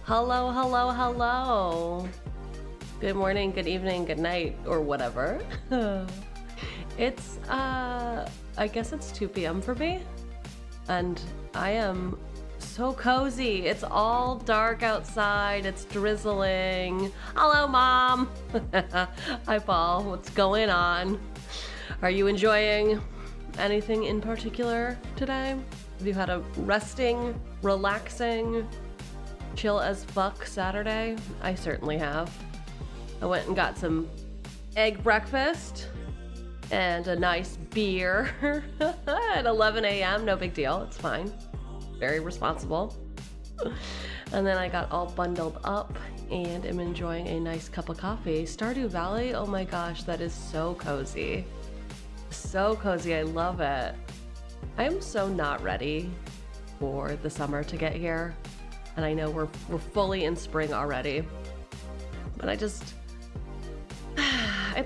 Hello, hello, hello. Good morning, good evening, good night, or whatever. It's, I guess it's 2 p.m. for me, and I am so cozy. It's all dark outside, it's drizzling. Hello, Mom. Hi, Paul. What's going on? Are you enjoying anything in particular today? Have you had a resting, relaxing, chill as fuck Saturday? I certainly have. I went and got some egg breakfast and a nice beer at 11 a.m. No big deal, it's fine. Very responsible. And then I got all bundled up and am enjoying a nice cup of coffee. Stardew Valley, oh my gosh, that is so cozy. So cozy, I love it. I am so not ready for the summer to get here. And I know we're fully in spring already. But I'd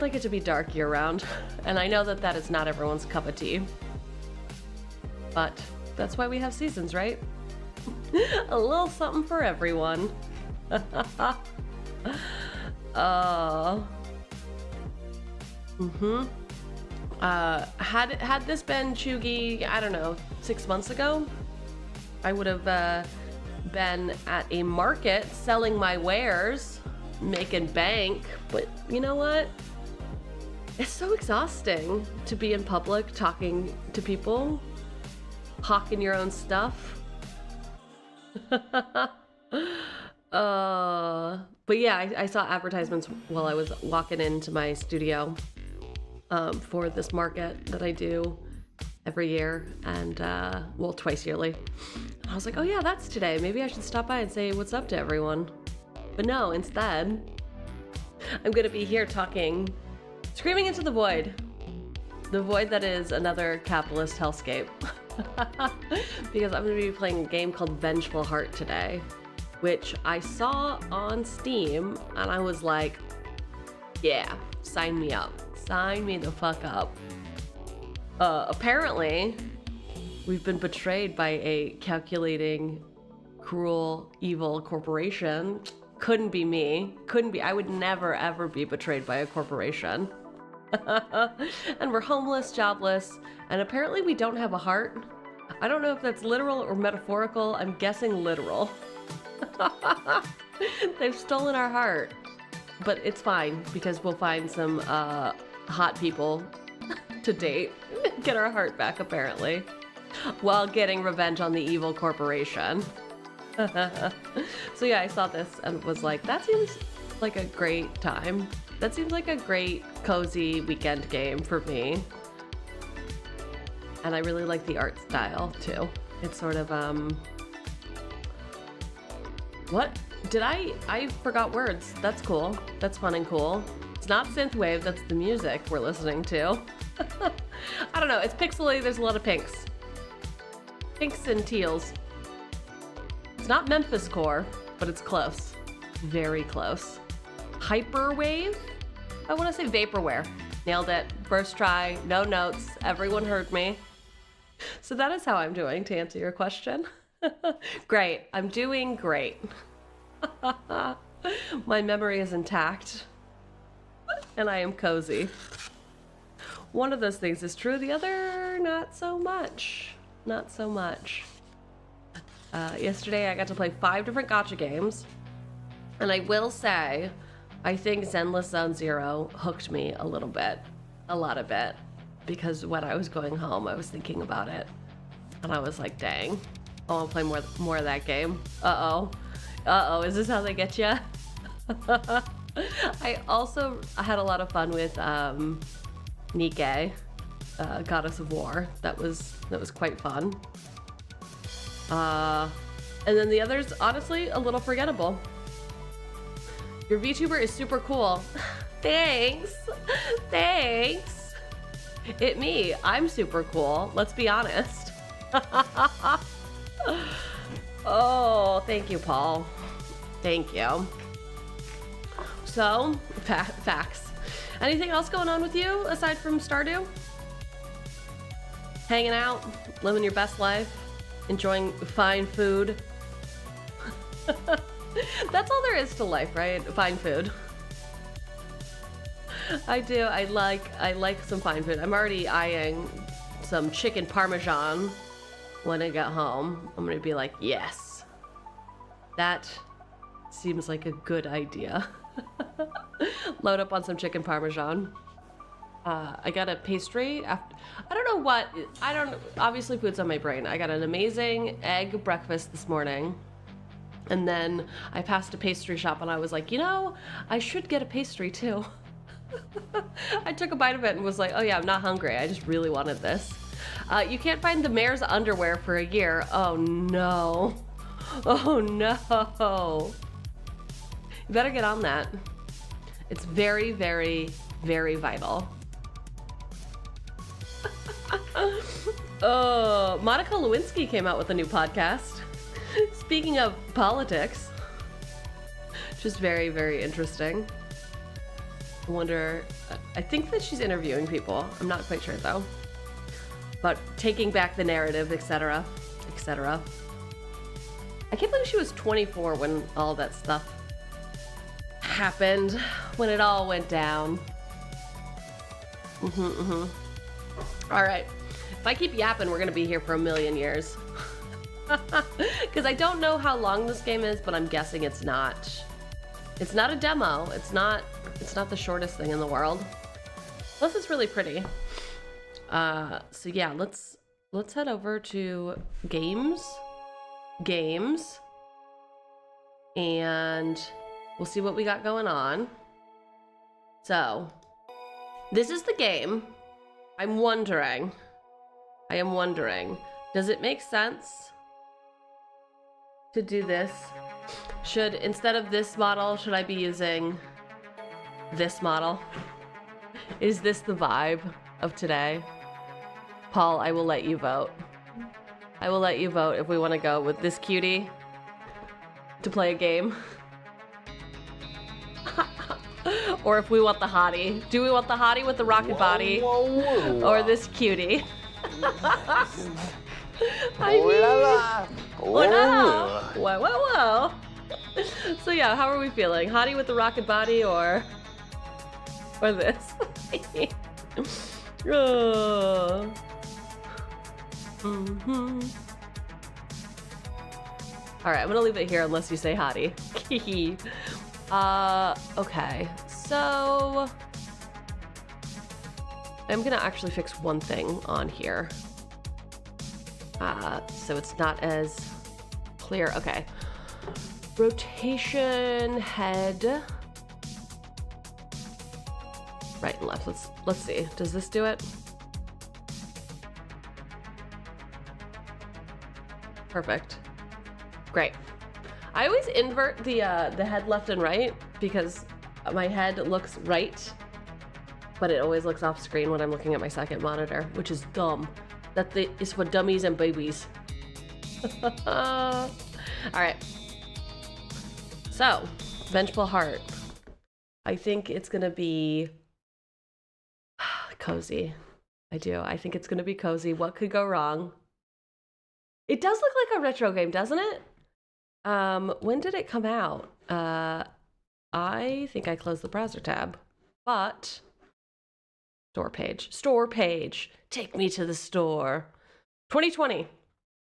like it to be dark year round. And I know that that is not everyone's cup of tea. But that's why we have seasons, right? A little something for everyone. Had this been Cheugy, I don't know, 6 months ago, I would have been at a market selling my wares, making bank. But you know what? It's so exhausting to be in public talking to people, hawking your own stuff. But yeah, I saw advertisements while I was walking into my studio for this market that I do every year, and well, twice yearly. I was like, oh yeah, that's today. Maybe I should stop by and say what's up to everyone. But no, instead, I'm gonna be here talking, screaming into the void. The void that is another capitalist hellscape. Because I'm gonna be playing a game called Vengeful Heart today, which I saw on Steam, and I was like, yeah, sign me up. Sign me the fuck up. Apparently, we've been betrayed by a calculating, cruel, evil corporation. Couldn't be me. Couldn't be. I would never, ever be betrayed by a corporation. And we're homeless, jobless, and apparently we don't have a heart. I don't know if that's literal or metaphorical. I'm guessing literal. They've stolen our heart. But it's fine, because we'll find some hot people to date. Get our heart back, apparently. While getting revenge on the evil corporation. So yeah, I saw this and was like, that seems like a great time. That seems like a great, cozy weekend game for me. And I really like the art style, too. It's sort of, what? Did I forgot words. That's cool. That's fun and cool. It's not synthwave, that's the music we're listening to. I don't know, it's pixely, there's a lot of pinks. Pinks and teals. It's not Memphis core, but it's close. Very close. Hyperwave? I want to say vaporware. Nailed it. First try, no notes, everyone heard me. So that is how I'm doing, to answer your question. Great, I'm doing great. My memory is intact. And I am cozy. One of those things is true, the other, not so much. Not so much. Yesterday I got to play 5 different gacha games, and I will say, I think Zenless Zone Zero hooked me a little bit, a lot of it, because when I was going home, I was thinking about it, and I was like, dang, I want to play more of that game. Uh-oh, is this how they get you? I also had a lot of fun with 𝕃𝕚𝕟𝕜𝕤, Goddess of War. That was quite fun. And then the others, honestly, a little forgettable. Your VTuber is super cool. Thanks. Thanks. I'm super cool. Let's be honest. Oh, thank you, Paul. Thank you. So, facts. Anything else going on with you aside from Stardew? Hanging out, living your best life, enjoying fine food. That's all there is to life, right? Fine food. I do. I like some fine food. I'm already eyeing some chicken parmesan when I get home. I'm gonna be like, yes, that seems like a good idea. Load up on some chicken parmesan. I got a pastry after, I don't know what, obviously food's on my brain. I got an amazing egg breakfast this morning. And then I passed a pastry shop and I was like, you know, I should get a pastry too. I took a bite of it and was like, oh yeah, I'm not hungry. I just really wanted this. You can't find the mayor's underwear for a year. Oh no. Oh no. You better get on that. It's very, very, very vital. Oh, Monica Lewinsky came out with a new podcast. Speaking of politics, just very, very interesting. I wonder, I think that she's interviewing people. I'm not quite sure though. But taking back the narrative, etc., etc. I can't believe she was 24 when all that stuff happened, when it all went down. All right, if I keep yapping, we're gonna be here for a million years. Because I don't know how long this game is, but I'm guessing it's not. It's not a demo. It's not the shortest thing in the world. Plus, it's really pretty. So yeah, let's head over to games, and we'll see what we got going on. So, this is the game. I am wondering, does it make sense to do this? Should, instead of this model, should I be using this model? Is this the vibe of today? Paul, I will let you vote. I will let you vote if we want to go with this cutie to play a game. Or if we want the hottie. Do we want the hottie with the rocket body? Or this cutie? Whoa. So yeah, how are we feeling? Hottie with the rocket body or this? Oh. All right, I'm gonna leave it here unless you say hottie. Okay, so I'm gonna actually fix one thing on here. So it's not as clear. Okay. Rotation, head. Right and left. Let's see. Does this do it? Perfect. Great. I always invert the head left and right because my head looks right, but it always looks off screen when I'm looking at my second monitor, which is dumb. That is for dummies and babies. All right. So, Vengeful Heart. I think it's gonna be cozy. I do. I think it's gonna be cozy. What could go wrong? It does look like a retro game, doesn't it? When did it come out? I think I closed the browser tab, but store page, take me to the store. 2020,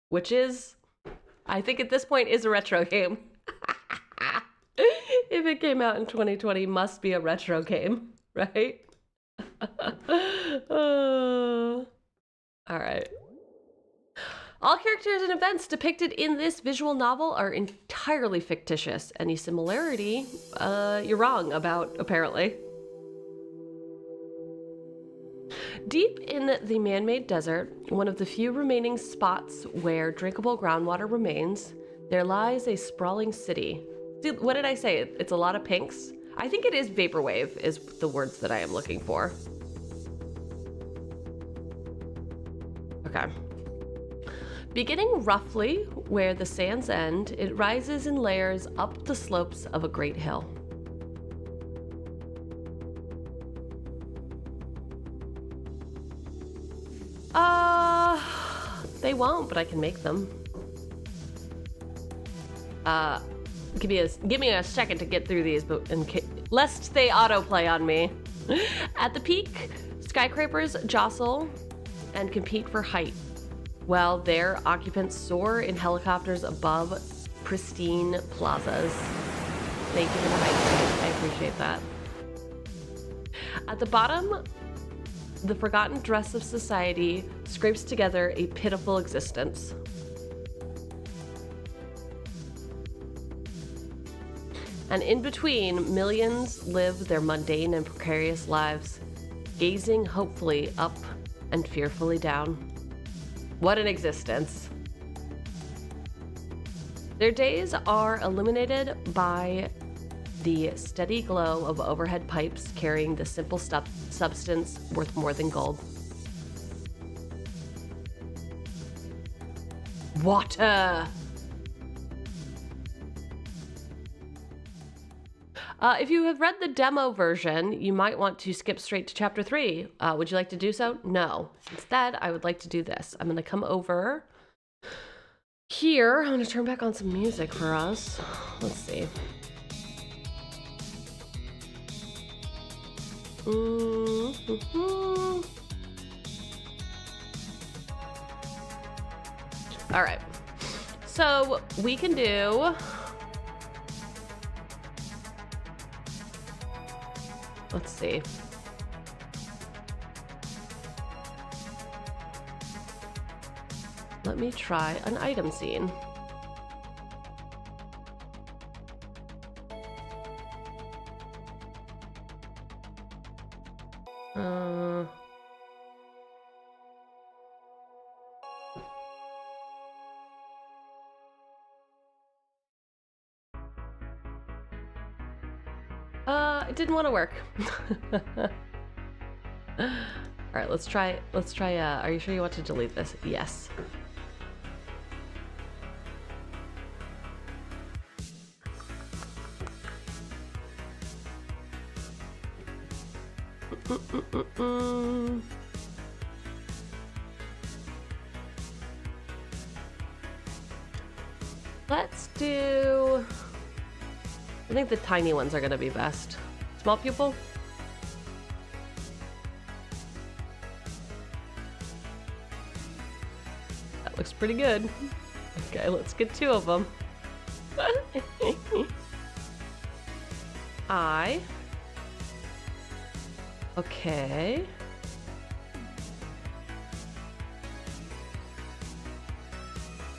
which is, I think at this point is a retro game. If it came out in 2020, must be a retro game, right? All right. All characters and events depicted in this visual novel are entirely fictitious. Any similarity, you're wrong about, apparently. Deep in the man-made desert, one of the few remaining spots where drinkable groundwater remains, there lies a sprawling city. Dude, what did I say? It's a lot of pinks? I think it is vaporwave, is the words that I am looking for. Okay. Beginning roughly where the sands end, it rises in layers up the slopes of a great hill. They won't, but I can make them. give me a second to get through these, but lest they autoplay on me. At the peak, skyscrapers jostle and compete for height, while their occupants soar in helicopters above pristine plazas. Thank you for the hype. I appreciate that. At the bottom, the forgotten dress of society scrapes together a pitiful existence. And in between, millions live their mundane and precarious lives, gazing hopefully up and fearfully down. What an existence. Their days are illuminated by the steady glow of overhead pipes carrying the simple substance worth more than gold. Water! If you have read the demo version, you might want to skip straight to chapter 3. Would you like to do so? No. Instead, I would like to do this. I'm going to come over here. I'm going to turn back on some music for us. Let's see. All right. So we can do... Let's see. Let me try an item scene. It didn't want to work. All right, let's try, are you sure you want to delete this? Yes. Let's do... I think the tiny ones are gonna be best. Small pupil? That looks pretty good. Okay, let's get 2 of them. I. Okay.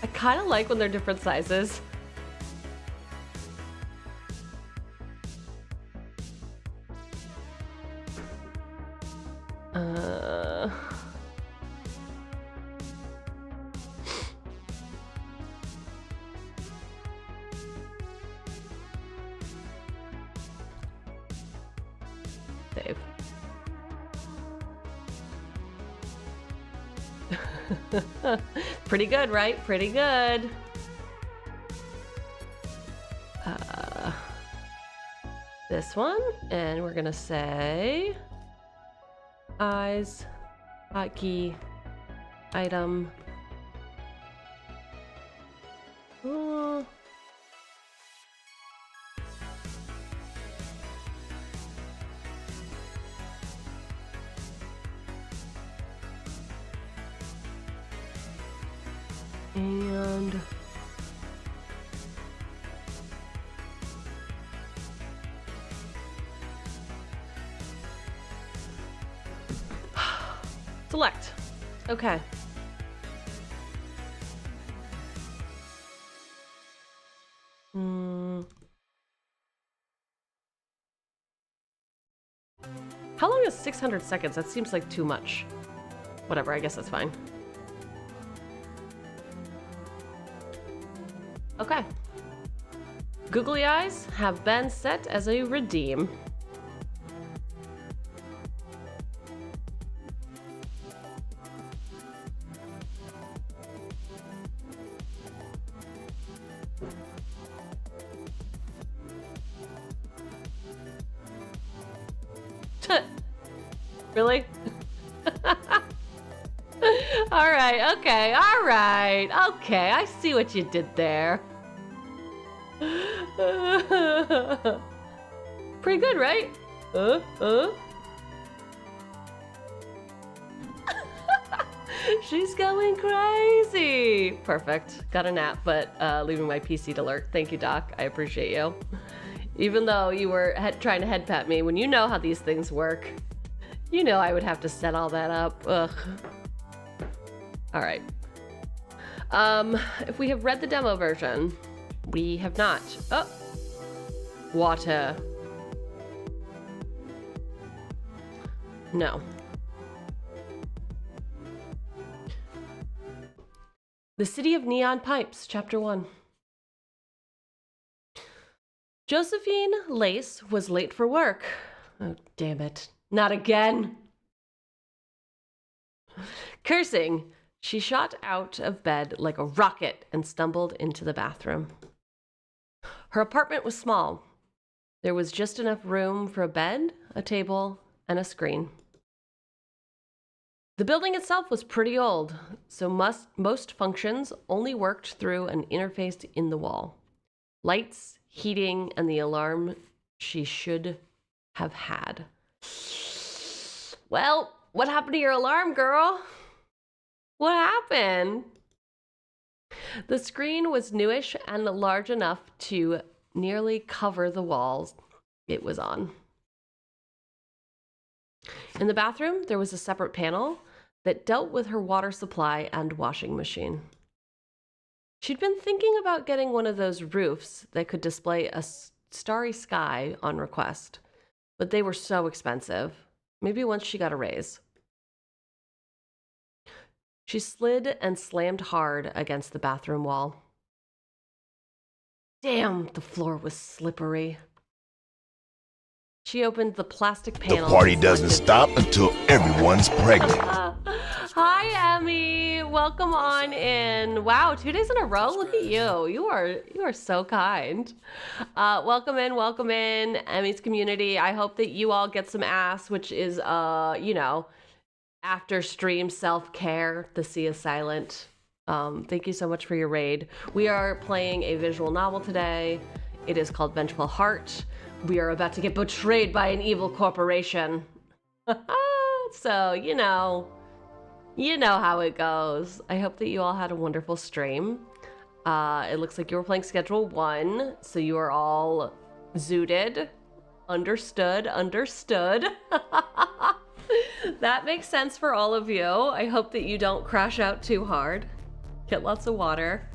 I kind of like when they're different sizes. Save. Pretty good, right? Pretty good. This one, and we're gonna say eyes, hotkey, item. And select. Okay. How long is 600 seconds? That seems like too much. Whatever, I guess that's fine. Okay. Googly eyes have been set as a redeem. Really? All right, okay, all right. Okay, I see what you did there. Pretty good, right? She's going crazy. Perfect. Got a nap, but leaving my PC alert. Thank you, Doc. I appreciate you. Even though you were trying to head pat me, when you know how these things work, you know I would have to set all that up. Ugh. All right. If we have read the demo version, we have not. Oh, water. No. The City of Neon Pipes, Chapter 1. Josephine Lace was late for work. Oh, damn it. Not again. Cursing, she shot out of bed like a rocket and stumbled into the bathroom. Her apartment was small. There was just enough room for a bed, a table, and a screen. The building itself was pretty old, so most functions only worked through an interface in the wall. Lights, heating, and the alarm she should have had. Well, what happened to your alarm, girl? What happened? The screen was newish and large enough to nearly cover the walls it was on. In the bathroom, there was a separate panel that dealt with her water supply and washing machine. She'd been thinking about getting one of those roofs that could display a starry sky on request, but they were so expensive. Maybe once she got a raise. She slid and slammed hard against the bathroom wall. Damn, the floor was slippery. She opened the plastic panel. The party doesn't stop until everyone's pregnant. Hi, Emmy. Welcome on in. Wow, 2 days in a row. Look at you. You are so kind. Welcome in, Emmy's community. I hope that you all get some ass, which is, you know, after stream self-care. The sea is silent. Thank you so much for your raid. We are playing a visual novel today. It is called Vengeful Heart. We are about to get betrayed by an evil corporation. So, you know how it goes. I hope that you all had a wonderful stream. It looks like you were playing Schedule 1, so you are all zooted. Understood. That makes sense for all of you. I hope that you don't crash out too hard. Get lots of water.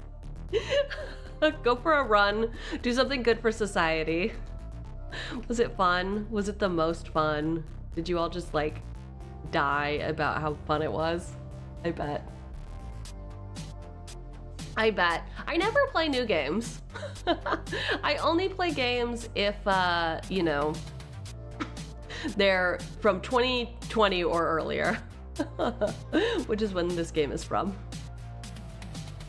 Go for a run. Do something good for society. Was it fun? Was it the most fun? Did you all just like die about how fun it was? I bet. I never play new games. I only play games if, you know, they're from 2020 or earlier, which is when this game is from.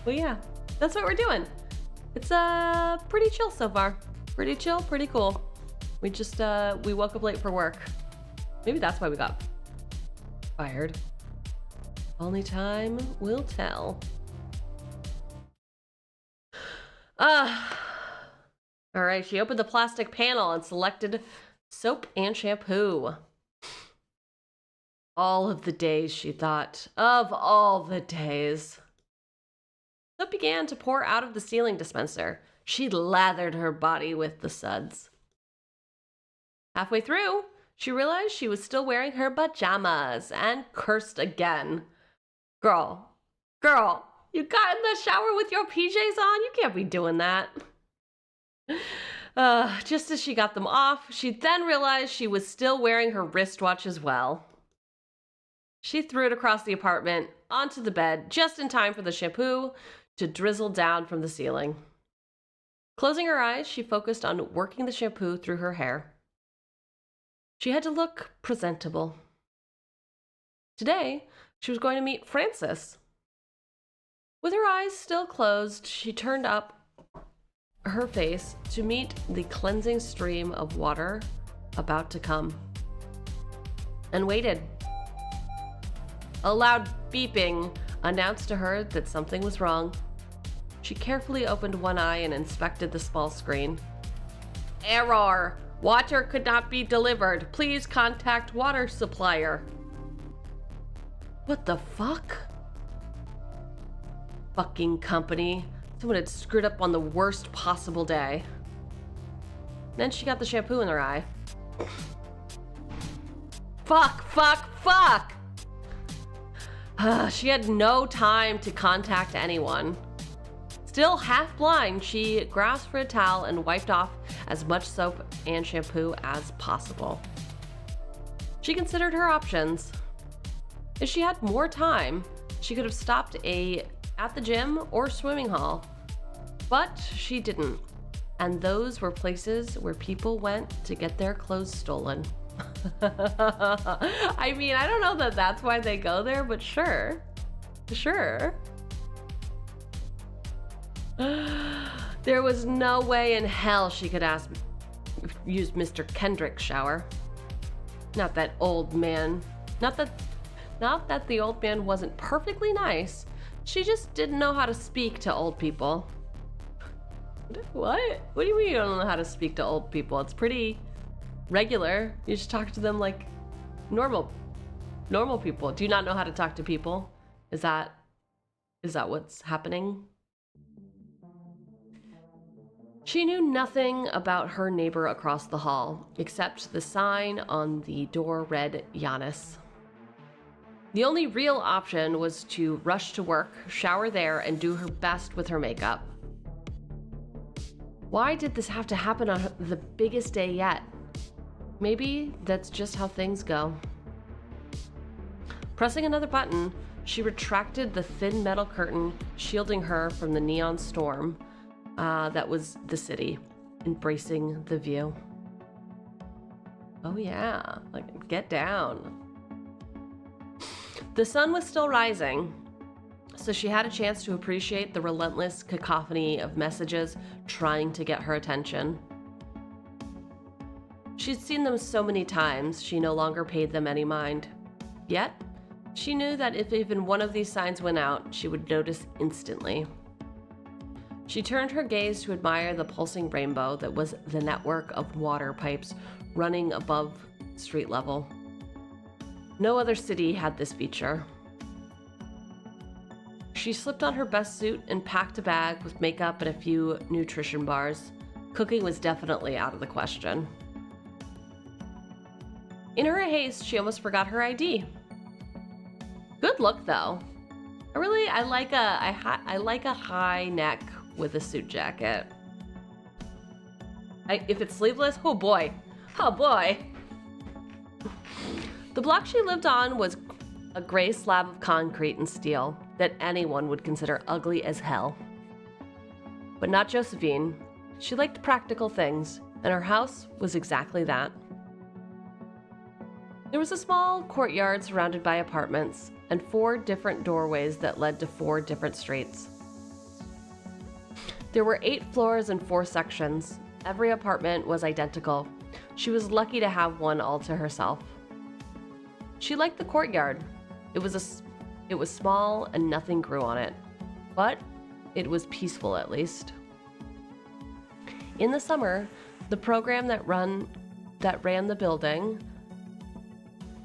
Well, yeah, that's what we're doing. It's pretty chill so far. Pretty chill, pretty cool. We just, we woke up late for work. Maybe that's why we got fired. Only time will tell. All right, she opened the plastic panel and selected soap and shampoo. All of the days, she thought. Of all the days. Soap began to pour out of the ceiling dispenser. She lathered her body with the suds. Halfway through, she realized she was still wearing her pajamas and cursed again. Girl, you got in the shower with your PJs on? You can't be doing that. Just as she got them off, she then realized she was still wearing her wristwatch as well. She threw it across the apartment onto the bed just in time for the shampoo to drizzle down from the ceiling. Closing her eyes, she focused on working the shampoo through her hair. She had to look presentable. Today, she was going to meet Francis. With her eyes still closed, she turned up her face to meet the cleansing stream of water about to come, and waited. A loud beeping announced to her that something was wrong. She carefully opened one eye and inspected the small screen. Error. Water could not be delivered. Please contact water supplier. What the fuck? Fucking company. Someone had screwed up on the worst possible day. Then she got the shampoo in her eye. Fuck. She had no time to contact anyone. Still half blind, she grasped for a towel and wiped off as much soap and shampoo as possible. She considered her options. If she had more time, she could have stopped at the gym or swimming hall, but she didn't. And those were places where people went to get their clothes stolen. I mean, I don't know that that's why they go there, but sure. There was no way in hell she could use Mr. Kendrick's shower. Not that old man. Not that the old man wasn't perfectly nice. She just didn't know how to speak to old people. What? What do you mean you don't know how to speak to old people? It's pretty regular. You just talk to them like normal people. Do you not know how to talk to people? Is that what's happening? She knew nothing about her neighbor across the hall, except the sign on the door read Giannis. The only real option was to rush to work, shower there, and do her best with her makeup. Why did this have to happen on the biggest day yet? Maybe that's just how things go. Pressing another button, she retracted the thin metal curtain shielding her from the neon storm that was the city, embracing the view. Oh yeah, like get down. The sun was still rising, so she had a chance to appreciate the relentless cacophony of messages trying to get her attention. She'd seen them so many times, she no longer paid them any mind. Yet, she knew that if even one of these signs went out, she would notice instantly. She turned her gaze to admire the pulsing rainbow that was the network of water pipes running above street level. No other city had this feature. She slipped on her best suit and packed a bag with makeup and a few nutrition bars. Cooking was definitely out of the question. In her haste, she almost forgot her ID. Good look, though. I like a high neck with a suit jacket. If it's sleeveless, oh boy. The block she lived on was a gray slab of concrete and steel that anyone would consider ugly as hell. But not Josephine. She liked practical things, and her house was exactly that. There was a small courtyard surrounded by apartments and 4 different doorways that led to 4 different streets. There were 8 floors and 4 sections. Every apartment was identical. She was lucky to have one all to herself. She liked the courtyard. It was small and nothing grew on it, but it was peaceful at least. In the summer, the program that ran the building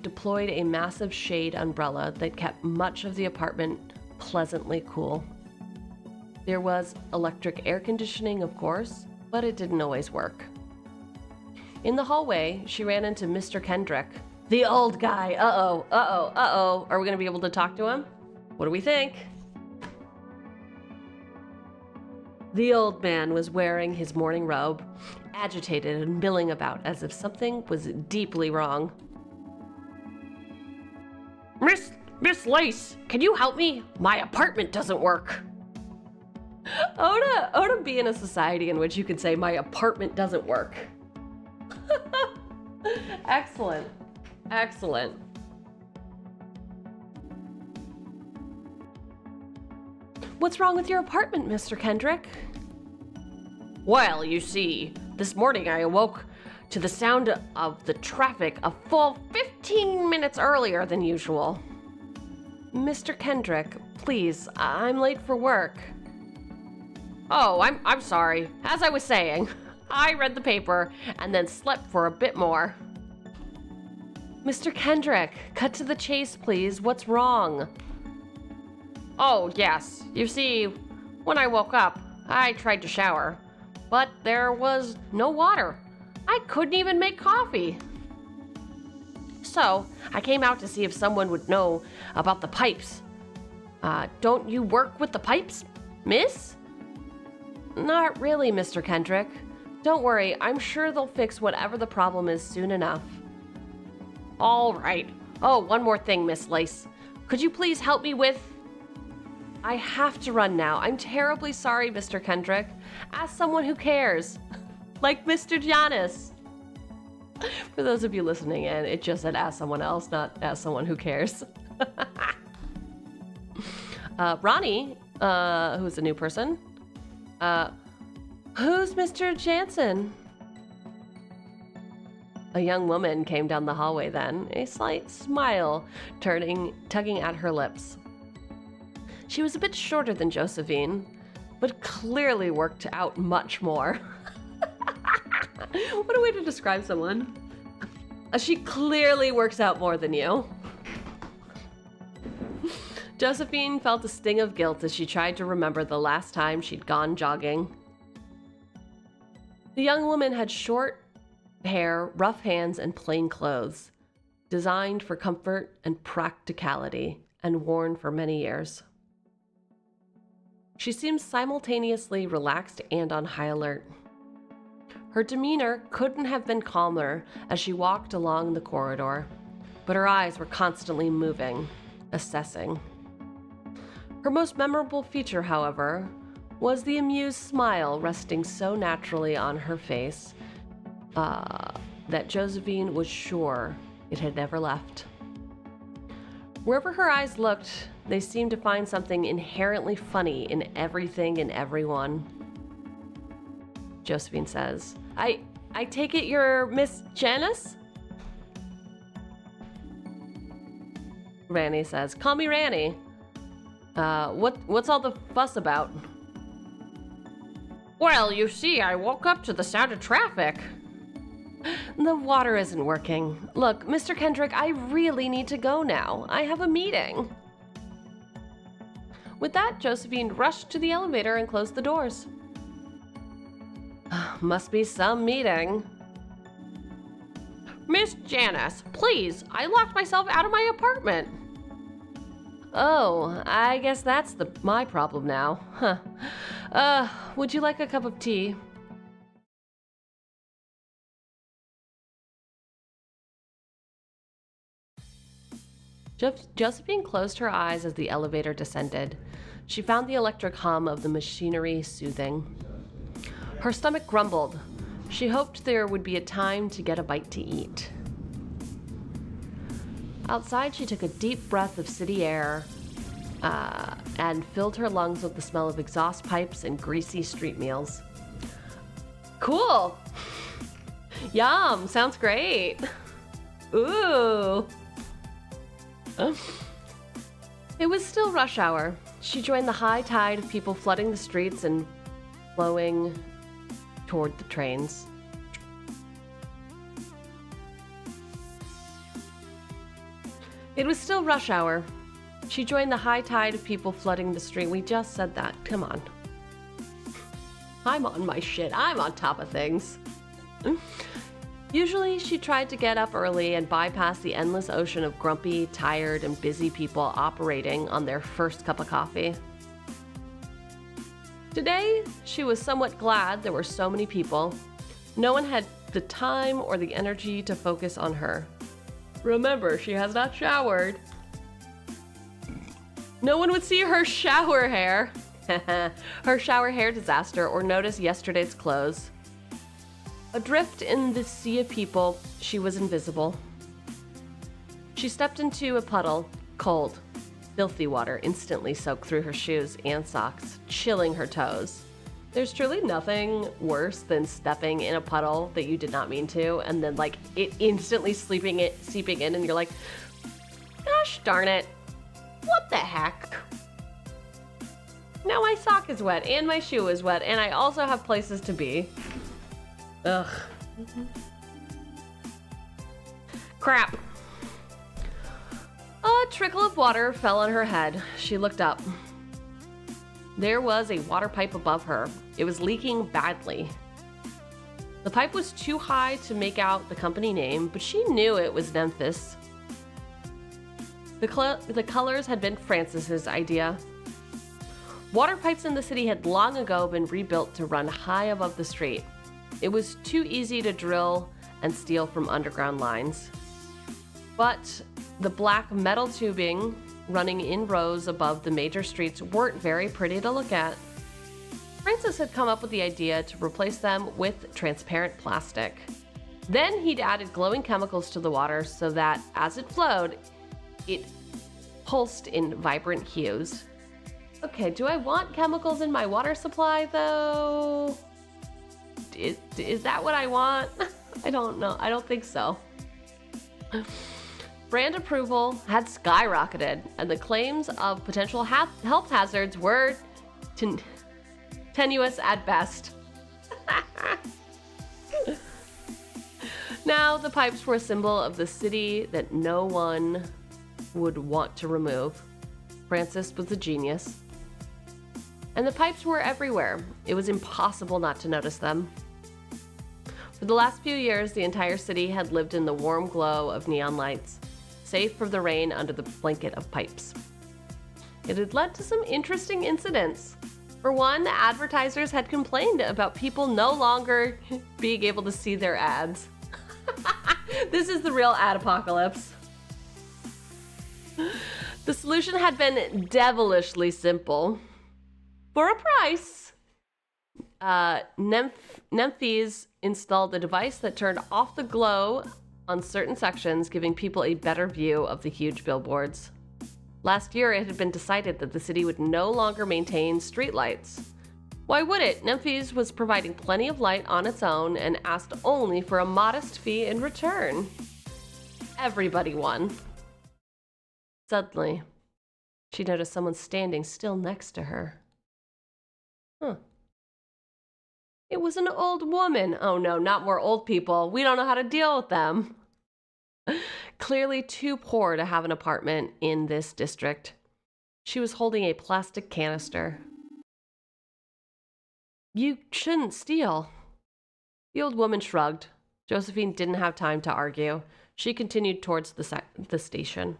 deployed a massive shade umbrella that kept much of the apartment pleasantly cool. There was electric air conditioning, of course, but it didn't always work. In the hallway, she ran into Mr. Kendrick, the old guy. Uh-oh. Are we gonna be able to talk to him? What do we think? The old man was wearing his morning robe, agitated and milling about as if something was deeply wrong. Miss Lace, can you help me? My apartment doesn't work. I want to be in a society in which you can say, my apartment doesn't work. Excellent. What's wrong with your apartment, Mr. Kendrick? Well, you see, this morning I awoke to the sound of the traffic a full 15 minutes earlier than usual. Mr. Kendrick, please, I'm late for work. Oh, I'm sorry. As I was saying, I read the paper and then slept for a bit more. Mr. Kendrick, cut to the chase, please. What's wrong? Oh, yes. You see, when I woke up, I tried to shower, but there was no water. I couldn't even make coffee. So, I came out to see if someone would know about the pipes. Don't you work with the pipes, miss? Not really, Mr. Kendrick. Don't worry, I'm sure they'll fix whatever the problem is soon enough. All right. Oh, one more thing, Miss Lace. Could you please help me with... I have to run now. I'm terribly sorry, Mr. Kendrick. Ask someone who cares. Like Mr. Giannis. For those of you listening in, it just said ask someone else, not ask someone who cares. Ronnie, who's a new person. Who's Mr. Jansen? A young woman came down the hallway then, a slight smile tugging at her lips. She was a bit shorter than Josephine, but clearly worked out much more. What a way to describe someone. She clearly works out more than you. Josephine felt a sting of guilt as she tried to remember the last time she'd gone jogging. The young woman had short hair, rough hands, and plain clothes, designed for comfort and practicality, and worn for many years. She seemed simultaneously relaxed and on high alert. Her demeanor couldn't have been calmer as she walked along the corridor, but her eyes were constantly moving, assessing. Her most memorable feature, however, was the amused smile resting so naturally on her face that Josephine was sure it had never left. Wherever her eyes looked, they seemed to find something inherently funny in everything and everyone. Josephine says, I take it you're Miss Janice? Ranny says, call me Ranny. What's all the fuss about? Well, you see, I woke up to the sound of traffic. The water isn't working. Look, Mr. Kendrick, I really need to go now. I have a meeting. With that, Josephine rushed to the elevator and closed the doors. Must be some meeting. Miss Janice, please, I locked myself out of my apartment. Oh, I guess that's my problem now. Huh. Would you like a cup of tea? Josephine closed her eyes as the elevator descended. She found the electric hum of the machinery soothing. Her stomach grumbled. She hoped there would be a time to get a bite to eat. Outside, she took a deep breath of city air and filled her lungs with the smell of exhaust pipes and greasy street meals. Cool! Yum! Sounds great! Ooh! It was still rush hour. She joined the high tide of people flooding the streets and flowing toward the trains. It was still rush hour. She joined the high tide of people flooding the street. We just said that. Come on. I'm on my shit. I'm on top of things. Usually, she tried to get up early and bypass the endless ocean of grumpy, tired, and busy people operating on their first cup of coffee. Today, she was somewhat glad there were so many people. No one had the time or the energy to focus on her. Remember, she has not showered. No one would see her shower hair. Her shower hair disaster or notice yesterday's clothes. Adrift in the sea of people, she was invisible. She stepped into a puddle, cold, filthy water instantly soaked through her shoes and socks, chilling her toes. There's truly nothing worse than stepping in a puddle that you did not mean to, and then like it instantly seeping in, and you're like, gosh darn it, what the heck? Now my sock is wet, and my shoe is wet, and I also have places to be. Ugh. Crap. A trickle of water fell on her head. She looked up. There was a water pipe above her. It was leaking badly. The pipe was too high to make out the company name, but she knew it was 𝕃𝕚𝕟𝕜𝕤. The colors had been Francis's idea. Water pipes in the city had long ago been rebuilt to run high above the street. It was too easy to drill and steal from underground lines. But the black metal tubing running in rows above the major streets weren't very pretty to look at. Francis had come up with the idea to replace them with transparent plastic. Then he'd added glowing chemicals to the water so that as it flowed, it pulsed in vibrant hues. Okay, do I want chemicals in my water supply though? Is that what I want? I don't know. I don't think so. Brand approval had skyrocketed, and the claims of potential health hazards were tenuous at best. Now, the pipes were a symbol of the city that no one would want to remove. Francis was a genius. And the pipes were everywhere. It was impossible not to notice them. For the last few years, the entire city had lived in the warm glow of neon lights, safe from the rain under the blanket of pipes. It had led to some interesting incidents. For one, advertisers had complained about people no longer being able to see their ads. This is the real ad apocalypse. The solution had been devilishly simple. For a price, 𝕃𝕚𝕚𝕜𝕤𝕤 installed a device that turned off the glow on certain sections, giving people a better view of the huge billboards. Last year, it had been decided that the city would no longer maintain streetlights. Why would it? 𝕃𝕚𝕚𝕜𝕤𝕤 was providing plenty of light on its own and asked only for a modest fee in return. Everybody won. Suddenly, she noticed someone standing still next to her. It was an old woman. Oh no, not more old people. We don't know how to deal with them. Clearly too poor to have an apartment in this district. She was holding a plastic canister. You shouldn't steal. The old woman shrugged. Josephine didn't have time to argue. She continued towards the station.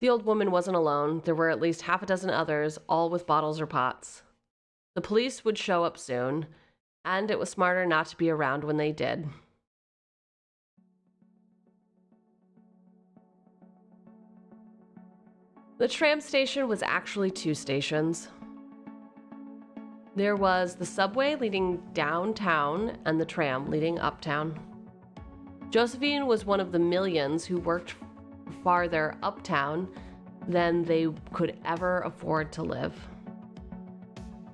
The old woman wasn't alone. There were at least half a dozen others, all with bottles or pots. The police would show up soon, and it was smarter not to be around when they did. The tram station was actually 2 stations. There was the subway leading downtown and the tram leading uptown. Josephine was one of the millions who worked farther uptown than they could ever afford to live.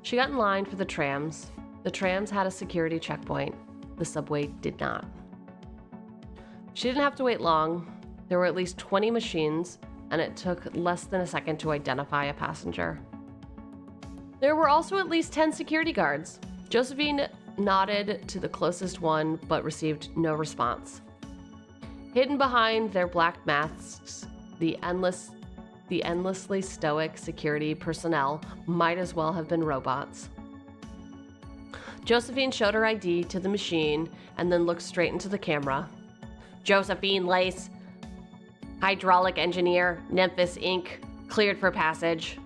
She got in line for the trams. The trams had a security checkpoint. The subway did not. She didn't have to wait long. There were at least 20 machines, and it took less than a second to identify a passenger. There were also at least 10 security guards. Josephine nodded to the closest one, but received no response. Hidden behind their black masks, the endlessly stoic security personnel might as well have been robots. Josephine showed her ID to the machine and then looked straight into the camera. Josephine Lace, hydraulic engineer, 𝕃𝕚𝕚𝕜𝕤𝕤 Inc., cleared for passage,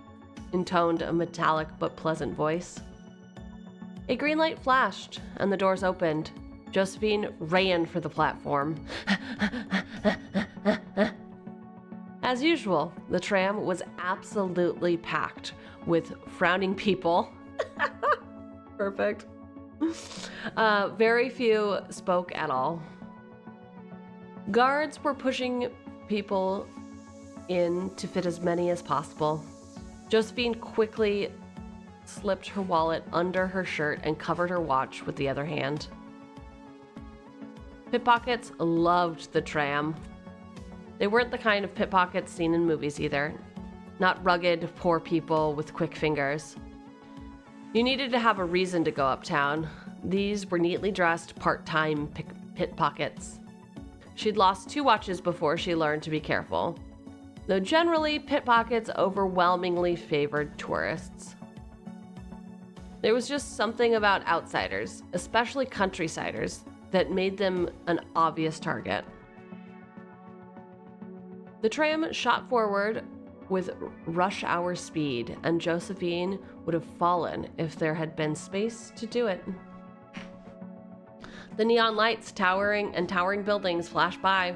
intoned a metallic but pleasant voice. A green light flashed and the doors opened. Josephine ran for the platform. As usual, the tram was absolutely packed with frowning people. Perfect. Very few spoke at all. Guards were pushing people in to fit as many as possible. Josephine quickly slipped her wallet under her shirt and covered her watch with the other hand. Pickpockets loved the tram. They weren't the kind of pickpockets seen in movies either. Not rugged, poor people with quick fingers. You needed to have a reason to go uptown. These were neatly dressed part-time pickpockets. She'd lost 2 watches before she learned to be careful, though generally pickpockets overwhelmingly favored tourists. There was just something about outsiders, especially countrysiders, that made them an obvious target. The tram shot forward with rush hour speed, and Josephine would have fallen if there had been space to do it. The neon lights, towering buildings flashed by.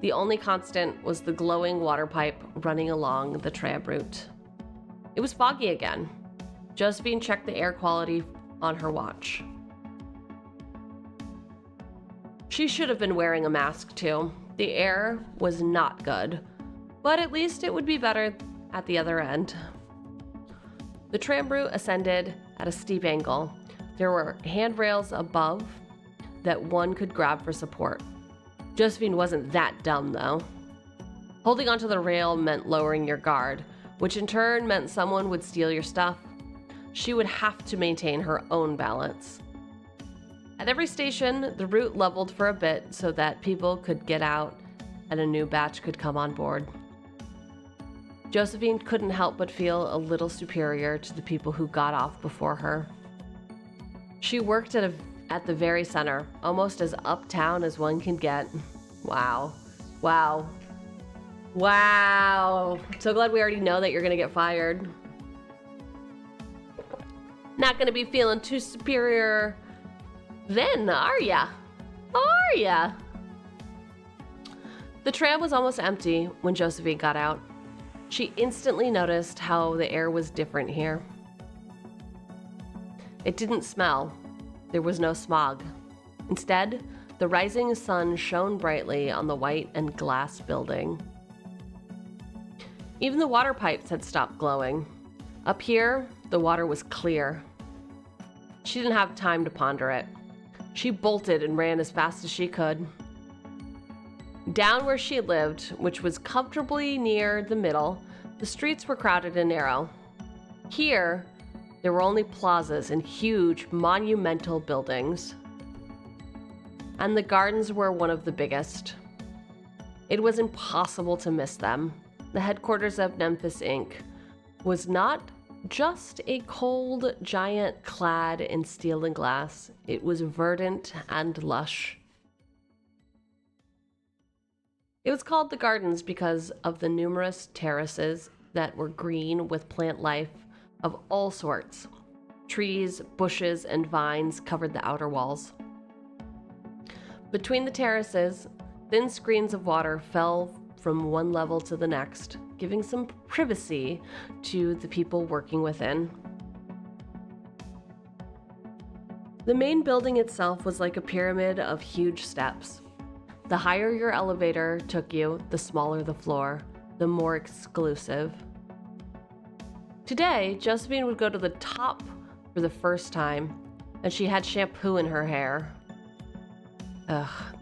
The only constant was the glowing water pipe running along the tram route. It was foggy again. Josephine checked the air quality on her watch. She should have been wearing a mask too. The air was not good, but at least it would be better at the other end. The tram route ascended at a steep angle. There were handrails above that one could grab for support. Josephine wasn't that dumb though. Holding onto the rail meant lowering your guard, which in turn meant someone would steal your stuff. She would have to maintain her own balance. At every station, the route leveled for a bit so that people could get out and a new batch could come on board. Josephine couldn't help but feel a little superior to the people who got off before her. She worked at the very center, almost as uptown as one can get. Wow. Wow. Wow. So glad we already know that you're gonna get fired. Not gonna be feeling too superior then, are ya? Are ya? The tram was almost empty when Josephine got out. She instantly noticed how the air was different here. It didn't smell. There was no smog. Instead, the rising sun shone brightly on the white and glass building. Even the water pipes had stopped glowing. Up here, the water was clear. She didn't have time to ponder it. She bolted and ran as fast as she could. Down where she lived, which was comfortably near the middle, the streets were crowded and narrow. Here, there were only plazas and huge, monumental buildings. And the gardens were one of the biggest. It was impossible to miss them. The headquarters of Memphis Inc. was not just a cold giant clad in steel and glass. It was verdant and lush. It was called the Gardens because of the numerous terraces that were green with plant life of all sorts. Trees, bushes, and vines covered the outer walls. Between the terraces, thin screens of water fell from one level to the next, giving some privacy to the people working within. The main building itself was like a pyramid of huge steps. The higher your elevator took you, the smaller the floor, the more exclusive. Today, Josephine would go to the top for the first time, and she had shampoo in her hair.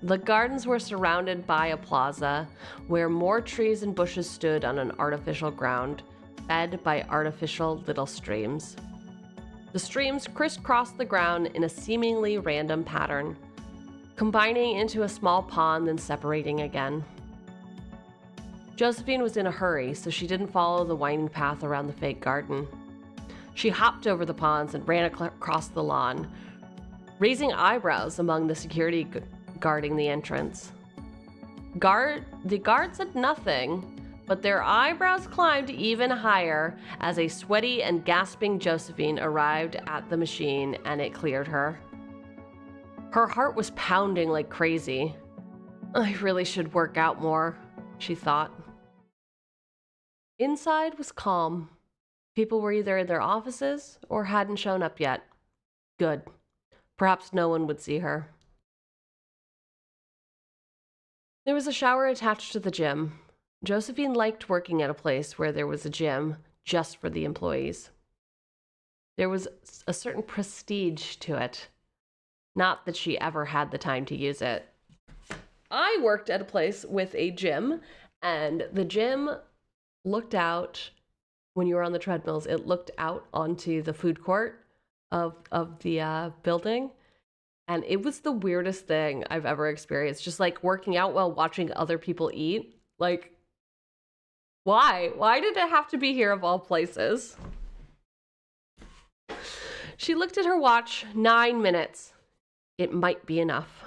The gardens were surrounded by a plaza where more trees and bushes stood on an artificial ground, fed by artificial little streams. The streams crisscrossed the ground in a seemingly random pattern, combining into a small pond then separating again. Josephine was in a hurry, so she didn't follow the winding path around the fake garden. She hopped over the ponds and ran across the lawn, raising eyebrows among the security guarding the entrance. The guard said nothing, but their eyebrows climbed even higher as a sweaty and gasping Josephine arrived at the machine and it cleared her. Her heart was pounding like crazy. I really should work out more, she thought. Inside was calm. People were either in their offices or hadn't shown up yet. Good. Perhaps no one would see her. There was a shower attached to the gym. Josephine liked working at a place where there was a gym just for the employees. There was a certain prestige to it. Not that she ever had the time to use it. I worked at a place with a gym, and the gym looked out, when you were on the treadmills, it looked out onto the food court of the building. And it was the weirdest thing I've ever experienced. Just like working out while watching other people eat. Like, why? Why did it have to be here of all places? She looked at her watch. 9 minutes. It might be enough.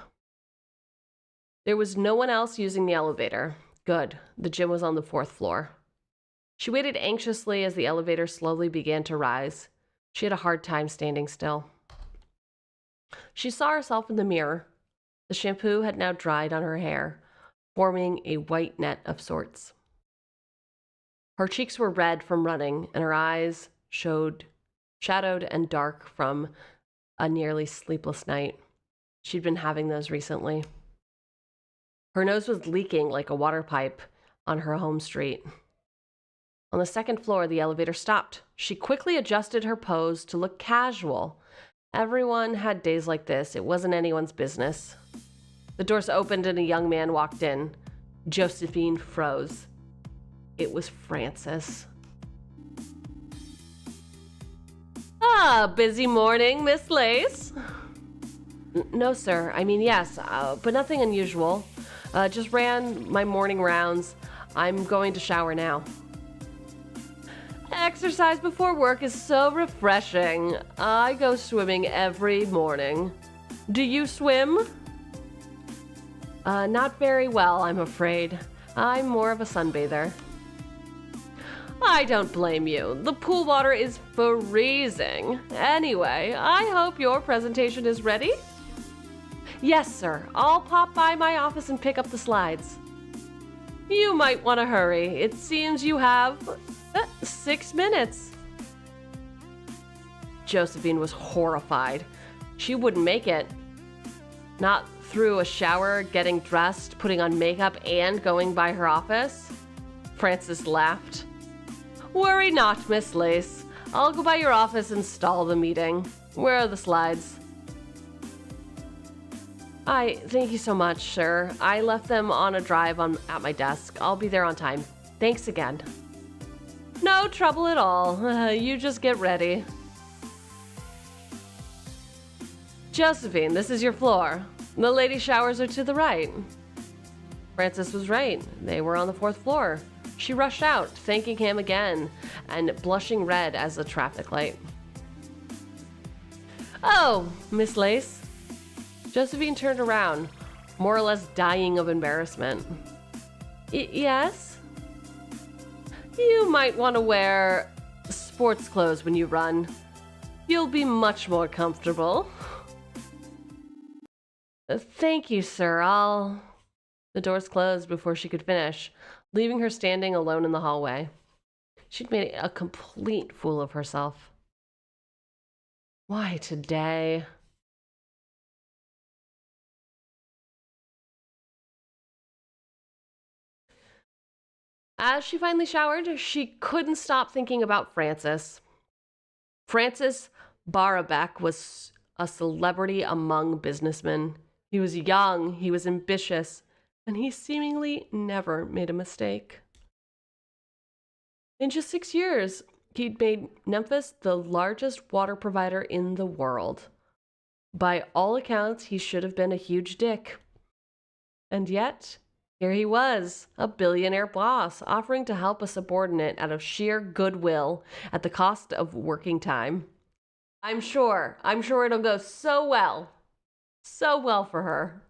There was no one else using the elevator. Good. The gym was on the 4th floor. She waited anxiously as the elevator slowly began to rise. She had a hard time standing still. She saw herself in the mirror. The shampoo had now dried on her hair, forming a white net of sorts. Her cheeks were red from running, and her eyes showed shadowed and dark from a nearly sleepless night. She'd been having those recently. Her nose was leaking like a water pipe on her home street. On the 2nd floor, the elevator stopped. She quickly adjusted her pose to look casual. Everyone had days like this. It wasn't anyone's business. The doors opened and a young man walked in. Josephine froze. It was Francis. Ah, busy morning, Miss Lace? No, sir. I mean, yes, but nothing unusual. Just ran my morning rounds. I'm going to shower now. Exercise before work is so refreshing. I go swimming every morning. Do you swim? Not very well, I'm afraid. I'm more of a sunbather. I don't blame you. The pool water is freezing. Anyway, I hope your presentation is ready. Yes, sir. I'll pop by my office and pick up the slides. You might want to hurry. It seems you have 6 minutes. Josephine was horrified. She wouldn't make it. Not through a shower, getting dressed, putting on makeup, and going by her office. Francis laughed. Worry not, Miss Lace. I'll go by your office and stall the meeting. Where are the slides? Thank you so much, sir. I left them on a drive at my desk. I'll be there on time. Thanks again. No trouble at all. You just get ready. Josephine, this is your floor. The lady showers are to the right. Francis was right. They were on the 4th floor. She rushed out, thanking him again, and blushing red as a traffic light. Oh, Miss Lace. Josephine turned around, more or less dying of embarrassment. Yes? You might want to wear sports clothes when you run. You'll be much more comfortable. Thank you, sir. The doors closed before she could finish, leaving her standing alone in the hallway. She'd made a complete fool of herself. Why today? As she finally showered, she couldn't stop thinking about Francis. Francis Barabek was a celebrity among businessmen. He was young, he was ambitious, and he seemingly never made a mistake. In just 6 years, he'd made Memphis the largest water provider in the world. By all accounts, he should have been a huge dick. And yet, here he was, a billionaire boss, offering to help a subordinate out of sheer goodwill at the cost of working time. I'm sure it'll go so well for her.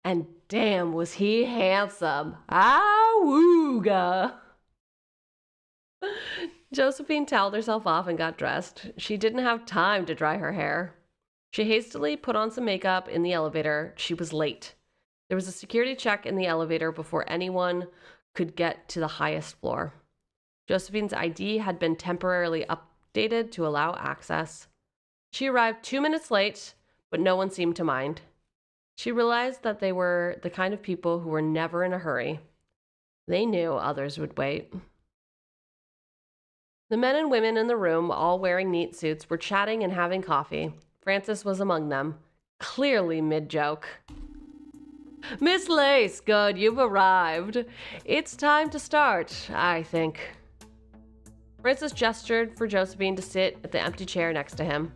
And damn, was he handsome. Awooga. Josephine toweled herself off and got dressed. She didn't have time to dry her hair. She hastily put on some makeup in the elevator. She was late. There was a security check in the elevator before anyone could get to the highest floor. Josephine's ID had been temporarily updated to allow access. She arrived 2 minutes late, but no one seemed to mind. She realized that they were the kind of people who were never in a hurry. They knew others would wait. The men and women in the room, all wearing neat suits, were chatting and having coffee. Francis was among them, clearly mid-joke. Miss Lace, good, you've arrived. It's time to start, I think. Francis gestured for Josephine to sit at the empty chair next to him.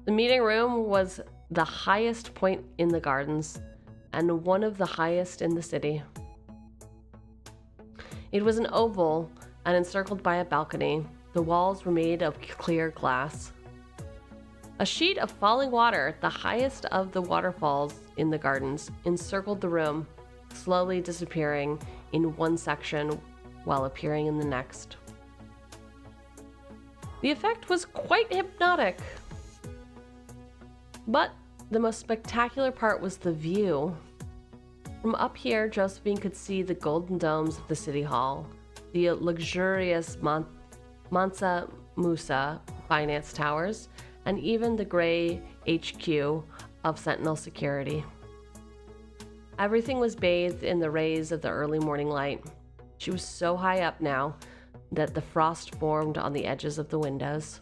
The meeting room was the highest point in the gardens, and one of the highest in the city. It was an oval and encircled by a balcony. The walls were made of clear glass. A sheet of falling water, the highest of the waterfalls in the gardens, encircled the room, slowly disappearing in one section while appearing in the next. The effect was quite hypnotic. But the most spectacular part was the view. From up here, Josephine could see the golden domes of the city hall, the luxurious Mansa Musa finance towers, and even the gray HQ of Sentinel Security. Everything was bathed in the rays of the early morning light. She was so high up now that the frost formed on the edges of the windows.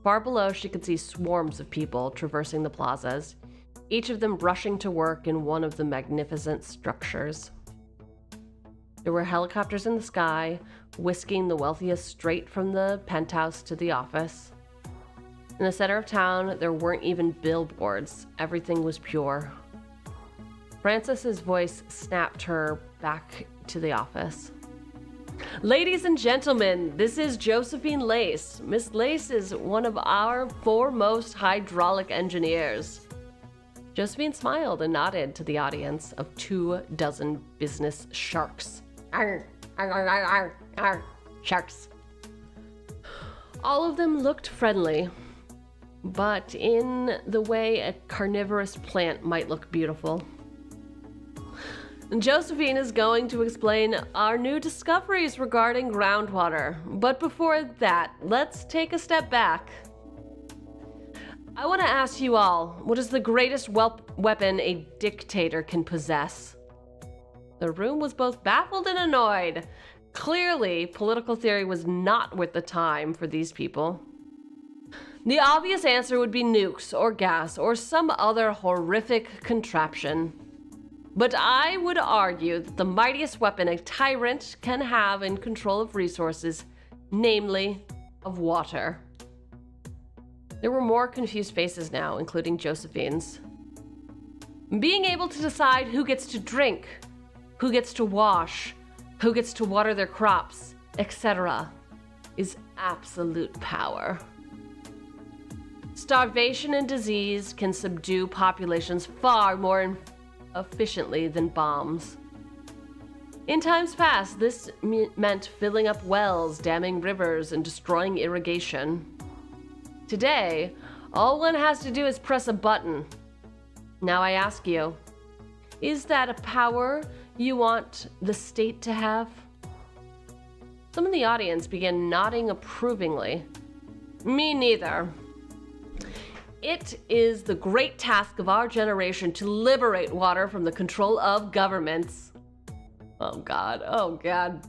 Far below, she could see swarms of people traversing the plazas, each of them rushing to work in one of the magnificent structures. There were helicopters in the sky, whisking the wealthiest straight from the penthouse to the office. In the center of town, there weren't even billboards. Everything was pure. Francis's voice snapped her back to the office. Ladies and gentlemen, this is Josephine Lace. Miss Lace is one of our foremost hydraulic engineers. Josephine smiled and nodded to the audience of 24 business sharks. Arr, arr, arr, arr, arr, sharks. All of them looked friendly, but in the way a carnivorous plant might look beautiful. Josephine is going to explain our new discoveries regarding groundwater. But before that, let's take a step back. I want to ask you all, what is the greatest weapon a dictator can possess? The room was both baffled and annoyed. Clearly, political theory was not worth the time for these people. The obvious answer would be nukes or gas or some other horrific contraption. But I would argue that the mightiest weapon a tyrant can have in control of resources, namely of water. There were more confused faces now, including Josephine's. Being able to decide who gets to drink, who gets to wash, who gets to water their crops, etc., is absolute power. Starvation and disease can subdue populations far more efficiently than bombs. In times past, this meant filling up wells, damming rivers, and destroying irrigation. Today, all one has to do is press a button. Now I ask you, is that a power you want the state to have? Some in the audience began nodding approvingly. Me neither. It is the great task of our generation to liberate water from the control of governments. Oh God, oh God.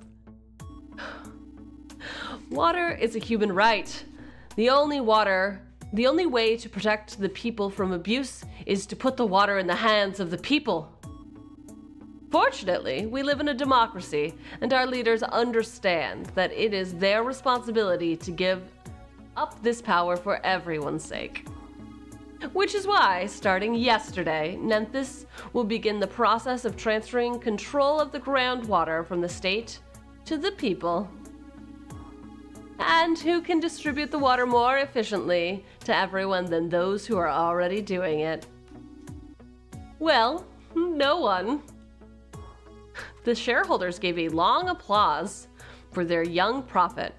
Water is a human right. The only way to protect the people from abuse is to put the water in the hands of the people. Fortunately, we live in a democracy, and our leaders understand that it is their responsibility to give up this power for everyone's sake. Which is why, starting yesterday, Nenthis will begin the process of transferring control of the groundwater from the state to the people. And who can distribute the water more efficiently to everyone than those who are already doing it? Well, no one. The shareholders gave a long applause for their young prophet.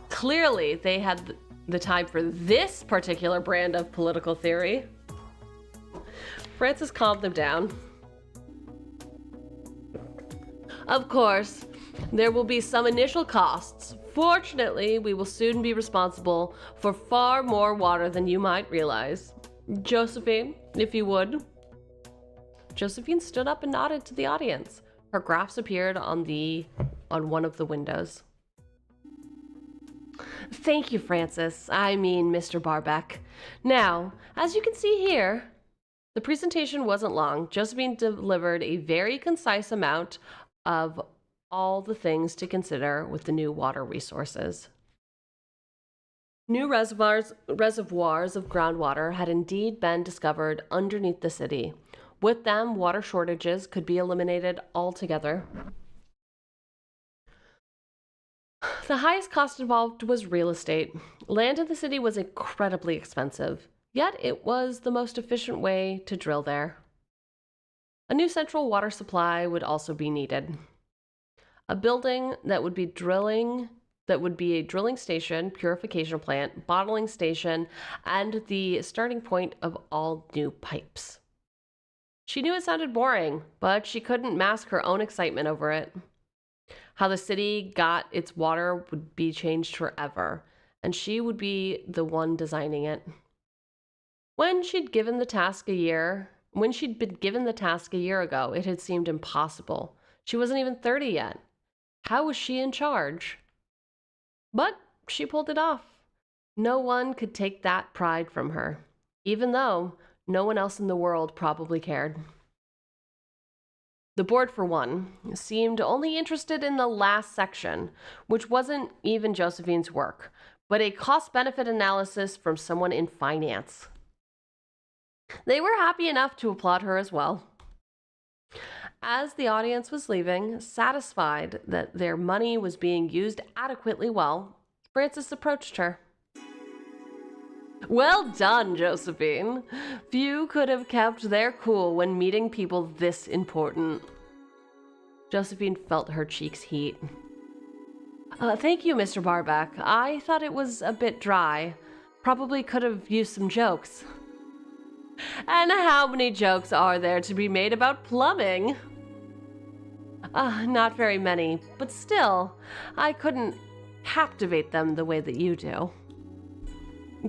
Clearly, they had the time for this particular brand of political theory. Francis calmed them down. Of course, there will be some initial costs. Fortunately, we will soon be responsible for far more water than you might realize. Josephine, if you would. Josephine stood up and nodded to the audience. Her graphs appeared on one of the windows. Thank you, Francis. I mean, Mr. Barbeck. Now, as you can see here, the presentation wasn't long. Josephine delivered a very concise amount of all the things to consider with the new water resources. New reservoirs of groundwater had indeed been discovered underneath the city. With them, water shortages could be eliminated altogether. The highest cost involved was real estate. Land in the city was incredibly expensive, yet it was the most efficient way to drill there. A new central water supply would also be needed. A building that would be a drilling station, purification plant, bottling station, and the starting point of all new pipes. She knew it sounded boring, but she couldn't mask her own excitement over it. How the city got its water would be changed forever, and she would be the one designing it. When she'd been given the task a year ago, it had seemed impossible. She wasn't even 30 yet. How was she in charge? But she pulled it off. No one could take that pride from her, even though no one else in the world probably cared. The board, for one, seemed only interested in the last section, which wasn't even Josephine's work, but a cost-benefit analysis from someone in finance. They were happy enough to applaud her as well. As the audience was leaving, satisfied that their money was being used adequately well, Frances approached her. Well done, Josephine. Few could have kept their cool when meeting people this important. Josephine felt her cheeks heat. Thank you, Mr. Barback. I thought it was a bit dry. Probably could have used some jokes. And how many jokes are there to be made about plumbing? Not very many, but still, I couldn't captivate them the way that you do.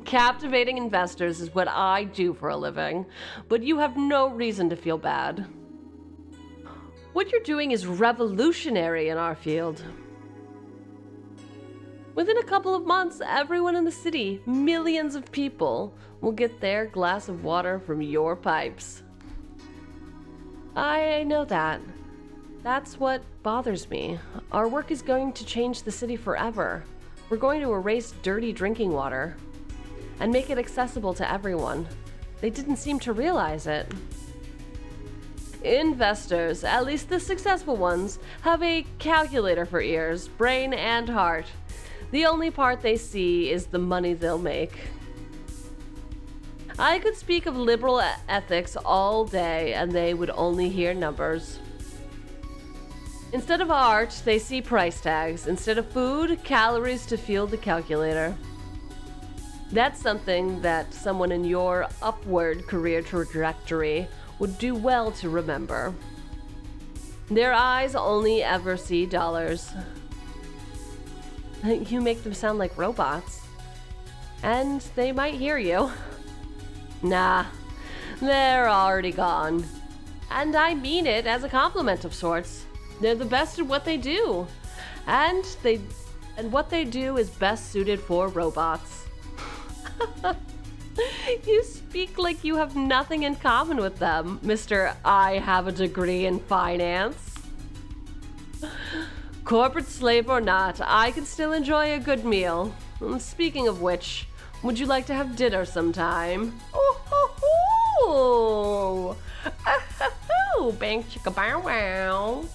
Captivating investors is what I do for a living, but you have no reason to feel bad. What you're doing is revolutionary in our field. Within a couple of months, everyone in the city, millions of people, will get their glass of water from your pipes. I know that. That's what bothers me. Our work is going to change the city forever. We're going to erase dirty drinking water and make it accessible to everyone. They didn't seem to realize it. Investors, at least the successful ones, have a calculator for ears, brain, and heart. The only part they see is the money they'll make. I could speak of liberal ethics all day, and they would only hear numbers. Instead of art, they see price tags. Instead of food, calories to fuel the calculator. That's something that someone in your upward career trajectory would do well to remember. Their eyes only ever see dollars. You make them sound like robots. And they might hear you. Nah, they're already gone. And I mean it as a compliment of sorts. They're the best at what they do. And what they do is best suited for robots. You speak like you have nothing in common with them, Mr. I have a degree in finance. Corporate slave or not, I can still enjoy a good meal. Speaking of which, would you like to have dinner sometime? Oh, bang chicka bow wow.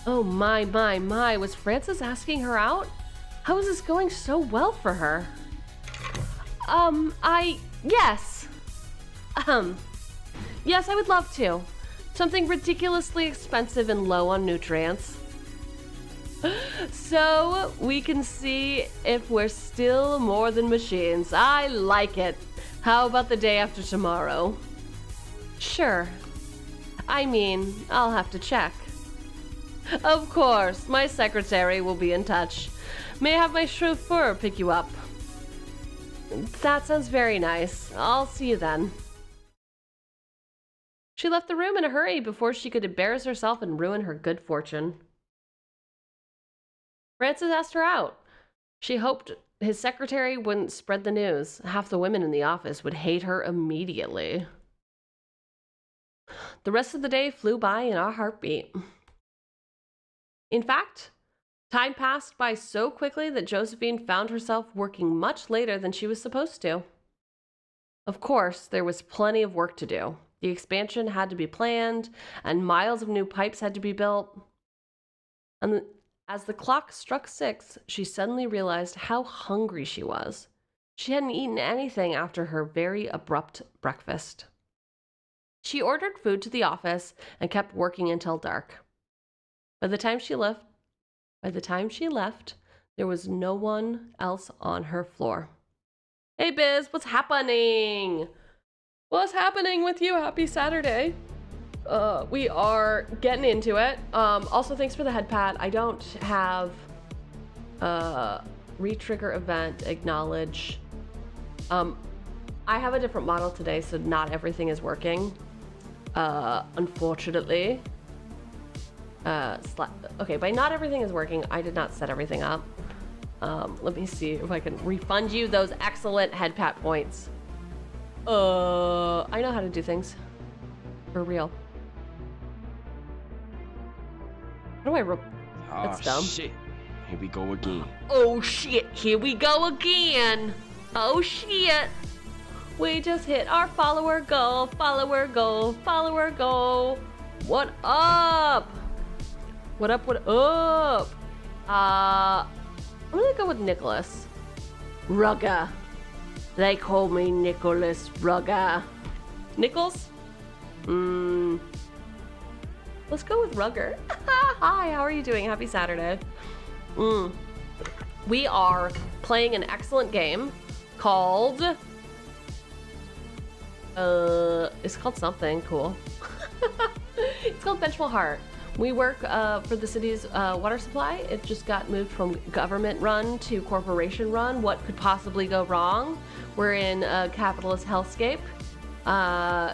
Oh my, was Frances asking her out? How is this going so well for her? Yes. Yes, I would love to. Something ridiculously expensive and low on nutrients. So we can see if we're still more than machines. I like it. How about the day after tomorrow? Sure. I mean, I'll have to check. Of course, my secretary will be in touch. May I have my chauffeur pick you up? That sounds very nice. I'll see you then. She left the room in a hurry before she could embarrass herself and ruin her good fortune. Frances asked her out. She hoped his secretary wouldn't spread the news. Half the women in the office would hate her immediately. The rest of the day flew by in a heartbeat. In fact, time passed by so quickly that Josephine found herself working much later than she was supposed to. Of course, there was plenty of work to do. The expansion had to be planned, and miles of new pipes had to be built. And as the clock struck 6, she suddenly realized how hungry she was. She hadn't eaten anything after her very abrupt breakfast. She ordered food to the office and kept working until dark. By the time she left, there was no one else on her floor. Hey Biz, what's happening? What's happening with you? Happy Saturday. We are getting into it. Also, thanks for the head pat. I don't have retrigger event, acknowledge. I have a different model today, so not everything is working. Unfortunately. Okay, by not everything is working, I did not set everything up. Let me see if I can refund you those excellent head pat points. I know how to do things. For real. How do I That's dumb. Shit. Here we go again. Oh shit, here we go again. Oh shit. We just hit our follower goal, follower goal, follower goal. What up? What up, what up? I'm gonna go with Nicholas. Rugga. They call me Nicholas Rugga. Nichols? Let's go with Rugger. Hi, how are you doing? Happy Saturday. We are playing an excellent game called... it's called something cool. It's called Vengeful Heart. We work for the city's water supply. It just got moved from government run to corporation run. What could possibly go wrong? We're in a capitalist hellscape.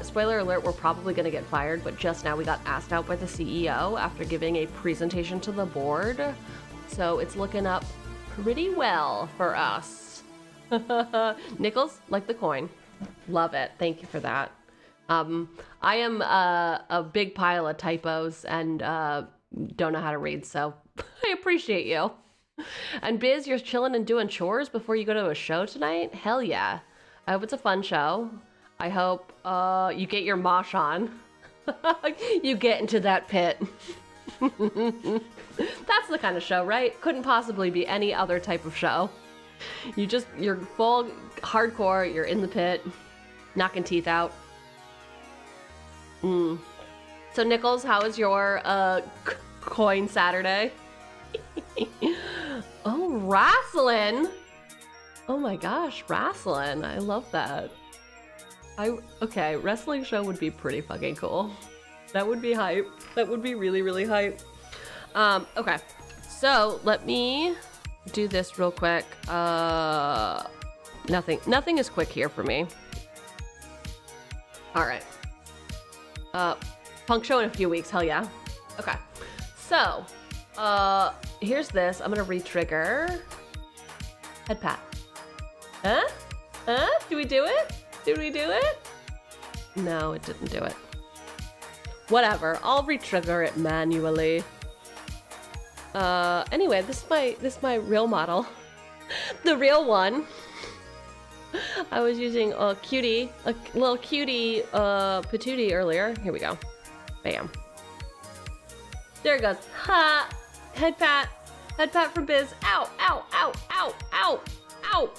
Spoiler alert, we're probably gonna get fired, but just now we got asked out by the CEO after giving a presentation to the board. So it's looking up pretty well for us. Nickels, like the coin. Love it. Thank you for that. I am a big pile of typos and don't know how to read, so I appreciate you. And Biz, you're chilling and doing chores before you go to a show tonight? Hell yeah. I hope it's a fun show. I hope you get your mosh on. You get into that pit. That's the kind of show, right? Couldn't possibly be any other type of show. You're full hardcore, you're in the pit, knocking teeth out. So Nichols, how was your coin Saturday? Oh, wrestling! Oh my gosh, wrestling! I love that. Okay, wrestling show would be pretty fucking cool. That would be hype. That would be really, really hype. Okay, so let me do this real quick. Nothing is quick here for me. All right. Punk show in a few weeks, hell yeah. Okay, so, here's this. I'm gonna re-trigger. Head pat. Huh? Huh? Do we do it? Did we do it? No, it didn't do it. Whatever, I'll re-trigger it manually. Anyway, this is my real model. The real one. I was using a little cutie patootie earlier. Here we go. Bam. There it goes. Ha! Head pat. Head pat from Biz. Ow, ow, ow, ow, ow, ow,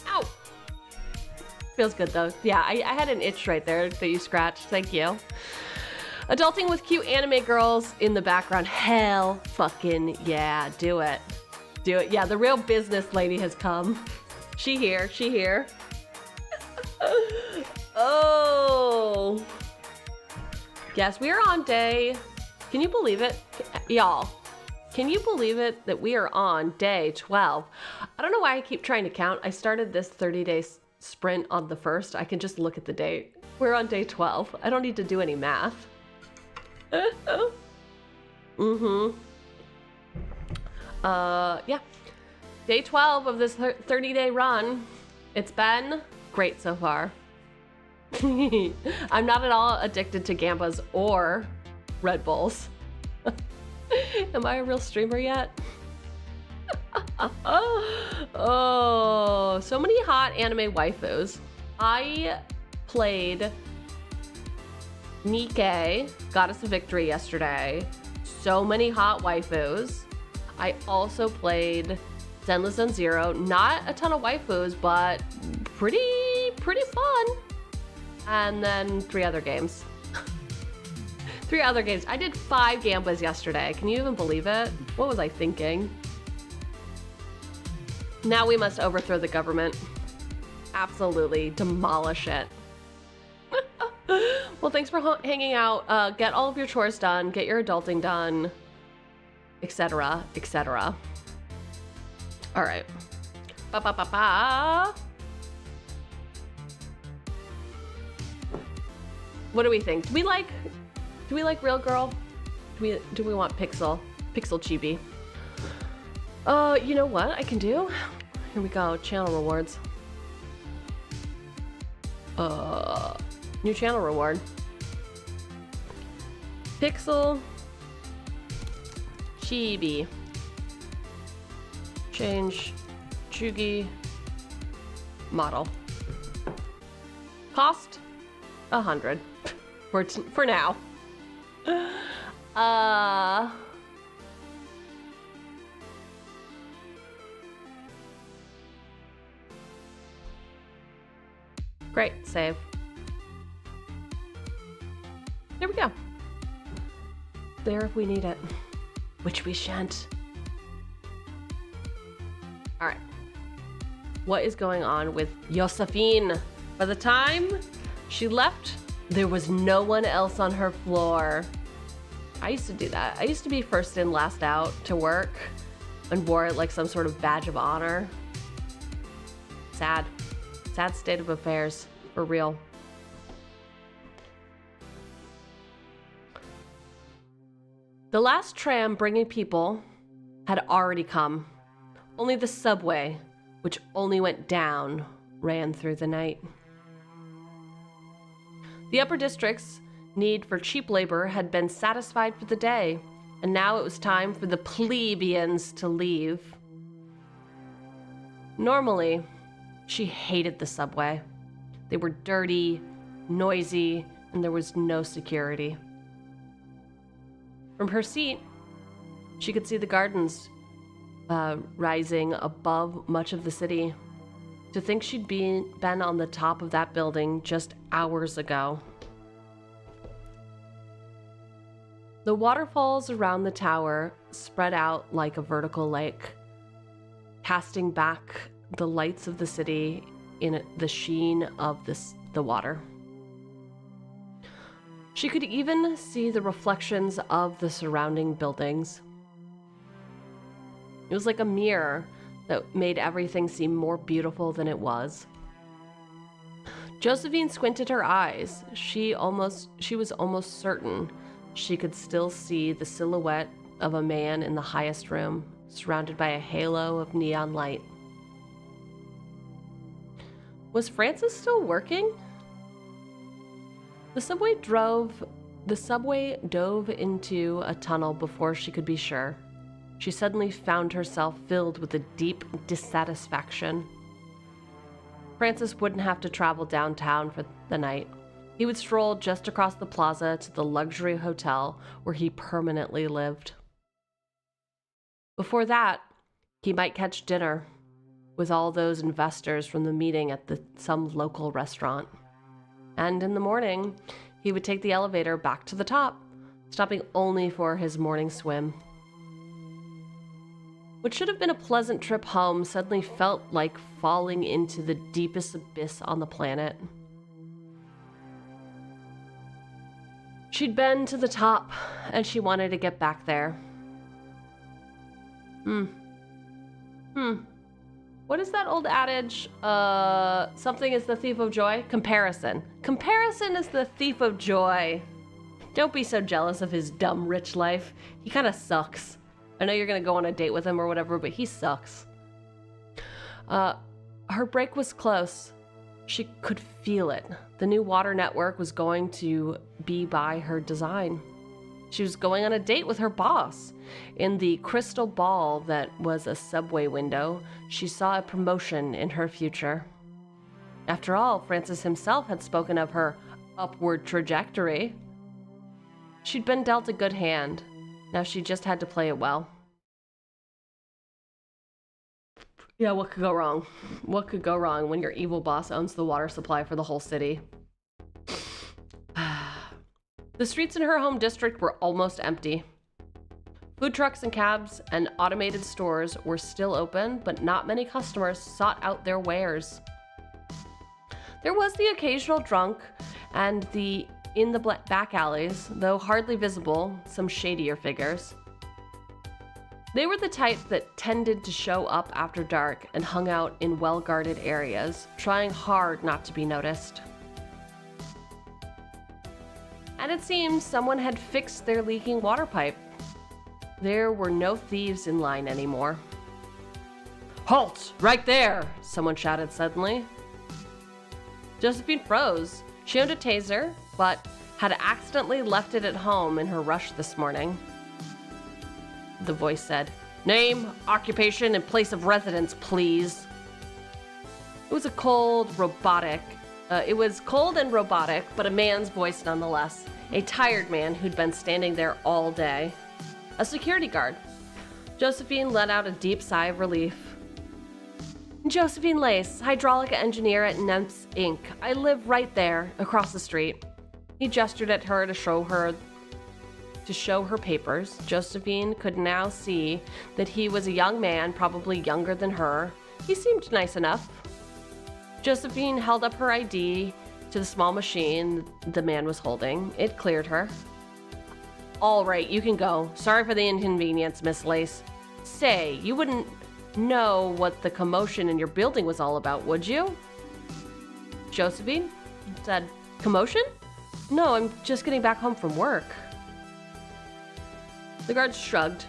ow. Feels good though. Yeah, I had an itch right there that you scratched. Thank you. Adulting with cute anime girls in the background. Hell fucking yeah. Do it. Do it. Yeah, the real business lady has come. She here. She here. Oh. Yes, we are on day... Can you believe it? Y'all, can you believe it that we are on day 12? I don't know why I keep trying to count. I started this 30-day sprint on the 1st. I can just look at the date. We're on day 12. I don't need to do any math. Yeah. Day 12 of this 30-day run. It's been great so far. I'm not at all addicted to Gambas or Red Bulls. Am I a real streamer yet? Oh, so many hot anime waifus. I played 𝕃𝕚𝕚𝕜, Goddess of Victory, yesterday. So many hot waifus. I also played Zenless Zone Zero. Not a ton of waifus, but pretty fun. And then 3 other games. 3 other games. I did 5 Gambas yesterday. Can you even believe it? What was I thinking? Now we must overthrow the government. Absolutely demolish it. Well, thanks for hanging out. Get all of your chores done. Get your adulting done. Etc. etc. All right. Ba ba ba ba. What do we think? Do we like Real Girl? Do we want Pixel Chibi? You know what I can do? Here we go. Channel rewards. New channel reward. Pixel Chibi. Change Cheugy model. Cost 100 for now. Great, save. There we go. There if we need it, which we shan't. All right. What is going on with Josephine? By the time she left, there was no one else on her floor. I used to do that. I used to be first in, last out to work and wore it like some sort of badge of honor. Sad. Sad state of affairs, for real. The last tram bringing people had already come. Only the subway, which only went down, ran through the night. The upper district's need for cheap labor had been satisfied for the day, and now it was time for the plebeians to leave. Normally, she hated the subway. They were dirty, noisy, and there was no security. From her seat, she could see the gardens rising above much of the city. To think she'd been on the top of that building just hours ago. The waterfalls around the tower spread out like a vertical lake, casting back the lights of the city in the sheen of the water. She could even see the reflections of the surrounding buildings. It was like a mirror that made everything seem more beautiful than it was. Josephine squinted her eyes. She was almost certain she could still see the silhouette of a man in the highest room, surrounded by a halo of neon light. Was Francis still working? The subway dove into a tunnel before she could be sure. She suddenly found herself filled with a deep dissatisfaction. Francis wouldn't have to travel downtown for the night. He would stroll just across the plaza to the luxury hotel where he permanently lived. Before that, he might catch dinner with all those investors from the meeting at some local restaurant. And in the morning, he would take the elevator back to the top, stopping only for his morning swim. What should have been a pleasant trip home suddenly felt like falling into the deepest abyss on the planet. She'd been to the top, and she wanted to get back there. What is that old adage? Something is the thief of joy? Comparison. Comparison is the thief of joy. Don't be so jealous of his dumb rich life. He kind of sucks. I know you're gonna go on a date with him or whatever, but he sucks. Her break was close. She could feel it. The new water network was going to be by her design. She was going on a date with her boss. In the crystal ball that was a subway window, she saw a promotion in her future. After all, Francis himself had spoken of her upward trajectory. She'd been dealt a good hand. Now she just had to play it well. Yeah, what could go wrong? What could go wrong when your evil boss owns the water supply for the whole city? The streets in her home district were almost empty. Food trucks and cabs and automated stores were still open, but not many customers sought out their wares. There was the occasional drunk and in the back alleys, though hardly visible, some shadier figures. They were the type that tended to show up after dark and hung out in well-guarded areas, trying hard not to be noticed. And it seemed someone had fixed their leaking water pipe. There were no thieves in line anymore. "Halt! Right there!" someone shouted suddenly. Josephine froze. She owned a taser, but had accidentally left it at home in her rush this morning. The voice said, "Name, occupation, and place of residence, please." It was cold and robotic, but a man's voice nonetheless. A tired man who'd been standing there all day. A security guard. Josephine let out a deep sigh of relief. "Josephine Lace, hydraulic engineer at 𝕃𝕚𝕟𝕜𝕤 Inc. I live right there, across the street." He gestured at her to show her papers. Josephine could now see that he was a young man, probably younger than her. He seemed nice enough. Josephine held up her ID to the small machine the man was holding. It cleared her. "All right, you can go. Sorry for the inconvenience, Miss Lace. Say, you wouldn't know what the commotion in your building was all about, would you?" Josephine said, "Commotion? No, I'm just getting back home from work." The guard shrugged.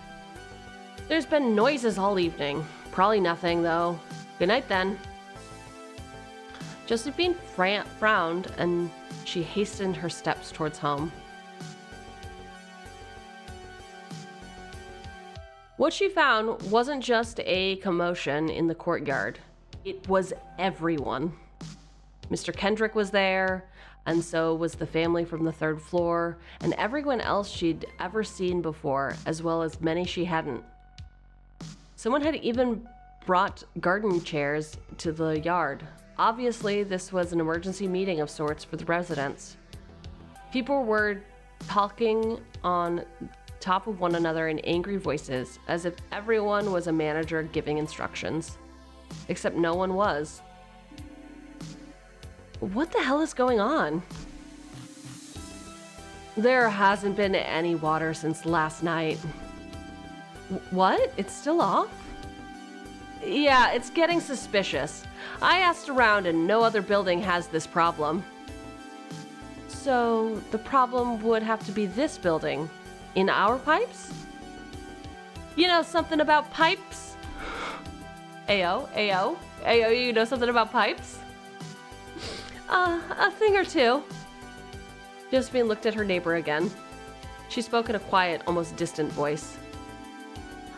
"There's been noises all evening. Probably nothing, though. Good night, then." Josephine frowned, and she hastened her steps towards home. What she found wasn't just a commotion in the courtyard. It was everyone. Mr. Kendrick was there, and so was the family from the third floor, and everyone else she'd ever seen before, as well as many she hadn't. Someone had even brought garden chairs to the yard. Obviously, this was an emergency meeting of sorts for the residents. People were talking on top of one another in angry voices, as if everyone was a manager giving instructions. Except no one was. What the hell is going on? "There hasn't been any water since last night." What? It's still off? "Yeah, it's getting suspicious. I asked around and no other building has this problem." "So the problem would have to be this building? In our pipes?" "You know something about pipes?" Ayo, you know something about pipes?" A thing or two." Josephine looked at her neighbor again. She spoke in a quiet, almost distant voice.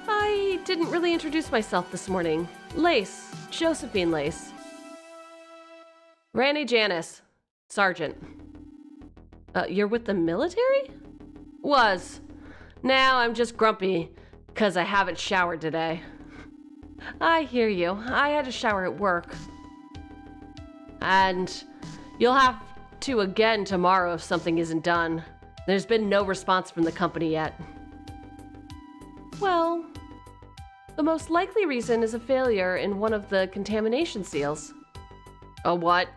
"I didn't really introduce myself this morning. Lace, Josephine Lace." "Randy Janice, Sergeant." You're with the military?" "Was. Now I'm just grumpy, 'cause I haven't showered today." "I hear you. I had to shower at work." "And you'll have to again tomorrow if something isn't done. There's been no response from the company yet." "Well, the most likely reason is a failure in one of the contamination seals." "A what?"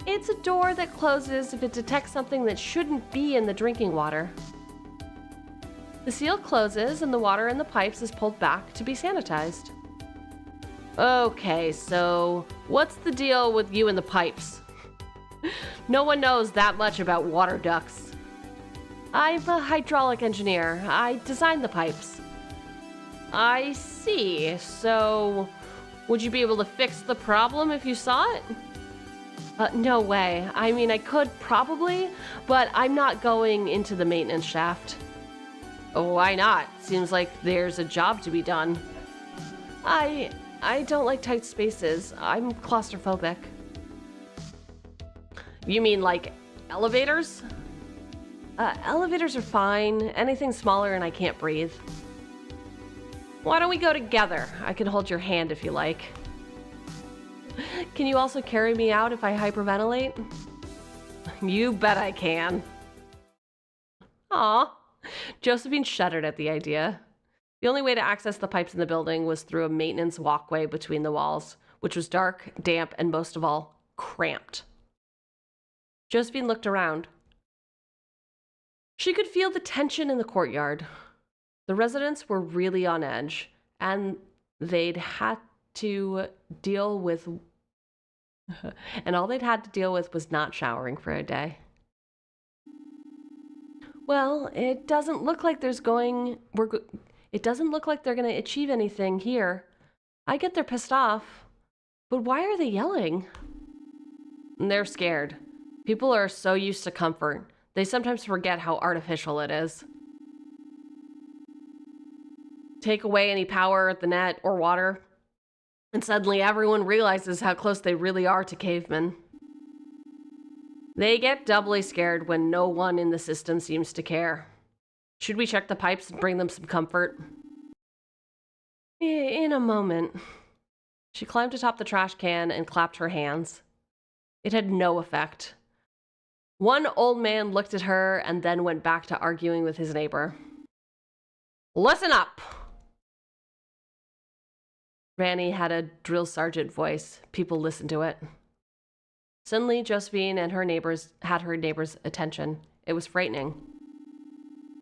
"It's a door that closes if it detects something that shouldn't be in the drinking water. The seal closes and the water in the pipes is pulled back to be sanitized." "Okay, so what's the deal with you and the pipes?" "No one knows that much about water ducts." "I'm a hydraulic engineer. I designed the pipes." "I see. So would you be able to fix the problem if you saw it?" No way. I mean, I could probably, but I'm not going into the maintenance shaft. Why not? Seems like there's a job to be done. I don't like tight spaces. I'm claustrophobic. You mean like elevators? Elevators are fine. Anything smaller and I can't breathe. Why don't we go together? I can hold your hand if you like. Can you also carry me out if I hyperventilate? You bet I can. Aw. Josephine shuddered at the idea. The only way to access the pipes in the building was through a maintenance walkway between the walls, which was dark, damp, and most of all, cramped. Josephine looked around. She could feel the tension in the courtyard. The residents were really on edge, and they'd had to deal with and all they'd had to deal with was not showering for a day. Well, it doesn't look like they're going to achieve anything here. I get they're pissed off, but why are they yelling? They're scared. People are so used to comfort, they sometimes forget how artificial it is. Take away any power at the net or water, and suddenly everyone realizes how close they really are to cavemen. They get doubly scared when no one in the system seems to care. Should we check the pipes and bring them some comfort? In a moment. She climbed atop the trash can and clapped her hands. It had no effect. One old man looked at her and then went back to arguing with his neighbor. Listen up! Ranny had a drill sergeant voice. People listened to it. Suddenly, Josephine and her neighbors had her neighbor's attention. It was frightening.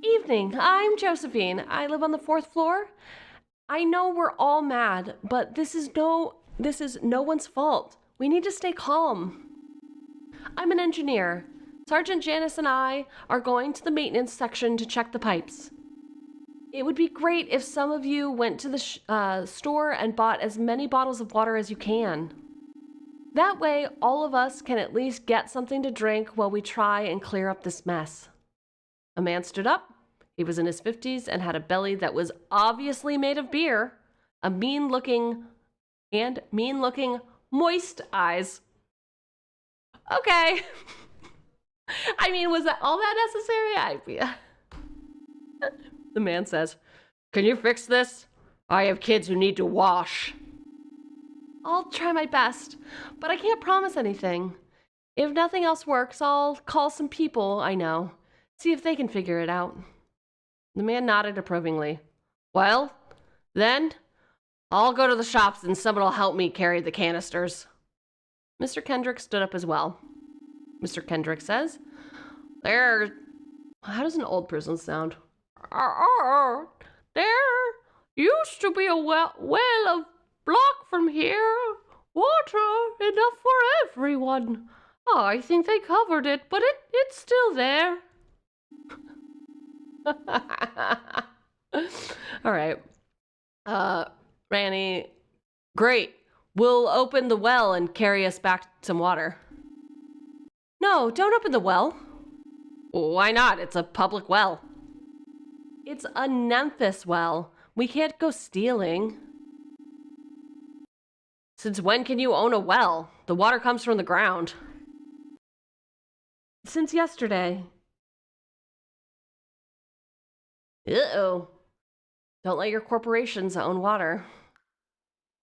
Evening, I'm Josephine. I live on the 4th floor. I know we're all mad, but this is no one's fault. We need to stay calm. I'm an engineer. Sergeant Janice and I are going to the maintenance section to check the pipes. It would be great if some of you went to the store and bought as many bottles of water as you can. That way, all of us can at least get something to drink while we try and clear up this mess. A man stood up. He was in his 50s and had a belly that was obviously made of beer, mean-looking, moist eyes. Okay. I mean, was that all that necessary? The man says, "Can you fix this? I have kids who need to wash." I'll try my best, but I can't promise anything. If nothing else works, I'll call some people I know, see if they can figure it out. The man nodded approvingly. Well, then, I'll go to the shops and someone will help me carry the canisters. Mr. Kendrick stood up as well. Mr. Kendrick says, how does an old person sound? There used to be a well a block from here. Water enough for everyone. I think they covered it, but it's still there. All right. Ranny, great. We'll open the well and carry us back some water. No, don't open the well. Why not? It's a public well. It's a Memphis well. We can't go stealing. Since when can you own a well? The water comes from the ground. Since yesterday. Uh-oh. Don't let your corporations own water.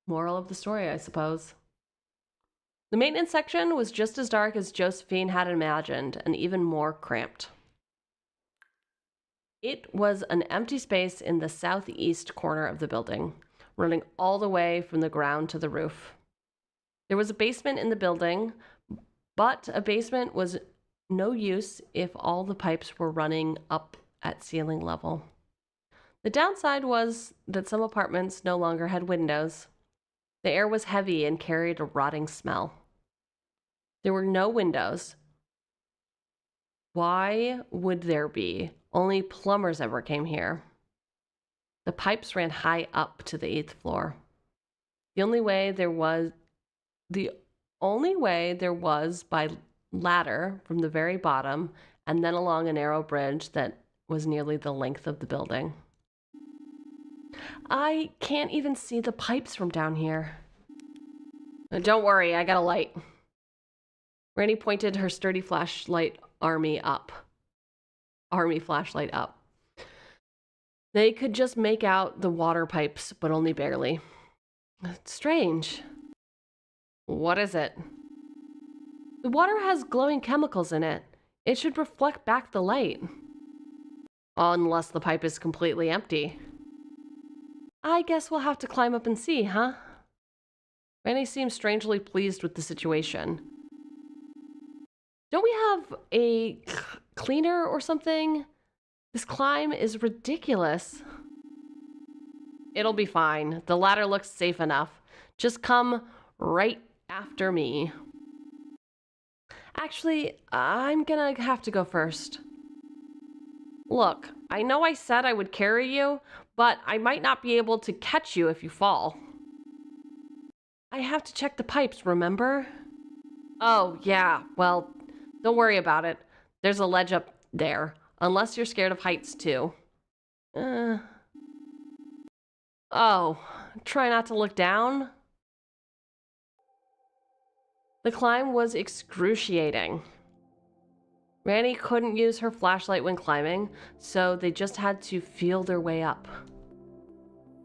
Moral of the story, I suppose. The maintenance section was just as dark as Josephine had imagined, and even more cramped. It was an empty space in the southeast corner of the building, running all the way from the ground to the roof. There was a basement in the building, but a basement was no use if all the pipes were running up at ceiling level. The downside was that some apartments no longer had windows. The air was heavy and carried a rotting smell. There were no windows. Why would there be? Only plumbers ever came here. The pipes ran high up to the 8th floor. The only way there was by ladder from the very bottom and then along a narrow bridge that was nearly the length of the building. I can't even see the pipes from down here. Don't worry, I got a light. Randy pointed her sturdy flashlight army flashlight up. They could just make out the water pipes, but only barely. Strange. What is it? The water has glowing chemicals in it. It should reflect back the light. Unless the pipe is completely empty. I guess we'll have to climb up and see, huh? Randy seemed strangely pleased with the situation. Don't we have a cleaner or something? This climb is ridiculous. It'll be fine. The ladder looks safe enough. Just come right after me. Actually, I'm gonna have to go first. Look, I know I said I would carry you, but I might not be able to catch you if you fall. I have to check the pipes, remember? Oh, yeah, well, don't worry about it. There's a ledge up there, unless you're scared of heights too. Oh, try not to look down. The climb was excruciating. Randy couldn't use her flashlight when climbing, so they just had to feel their way up.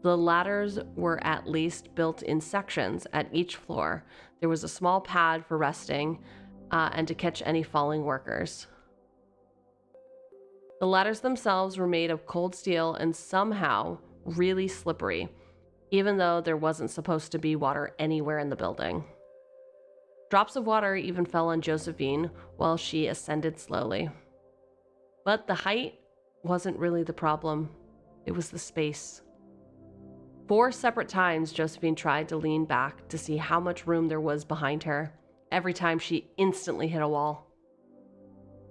The ladders were at least built in sections at each floor. There was a small pad for resting and to catch any falling workers. The ladders themselves were made of cold steel and somehow really slippery, even though there wasn't supposed to be water anywhere in the building. Drops of water even fell on Josephine while she ascended slowly. But the height wasn't really the problem. It was the space. 4 separate times Josephine tried to lean back to see how much room there was behind her. Every time she instantly hit a wall.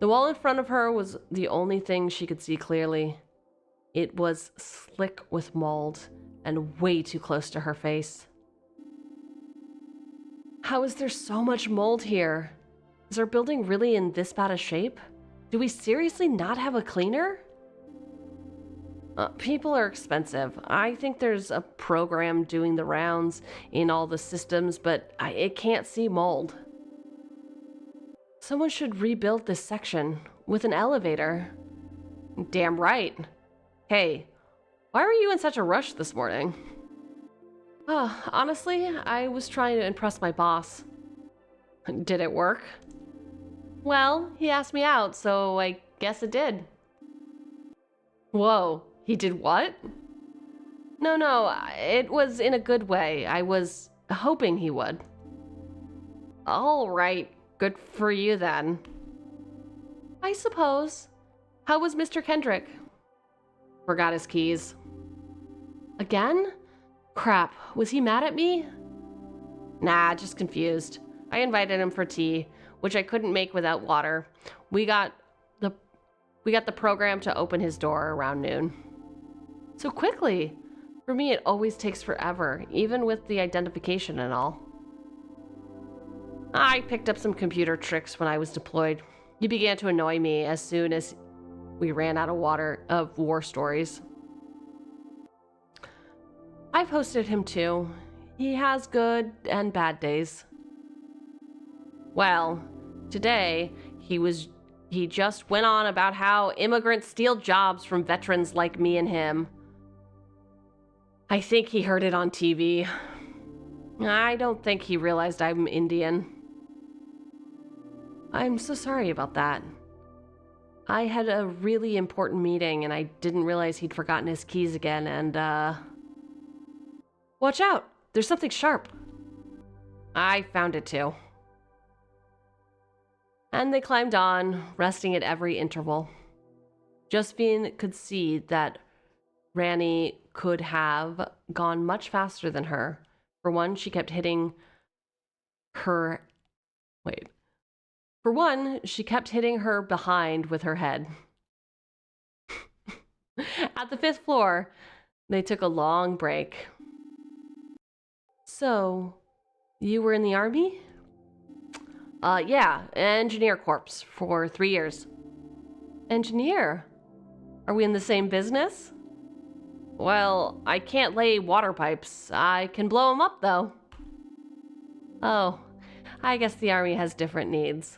The wall in front of her was the only thing she could see clearly. It was slick with mold and way too close to her face. How is there so much mold here? Is our building really in this bad a shape? Do we seriously not have a cleaner? People are expensive. I think there's a program doing the rounds in all the systems, but it can't see mold. Someone should rebuild this section with an elevator. Damn right. Hey, why were you in such a rush this morning? Honestly, I was trying to impress my boss. Did it work? Well, he asked me out, so I guess it did. Whoa, he did what? No, it was in a good way. I was hoping he would. All right, good for you then. I suppose. How was Mr. Kendrick? Forgot his keys. Again? Crap, was he mad at me? Nah, just confused. I invited him for tea, which I couldn't make without water. We got the program to open his door around noon. So quickly. For me, it always takes forever, even with the identification and all. I picked up some computer tricks when I was deployed. He began to annoy me as soon as we ran out of war stories. I've hosted him too. He has good and bad days. Well, today he just went on about how immigrants steal jobs from veterans like me and him. I think he heard it on TV. I don't think he realized I'm Indian. I'm so sorry about that. I had a really important meeting and I didn't realize he'd forgotten his keys again and Watch out! There's something sharp. I found it too. And they climbed on, resting at every interval. Josephine could see that Randy could have gone much faster than her. For one, she kept hitting her behind with her head. At the 5th floor, they took a long break. So, you were in the army? Yeah, engineer corps for 3 years. Engineer? Are we in the same business? Well, I can't lay water pipes. I can blow them up, though. Oh, I guess the army has different needs.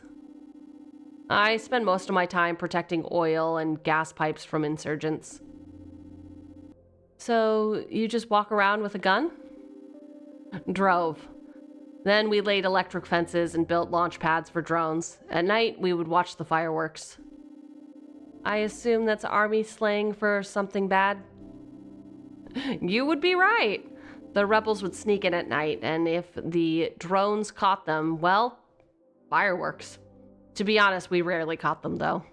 I spend most of my time protecting oil and gas pipes from insurgents. So, you just walk around with a gun? Drove. Then we laid electric fences and built launch pads for drones. At night, we would watch the fireworks. I assume that's army slang for something bad? You would be right. The rebels would sneak in at night, and if the drones caught them, well, fireworks. To be honest, we rarely caught them, though.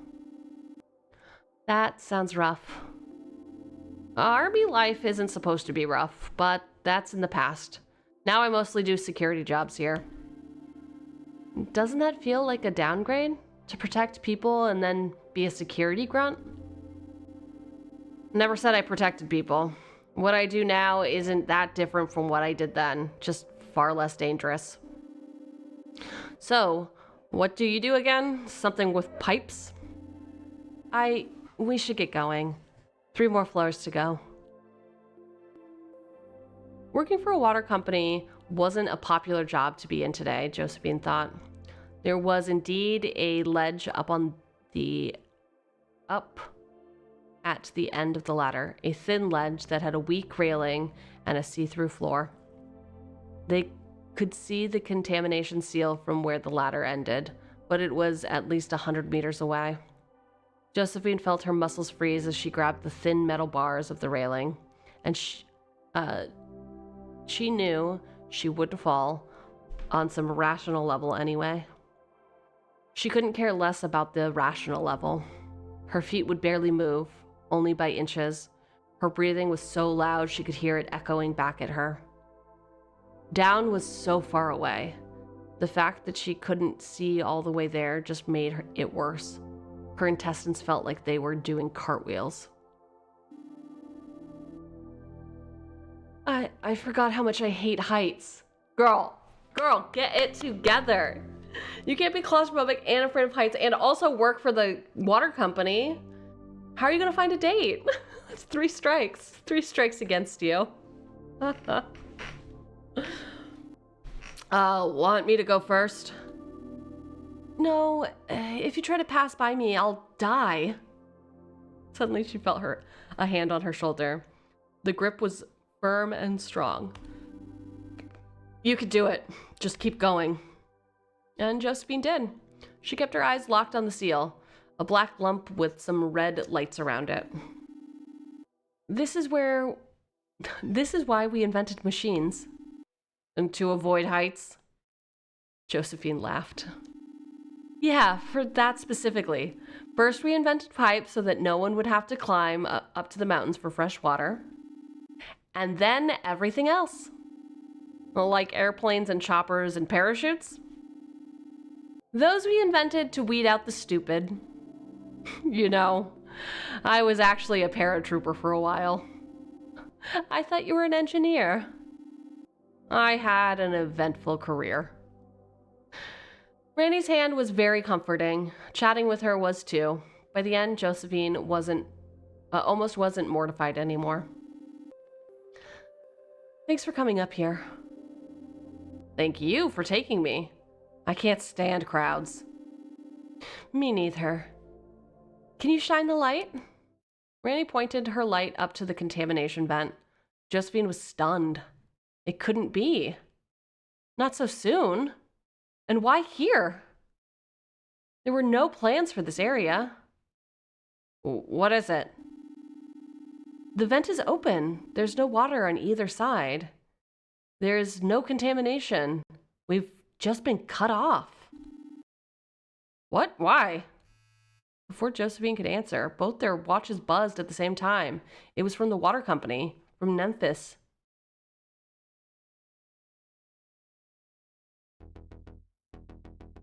That sounds rough. Army life isn't supposed to be rough, but that's in the past. Now I mostly do security jobs here. Doesn't that feel like a downgrade? To protect people and then be a security grunt? Never said I protected people. What I do now isn't that different from what I did then, just far less dangerous. So, what do you do again? Something with pipes? We should get going. 3 more floors to go. Working for a water company wasn't a popular job to be in today, Josephine thought. There was indeed a ledge up at the end of the ladder, a thin ledge that had a weak railing and a see-through floor. They could see the contamination seal from where the ladder ended, but it was at least 100 meters away. Josephine felt her muscles freeze as she grabbed the thin metal bars of the railing, and she knew she wouldn't fall on some rational level anyway. She couldn't care less about the rational level. Her feet would barely move, only by inches. Her breathing was so loud she could hear it echoing back at her. Down was so far away. The fact that she couldn't see all the way there just made it worse. Her intestines felt like they were doing cartwheels. I forgot how much I hate heights. Girl, get it together. You can't be claustrophobic and afraid of heights and also work for the water company. How are you gonna find a date? That's 3 strikes. 3 strikes against you. Want me to go first? No, if you try to pass by me, I'll die. Suddenly she felt a hand on her shoulder. The grip was firm and strong. You could do it. Just keep going. And Josephine did. She kept her eyes locked on the seal, a black lump with some red lights around it. This is why we invented machines. And to avoid heights. Josephine laughed. Yeah, for that specifically. First we invented pipes so that no one would have to climb up to the mountains for fresh water. And then everything else. Like airplanes and choppers and parachutes. Those we invented to weed out the stupid. You know, I was actually a paratrooper for a while. I thought you were an engineer. I had an eventful career. Randy's hand was very comforting. Chatting with her was too. By the end, Josephine almost wasn't mortified anymore. Thanks for coming up here. Thank you for taking me. I can't stand crowds. Me neither. Can you shine the light? Randy pointed her light up to the contamination vent. Josephine was stunned. It couldn't be. Not so soon. And why here? There were no plans for this area. What is it? The vent is open. There's no water on either side. There's no contamination. We've just been cut off. What? Why? Before Josephine could answer, both their watches buzzed at the same time. It was from the water company, from Memphis.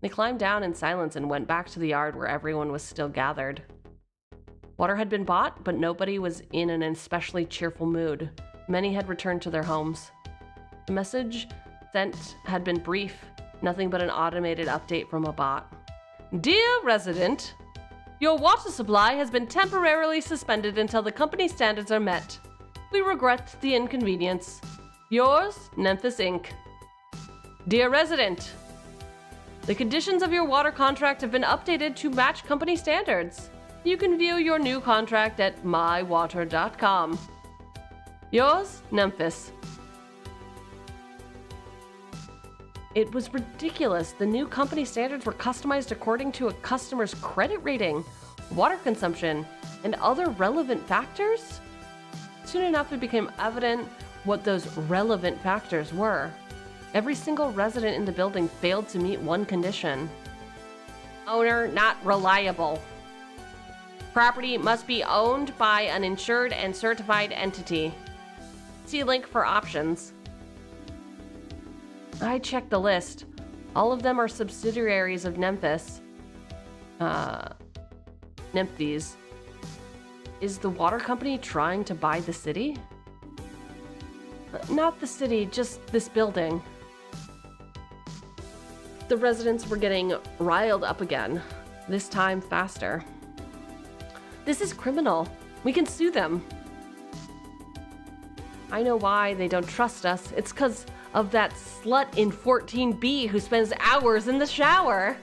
They climbed down in silence and went back to the yard where everyone was still gathered. Water had been bought, but nobody was in an especially cheerful mood. Many had returned to their homes. The message sent had been brief. Nothing but an automated update from a bot. Dear resident, your water supply has been temporarily suspended until the company standards are met. We regret the inconvenience. Yours, Memphis Inc. Dear resident, the conditions of your water contract have been updated to match company standards. You can view your new contract at mywater.com. Yours, Memphis. It was ridiculous. The new company standards were customized according to a customer's credit rating, water consumption, and other relevant factors? Soon enough, it became evident what those relevant factors were. Every single resident in the building failed to meet one condition. Owner not reliable. Property must be owned by an insured and certified entity. See link for options. I checked the list. All of them are subsidiaries of Memphis. Nymphes. Is the water company trying to buy the city? Not the city, just this building. The residents were getting riled up again, this time faster. This is criminal. We can sue them. I know why they don't trust us. It's because of that slut in 14B who spends hours in the shower.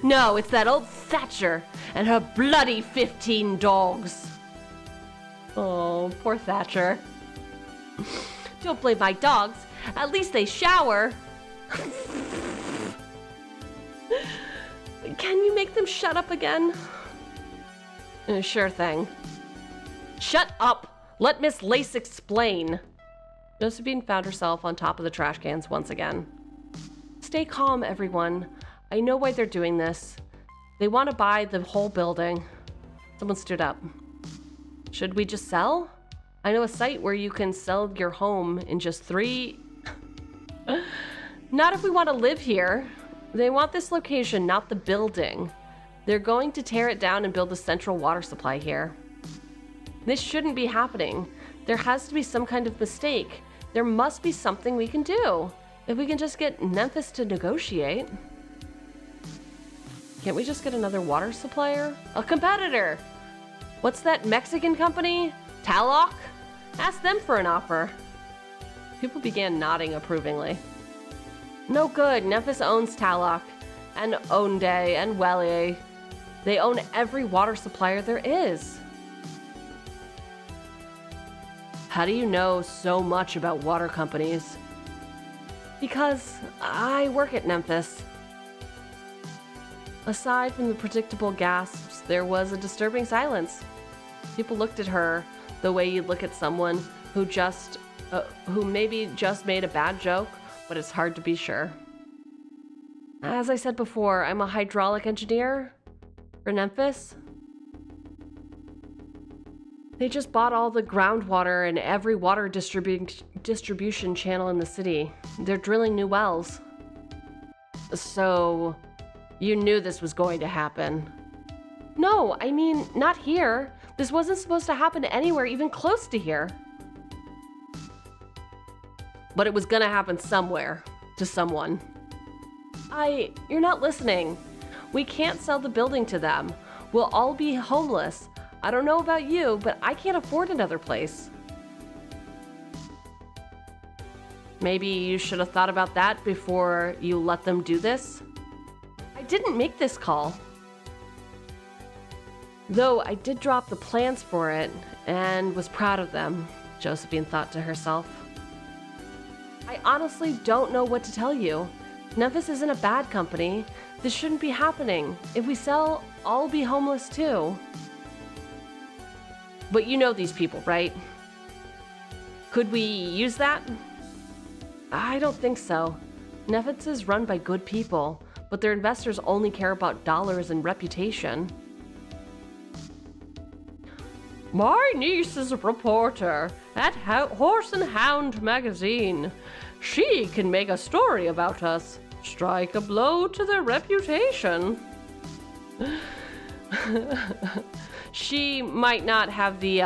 No, it's that old Thatcher and her bloody 15 dogs. Oh, poor Thatcher. Don't blame my dogs. At least they shower. Can you make them shut up again? Sure thing. Shut up! Let Miss Lace explain. Josephine found herself on top of the trash cans once again. Stay calm, everyone. I know why they're doing this. They want to buy the whole building. Someone stood up. Should we just sell? I know a site where you can sell your home in just 3... Not if we want to live here. They want this location, not the building. They're going to tear it down and build a central water supply here. This shouldn't be happening. There has to be some kind of mistake. There must be something we can do. If we can just get Memphis to negotiate. Can't we just get another water supplier? A competitor! What's that Mexican company? Taloc? Ask them for an offer. People began nodding approvingly. No good. Memphis owns Taloc, and Onde, and Welly. They own every water supplier there is. How do you know so much about water companies? Because I work at Memphis. Aside from the predictable gasps, there was a disturbing silence. People looked at her the way you'd look at someone who maybe just made a bad joke, but it's hard to be sure. As I said before, I'm a hydraulic engineer for Memphis. They just bought all the groundwater and every water distribution channel in the city. They're drilling new wells. So, you knew this was going to happen. No, I mean, not here. This wasn't supposed to happen anywhere even close to here. But it was gonna happen somewhere, to someone. You're not listening. We can't sell the building to them. We'll all be homeless. I don't know about you, but I can't afford another place. Maybe you should have thought about that before you let them do this. I didn't make this call. Though I did drop the plans for it and was proud of them, Josephine thought to herself. I honestly don't know what to tell you. Memphis isn't a bad company. This shouldn't be happening. If we sell, I'll be homeless too. But you know these people, right? Could we use that? I don't think so. Memphis is run by good people, but their investors only care about dollars and reputation. My niece is a reporter at Horse and Hound magazine. She can make a story about us. Strike a blow to their reputation. She might not have the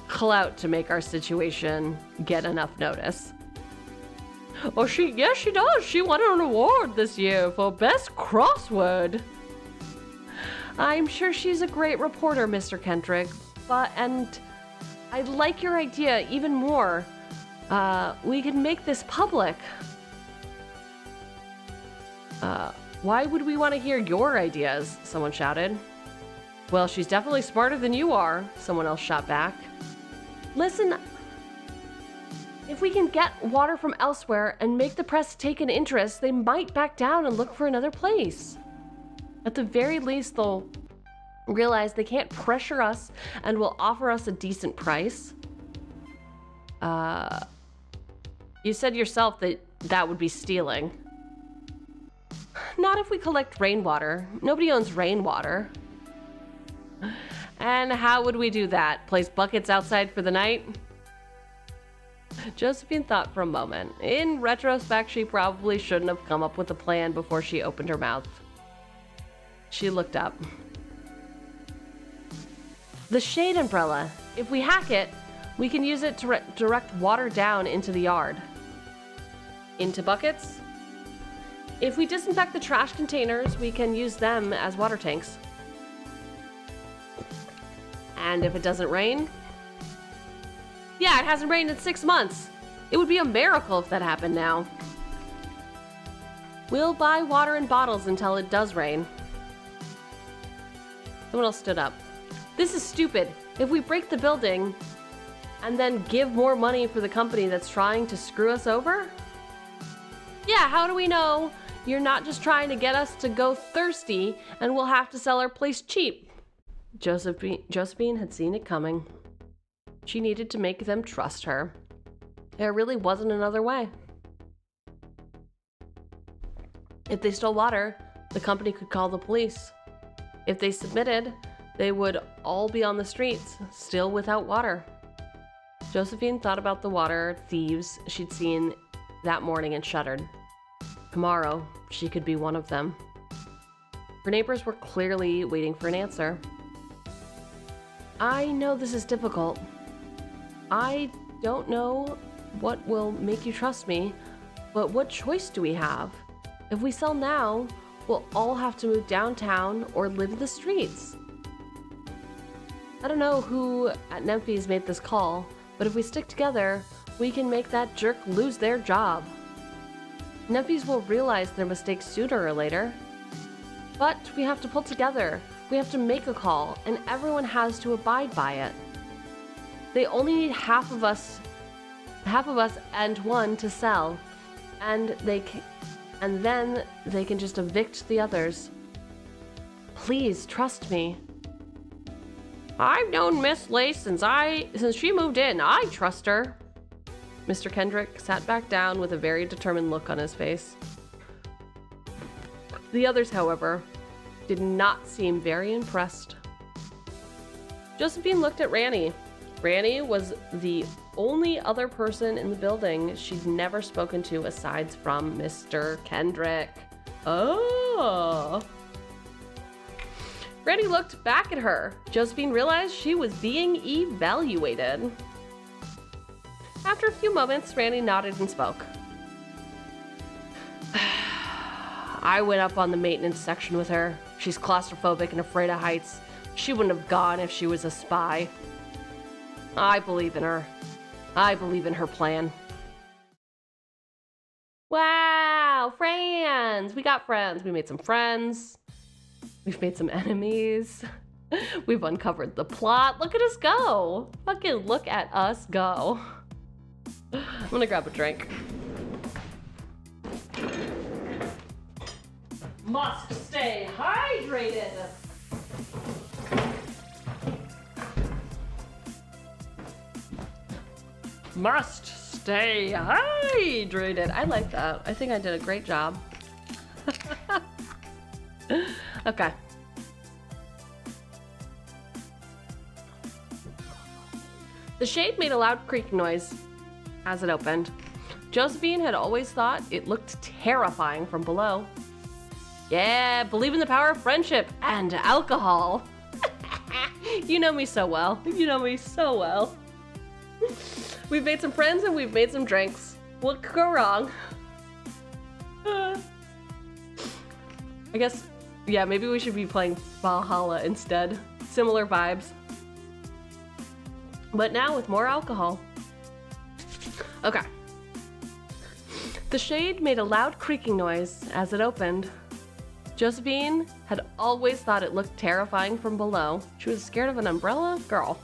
clout to make our situation get enough notice. Oh, yes, she does. She won an award this year for Best Crossword. I'm sure she's a great reporter, Mr. Kendrick, and I like your idea even more. We can make this public. Why would we want to hear your ideas? Someone shouted. Well, she's definitely smarter than you are, someone else shot back. Listen, if we can get water from elsewhere and make the press take an interest, they might back down and look for another place. At the very least, they'll realize they can't pressure us and will offer us a decent price. You said yourself that that would be stealing. Not if we collect rainwater. Nobody owns rainwater. And how would we do that? Place buckets outside for the night? Josephine thought for a moment. In retrospect, she probably shouldn't have come up with a plan before she opened her mouth. She looked up. The shade umbrella. If we hack it, we can use it to direct water down into the yard. Into buckets? If we disinfect the trash containers, we can use them as water tanks. And if it doesn't rain? Yeah, it hasn't rained in 6 months. It would be a miracle if that happened now. We'll buy water in bottles until it does rain. Someone else stood up. This is stupid. If we break the building and then give more money for the company that's trying to screw us over? Yeah, how do we know you're not just trying to get us to go thirsty and we'll have to sell our place cheap? Josephine had seen it coming. She needed to make them trust her. There really wasn't another way. If they stole water, the company could call the police. If they submitted, they would all be on the streets, still without water. Josephine thought about the water thieves she'd seen that morning and shuddered. Tomorrow, she could be one of them. Her neighbors were clearly waiting for an answer. I know this is difficult. I don't know what will make you trust me, but what choice do we have? If we sell now, we'll all have to move downtown or live in the streets. I don't know who at Memphis made this call, but if we stick together, we can make that jerk lose their job. Memphis will realize their mistake sooner or later. But we have to pull together. We have to make a call, and everyone has to abide by it. They only need half of us and one to sell, and then they can just evict the others. Please trust me. I've known Miss Lace since she moved in. I trust her. Mr. Kendrick sat back down with a very determined look on his face. The others, however, did not seem very impressed. Josephine looked at Ranny. Ranny was the only other person in the building she'd never spoken to aside from Mr. Kendrick. Oh. Ranny looked back at her. Josephine realized she was being evaluated. After a few moments, Randy nodded and spoke. I went up on the maintenance section with her. She's claustrophobic and afraid of heights. She wouldn't have gone if she was a spy. I believe in her. I believe in her plan. Wow, friends! We got friends. We made some friends. We've made some enemies. We've uncovered the plot. Look at us go. Fucking look at us go. I'm gonna grab a drink. Must stay hydrated. Must stay hydrated. I like that. I think I did a great job. Okay. The shade made a loud creaking noise as it opened. Josephine had always thought it looked terrifying from below. Yeah, believe in the power of friendship and alcohol. You know me so well. You know me so well. We've made some friends and we've made some drinks. What could go wrong? I guess, yeah, maybe we should be playing Valhalla instead. Similar vibes. But now with more alcohol. Okay. The shade made a loud creaking noise as it opened. Josephine had always thought it looked terrifying from below. She was scared of an umbrella? Girl.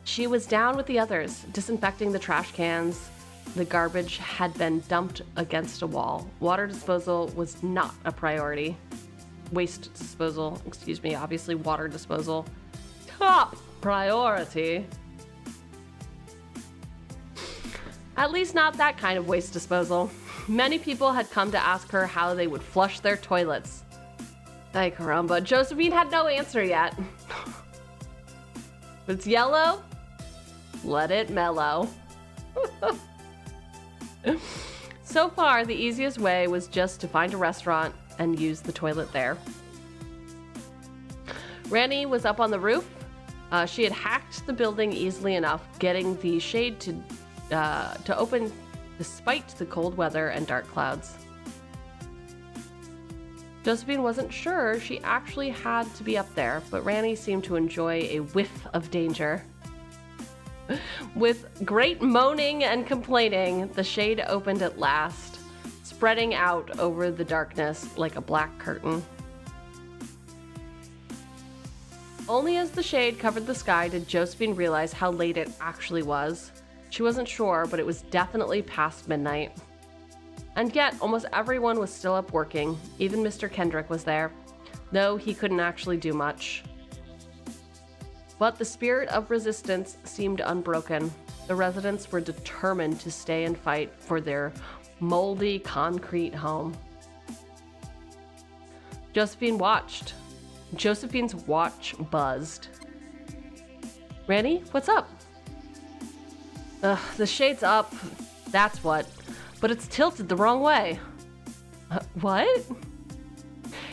She was down with the others, disinfecting the trash cans. The garbage had been dumped against a wall. Water disposal was not a priority. Waste disposal, excuse me, obviously water disposal. Top priority. At least not that kind of waste disposal. Many people had come to ask her how they would flush their toilets. Ay caramba, Josephine had no answer yet. If it's yellow, let it mellow. So far, the easiest way was just to find a restaurant and use the toilet there. Randy was up on the roof. She had hacked the building easily enough, getting the shade to open despite the cold weather and dark clouds. Josephine wasn't sure she actually had to be up there, but Randy seemed to enjoy a whiff of danger. With great moaning and complaining, the shade opened at last, spreading out over the darkness like a black curtain. Only as the shade covered the sky did Josephine realize how late it actually was. She wasn't sure, but it was definitely past midnight. And yet, almost everyone was still up working. Even Mr. Kendrick was there, though he couldn't actually do much. But the spirit of resistance seemed unbroken. The residents were determined to stay and fight for their moldy concrete home. Josephine watched. Josephine's watch buzzed. Randy, what's up? The shade's up, that's what. But it's tilted the wrong way. What?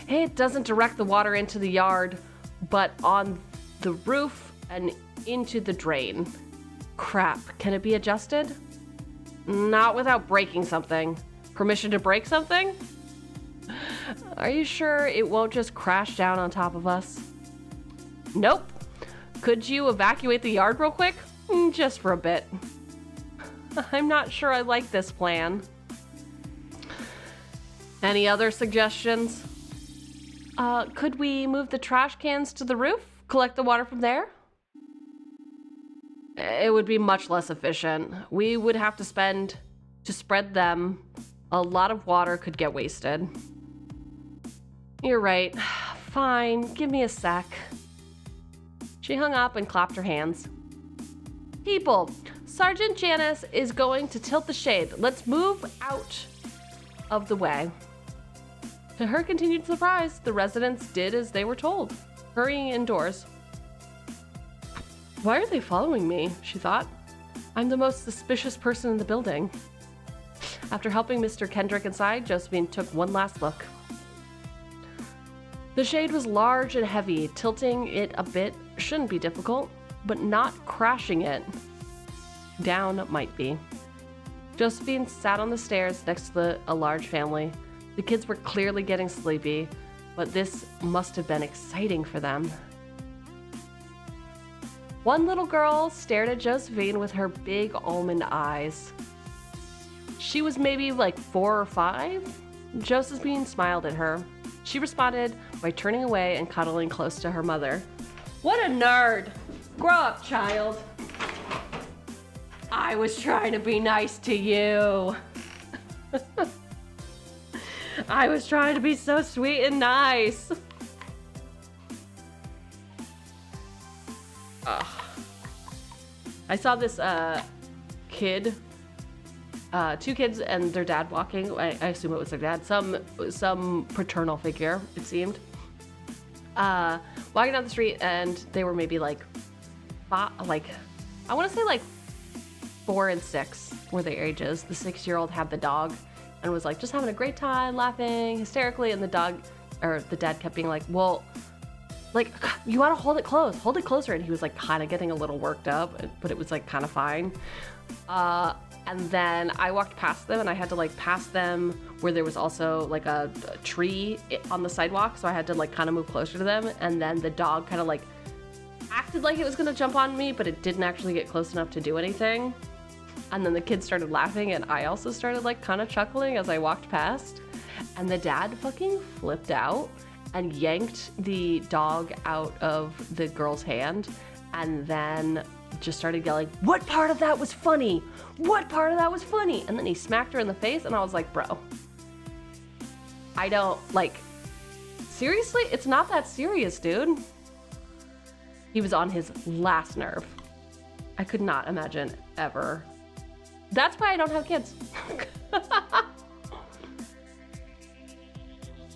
It doesn't direct the water into the yard, but on the roof and into the drain. Crap, can it be adjusted? Not without breaking something. Permission to break something? Are you sure it won't just crash down on top of us? Nope. Could you evacuate the yard real quick? Just for a bit. I'm not sure I like this plan. Any other suggestions? Could we move the trash cans to the roof? Collect the water from there? It would be much less efficient. We would have to spread them. A lot of water could get wasted. You're right. Fine, give me a sec. She hung up and clapped her hands. People, Sergeant Janice is going to tilt the shade. Let's move out of the way. To her continued surprise, the residents did as they were told, hurrying indoors. Why are they following me? She thought. I'm the most suspicious person in the building. After helping Mr. Kendrick inside, Josephine took one last look. The shade was large and heavy. Tilting it a bit shouldn't be difficult, but not crashing it down might be. Josephine sat on the stairs next to a large family. The kids were clearly getting sleepy, but this must have been exciting for them. One little girl stared at Josephine with her big almond eyes. She was maybe like 4 or 5. Josephine smiled at her. She responded by turning away and cuddling close to her mother. What a nerd! Grow up, child. I was trying to be nice to you. I was trying to be so sweet and nice. I saw this kid, 2 kids and their dad walking. I assume it was their dad. Some paternal figure, it seemed. Walking down the street, and they were maybe like I want to say like 4 and 6 were their ages. The 6-year-old had the dog and was like just having a great time, laughing hysterically, and the dad kept being like, well, like, you want to hold it close, hold it closer. And he was like kind of getting a little worked up, but it was like kind of fine. And then I walked past them and I had to like pass them where there was also like a tree on the sidewalk. So I had to like kind of move closer to them. And then the dog kind of like acted like it was going to jump on me, but it didn't actually get close enough to do anything. And then the kids started laughing and I also started like kind of chuckling as I walked past. And the dad fucking flipped out and yanked the dog out of the girl's hand and then just started yelling, "What part of that was funny? What part of that was funny?" And then he smacked her in the face and I was like, bro, I don't, like, seriously? It's not that serious, dude. He was on his last nerve. I could not imagine ever. That's why I don't have kids.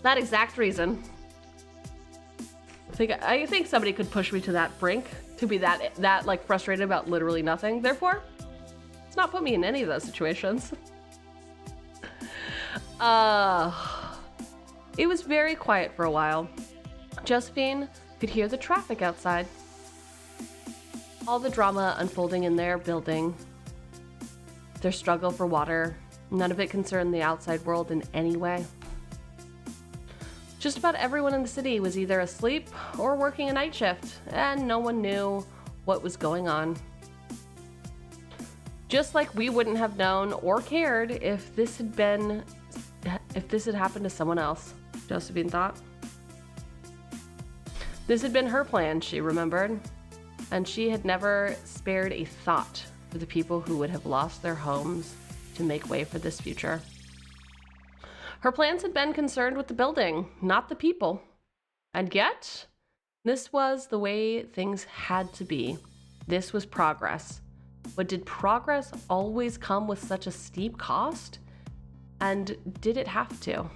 That exact reason. I think somebody could push me to that brink to be that like frustrated about literally nothing. Therefore, let's not put me in any of those situations. It was very quiet for a while. Josephine could hear the traffic outside. All the drama unfolding in their building. Their struggle for water. None of it concerned the outside world in any way. Just about everyone in the city was either asleep or working a night shift, and no one knew what was going on. Just like we wouldn't have known or cared if this had happened to someone else, Josephine thought. This had been her plan, she remembered, and she had never spared a thought for the people who would have lost their homes to make way for this future. Her plans had been concerned with the building, not the people. And yet, this was the way things had to be. This was progress. But did progress always come with such a steep cost? And did it have to?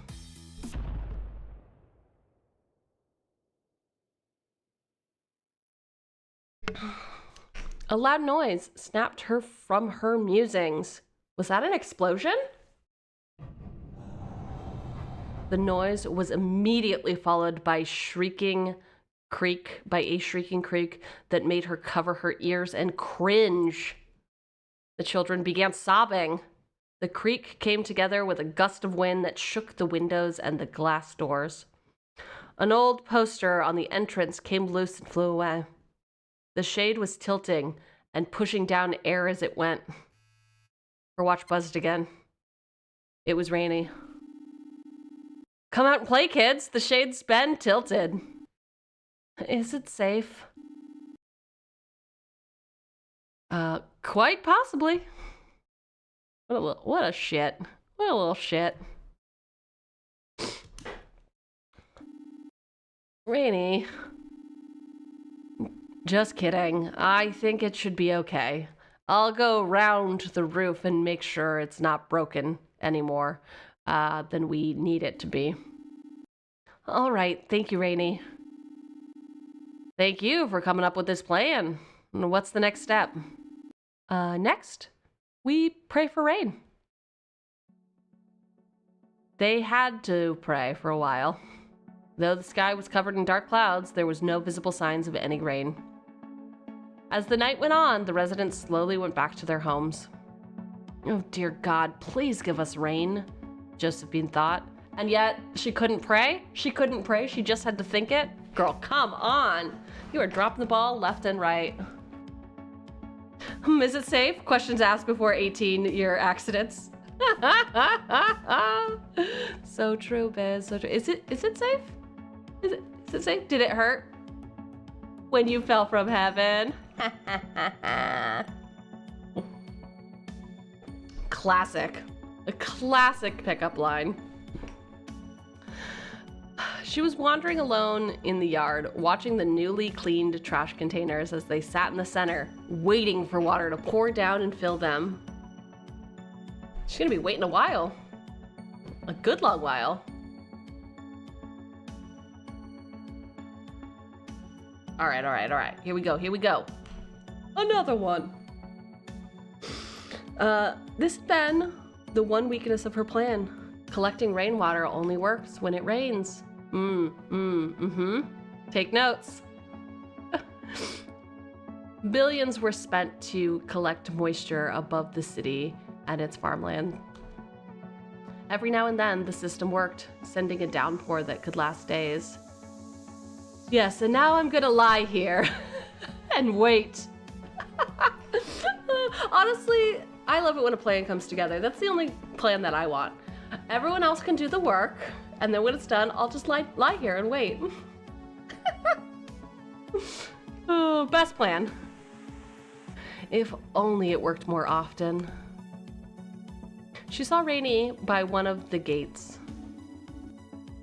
A loud noise snapped her from her musings. Was that an explosion? The noise was immediately followed by a shrieking creak that made her cover her ears and cringe. The children began sobbing. The creak came together with a gust of wind that shook the windows and the glass doors. An old poster on the entrance came loose and flew away. The shade was tilting and pushing down air as it went. Her watch buzzed again. It was rainy. Come out and play, kids. The shade's been tilted. Is it safe? Quite possibly. What a shit. What a little shit. Rainy. Just kidding. I think it should be okay. I'll go round the roof and make sure it's not broken anymore than we need it to be. All right. Thank you, Rainy. Thank you for coming up with this plan. What's the next step? Next, we pray for rain. They had to pray for a while. Though the sky was covered in dark clouds, there was no visible signs of any rain. As the night went on, the residents slowly went back to their homes. Oh, dear God, please give us rain, Josephine thought. And yet, she couldn't pray? She couldn't pray? She just had to think it? Girl, come on. You are dropping the ball left and right. Is it safe? Questions asked before 18-year accidents. So true, Biz. So true. Is it safe? Is it safe? Did it hurt when you fell from heaven? Classic. A classic pickup line. She was wandering alone in the yard, watching the newly cleaned trash containers as they sat in the center, waiting for water to pour down and fill them. She's gonna be waiting a while. A good long while. All right. Here we go. Another one. This has been the one weakness of her plan. Collecting rainwater only works when it rains. Take notes. Billions were spent to collect moisture above the city and its farmland. Every now and then, the system worked, sending a downpour that could last days. Yes, and now I'm gonna lie here and wait. Honestly, I love it when a plan comes together. That's the only plan that I want. Everyone else can do the work, and then when it's done, I'll just lie here and wait. Oh, best plan. If only it worked more often. She saw Rainey by one of the gates.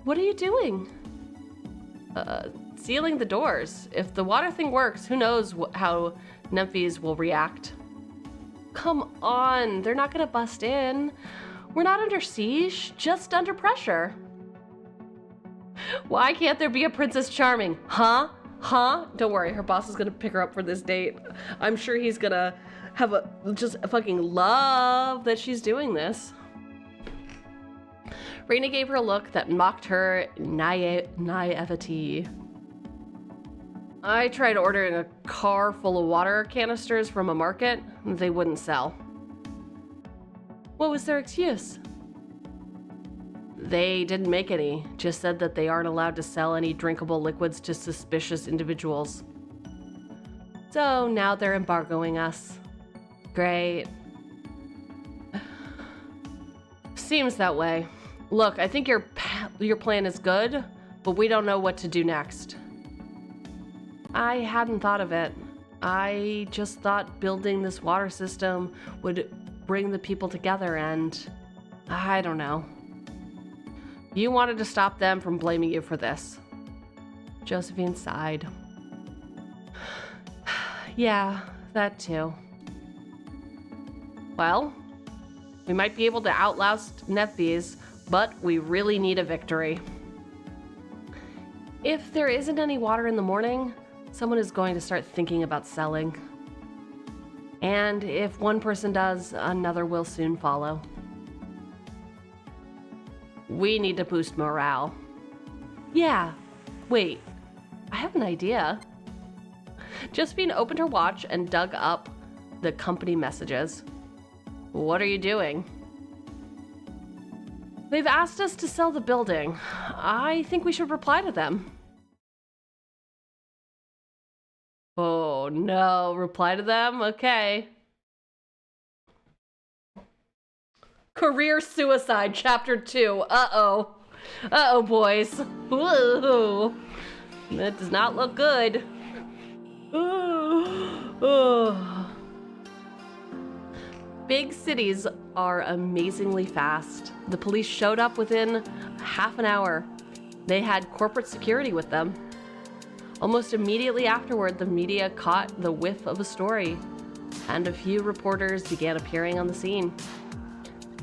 What are you doing? Sealing the doors. If the water thing works, who knows how 𝕃𝕚𝕤𝕤 will react. Come on, they're not gonna bust in. We're not under siege, just under pressure. Why can't there be a Princess Charming? Huh? Don't worry, her boss is gonna pick her up for this date. I'm sure he's gonna have just fucking love that she's doing this. Rainey gave her a look that mocked her naivety. I tried ordering a car full of water canisters from a market. They wouldn't sell. What was their excuse? They didn't make any, just said that they aren't allowed to sell any drinkable liquids to suspicious individuals. So now they're embargoing us. Great. Seems that way. Look, I think your plan is good, but we don't know what to do next. I hadn't thought of it. I just thought building this water system would bring the people together and I don't know. You wanted to stop them from blaming you for this. Josephine sighed. Yeah, that too. Well, we might be able to outlast 𝕃𝕚𝕤𝕤𝕤, but we really need a victory. If there isn't any water in the morning, someone is going to start thinking about selling. And if one person does, another will soon follow. We need to boost morale. Yeah, wait, I have an idea. Josephine opened her watch and dug up the company messages. What are you doing? They've asked us to sell the building. I think we should reply to them. Oh no, reply to them? Okay. Career suicide, chapter 2. Uh-oh. Uh-oh, boys. Whoa. That does not look good. Big cities are amazingly fast. The police showed up within half an hour. They had corporate security with them. Almost immediately afterward, the media caught the whiff of a story, and a few reporters began appearing on the scene.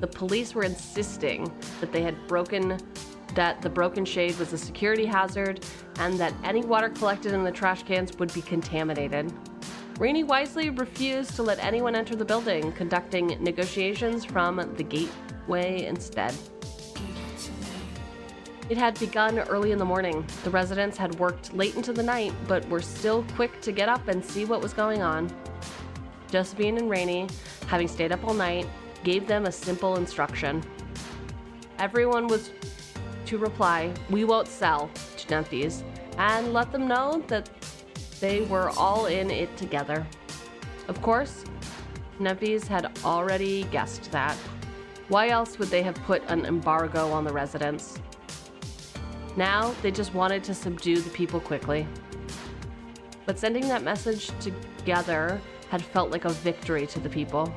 The police were insisting that the broken shade was a security hazard and that any water collected in the trash cans would be contaminated. Rainey wisely refused to let anyone enter the building, conducting negotiations from the gateway instead. It had begun early in the morning. The residents had worked late into the night, but were still quick to get up and see what was going on. Josephine and Rainey, having stayed up all night, gave them a simple instruction. Everyone was to reply, "We won't sell," to 𝕃𝕚𝕤𝕤𝕤, and let them know that they were all in it together. Of course, 𝕃𝕚𝕤𝕤𝕤 had already guessed that. Why else would they have put an embargo on the residents? Now, they just wanted to subdue the people quickly. But sending that message together had felt like a victory to the people.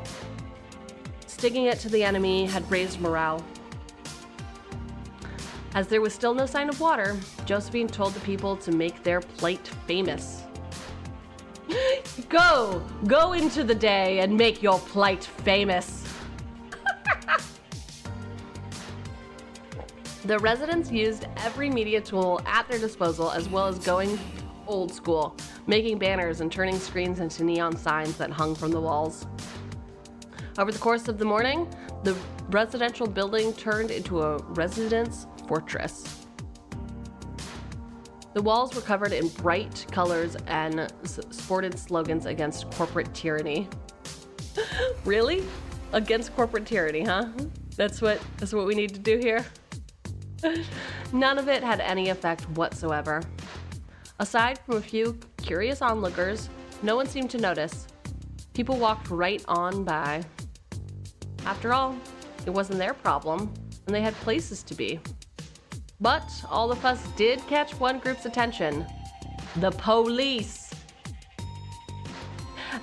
Sticking it to the enemy had raised morale. As there was still no sign of water, Josephine told the people to make their plight famous. Go into the day and make your plight famous. The residents used every media tool at their disposal, as well as going old school, making banners and turning screens into neon signs that hung from the walls. Over the course of the morning, the residential building turned into a residence fortress. The walls were covered in bright colors and sported slogans against corporate tyranny. Really? Against corporate tyranny, huh? That's what we need to do here? None of it had any effect whatsoever. Aside from a few curious onlookers, no one seemed to notice. People walked right on by. After all, it wasn't their problem, and they had places to be. But all the fuss did catch one group's attention: the police.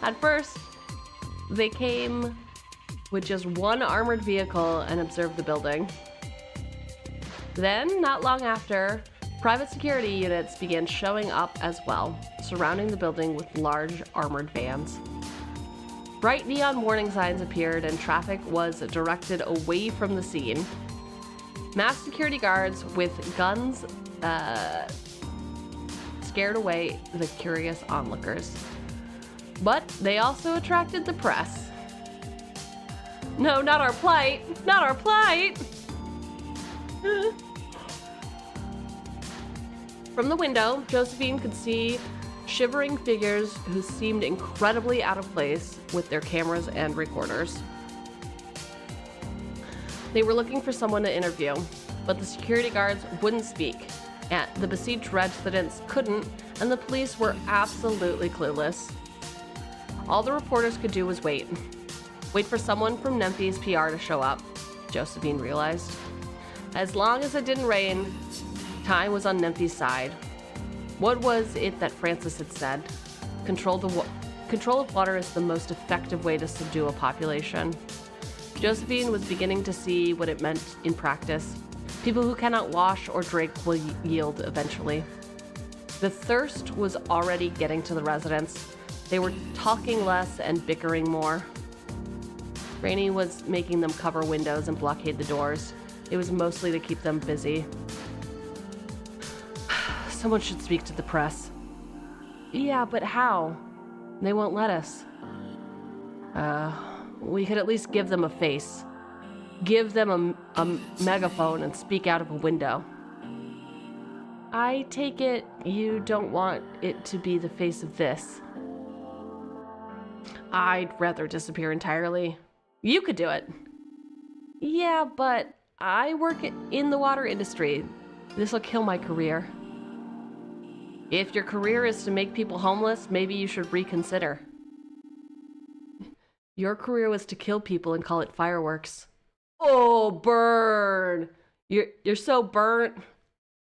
At first, they came with just one armored vehicle and observed the building. Then, not long after, private security units began showing up as well, surrounding the building with large armored vans. Bright neon warning signs appeared and traffic was directed away from the scene. Masked security guards with guns scared away the curious onlookers. But they also attracted the press. No, not our plight! Not our plight! From the window, Josephine could see shivering figures who seemed incredibly out of place with their cameras and recorders. They were looking for someone to interview, but the security guards wouldn't speak, and the besieged residents couldn't, and the police were absolutely clueless. All the reporters could do was wait. Wait for someone from 𝕃𝕚𝕟𝕜𝕤's PR to show up, Josephine realized. As long as it didn't rain, time was on 𝕃𝕚𝕟𝕜𝕤's side. What was it that Francis had said? Control of water is the most effective way to subdue a population. Josephine was beginning to see what it meant in practice. People who cannot wash or drink will yield eventually. The thirst was already getting to the residents. They were talking less and bickering more. Rainey was making them cover windows and blockade the doors. It was mostly to keep them busy. Someone should speak to the press. Yeah, but how? They won't let us. We could at least give them a face. Give them a megaphone and speak out of a window. I take it you don't want it to be the face of this. I'd rather disappear entirely. You could do it. Yeah, but I work in the water industry. This'll kill my career. If your career is to make people homeless, maybe you should reconsider. Your career was to kill people and call it fireworks. Oh, burn! You're so burnt.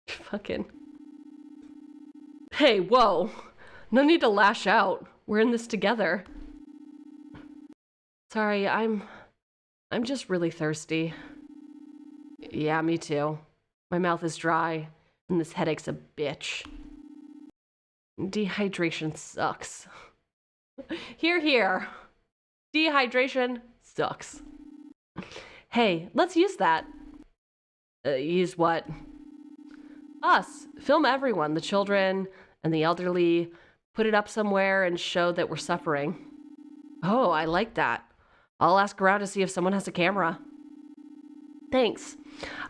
Fucking. Hey, whoa. No need to lash out. We're in this together. Sorry, I'm just really thirsty. Yeah, me too. My mouth is dry, and this headache's a bitch. Dehydration sucks. Hear, hear. Dehydration sucks. Hey, let's use that. Use what? Us. Film everyone, the children and the elderly. Put it up somewhere and show that we're suffering. Oh, I like that. I'll ask around to see if someone has a camera. Thanks.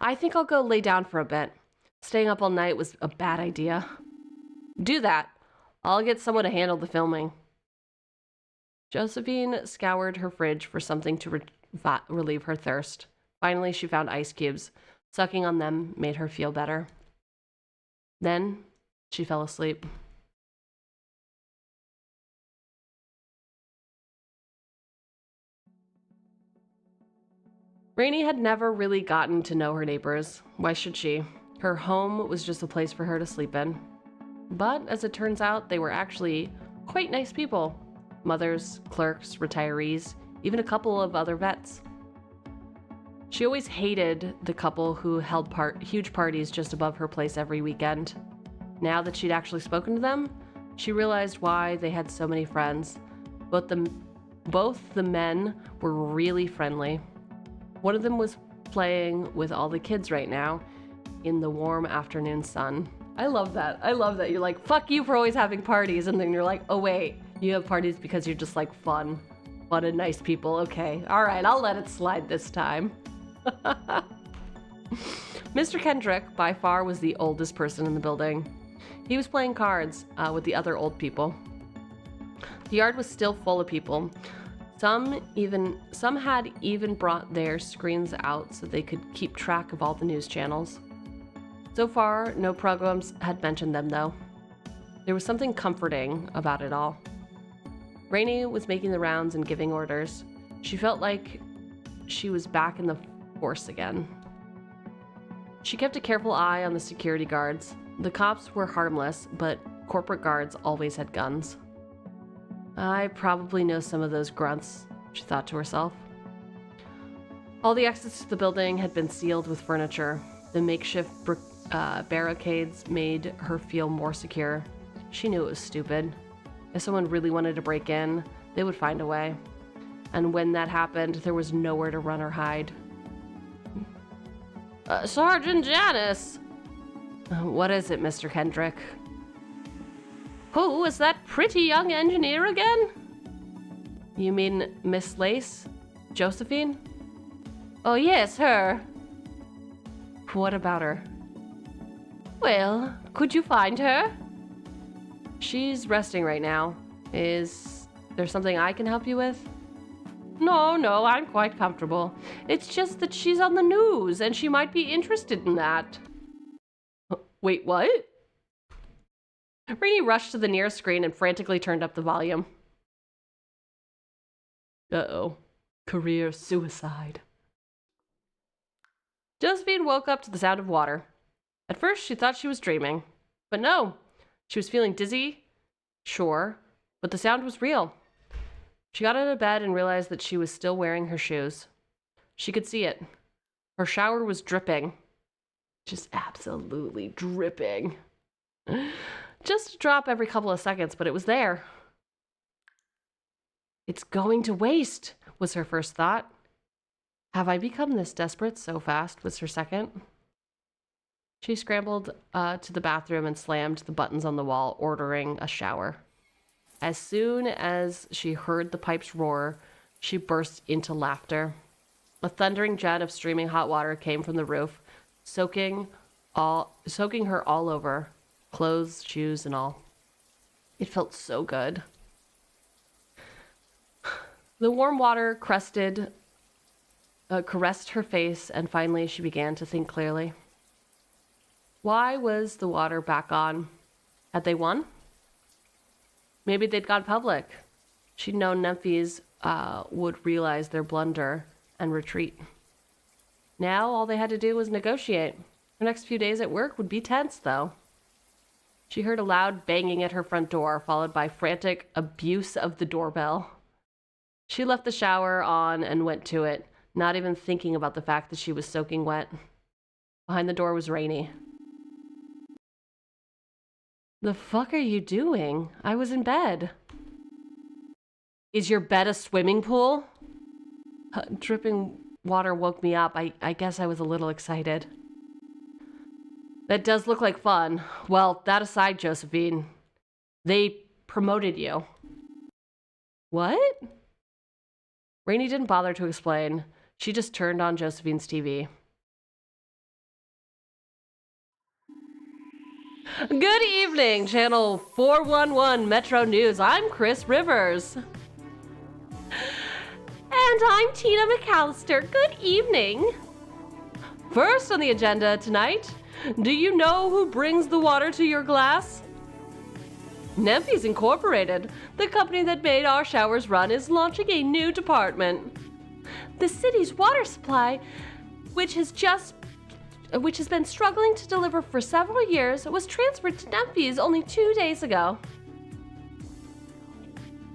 I think I'll go lay down for a bit. Staying up all night was a bad idea. Do that. I'll get someone to handle the filming. Josephine scoured her fridge for something to relieve her thirst. Finally, she found ice cubes. Sucking on them made her feel better. Then, she fell asleep. Rainey had never really gotten to know her neighbors. Why should she? Her home was just a place for her to sleep in. But, as it turns out, they were actually quite nice people. Mothers, clerks, retirees, even a couple of other vets. She always hated the couple who held huge parties just above her place every weekend. Now that she'd actually spoken to them, she realized why they had so many friends. Both the men were really friendly. One of them was playing with all the kids right now in the warm afternoon sun. I love that. I love that. You're like, fuck you for always having parties. And then you're like, oh wait, you have parties because you're just like fun and nice people. Okay. All right. I'll let it slide this time. Mr. Kendrick by far was the oldest person in the building. He was playing cards with the other old people. The yard was still full of people. Some had even brought their screens out so they could keep track of all the news channels. So far, no programs had mentioned them though. There was something comforting about it all. Rainey was making the rounds and giving orders. She felt like she was back in the force again. She kept a careful eye on the security guards. The cops were harmless, but corporate guards always had guns. I probably know some of those grunts, she thought to herself. All the exits to the building had been sealed with furniture. The makeshift barricades made her feel more secure. She knew it was stupid. If someone really wanted to break in, they would find a way. And when that happened, there was nowhere to run or hide. Sergeant Janice! What is it, Mr. Kendrick? Who is that pretty young engineer again? You mean Miss Lace? Josephine? Oh yes, her. What about her? Well, could you find her? She's resting right now. Is there something I can help you with? No, I'm quite comfortable. It's just that she's on the news and she might be interested in that. Wait, what? Rainey rushed to the nearest screen and frantically turned up the volume. Uh-oh. Career suicide. Josephine woke up to the sound of water. At first, she thought she was dreaming. But no, she was feeling dizzy, sure, but the sound was real. She got out of bed and realized that she was still wearing her shoes. She could see it. Her shower was dripping. Just absolutely dripping. Just a drop every couple of seconds, but it was there. It's going to waste, was her first thought. Have I become this desperate so fast, was her second. She scrambled to the bathroom and slammed the buttons on the wall, ordering a shower. As soon as she heard the pipes roar, she burst into laughter. A thundering jet of streaming hot water came from the roof, soaking her all over, clothes, shoes, and all. It felt so good. The warm water caressed her face, and finally she began to think clearly. Why was the water back on? Had they won? Maybe they'd gone public. She'd known Nemphis would realize their blunder and retreat. Now all they had to do was negotiate. Her next few days at work would be tense, though. She heard a loud banging at her front door, followed by frantic abuse of the doorbell. She left the shower on and went to it, not even thinking about the fact that she was soaking wet. Behind the door was Rainey. The fuck are you doing? I was in bed. Is your bed a swimming pool? Dripping water woke me up. I guess I was a little excited. That does look like fun. Well, that aside, Josephine, they promoted you. What? Rainey didn't bother to explain. She just turned on Josephine's TV. Good evening, Channel 411 Metro News. I'm Chris Rivers. And I'm Tina McAllister. Good evening. First on the agenda tonight, do you know who brings the water to your glass? Nemphis Incorporated, the company that made our showers run, is launching a new department. The city's water supply, which has been struggling to deliver for several years, was transferred to Nemphis only 2 days ago.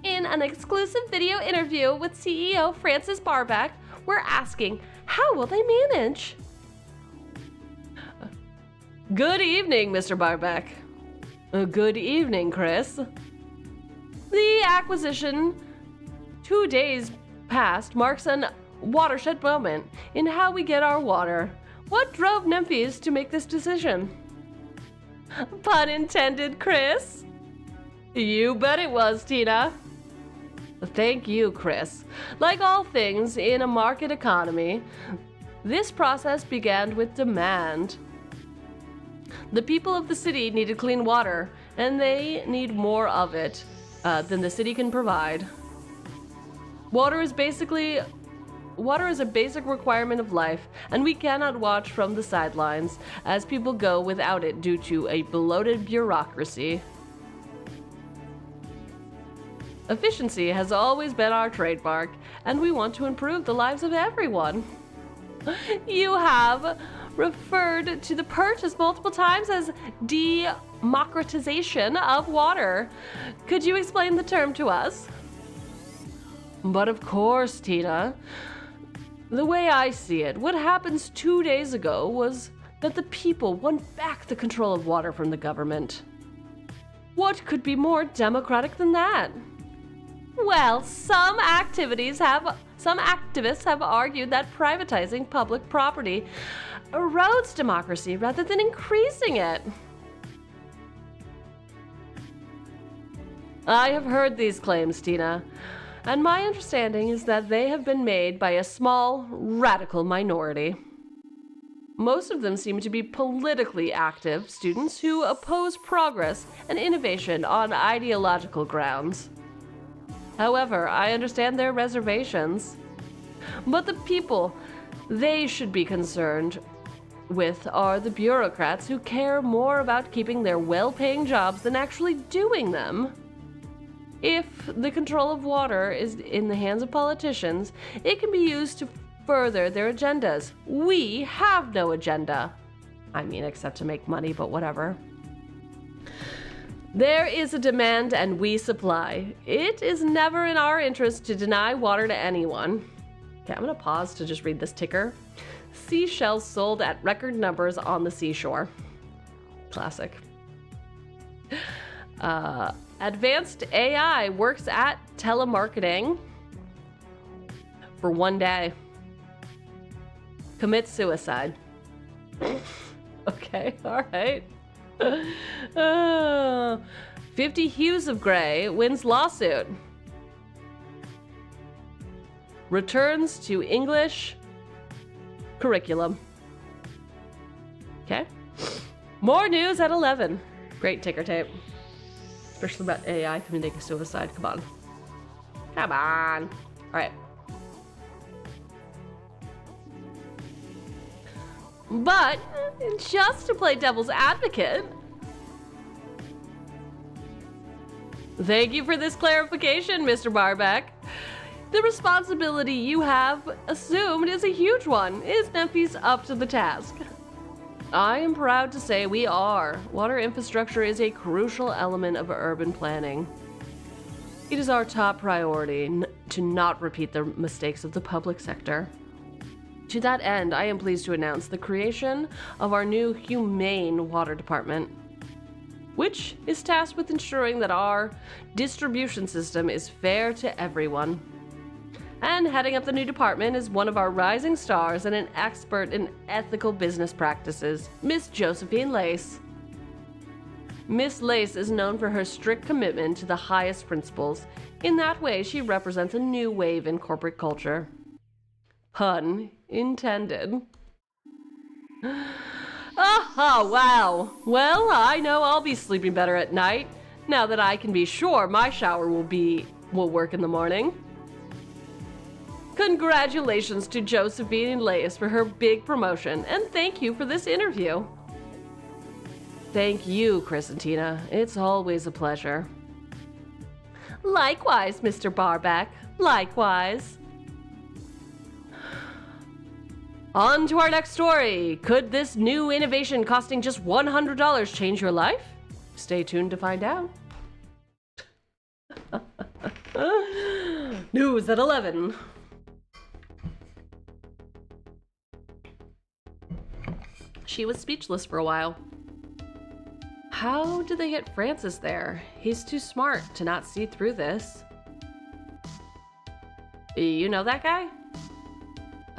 In an exclusive video interview with CEO Francis Barbeck, we're asking, how will they manage? Good evening, Mr. Barbeck. Good evening, Chris. The acquisition 2 days past marks an watershed moment in how we get our water. What drove Nemphis to make this decision? Pun intended, Chris. You bet it was, Tina. Thank you, Chris. Like all things in a market economy, this process began with demand. The people of the city needed clean water, and they need more of it than the city can provide. Water is a basic requirement of life, and we cannot watch from the sidelines as people go without it due to a bloated bureaucracy. Efficiency has always been our trademark, and we want to improve the lives of everyone. You have referred to the purchase multiple times as democratization of water. Could you explain the term to us? But of course, Tina. The way I see it, what happened 2 days ago was that the people want back the control of water from the government. What could be more democratic than that? Well, some activists have argued that privatizing public property erodes democracy rather than increasing it. I have heard these claims, Tina, and my understanding is that they have been made by a small, radical minority. Most of them seem to be politically active students who oppose progress and innovation on ideological grounds. However, I understand their reservations. But the people they should be concerned with are the bureaucrats who care more about keeping their well-paying jobs than actually doing them. If the control of water is in the hands of politicians, it can be used to further their agendas. We have no agenda. I mean, except to make money, but whatever. There is a demand and we supply. It is never in our interest to deny water to anyone. Okay, I'm gonna pause to just read this ticker. Seashells sold at record numbers on the seashore. Classic. Advanced AI works at telemarketing for 1 day. Commit suicide. Okay, all right. 50 Hues of Grey wins lawsuit. Returns to English curriculum. Okay. More news at 11. Great ticker tape. Especially about AI committing suicide. Come on. Come on. All right. But just to play devil's advocate, thank you for this clarification, Mr. Barbeck. The responsibility you have assumed is a huge one. Is Nephi's up to the task? I am proud to say we are. Water infrastructure is a crucial element of urban planning. It is our top priority to not repeat the mistakes of the public sector. To that end, I am pleased to announce the creation of our new humane water department, which is tasked with ensuring that our distribution system is fair to everyone. And heading up the new department is one of our rising stars and an expert in ethical business practices, Miss Josephine Lace. Miss Lace is known for her strict commitment to the highest principles. In that way, she represents a new wave in corporate culture. Pun intended. Oh, wow. Well, I know I'll be sleeping better at night now that I can be sure my shower will work in the morning. Congratulations to Josephine Lace for her big promotion, and thank you for this interview. Thank you, Chris and Tina. It's always a pleasure. Likewise, Mr. Barbeck. Likewise. On to our next story. Could this new innovation costing just $100 change your life? Stay tuned to find out. News at 11. She was speechless for a while. How did they get Francis there? He's too smart to not see through this. You know that guy?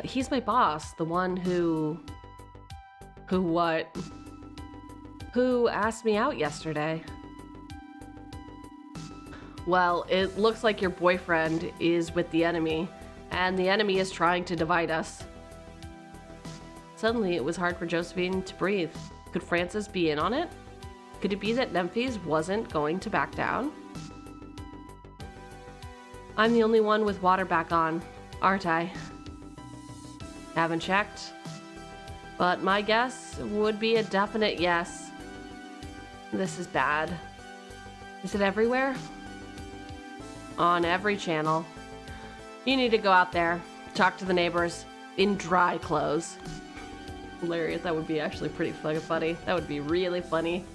He's my boss, the one who what? Who asked me out yesterday. Well, it looks like your boyfriend is with the enemy, and the enemy is trying to divide us. Suddenly, it was hard for Josephine to breathe. Could Francis be in on it? Could it be that Nemphis wasn't going to back down? I'm the only one with water back on, aren't I? Haven't checked, but my guess would be a definite yes. This is bad. Is it everywhere? On every channel. You need to go out there, talk to the neighbors in dry clothes. Hilarious. That would be actually pretty fucking funny. That would be really funny.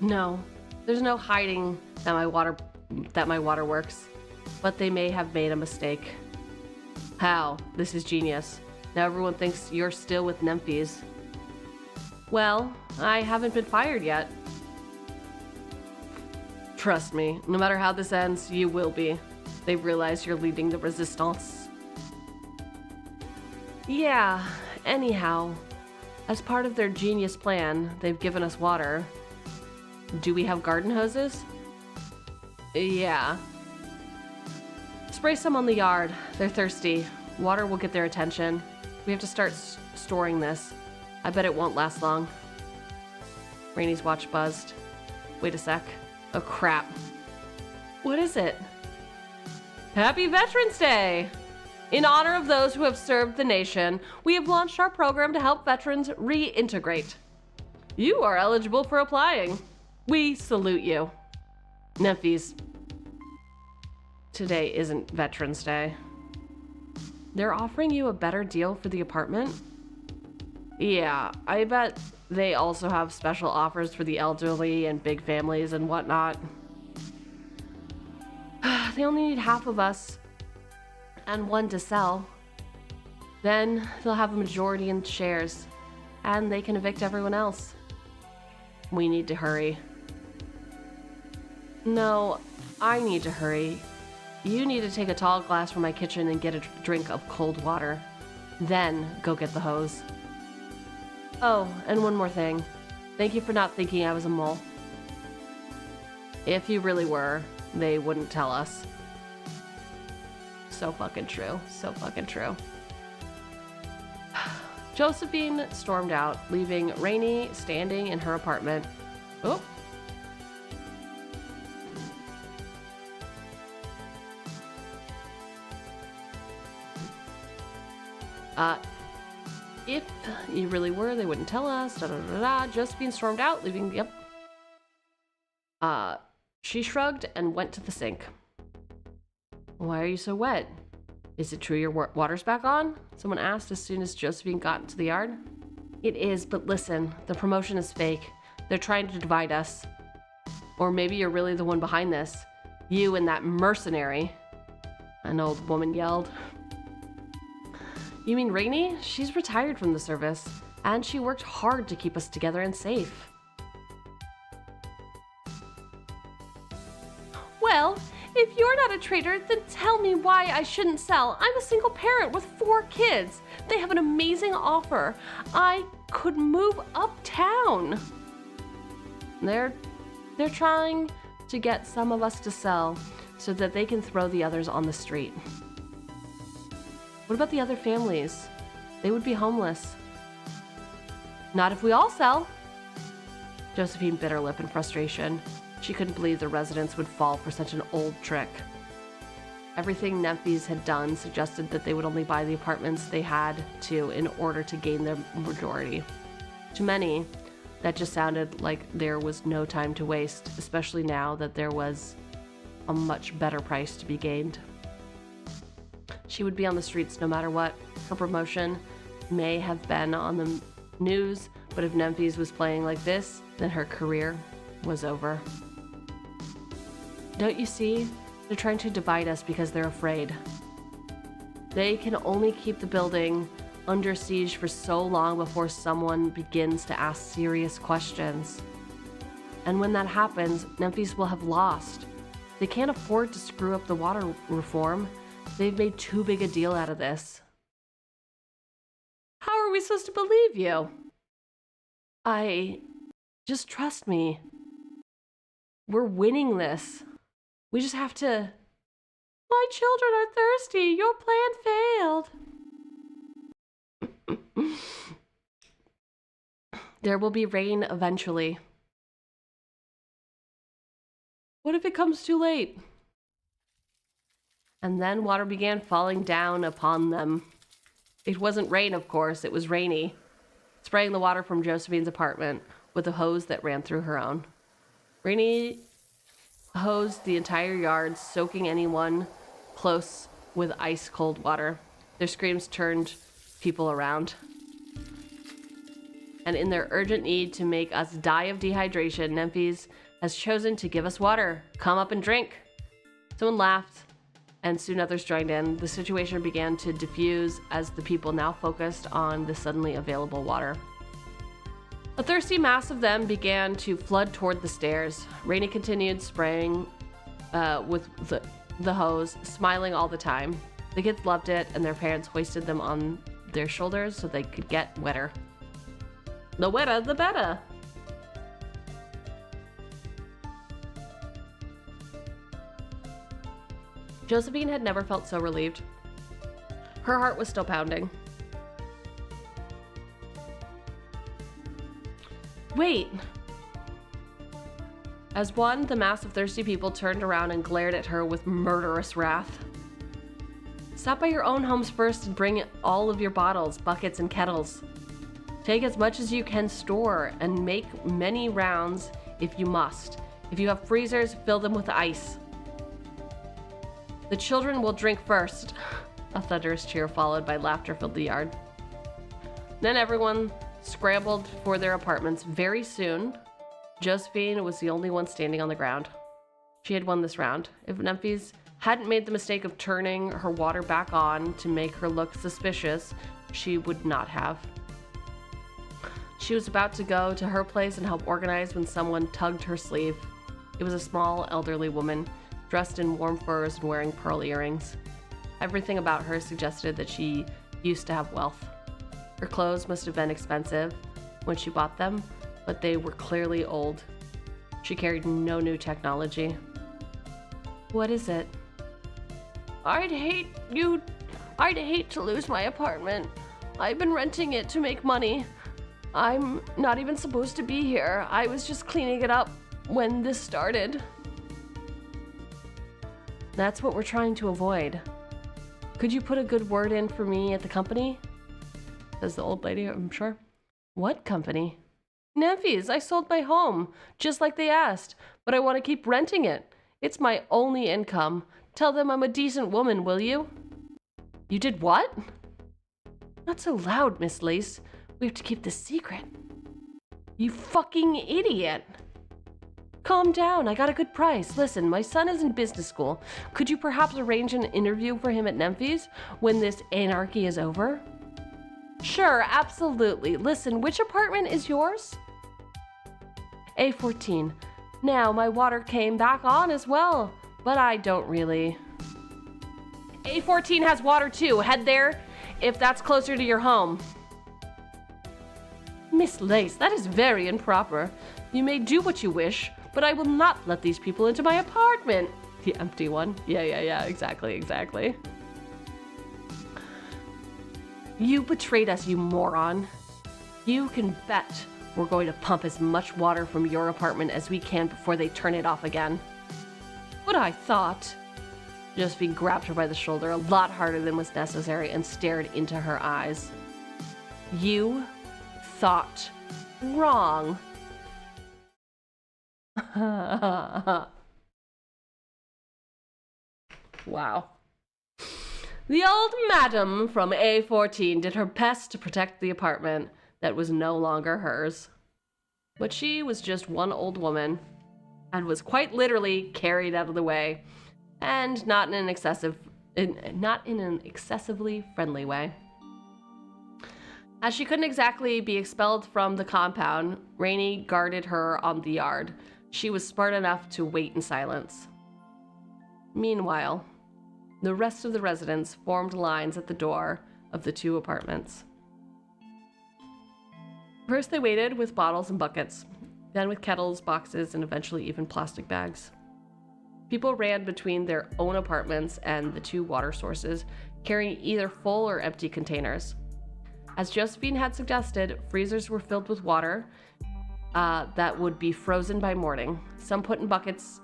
No, there's no hiding that my water works, but they may have made a mistake. How? This is genius. Now everyone thinks you're still with Nemphis. Well, I haven't been fired yet. Trust me, no matter how this ends, you will be. They realize you're leading the resistance. Yeah, anyhow, as part of their genius plan, they've given us water. Do we have garden hoses? Yeah. Spray some on the yard. They're thirsty. Water will get their attention. We have to start storing this. I bet it won't last long. Rainy's watch buzzed. Wait a sec. Oh crap. What is it? Happy Veterans Day! In honor of those who have served the nation, we have launched our program to help veterans reintegrate. You are eligible for applying. We salute you. Nemphis. Today isn't Veterans Day. They're offering you a better deal for the apartment? Yeah, I bet they also have special offers for the elderly and big families and whatnot. They only need half of us and one to sell. Then they'll have a majority in shares and they can evict everyone else. We need to hurry. No, I need to hurry. You need to take a tall glass from my kitchen and get a drink of cold water. Then go get the hose. Oh, and one more thing. Thank you for not thinking I was a mole. If you really were, they wouldn't tell us. So fucking true. So fucking true. Josephine stormed out, leaving Rainy standing in her apartment. Oh. If you really were, they wouldn't tell us. Da, da, da, da. Josephine stormed out, leaving. Yep. She shrugged and went to the sink. Why are you so wet? Is it true your water's back on? Someone asked as soon as Josephine got into the yard. It is, but listen, the promotion is fake. They're trying to divide us. Or maybe you're really the one behind this. You and that mercenary. An old woman yelled. You mean Rainy? She's retired from the service, and she worked hard to keep us together and safe. Well, if you're not a traitor, then tell me why I shouldn't sell. I'm a single parent with 4 kids. They have an amazing offer. I could move uptown. They're trying to get some of us to sell so that they can throw the others on the street. What about the other families? They would be homeless. Not if we all sell. Josephine bit her lip in frustration. She couldn't believe the residents would fall for such an old trick. Everything Nemphis had done suggested that they would only buy the apartments they had to in order to gain their majority. To many, that just sounded like there was no time to waste, especially now that there was a much better price to be gained. She would be on the streets no matter what. Her promotion may have been on the news, but if Nemphis was playing like this, then her career was over. Don't you see? They're trying to divide us because they're afraid. They can only keep the building under siege for so long before someone begins to ask serious questions. And when that happens, Nemphis will have lost. They can't afford to screw up the water reform. They've made too big a deal out of this. How are we supposed to believe you? Just trust me. We're winning this. We just have to My children are thirsty. Your plan failed. There will be rain eventually. What if it comes too late? And then water began falling down upon them. It wasn't rain, of course, it was rainy, spraying the water from Josephine's apartment with a hose that ran through her own. Rainy hosed the entire yard, soaking anyone close with ice-cold water. Their screams turned people around. And in their urgent need to make us die of dehydration, 𝕃𝕚𝕦 has chosen to give us water. Come up and drink. Someone laughed, and soon others joined in. The situation began to diffuse as the people now focused on the suddenly available water. A thirsty mass of them began to flood toward the stairs. Rainy continued spraying with the hose, smiling all the time. The kids loved it, and their parents hoisted them on their shoulders so they could get wetter. The wetter, the better. Josephine had never felt so relieved. Her heart was still pounding. Wait! As one, the mass of thirsty people turned around and glared at her with murderous wrath. Stop by your own homes first and bring all of your bottles, buckets, and kettles. Take as much as you can store and make many rounds if you must. If you have freezers, fill them with ice. The children will drink first. A thunderous cheer followed by laughter filled the yard. Then everyone scrambled for their apartments. Very soon, Josephine was the only one standing on the ground. She had won this round. If 𝕃𝕚𝕦 hadn't made the mistake of turning her water back on to make her look suspicious, she would not have. She was about to go to her place and help organize when someone tugged her sleeve. It was a small, elderly woman, dressed in warm furs and wearing pearl earrings. Everything about her suggested that she used to have wealth. Her clothes must have been expensive when she bought them, but they were clearly old. She carried no new technology. What is it? I'd hate to lose my apartment. I've been renting it to make money. I'm not even supposed to be here. I was just cleaning it up when this started. That's what we're trying to avoid. Could you put a good word in for me at the company? Says the old lady, I'm sure. What company? 𝕃𝕚𝕦𝕃𝕚𝕦, I sold my home, just like they asked, but I want to keep renting it. It's my only income. Tell them I'm a decent woman, will you? You did what? Not so loud, Miss Lace. We have to keep this secret. You fucking idiot. Calm down, I got a good price. Listen, my son is in business school. Could you perhaps arrange an interview for him at 𝕃𝕚𝕦𝕃𝕚𝕃 when this anarchy is over? Sure, absolutely. Listen, which apartment is yours? A14. Now, my water came back on as well, but I don't really. A14 has water too. Head there if that's closer to your home. Miss Lace, that is very improper. You may do what you wish, but I will not let these people into my apartment. The empty one. Yeah, exactly. You betrayed us, you moron. You can bet we're going to pump as much water from your apartment as we can before they turn it off again. What I thought. Josephine grabbed her by the shoulder a lot harder than was necessary and stared into her eyes. You thought wrong. Wow. The old madam from A14 did her best to protect the apartment that was no longer hers. But she was just one old woman and was quite literally carried out of the way, and not in an excessively friendly way. As she couldn't exactly be expelled from the compound, Rainy guarded her on the yard. She was smart enough to wait in silence. Meanwhile, the rest of the residents formed lines at the door of the two apartments. First, they waited with bottles and buckets, then with kettles, boxes, and eventually even plastic bags. People ran between their own apartments and the two water sources, carrying either full or empty containers. As Josephine had suggested, freezers were filled with water that would be frozen by morning. Some put in buckets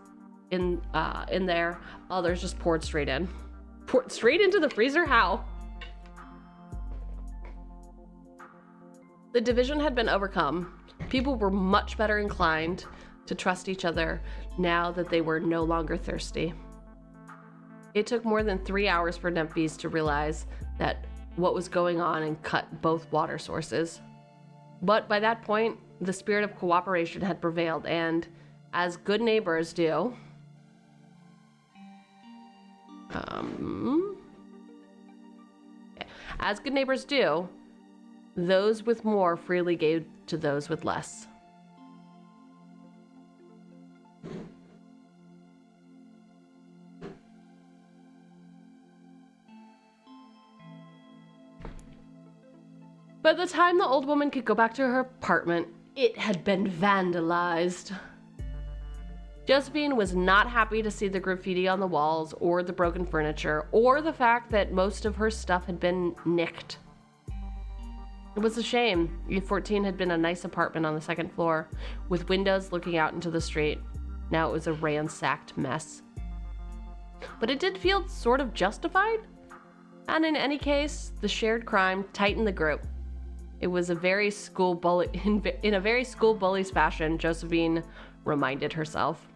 in there, others just poured straight in. Poured straight into the freezer? How? The division had been overcome. People were much better inclined to trust each other now that they were no longer thirsty. It took more than 3 hours for 𝕃𝕚𝕟𝕜 to realize that what was going on and cut both water sources. But by that point, the spirit of cooperation had prevailed, and as good neighbors do, those with more freely gave to those with less. By the time the old woman could go back to her apartment, it had been vandalized. Josephine was not happy to see the graffiti on the walls, or the broken furniture, or the fact that most of her stuff had been nicked. It was a shame. E14 had been a nice apartment on the second floor, with windows looking out into the street. Now it was a ransacked mess. But it did feel sort of justified. And in any case, the shared crime tightened the group. It was a very school bully, in a very school bully's fashion, Josephine reminded herself.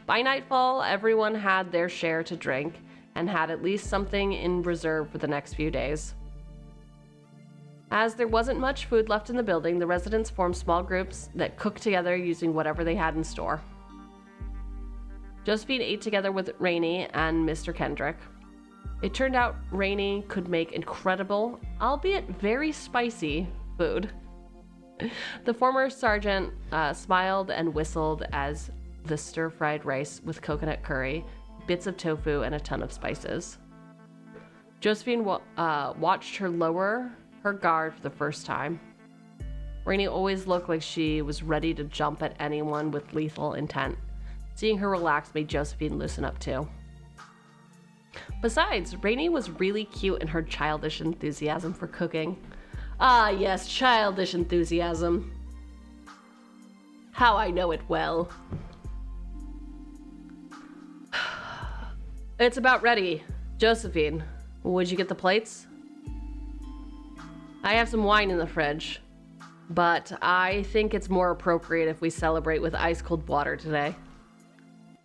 By nightfall, everyone had their share to drink and had at least something in reserve for the next few days. As there wasn't much food left in the building, the residents formed small groups that cooked together using whatever they had in store. Josephine ate together with Rainey and Mr. Kendrick. It turned out Rainey could make incredible, albeit very spicy, food. The former sergeant smiled and whistled as the stir-fried rice with coconut curry, bits of tofu, and a ton of spices. Josephine watched her lower her guard for the first time. Rainey always looked like she was ready to jump at anyone with lethal intent. Seeing her relax made Josephine loosen up too. Besides, Rainey was really cute in her childish enthusiasm for cooking. Ah yes, childish enthusiasm. How I know it well. It's about ready. Josephine, would you get the plates? I have some wine in the fridge, but I think it's more appropriate if we celebrate with ice-cold water today.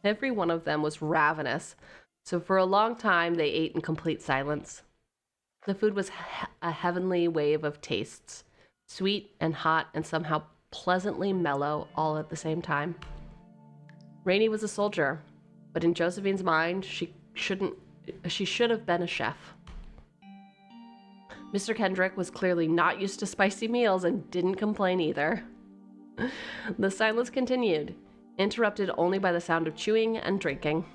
Every one of them was ravenous, so for a long time they ate in complete silence. The food was a heavenly wave of tastes, sweet and hot and somehow pleasantly mellow all at the same time. Rainey was a soldier, but in Josephine's mind, she should have been a chef. Mr. Kendrick was clearly not used to spicy meals and didn't complain either. The silence continued, interrupted only by the sound of chewing and drinking.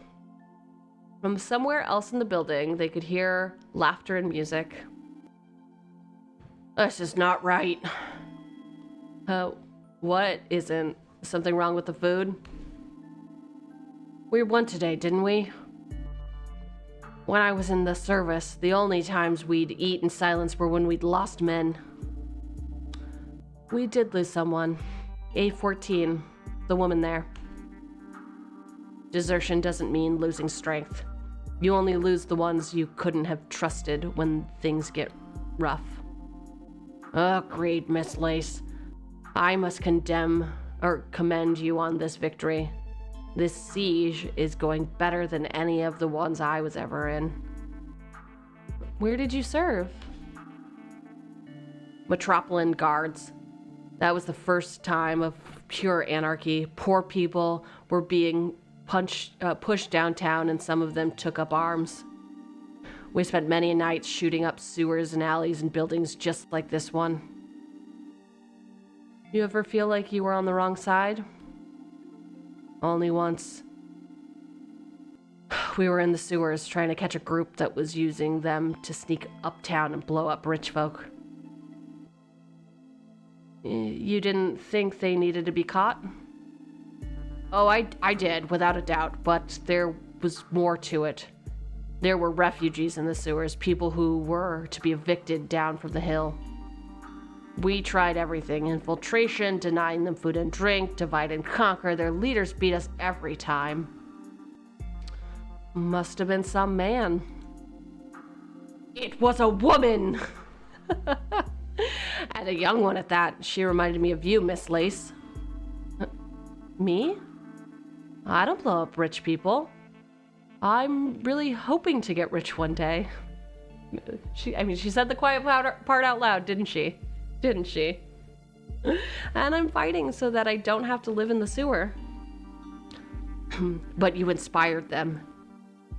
From somewhere else in the building, they could hear laughter and music. This is not right. What isn't? Something wrong with the food? We won today, didn't we? When I was in the service, the only times we'd eat in silence were when we'd lost men. We did lose someone. A14, the woman there. Desertion doesn't mean losing strength. You only lose the ones you couldn't have trusted when things get rough. Agreed, Miss Lace. I must commend you on this victory. This siege is going better than any of the ones I was ever in. Where did you serve? Metropolitan Guards. That was the first time of pure anarchy. Poor people were being pushed downtown, and some of them took up arms. We spent many nights shooting up sewers and alleys and buildings just like this one. You ever feel like you were on the wrong side? Only once. We were in the sewers trying to catch a group that was using them to sneak uptown and blow up rich folk. You didn't think they needed to be caught? Oh, I did, without a doubt, but there was more to it. There were refugees in the sewers, people who were to be evicted down from the hill. We tried everything, infiltration, denying them food and drink, divide and conquer. Their leaders beat us every time. Must have been some man. It was a woman! And a young one at that. She reminded me of you, Miss Lace. Me? I don't blow up rich people. I'm really hoping to get rich one day. She said the quiet part out loud, didn't she? Didn't she? And I'm fighting so that I don't have to live in the sewer. But you inspired them.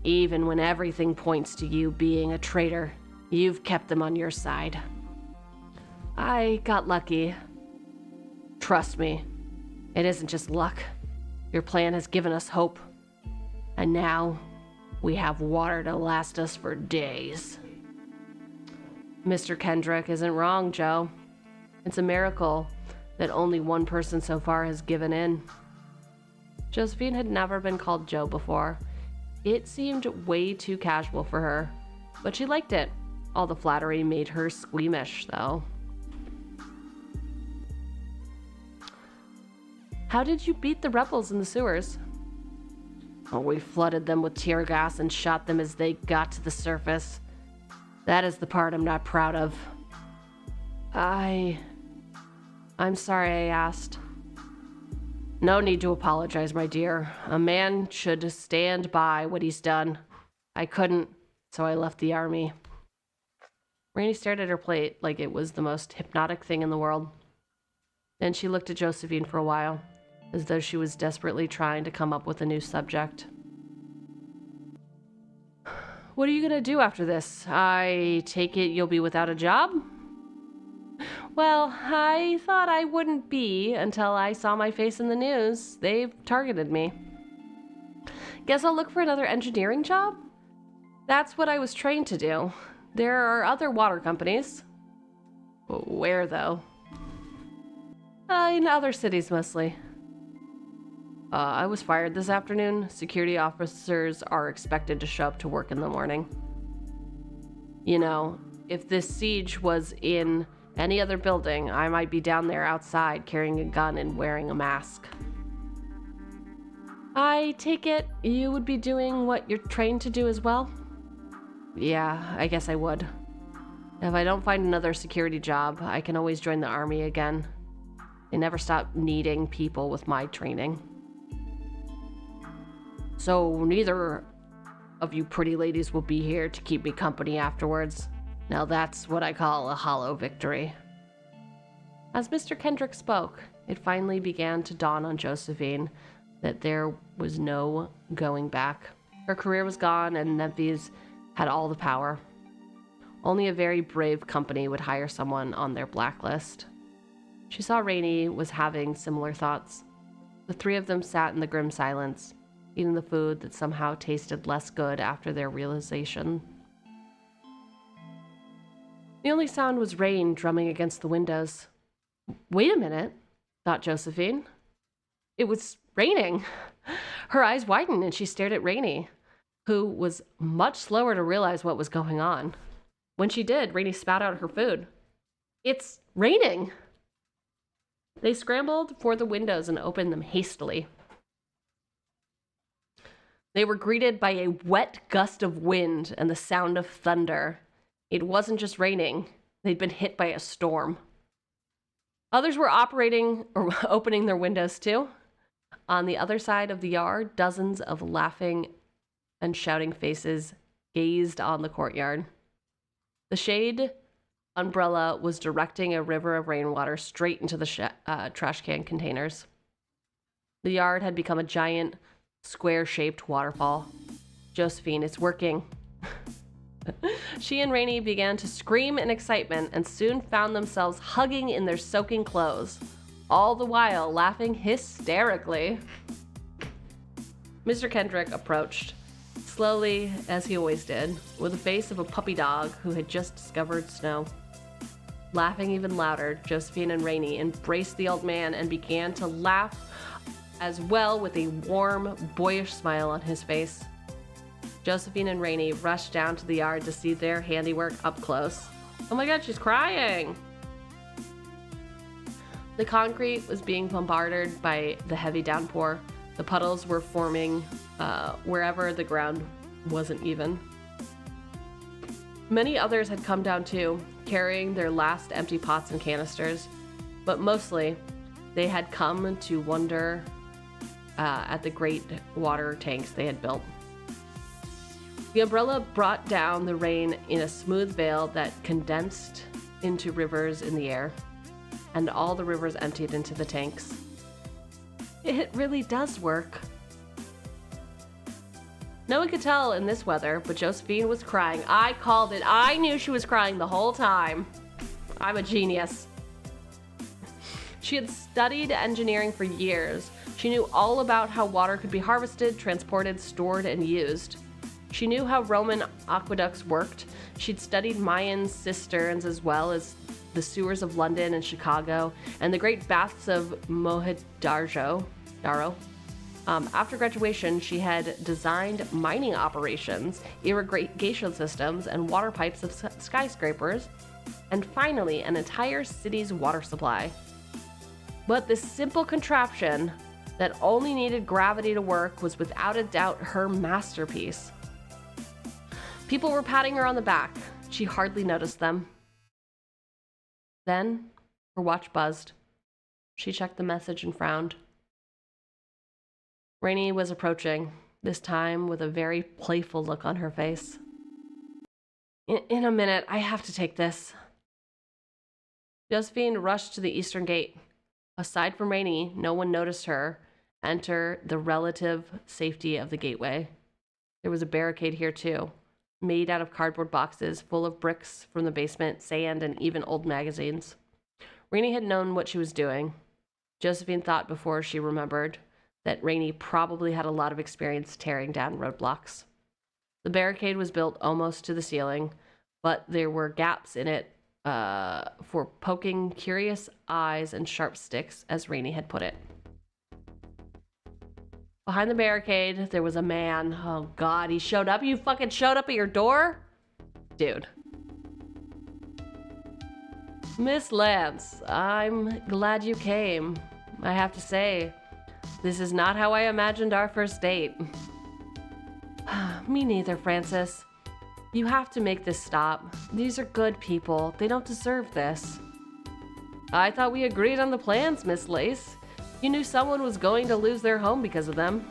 Even when everything points to you being a traitor, you've kept them on your side. I got lucky. Trust me, it isn't just luck. Your plan has given us hope. And now, we have water to last us for days. Mr. Kendrick isn't wrong, Joe. It's a miracle that only one person so far has given in. Josephine had never been called Joe before. It seemed way too casual for her, but she liked it. All the flattery made her squeamish, though. How did you beat the rebels in the sewers? Oh, we flooded them with tear gas and shot them as they got to the surface. That is the part I'm not proud of. I'm sorry I asked. No need to apologize, my dear. A man should stand by what he's done. I couldn't, so I left the army. Rainey stared at her plate like it was the most hypnotic thing in the world. Then she looked at Josephine for a while, as though she was desperately trying to come up with a new subject. What are you gonna do after this? I take it you'll be without a job? Well, I thought I wouldn't be until I saw my face in the news. They've targeted me. Guess I'll look for another engineering job? That's what I was trained to do. There are other water companies. Where, though? In other cities, mostly. I was fired this afternoon. Security officers are expected to show up to work in the morning. You know, if this siege was in any other building, I might be down there outside carrying a gun and wearing a mask. I take it you would be doing what you're trained to do as well? Yeah, I guess I would. If I don't find another security job, I can always join the army again. They never stop needing people with my training. So neither of you pretty ladies will be here to keep me company afterwards. Now that's what I call a hollow victory. As Mr. Kendrick spoke, it finally began to dawn on Josephine that there was no going back. Her career was gone and Memphis had all the power. Only a very brave company would hire someone on their blacklist. She saw Rainey was having similar thoughts. The three of them sat in the grim silence, eating the food that somehow tasted less good after their realization. The only sound was rain drumming against the windows. Wait a minute, thought Josephine. It was raining. Her eyes widened and she stared at Rainey, who was much slower to realize what was going on. When she did, Rainey spat out her food. It's raining! They scrambled for the windows and opened them hastily. They were greeted by a wet gust of wind and the sound of thunder. It wasn't just raining. They'd been hit by a storm. Others were opening their windows too. On the other side of the yard, dozens of laughing and shouting faces gazed on the courtyard. The shade umbrella was directing a river of rainwater straight into the trash can containers. The yard had become a giant, square-shaped waterfall. Josephine, it's working. She and Rainey began to scream in excitement and soon found themselves hugging in their soaking clothes, all the while laughing hysterically. Mr. Kendrick approached, slowly as he always did, with the face of a puppy dog who had just discovered snow. Laughing even louder, Josephine and Rainey embraced the old man and began to laugh as well with a warm, boyish smile on his face. Josephine and Rainey rushed down to the yard to see their handiwork up close. Oh my god, she's crying! The concrete was being bombarded by the heavy downpour. The puddles were forming wherever the ground wasn't even. Many others had come down too, carrying their last empty pots and canisters, but mostly they had come to wonder at the great water tanks they had built. The umbrella brought down the rain in a smooth veil that condensed into rivers in the air, and all the rivers emptied into the tanks. It really does work. No one could tell in this weather, but Josephine was crying. I called it. I knew she was crying the whole time. I'm a genius. She had studied engineering for years. She knew all about how water could be harvested, transported, stored, and used. She knew how Roman aqueducts worked. She'd studied Mayan cisterns as well as the sewers of London and Chicago, and the great baths of Mohenjo-Daro. After graduation, she had designed mining operations, irrigation systems, and water pipes of skyscrapers, and finally, an entire city's water supply. But this simple contraption that only needed gravity to work was without a doubt her masterpiece. People were patting her on the back. She hardly noticed them. Then, her watch buzzed. She checked the message and frowned. Rainey was approaching, this time with a very playful look on her face. In a minute, I have to take this. Josephine rushed to the eastern gate. Aside from Rainey, no one noticed her enter the relative safety of the gateway. There was a barricade here too, made out of cardboard boxes full of bricks from the basement, sand, and even old magazines. Rainey had known what she was doing. Josephine thought before she remembered that Rainey probably had a lot of experience tearing down roadblocks. The barricade was built almost to the ceiling, but there were gaps in it for poking curious eyes and sharp sticks, as Rainey had put it. Behind the barricade, there was a man. Oh god, he showed up? You fucking showed up at your door? Dude. Miss Lance, I'm glad you came. I have to say, this is not how I imagined our first date. Me neither, Francis. You have to make this stop. These are good people. They don't deserve this. I thought we agreed on the plans, Miss Lace. You knew someone was going to lose their home because of them.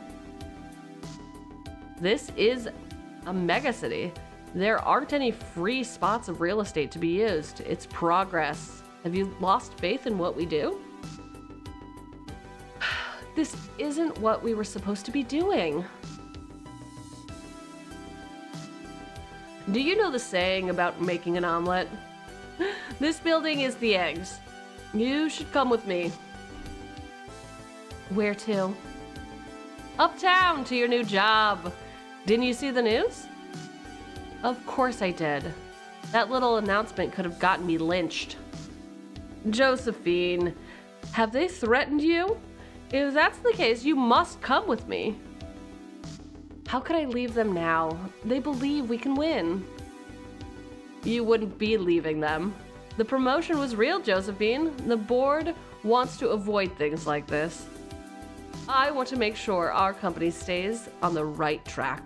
This is a megacity. There aren't any free spots of real estate to be used. It's progress. Have you lost faith in what we do? This isn't what we were supposed to be doing. Do you know the saying about making an omelet? This building is the eggs. You should come with me. Where to? Uptown to your new job. Didn't you see the news? Of course I did. That little announcement could have gotten me lynched. Josephine, have they threatened you? If that's the case, you must come with me. How could I leave them now? They believe we can win. You wouldn't be leaving them. The promotion was real, Josephine. The board wants to avoid things like this. I want to make sure our company stays on the right track.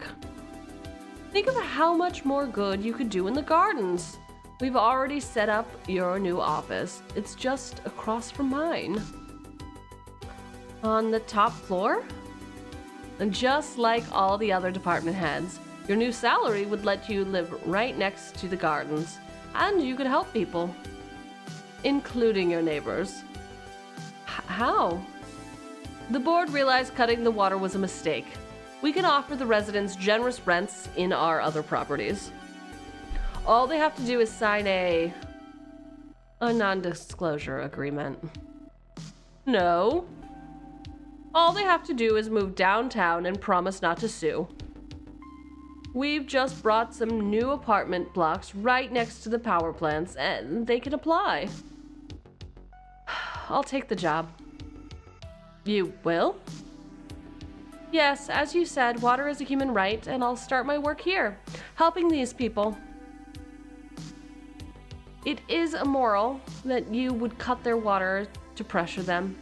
Think of how much more good you could do in the gardens. We've already set up your new office. It's just across from mine. On the top floor? And just like all the other department heads, your new salary would let you live right next to the gardens, and you could help people, including your neighbors. How? The board realized cutting the water was a mistake. We can offer the residents generous rents in our other properties. All they have to do is sign a non-disclosure agreement. No. All they have to do is move downtown and promise not to sue. We've just brought some new apartment blocks right next to the power plants, and they can apply. I'll take the job. You will? Yes, as you said, water is a human right, and I'll start my work here, helping these people. It is immoral that you would cut their water to pressure them.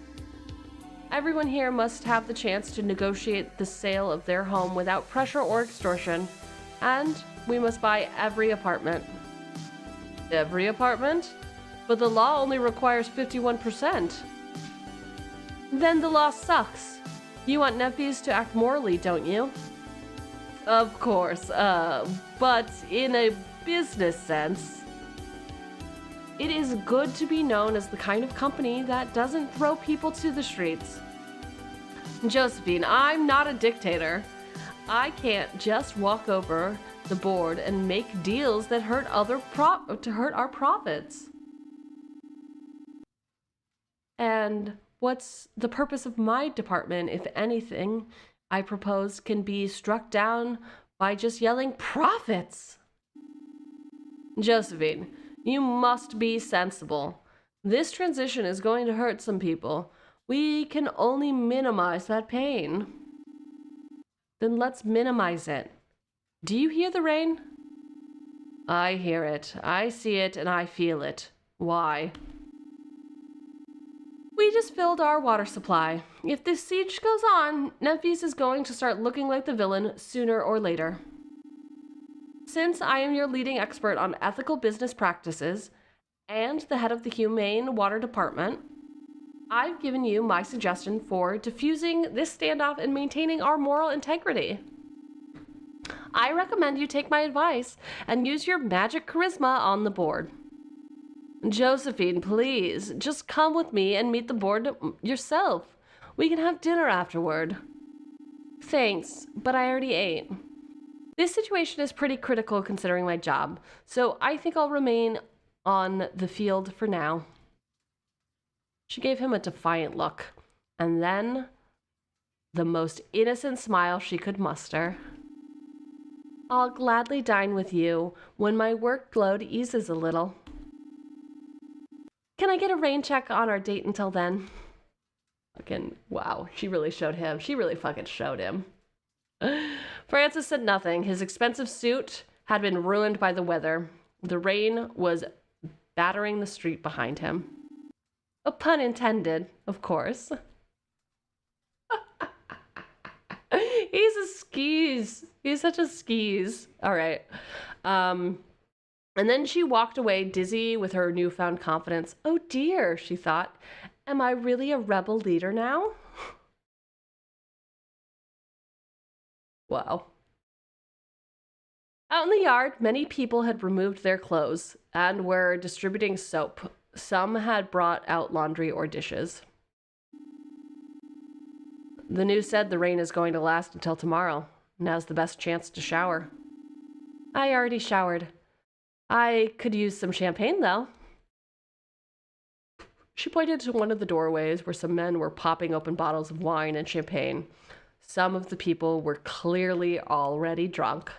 Everyone here must have the chance to negotiate the sale of their home without pressure or extortion, and we must buy every apartment. Every apartment? But the law only requires 51%. Then the law sucks. You want nephews to act morally, don't you? Of course, but in a business sense, it is good to be known as the kind of company that doesn't throw people to the streets. Josephine, I'm not a dictator. I can't just walk over the board and make deals that hurt our profits. And what's the purpose of my department if anything I propose can be struck down by just yelling profits? Josephine, you must be sensible. This transition is going to hurt some people. We can only minimize that pain. Then let's minimize it. Do you hear the rain? I hear it. I see it and I feel it. Why? We just filled our water supply. If this siege goes on, Nephis is going to start looking like the villain sooner or later. Since I am your leading expert on ethical business practices and the head of the Humane Water Department, I've given you my suggestion for diffusing this standoff and maintaining our moral integrity. I recommend you take my advice and use your magic charisma on the board. Josephine, please, just come with me and meet the board yourself. We can have dinner afterward. Thanks, but I already ate. This situation is pretty critical considering my job, so I think I'll remain on the field for now. She gave him a defiant look, and then the most innocent smile she could muster. I'll gladly dine with you when my workload eases a little. Can I get a rain check on our date until then? Fucking, wow, she really showed him. She really fucking showed him. Francis said nothing. His expensive suit had been ruined by the weather. The rain was battering the street behind him. A pun intended, of course. He's a skis. He's such a skis. All right. And then she walked away, dizzy with her newfound confidence. Oh dear, she thought. Am I really a rebel leader now? Wow. Out in the yard, many people had removed their clothes and were distributing soap. Some had brought out laundry or dishes. The news said the rain is going to last until tomorrow. Now's the best chance to shower. I already showered. I could use some champagne, though. She pointed to one of the doorways where some men were popping open bottles of wine and champagne. Some of the people were clearly already drunk.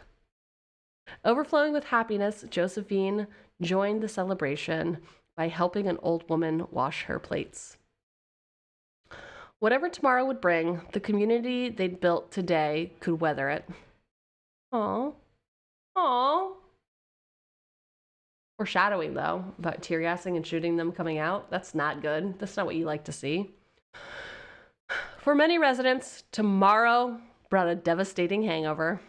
Overflowing with happiness, Josephine joined the celebration by helping an old woman wash her plates. Whatever tomorrow would bring, the community they'd built today could weather it. Aww. Aww. Foreshadowing, though, about tear gassing and shooting them coming out. That's not good. That's not what you like to see. For many residents, tomorrow brought a devastating hangover.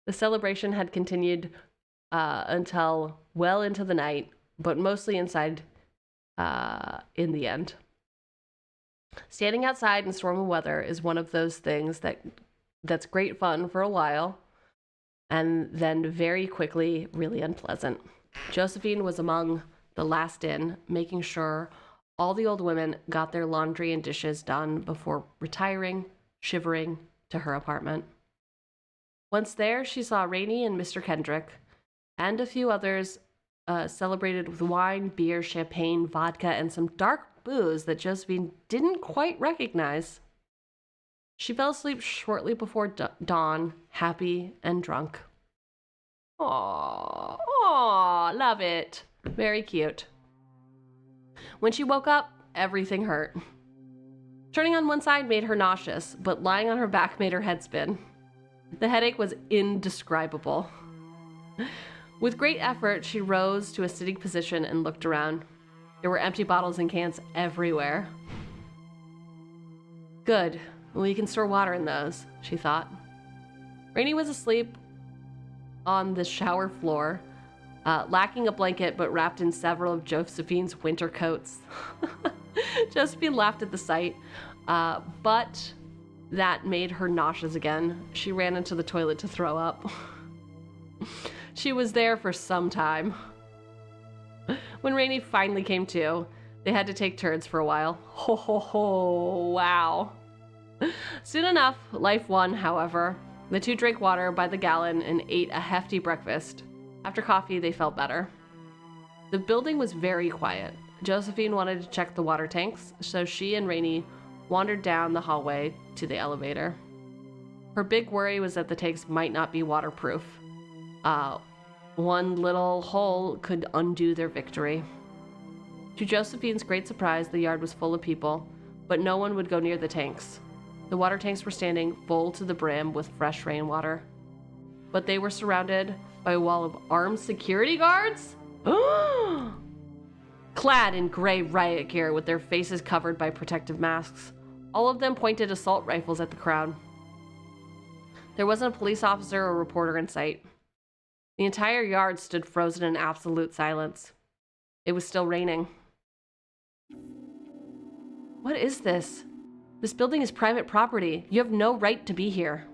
The celebration had continued until well into the night, but mostly inside in the end. Standing outside in stormy weather is one of those things that's great fun for a while, and then very quickly really unpleasant. Josephine was among the last in, making sure all the old women got their laundry and dishes done before retiring, shivering, to her apartment. Once there, she saw Rainey and Mr. Kendrick, and a few others celebrated with wine, beer, champagne, vodka, and some dark booze that Josephine didn't quite recognize. She fell asleep shortly before dawn, happy and drunk. Aww, aww, love it. Very cute. When she woke up, everything hurt. Turning on one side made her nauseous, but lying on her back made her head spin. The headache was indescribable. With great effort, she rose to a sitting position and looked around. There were empty bottles and cans everywhere. Good. We can store water in those, she thought. Rainey was asleep on the shower floor, lacking a blanket but wrapped in several of Josephine's winter coats. Josephine laughed at the sight, but that made her nauseous again. She ran into the toilet to throw up. She was there for some time. When Rainey finally came to, they had to take turns for a while. Ho ho ho, wow. Soon enough, life won, however. The two drank water by the gallon and ate a hefty breakfast. After coffee, they felt better. The building was very quiet. Josephine wanted to check the water tanks, so she and Rainey wandered down the hallway to the elevator. Her big worry was that the tanks might not be waterproof. One little hole could undo their victory. To Josephine's great surprise, the yard was full of people, but no one would go near the tanks. The water tanks were standing full to the brim with fresh rainwater. But they were surrounded by a wall of armed security guards? Clad in gray riot gear with their faces covered by protective masks. All of them pointed assault rifles at the crowd. There wasn't a police officer or reporter in sight. The entire yard stood frozen in absolute silence. It was still raining. What is this? This building is private property. You have no right to be here.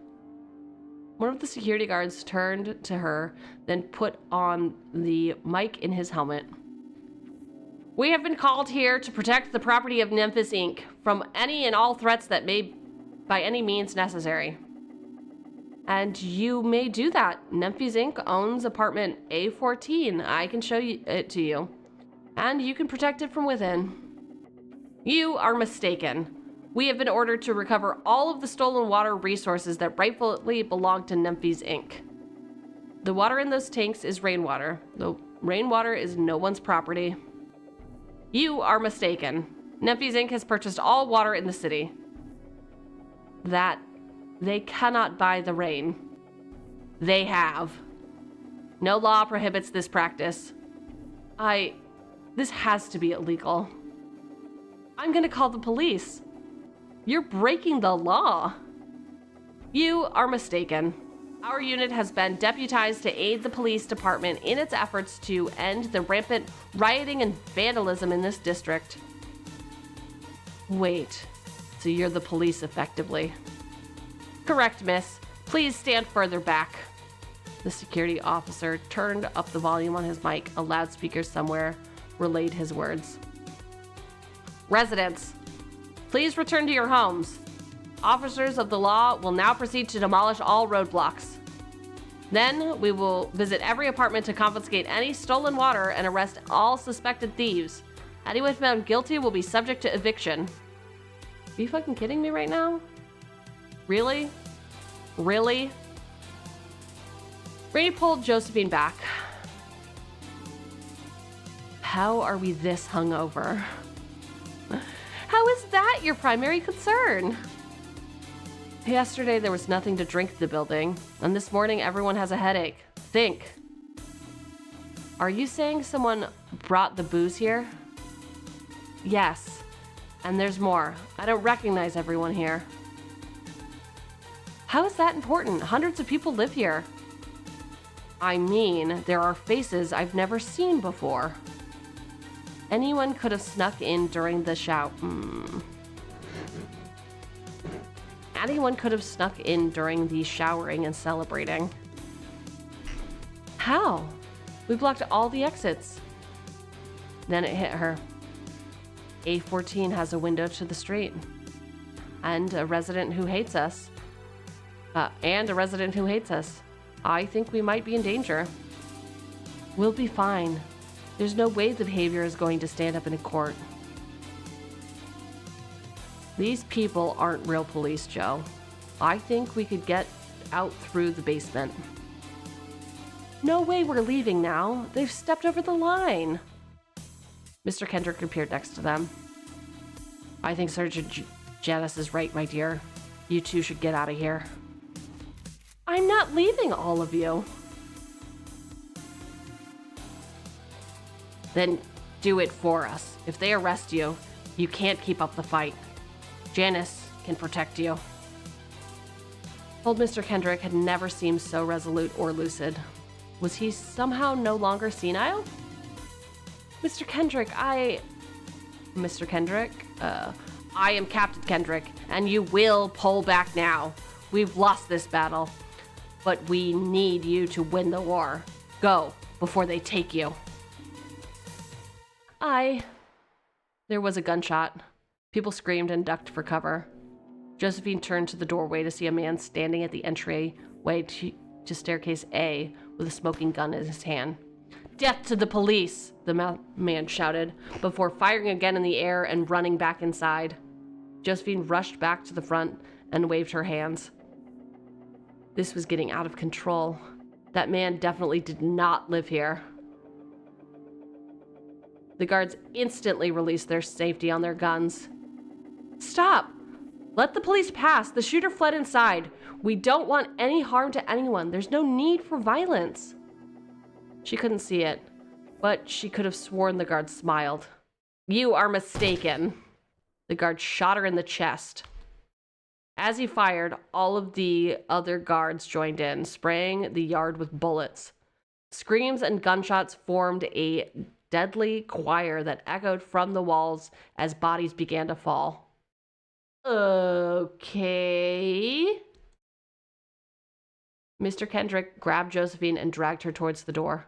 One of the security guards turned to her, then put on the mic in his helmet. We have been called here to protect the property of Memphis Inc. from any and all threats that may by any means necessary. And you may do that. Memphis Inc. owns apartment A14. I can show it to you. And you can protect it from within. You are mistaken. We have been ordered to recover all of the stolen water resources that rightfully belong to Memphis Inc. The water in those tanks is rainwater. The rainwater is no one's property. You are mistaken. Memphis Inc. has purchased all water in the city. That they cannot buy the rain. They have. No law prohibits this practice. This has to be illegal. I'm gonna call the police. You're breaking the law. You are mistaken. Our unit has been deputized to aid the police department in its efforts to end the rampant rioting and vandalism in this district. Wait, so you're the police effectively? Correct, miss. Please stand further back. The security officer turned up the volume on his mic. A loudspeaker somewhere relayed his words. Residents, please return to your homes. Officers of the law will now proceed to demolish all roadblocks. Then we will visit every apartment to confiscate any stolen water and arrest all suspected thieves. Anyone found guilty will be subject to eviction. Are you fucking kidding me right now? Really? Really? Rainey pulled Josephine back. How are we this hungover? How is that your primary concern? Yesterday there was nothing to drink in the building, and this morning everyone has a headache. Think. Are you saying someone brought the booze here? Yes, and there's more. I don't recognize everyone here. How is that important? Hundreds of people live here. I mean, there are faces I've never seen before. Anyone could have snuck in during the Anyone could have snuck in during the showering and celebrating. How? We blocked all the exits. Then it hit her. A14 has a window to the street. And a resident who hates us. I think we might be in danger. We'll be fine. There's no way the behavior is going to stand up in a court. These people aren't real police, Joe. I think we could get out through the basement. No way we're leaving now. They've stepped over the line. Mr. Kendrick appeared next to them. I think Sergeant Janice is right, my dear. You two should get out of here. I'm not leaving all of you. Then do it for us. If they arrest you, you can't keep up the fight. Janice can protect you. Old Mr. Kendrick had never seemed so resolute or lucid. Was he somehow no longer senile? Mr. Kendrick, I am Captain Kendrick, and you will pull back now. We've lost this battle, but we need you to win the war. Go, before they take you. There was a gunshot. People screamed and ducked for cover. Josephine turned to the doorway to see a man standing at the entryway to staircase A with a smoking gun in his hand. Death to the police, the man shouted, before firing again in the air and running back inside. Josephine rushed back to the front and waved her hands. This was getting out of control. That man definitely did not live here. The guards instantly released their safety on their guns. Stop! Let the police pass. The shooter fled inside. We don't want any harm to anyone. There's no need for violence. She couldn't see it, but she could have sworn the guard smiled. You are mistaken. The guard shot her in the chest. As he fired, all of the other guards joined in, spraying the yard with bullets. Screams and gunshots formed a deadly choir that echoed from the walls as bodies began to fall. Okay. Mr. Kendrick grabbed Josephine and dragged her towards the door.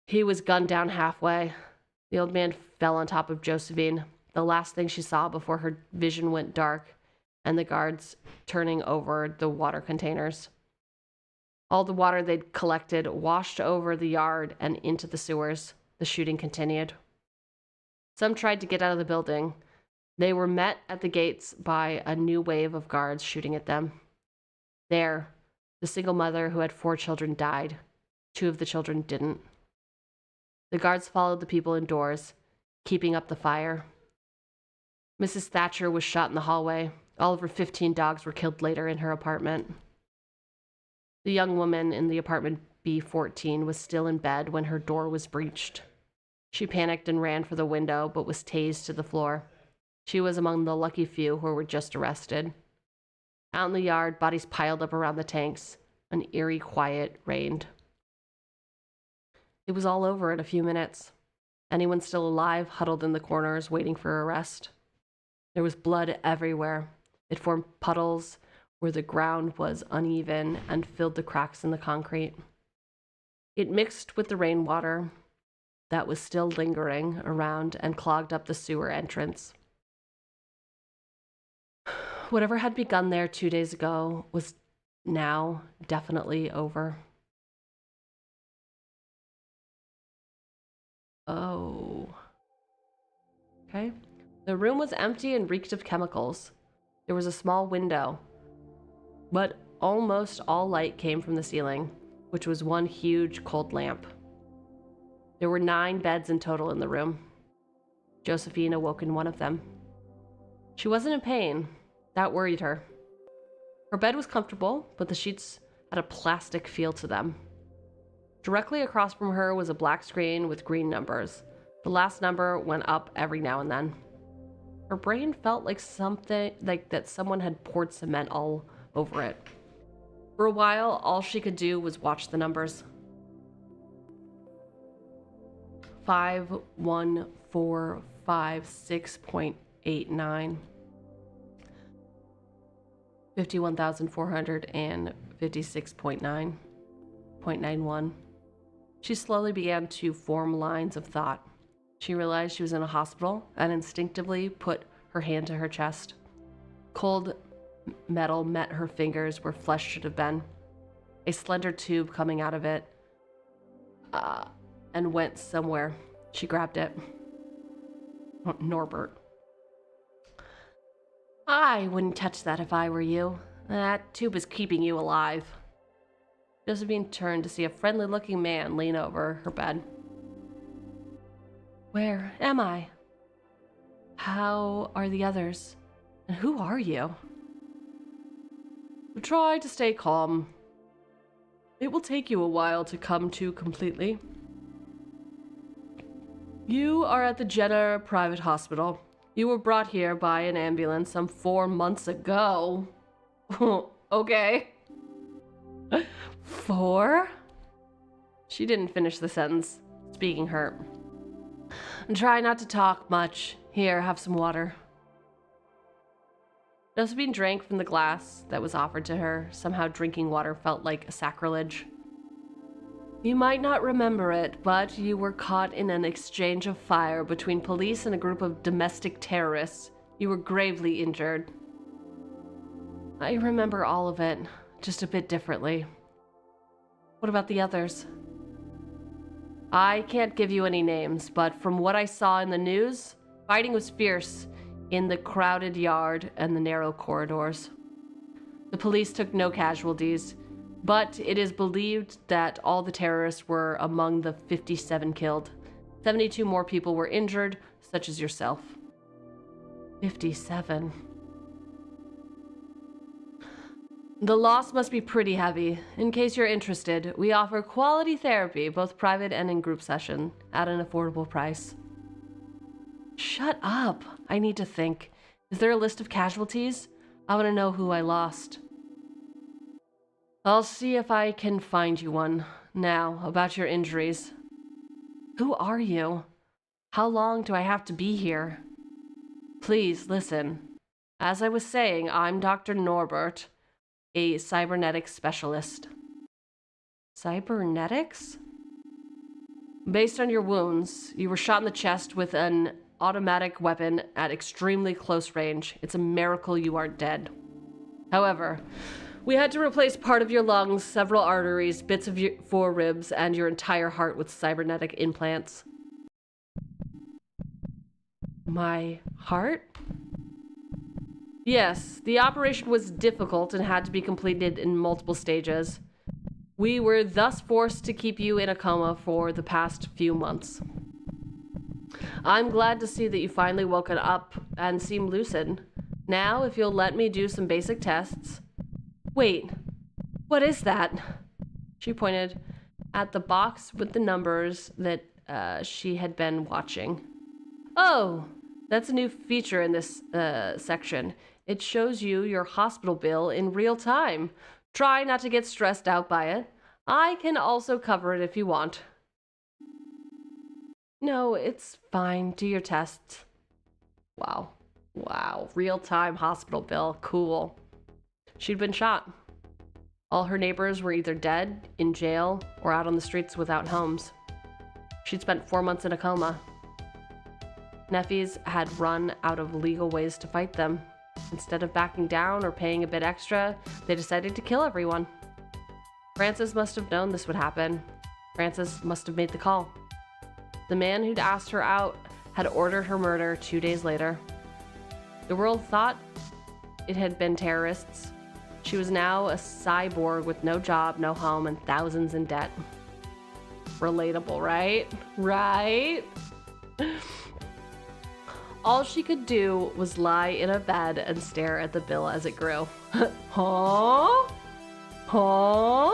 He was gunned down halfway. The old man fell on top of Josephine, the last thing she saw before her vision went dark and the guards turning over the water containers. All the water they'd collected washed over the yard and into the sewers. The shooting continued. Some tried to get out of the building. They were met at the gates by a new wave of guards shooting at them. There, the single mother who had 4 children died. 2 of the children didn't. The guards followed the people indoors, keeping up the fire. Mrs. Thatcher was shot in the hallway. All of her 15 dogs were killed later in her apartment. The young woman in the apartment B14 was still in bed when her door was breached. She panicked and ran for the window, but was tased to the floor. She was among the lucky few who were just arrested. Out in the yard, bodies piled up around the tanks. An eerie quiet reigned. It was all over in a few minutes. Anyone still alive huddled in the corners, waiting for arrest. There was blood everywhere. It formed puddles where the ground was uneven and filled the cracks in the concrete. It mixed with the rainwater that was still lingering around and clogged up the sewer entrance. Whatever had begun there 2 days ago was now definitely over. Oh. Okay. The room was empty and reeked of chemicals. There was a small window, but almost all light came from the ceiling, which was one huge cold lamp. There were 9 beds in total in the room. Josephine awoke in one of them. She wasn't in pain. That worried her. Her bed was comfortable, but the sheets had a plastic feel to them. Directly across from her was a black screen with green numbers. The last number went up every now and then. Her brain felt like that someone had poured cement all over it. For a while, all she could do was watch the numbers. 51456.89. 51,456.91. She slowly began to form lines of thought. She realized she was in a hospital and instinctively put her hand to her chest. Cold metal met her fingers where flesh should have been. A slender tube coming out of it and went somewhere. She grabbed it. Norbert. I wouldn't touch that if I were you. That tube is keeping you alive. Josephine turned to see a friendly-looking man lean over her bed. Where am I? How are the others? And who are you? Try to stay calm. It will take you a while to come to completely. You are at the Jenner Private Hospital. You were brought here by an ambulance some 4 months ago. Okay. 4? She didn't finish the sentence. Speaking hurt. Try not to talk much. Here, have some water. Josephine drank from the glass that was offered to her. Somehow drinking water felt like a sacrilege. You might not remember it, but you were caught in an exchange of fire between police and a group of domestic terrorists. You were gravely injured. I remember all of it, just a bit differently. What about the others? I can't give you any names, but from what I saw in the news, fighting was fierce in the crowded yard and the narrow corridors. The police took no casualties, but it is believed that all the terrorists were among the 57 killed. 72 more people were injured, such as yourself. 57. The loss must be pretty heavy. In case you're interested, we offer quality therapy, both private and in group session, at an affordable price. Shut up. I need to think. Is there a list of casualties? I want to know who I lost. I'll see if I can find you one. Now, about your injuries. Who are you? How long do I have to be here? Please, listen. As I was saying, I'm Dr. Norbert, a cybernetics specialist. Cybernetics? Based on your wounds, you were shot in the chest with an automatic weapon at extremely close range. It's a miracle you aren't dead. However, we had to replace part of your lungs, several arteries, bits of your 4 ribs, and your entire heart with cybernetic implants. My heart? Yes, the operation was difficult and had to be completed in multiple stages. We were thus forced to keep you in a coma for the past few months. I'm glad to see that you finally woken up and seem lucid. Now, if you'll let me do some basic tests. Wait, what is that? She pointed at the box with the numbers that she had been watching. Oh, that's a new feature in this section. It shows you your hospital bill in real time. Try not to get stressed out by it. I can also cover it if you want. No, it's fine. Do your tests. Wow. Wow. Real-time hospital bill. Cool. She'd been shot. All her neighbors were either dead, in jail, or out on the streets without homes. She'd spent 4 months in a coma. Nephews had run out of legal ways to fight them. Instead of backing down or paying a bit extra, they decided to kill everyone. Francis must have known this would happen. Francis must have made the call. The man who'd asked her out had ordered her murder 2 days later. The world thought it had been terrorists. She was now a cyborg with no job, no home, and thousands in debt. Relatable, right? Right? All she could do was lie in a bed and stare at the bill as it grew. Huh? Huh?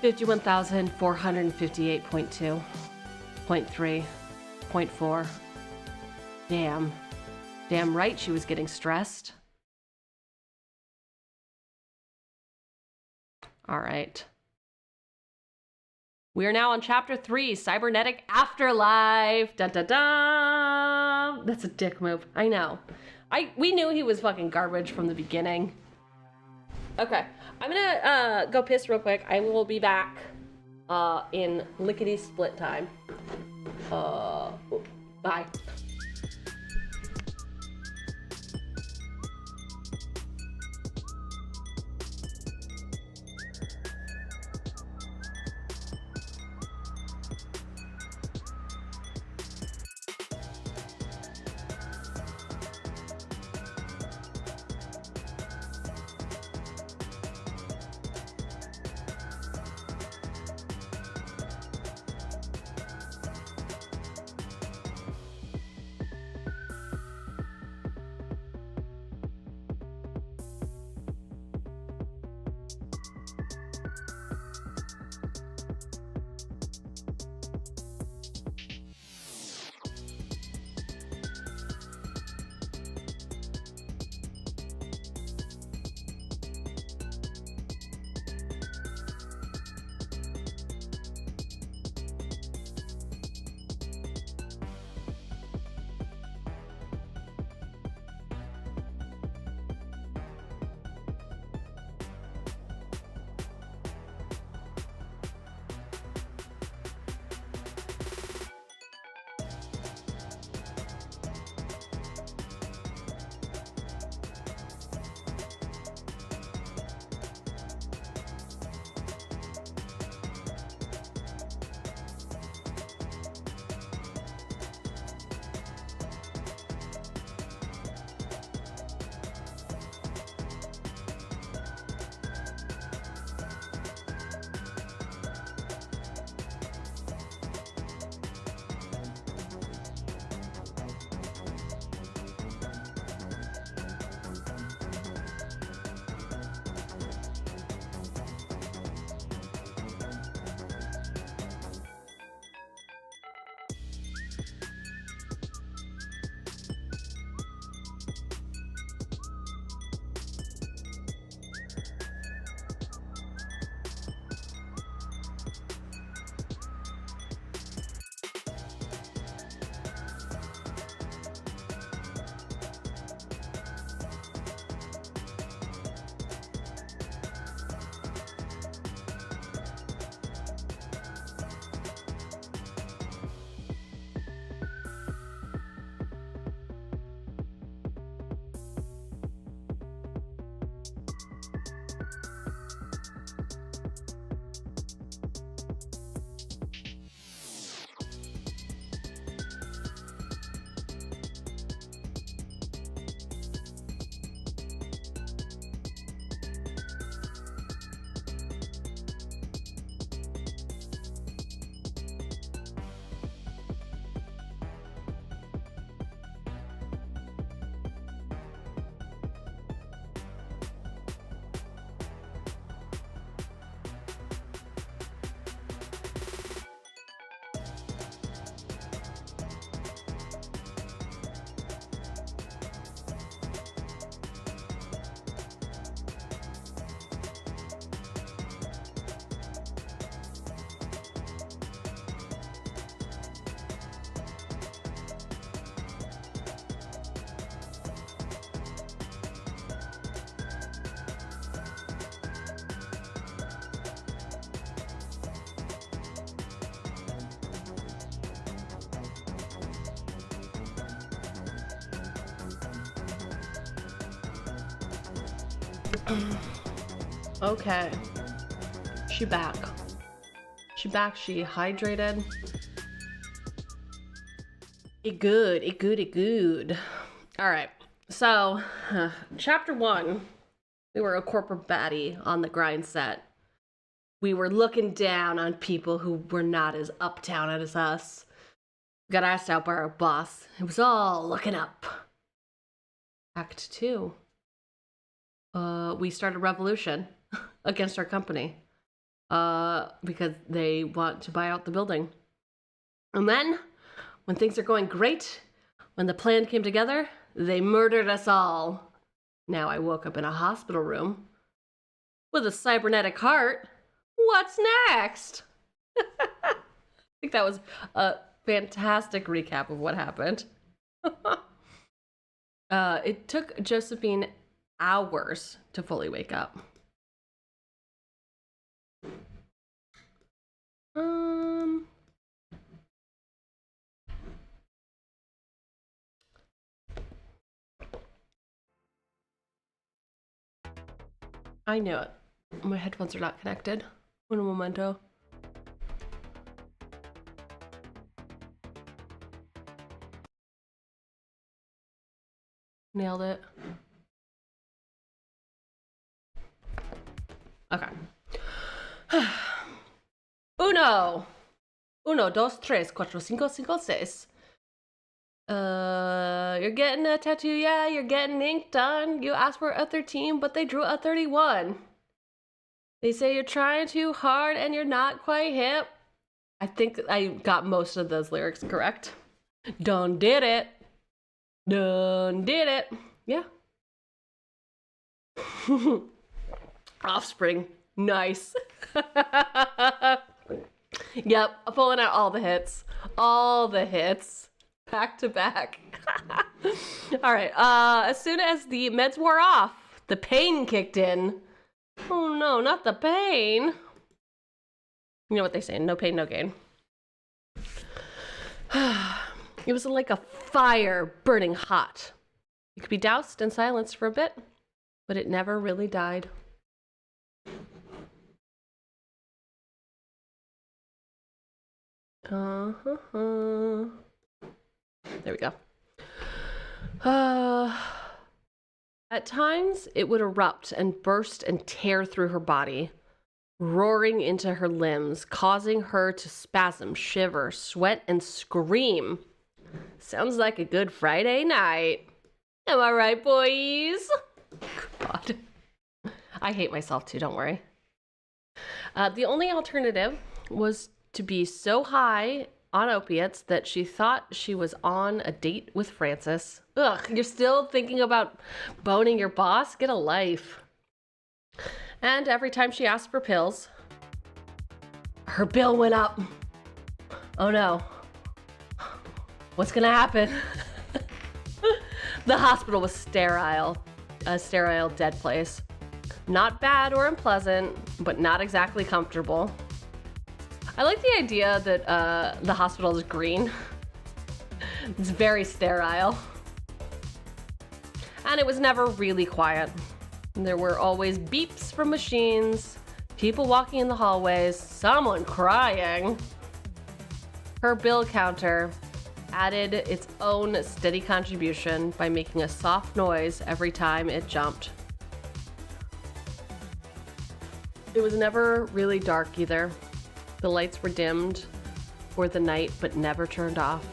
51,458.2. 0.3. 0.4. Damn. Damn right she was getting stressed. All right. We are now on chapter 3, Cybernetic Afterlife. Dun dun dun. That's a dick move. I know. We knew he was fucking garbage from the beginning. Okay, I'm gonna go piss real quick. I will be back in lickety split time. Bye. Okay. She back. She back. She hydrated. It good. It good. It good. All right. So, chapter 1, we were a corporate baddie on the grindset. We were looking down on people who were not as uptown as us. Got asked out by our boss. It was all looking up. Act 2. We started a revolution against our company because they want to buy out the building. And then, when things are going great, when the plan came together, they murdered us all. Now I woke up in a hospital room with a cybernetic heart. What's next? I think that was a fantastic recap of what happened. It took Josephine hours to fully wake up. I knew it. My headphones are not connected. Un momento. Nailed it. Okay. Uno, dos, tres, cuatro, cinco, cinco, seis. You're getting a tattoo, yeah, you're getting ink done. You asked for a 13, but they drew a 31. They say you're trying too hard and you're not quite hip. I think I got most of those lyrics correct. Done did it. Done did it. Yeah. Offspring. Nice. Yep, I'm pulling out all the hits. All the hits. Back to back. All right. As soon as the meds wore off, the pain kicked in. Oh no, not the pain. You know what they say, no pain, no gain. It was like a fire burning hot. It could be doused and silenced for a bit, but it never really died. There we go. At times, it would erupt and burst and tear through her body, roaring into her limbs, causing her to spasm, shiver, sweat, and scream. Sounds like a good Friday night. Am I right, boys? God. I hate myself too, don't worry. The only alternative was to be so high on opiates that she thought she was on a date with Francis. Ugh, you're still thinking about boning your boss? Get a life. And every time she asked for pills, her bill went up. Oh no. What's gonna happen? The hospital was sterile. A sterile, dead place. Not bad or unpleasant, but not exactly comfortable. I like the idea that the hospital is green. It's very sterile. And it was never really quiet. There were always beeps from machines, people walking in the hallways, someone crying. Her bill counter added its own steady contribution by making a soft noise every time it jumped. It was never really dark either. The lights were dimmed for the night, but never turned off.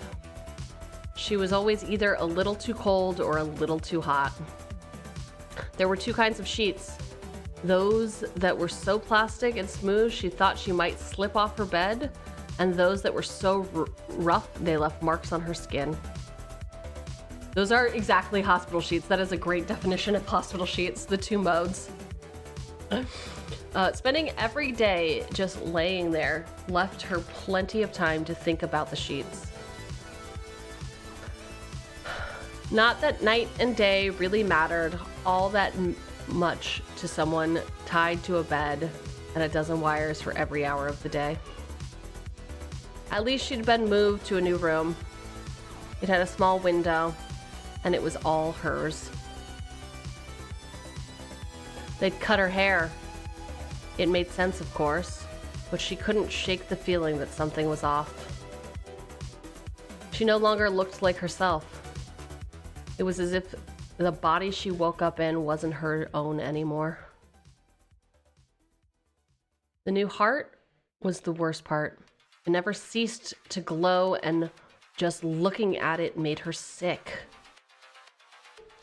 She was always either a little too cold or a little too hot. There were two kinds of sheets. Those that were so plastic and smooth she thought she might slip off her bed, and those that were so rough they left marks on her skin. Those are exactly hospital sheets. That is a great definition of hospital sheets, the two modes. Spending every day just laying there left her plenty of time to think about the sheets. Not that night and day really mattered all that much to someone tied to a bed and a dozen wires for every hour of the day. At least she'd been moved to a new room. It had a small window, and it was all hers. They'd cut her hair. It made sense, of course, but she couldn't shake the feeling that something was off. She no longer looked like herself. It was as if the body she woke up in wasn't her own anymore. The new heart was the worst part. It never ceased to glow, and just looking at it made her sick.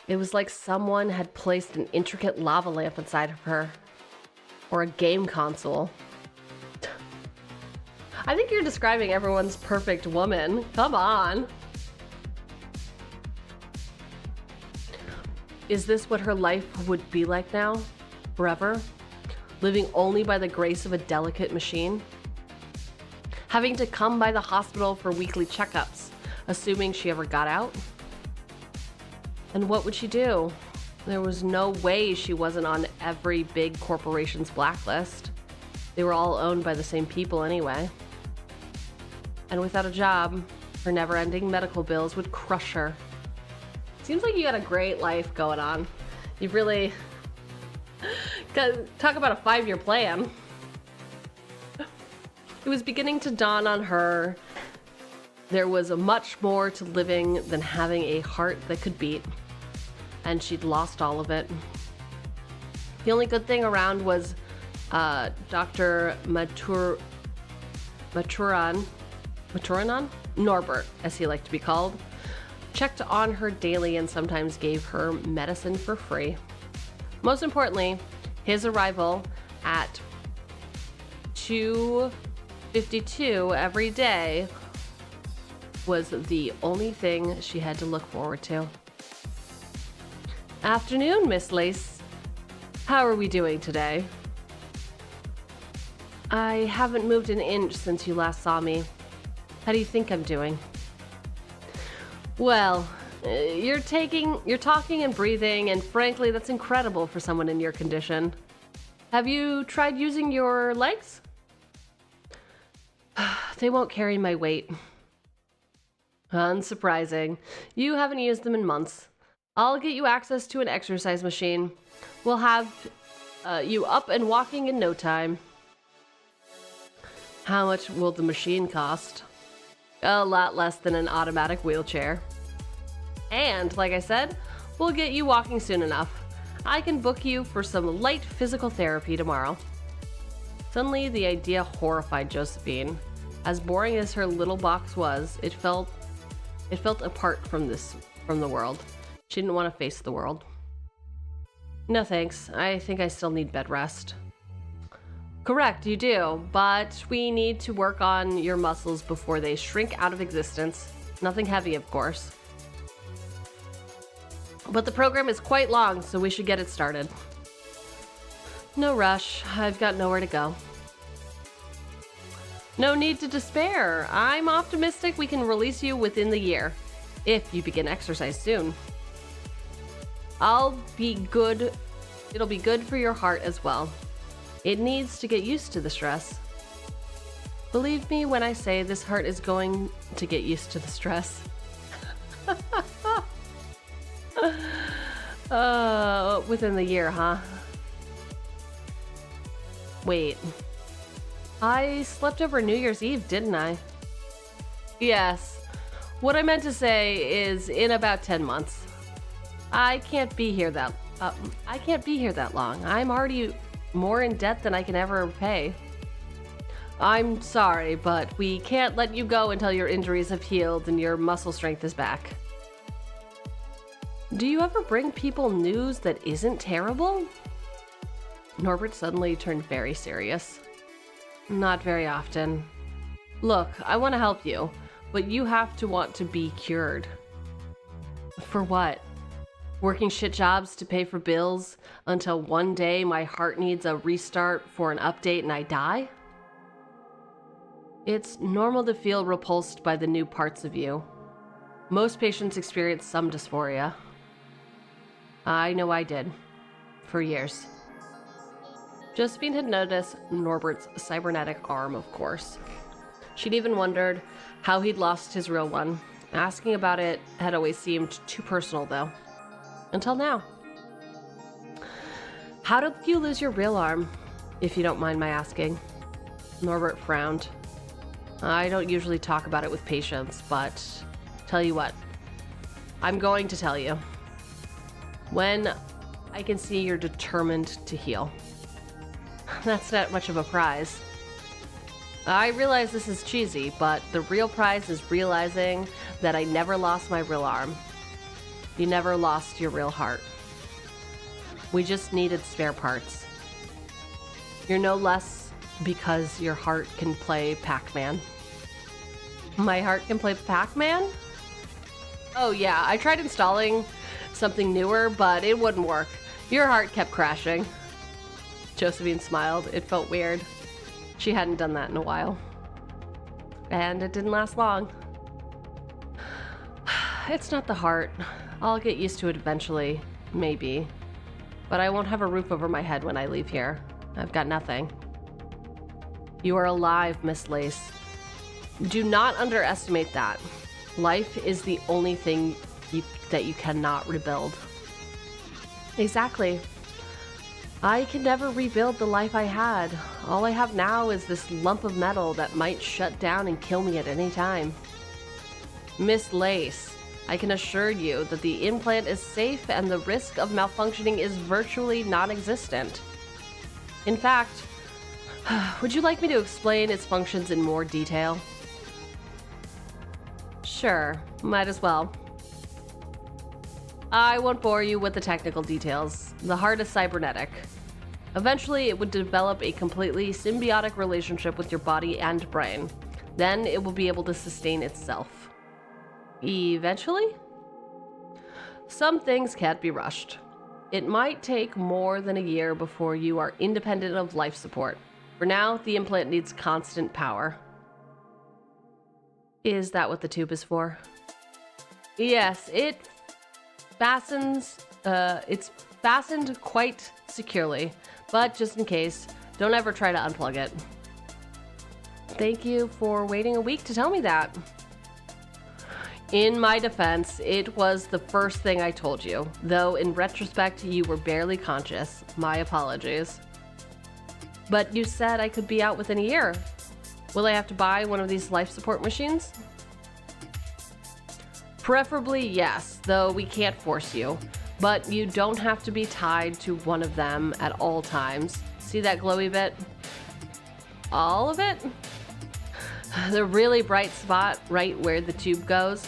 It was like someone had placed an intricate lava lamp inside of her, or a game console. I think you're describing everyone's perfect woman. Come on. Is this what her life would be like now? Forever? Living only by the grace of a delicate machine? Having to come by the hospital for weekly checkups, assuming she ever got out? And what would she do? There was no way she wasn't on every big corporation's blacklist. They were all owned by the same people anyway. And without a job, her never-ending medical bills would crush her. Seems like you got a great life going on. You've really... Talk about a 5-year plan. It was beginning to dawn on her there was much more to living than having a heart that could beat. And she'd lost all of it. The only good thing around was Dr. Maturanan? Norbert, as he liked to be called, checked on her daily and sometimes gave her medicine for free. Most importantly, his arrival at 2:52 every day was the only thing she had to look forward to. Afternoon, Miss Lace. How are we doing today? I haven't moved an inch since you last saw me. How do you think I'm doing? Well, you're talking and breathing, and frankly, that's incredible for someone in your condition. Have you tried using your legs? They won't carry my weight. Unsurprising. You haven't used them in months. I'll get you access to an exercise machine. We'll have you up and walking in no time. How much will the machine cost? A lot less than an automatic wheelchair. And, like I said, we'll get you walking soon enough. I can book you for some light physical therapy tomorrow. Suddenly, the idea horrified Josephine. As boring as her little box was, it felt apart from the world. She didn't want to face the world. No thanks. I think I still need bed rest. Correct, you do, but we need to work on your muscles before they shrink out of existence. Nothing heavy, of course. But the program is quite long, so we should get it started. No rush. I've got nowhere to go. No need to despair. I'm optimistic we can release you within the year, if you begin exercise soon. It'll be good for your heart as well. It needs to get used to the stress. Believe me when I say this heart is going to get used to the stress. Within the year, huh? Wait. I slept over New Year's Eve, didn't I? Yes. What I meant to say is in about 10 months. I can't be here that long. I'm already more in debt than I can ever pay. I'm sorry, but we can't let you go until your injuries have healed and your muscle strength is back. Do you ever bring people news that isn't terrible? Norbert suddenly turned very serious. Not very often. Look, I want to help you, but you have to want to be cured. For what? Working shit jobs to pay for bills until one day my heart needs a restart for an update and I die? It's normal to feel repulsed by the new parts of you. Most patients experience some dysphoria. I know I did. For years. Josephine had noticed Norbert's cybernetic arm, of course. She'd even wondered how he'd lost his real one. Asking about it had always seemed too personal, though. Until now. How did you lose your real arm, if you don't mind my asking? Norbert frowned. I don't usually talk about it with patients, but tell you what, I'm going to tell you. When I can see you're determined to heal. That's not much of a prize. I realize this is cheesy, but the real prize is realizing that I never lost my real arm. You never lost your real heart. We just needed spare parts. You're no less because your heart can play Pac-Man. My heart can play Pac-Man? Oh yeah, I tried installing something newer, but it wouldn't work. Your heart kept crashing. Josephine smiled. It felt weird. She hadn't done that in a while. And it didn't last long. It's not the heart. I'll get used to it eventually, maybe. But I won't have a roof over my head when I leave here. I've got nothing. You are alive, Miss Lace. Do not underestimate that. Life is the only thing that you cannot rebuild. Exactly. I can never rebuild the life I had. All I have now is this lump of metal that might shut down and kill me at any time. Miss Lace, I can assure you that the implant is safe and the risk of malfunctioning is virtually non-existent. In fact, would you like me to explain its functions in more detail? Sure, might as well. I won't bore you with the technical details. The heart is cybernetic. Eventually, it would develop a completely symbiotic relationship with your body and brain. Then it will be able to sustain itself. Eventually? Some things can't be rushed. It might take more than a year before you are independent of life support. For now, the implant needs constant power. Is that what the tube is for? Yes, it's fastened quite securely, but just in case, don't ever try to unplug it. Thank you for waiting a week to tell me that. In my defense, it was the first thing I told you, though in retrospect, you were barely conscious. My apologies. But you said I could be out within a year. Will I have to buy one of these life support machines? Preferably yes, though we can't force you. But you don't have to be tied to one of them at all times. See that glowy bit? All of it? The really bright spot right where the tube goes?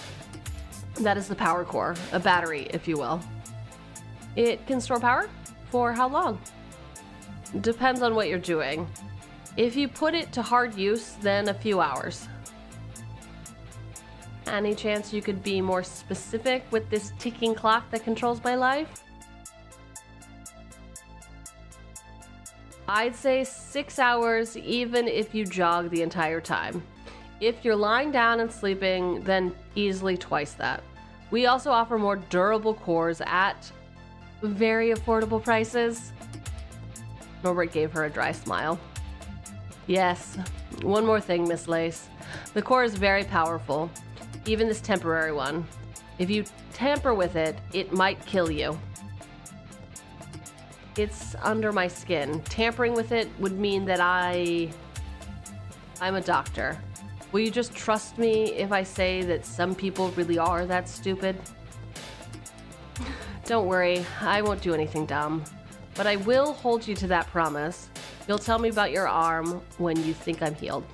That is the power core, a battery, if you will. It can store power? For how long? Depends on what you're doing. If you put it to hard use, then a few hours. Any chance you could be more specific with this ticking clock that controls my life? I'd say 6 hours, even if you jog the entire time. If you're lying down and sleeping, then easily twice that. We also offer more durable cores at very affordable prices. Norbert gave her a dry smile. Yes, one more thing, Miss Lace. The core is very powerful, even this temporary one. If you tamper with it, it might kill you. It's under my skin. Tampering with it would mean that I'm a doctor. Will you just trust me if I say that some people really are that stupid? Don't worry, I won't do anything dumb. But I will hold you to that promise. You'll tell me about your arm when you think I'm healed.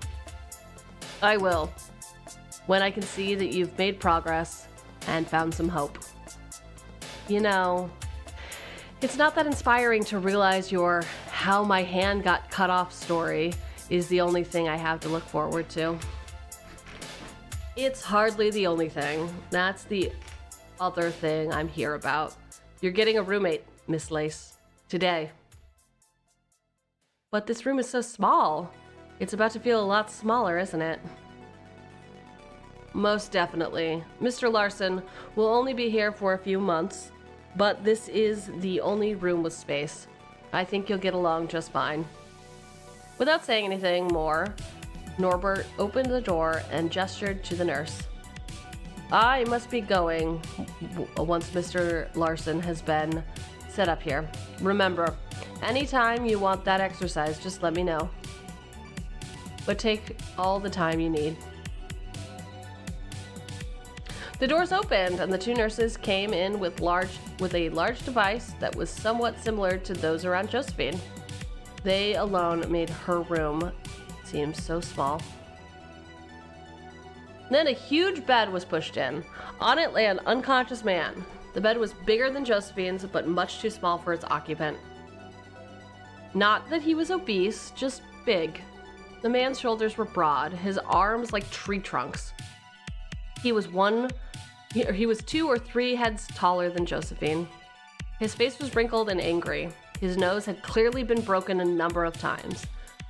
I will. When I can see that you've made progress and found some hope. You know, it's not that inspiring to realize your how my hand got cut off story is the only thing I have to look forward to. It's hardly the only thing. That's the other thing I'm here about. You're getting a roommate, Miss Lace, today. But this room is so small. It's about to feel a lot smaller, isn't it? Most definitely. Mr. Larson will only be here for a few months, but this is the only room with space. I think you'll get along just fine. Without saying anything more, Norbert opened the door and gestured to the nurse. I must be going once Mr. Larson has been set up here. Remember, Anytime you want that exercise, just let me know. But take all the time you need. The doors opened and the two nurses came in with a large device that was somewhat similar to those around Josephine. They alone made her room seem so small. Then a huge bed was pushed in. On it lay an unconscious man. The bed was bigger than Josephine's, but much too small for its occupant. Not that he was obese, just big. The man's shoulders were broad, his arms like tree trunks. He was 2 or 3 heads taller than Josephine. His face was wrinkled and angry. His nose had clearly been broken a number of times.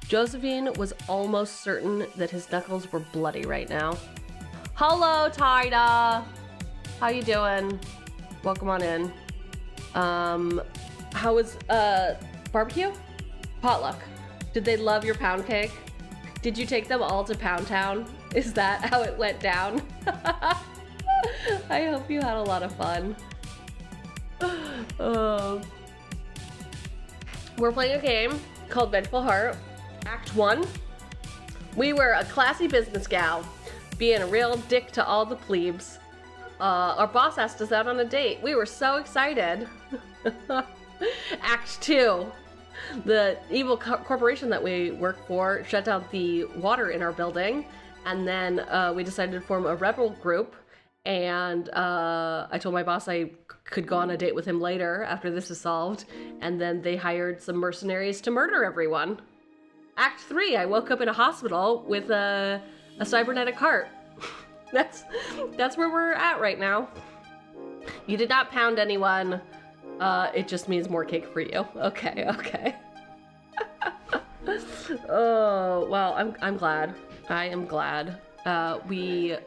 Josephine was almost certain that his knuckles were bloody right now. Hello, Tyda. How you doing? Welcome on in. How was barbecue? Potluck. Did they love your pound cake? Did you take them all to Pound Town? Is that how it went down? I hope you had a lot of fun. We're playing a game called Vengeful Heart, Act 1. We were a classy business gal, being a real dick to all the plebes. Our boss asked us out on a date. We were so excited. Act 2. The evil corporation that we work for shut down the water in our building, and then we decided to form a rebel group, and I told my boss I could go on a date with him later after this is solved, and then they hired some mercenaries to murder everyone. Act 3, I woke up in a hospital with a cybernetic heart. That's where we're at right now. You did not pound anyone. It just means more cake for you. Okay. Oh, well, I'm glad. I am glad. We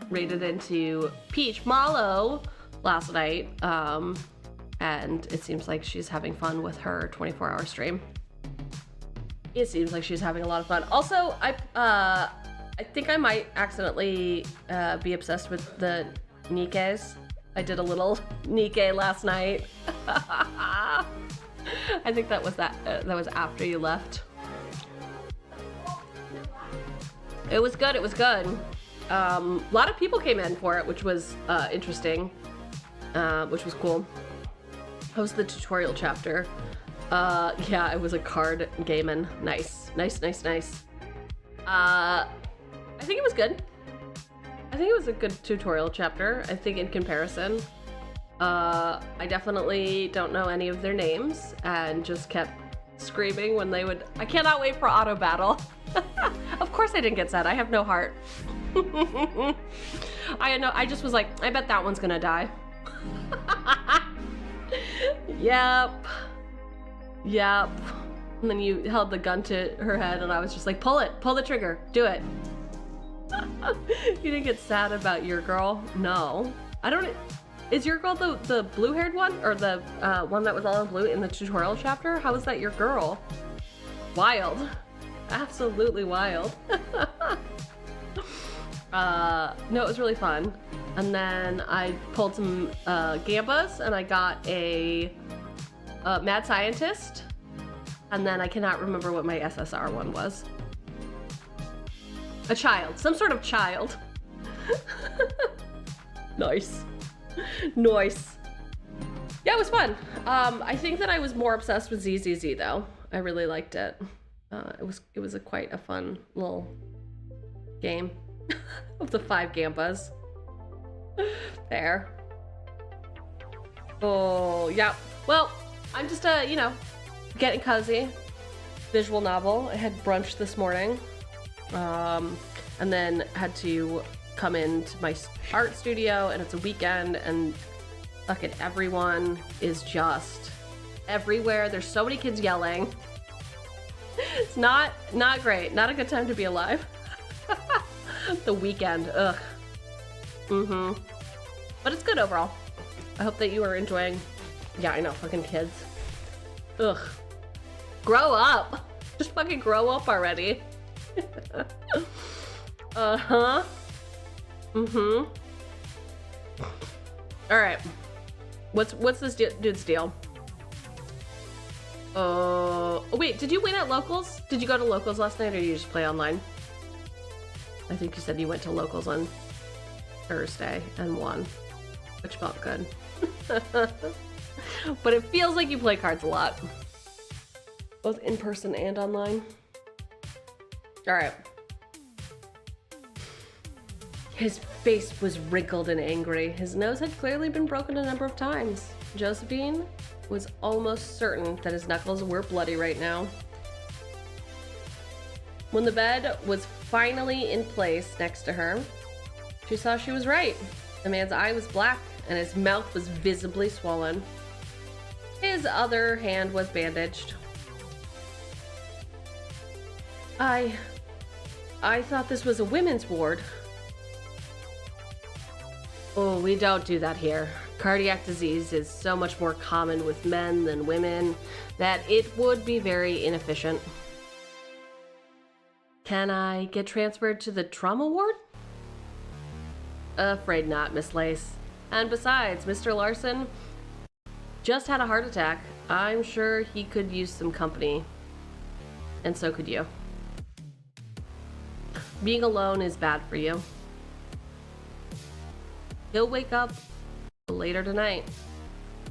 raided into Peach Mallow last night, and it seems like she's having fun with her 24-hour stream. It seems like she's having a lot of fun. Also, I think I might accidentally be obsessed with the 𝕃𝕚𝕟𝕜𝕤. I did a little 𝕃𝕚 last night. I think that was after you left. It was good. A lot of people came in for it, which was interesting, which was cool. That was the tutorial chapter. Yeah, it was a card gaming. Nice. I think it was good. I think it was a good tutorial chapter. I think in comparison, I definitely don't know any of their names and just kept screaming when they would. I cannot wait for auto battle. Of course I didn't get sad. I have no heart. I just was like, I bet that one's gonna die. Yep. And then you held the gun to her head and I was just like, pull the trigger, do it. You didn't get sad about your girl? No. I don't. Is your girl the blue-haired one? Or the one that was all in blue in the tutorial chapter? How is that your girl? Wild. Absolutely wild. No, it was really fun. And then I pulled some gambas and I got a mad scientist. And then I cannot remember what my SSR one was. A child. Some sort of child. Nice. Yeah, it was fun. I think that I was more obsessed with ZZZ though. I really liked it. It was quite a fun little game of the 5 gambas. There. Oh, yeah. Well, I'm just, getting cozy. Visual novel. I had brunch this morning. And then had to come into my art studio, and it's a weekend, and fucking everyone is just everywhere. There's so many kids yelling. It's not great. Not a good time to be alive. The weekend, ugh. But it's good overall. I hope that you are enjoying. Yeah, I know, fucking kids. Ugh. Grow up. Just fucking grow up already. Uh-huh. All right. What's this dude's deal? Oh, wait, did you win at locals? Did you go to locals last night or did you just play online? I think you said you went to locals on Thursday and won, which felt good. But it feels like you play cards a lot. Both in person and online. All right. His face was wrinkled and angry. His nose had clearly been broken a number of times. Josephine was almost certain that his knuckles were bloody right now. When the bed was finally in place next to her, she saw she was right. The man's eye was black and his mouth was visibly swollen. His other hand was bandaged. I thought this was a women's ward. Oh, we don't do that here. Cardiac disease is so much more common with men than women that it would be very inefficient. Can I get transferred to the trauma ward? Afraid not, Miss Lace. And besides, Mr. Larson just had a heart attack. I'm sure he could use some company. And so could you. Being alone is bad for you. He'll wake up later tonight.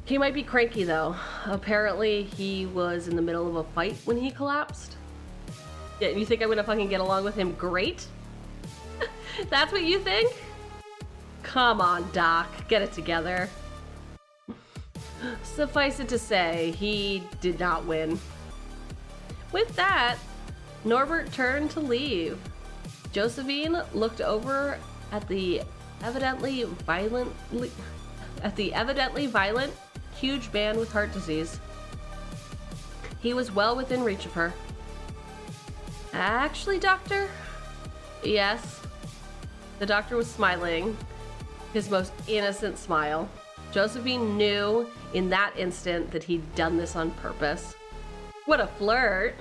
He might be cranky though. Apparently he was in the middle of a fight when he collapsed. Yeah, you think I'm gonna fucking get along with him great? That's what you think? Come on, Doc, get it together. Suffice it to say, he did not win. With that, Norbert turned to leave. Josephine looked over at the evidently violent, huge man with heart disease. He was well within reach of her. Actually, doctor? Yes. The doctor was smiling, his most innocent smile. Josephine knew in that instant that he'd done this on purpose. What a flirt.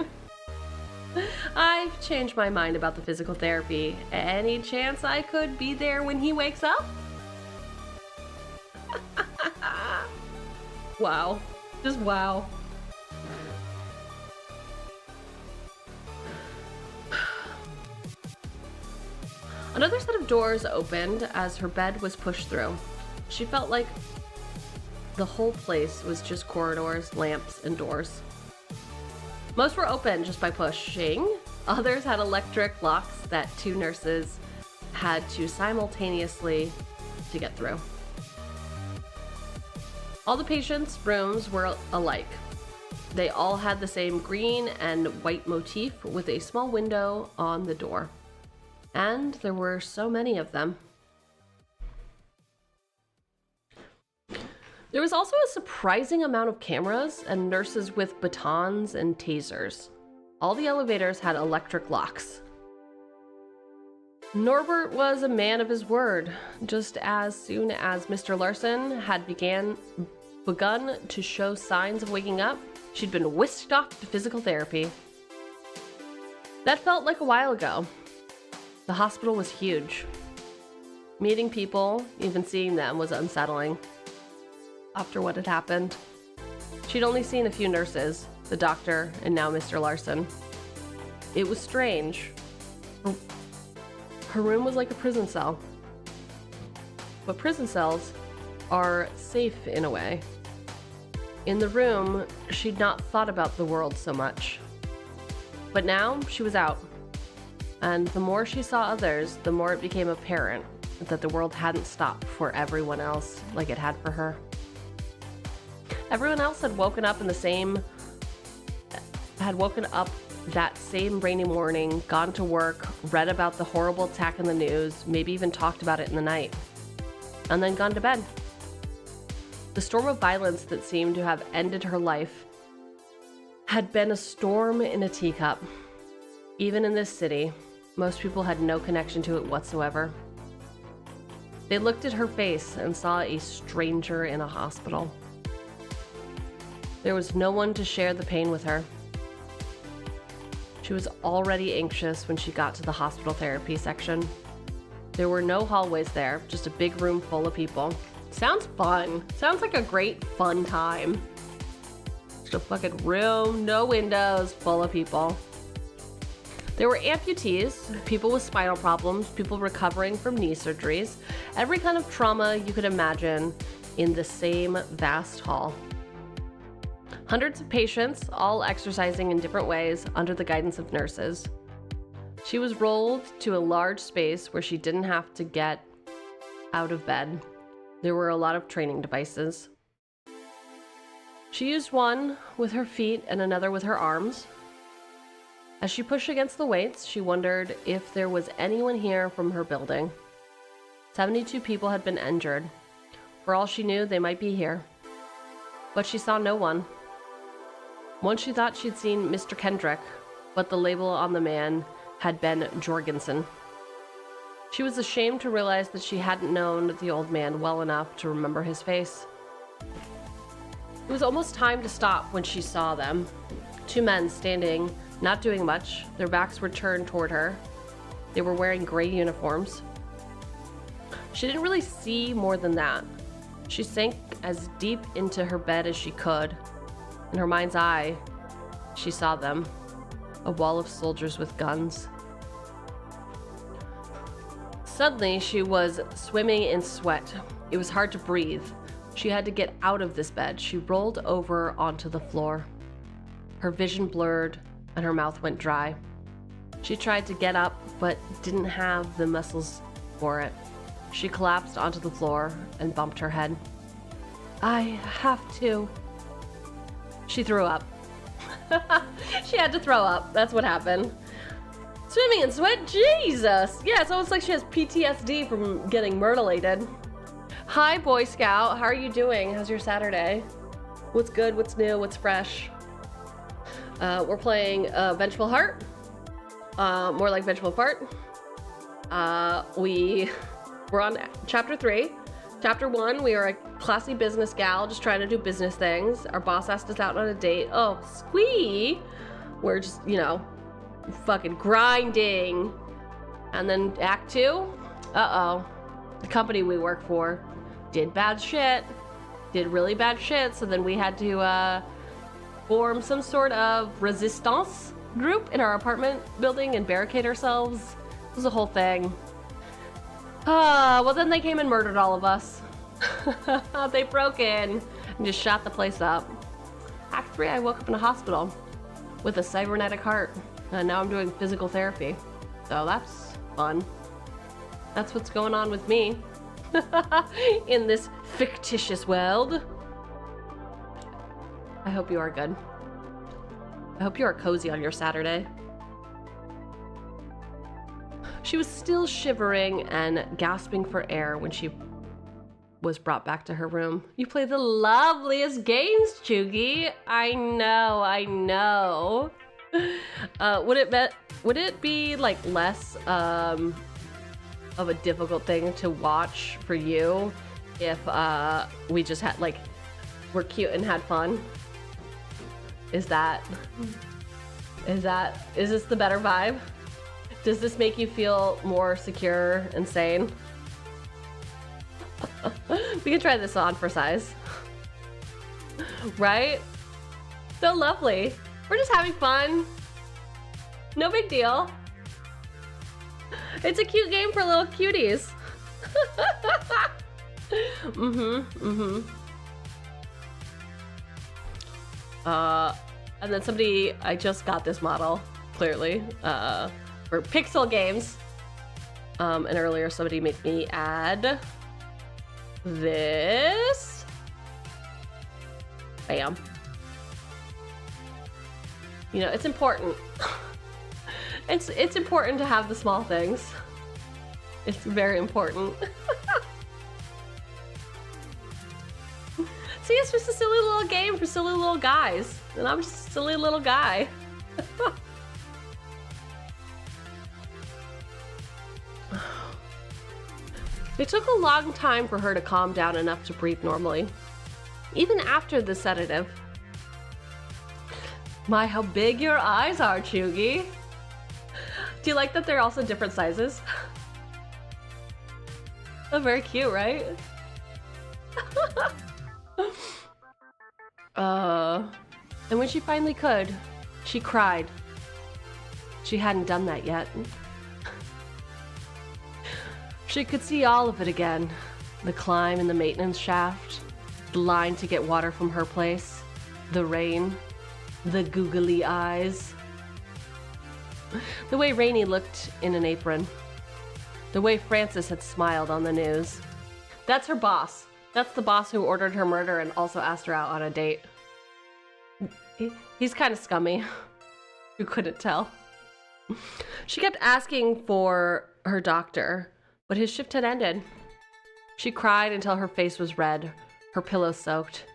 I've changed my mind about the physical therapy. Any chance I could be there when he wakes up? Wow. Just wow. Another set of doors opened as her bed was pushed through. She felt like the whole place was just corridors, lamps, and doors. Most were open just by pushing. Others had electric locks that two nurses had to simultaneously to get through. All the patients' rooms were alike. They all had the same green and white motif with a small window on the door. And there were so many of them. There was also a surprising amount of cameras and nurses with batons and tasers. All the elevators had electric locks. Norbert was a man of his word. Just as soon as Mr. Larson had begun to show signs of waking up, she'd been whisked off to physical therapy. That felt like a while ago. The hospital was huge. Meeting people, even seeing them, was unsettling. After what had happened, she'd only seen a few nurses, the doctor, and now Mr. Larson. It was strange. Her room was like a prison cell. But prison cells are safe in a way. In the room, she'd not thought about the world so much. But now she was out. And the more she saw others, the more it became apparent that the world hadn't stopped for everyone else like it had for her. Everyone else had woken up that same rainy morning, gone to work, read about the horrible attack in the news, maybe even talked about it in the night, and then gone to bed. The storm of violence that seemed to have ended her life had been a storm in a teacup. Even in this city, most people had no connection to it whatsoever. They looked at her face and saw a stranger in a hospital. There was no one to share the pain with her. She was already anxious when she got to the hospital therapy section. There were no hallways there, just a big room full of people. Sounds fun. Sounds like a great fun time. Just a fucking room, no windows, full of people. There were amputees, people with spinal problems, people recovering from knee surgeries, every kind of trauma you could imagine in the same vast hall. Hundreds of patients, all exercising in different ways under the guidance of nurses. She was rolled to a large space where she didn't have to get out of bed. There were a lot of training devices. She used one with her feet and another with her arms. As she pushed against the weights, she wondered if there was anyone here from her building. 72 people had been injured. For all she knew, they might be here. But she saw no one. Once she thought she'd seen Mr. Kendrick, but the label on the man had been Jorgensen. She was ashamed to realize that she hadn't known the old man well enough to remember his face. It was almost time to stop when she saw them. Two men standing, not doing much. Their backs were turned toward her. They were wearing gray uniforms. She didn't really see more than that. She sank as deep into her bed as she could. In her mind's eye, she saw them. A wall of soldiers with guns. Suddenly, she was swimming in sweat. It was hard to breathe. She had to get out of this bed. She rolled over onto the floor. Her vision blurred and her mouth went dry. She tried to get up, but didn't have the muscles for it. She collapsed onto the floor and bumped her head. I have to. She threw up. She had to throw up. That's what happened. Swimming in sweat? Jesus! Yeah, it's almost like she has PTSD from getting mutilated. Hi, Boy Scout. How are you doing? How's your Saturday? What's good? What's new? What's fresh? We're playing Vengeful Heart. More like Vengeful Fart. We're on chapter 3. Chapter 1, we are a classy business gal just trying to do business things. Our boss asked us out on a date. Oh, squee! We're just, you know, fucking grinding. And then Act 2, uh-oh. The company we work for did bad shit. Did really bad shit, so then we had to form some sort of resistance group in our apartment building and barricade ourselves. It was a whole thing. Well then they came and murdered all of us. They broke in and just shot the place up. Act 3, I woke up in a hospital with a cybernetic heart. And now I'm doing physical therapy. So that's fun. That's what's going on with me in this fictitious world. I hope you are good. I hope you are cozy on your Saturday. She was still shivering and gasping for air when she was brought back to her room. You play the loveliest games, Cheugy. I know. Would it be like less of a difficult thing to watch for you if we just had like we're cute and had fun? Is this the better vibe? Does this make you feel more secure and sane? We can try this on for size. Right? So lovely. We're just having fun. No big deal. It's a cute game for little cuties. And then somebody, I just got this model, clearly, for Pixel Games. And earlier somebody made me add this. Bam. You know, it's important. It's important to have the small things. It's very important. See, it's just a silly little game for silly little guys. And I'm just a silly little guy. It took a long time for her to calm down enough to breathe normally. Even after the sedative. My, how big your eyes are, Cheugy. Do you like that they're also different sizes? Oh, very cute, right? And when she finally could, she cried. She hadn't done that yet. She could see all of it again. The climb in the maintenance shaft, the line to get water from her place, the rain, the googly eyes. The way Rainey looked in an apron. The way Francis had smiled on the news. That's her boss. That's the boss who ordered her murder and also asked her out on a date. He's kind of scummy. You couldn't tell. She kept asking for her doctor, but his shift had ended. She cried until her face was red, her pillow soaked,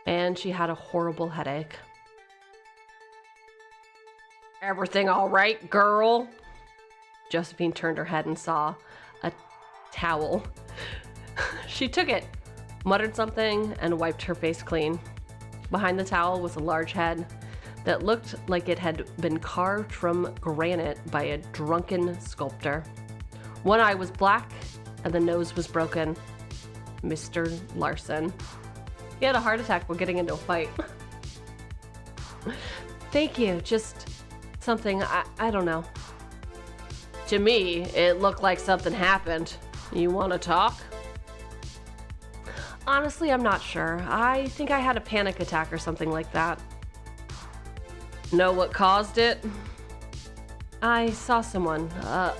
and she had a horrible headache. Everything all right, girl? Josephine turned her head and saw a towel. She took it, muttered something, and wiped her face clean. Behind the towel was a large head that looked like it had been carved from granite by a drunken sculptor. One eye was black, and the nose was broken. Mr. Larson. He had a heart attack while getting into a fight. Thank you, just something, I don't know. To me, it looked like something happened. You want to talk? Honestly, I'm not sure. I think I had a panic attack or something like that. Know what caused it? I saw someone,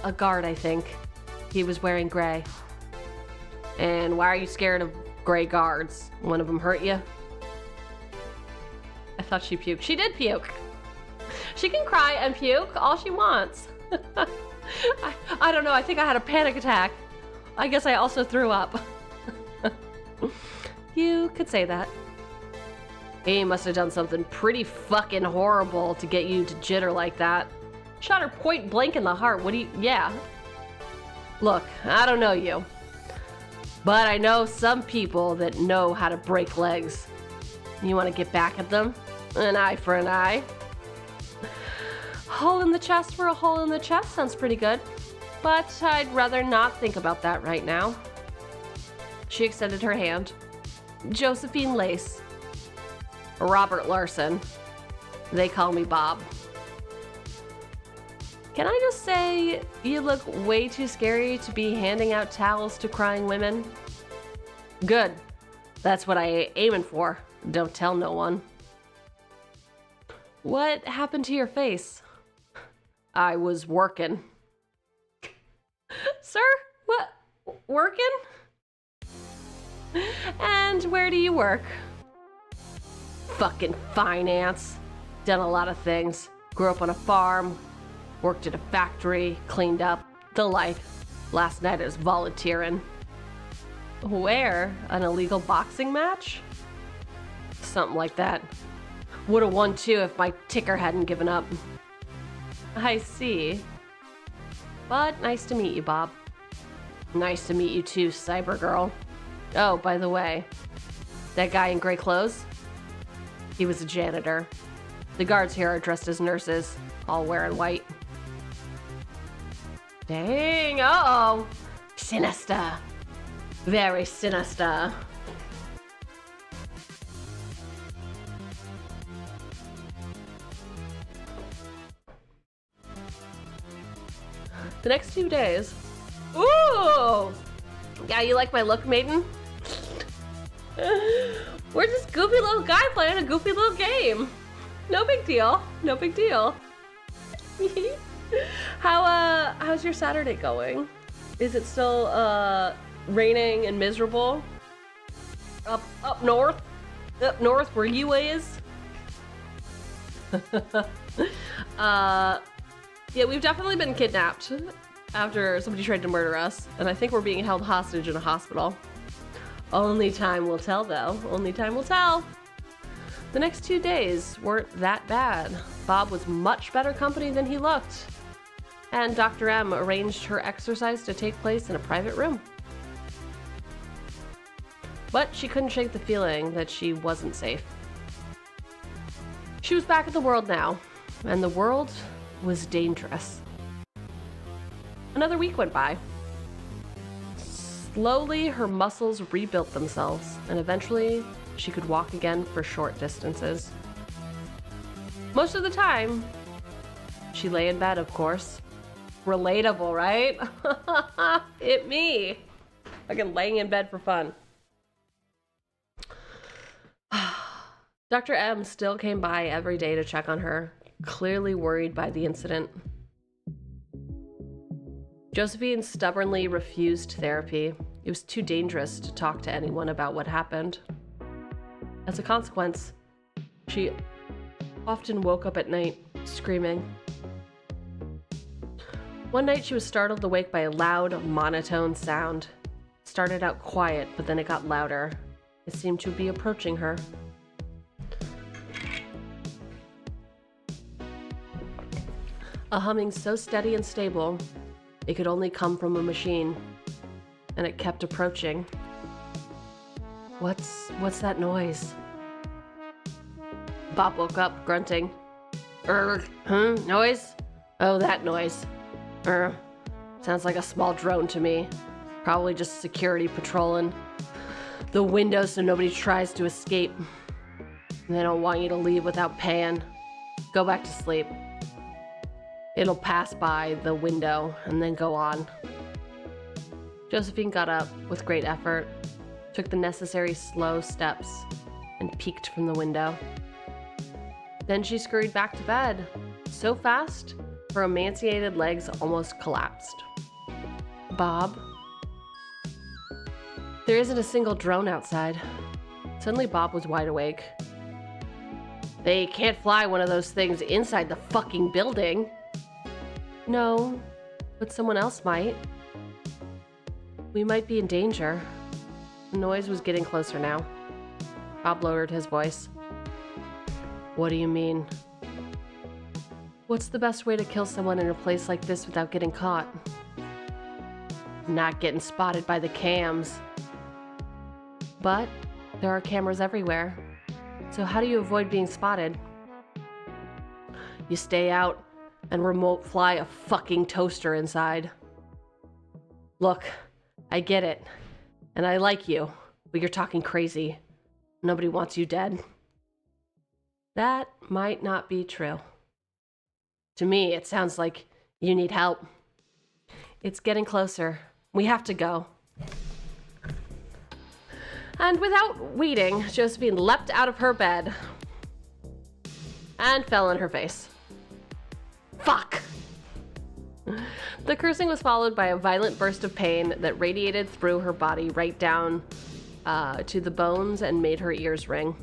a guard, I think. He was wearing gray. And why are you scared of gray guards? One of them hurt you? I thought she puked. She did puke. She can cry and puke all she wants. I don't know, I think I had a panic attack. I guess I also threw up. You could say that. He must have done something pretty fucking horrible to get you to jitter like that. Shot her point blank in the heart. What do you... Yeah. Look, I don't know you. But I know some people that know how to break legs. You want to get back at them? An eye for an eye. Hole in the chest for a hole in the chest sounds pretty good. But I'd rather not think about that right now. She extended her hand. Josephine Lace. Robert Larson. They call me Bob. Can I just say, you look way too scary to be handing out towels to crying women? Good. That's what I aiming for. Don't tell no one. What happened to your face? I was working. Sir? What? Working? And where do you work? Fucking finance. Done a lot of things. Grew up on a farm. Worked at a factory. Cleaned up. The life. Last night I was volunteering. Where? An illegal boxing match? Something like that. Would've won too if my ticker hadn't given up. I see. But nice to meet you, Bob. Nice to meet you too, Cyber Girl. Oh, by the way, that guy in gray clothes? He was a janitor. The guards here are dressed as nurses, all wearing white. Dang, uh-oh. Sinister. Very sinister. The next 2 days. Ooh! Yeah, you like my look, maiden? We're just goofy little guy playing a goofy little game. No big deal. No big deal. How's your Saturday going? Is it still raining and miserable? Up north? Up north where you is? Yeah, we've definitely been kidnapped after somebody tried to murder us, and I think we're being held hostage in a hospital. Only time will tell, though. Only time will tell. The next 2 days weren't that bad. Bob was much better company than he looked, and Dr. M arranged her exercise to take place in a private room. But she couldn't shake the feeling that she wasn't safe. She was back in the world now, and the world was dangerous. Another week went by. Slowly, her muscles rebuilt themselves, and eventually, she could walk again for short distances. Most of the time, she lay in bed, of course. Relatable, right? It me. Fucking laying in bed for fun. Dr. M still came by every day to check on her, clearly worried by the incident. Josephine stubbornly refused therapy. It was too dangerous to talk to anyone about what happened. As a consequence, she often woke up at night screaming. One night she was startled awake by a loud, monotone sound. It started out quiet, but then it got louder. It seemed to be approaching her. A humming so steady and stable, it could only come from a machine, and it kept approaching. What's that noise? Bob woke up, grunting. Noise? Oh, that noise. Sounds like a small drone to me. Probably just security patrolling the window so nobody tries to escape. They don't want you to leave without paying. Go back to sleep. It'll pass by the window and then go on. Josephine got up with great effort, took the necessary slow steps, and peeked from the window. Then she scurried back to bed, so fast, her emaciated legs almost collapsed. Bob? There isn't a single drone outside. Suddenly Bob was wide awake. They can't fly one of those things inside the fucking building. No, but someone else might. We might be in danger. The noise was getting closer now. Bob lowered his voice. What do you mean? What's the best way to kill someone in a place like this without getting caught? Not getting spotted by the cams. But there are cameras everywhere. So how do you avoid being spotted? You stay out and remote fly a fucking toaster inside. Look, I get it. And I like you, but you're talking crazy. Nobody wants you dead. That might not be true. To me, it sounds like you need help. It's getting closer. We have to go. And without waiting, Josephine leapt out of her bed and fell on her face. Fuck! The cursing was followed by a violent burst of pain that radiated through her body right down to the bones and made her ears ring.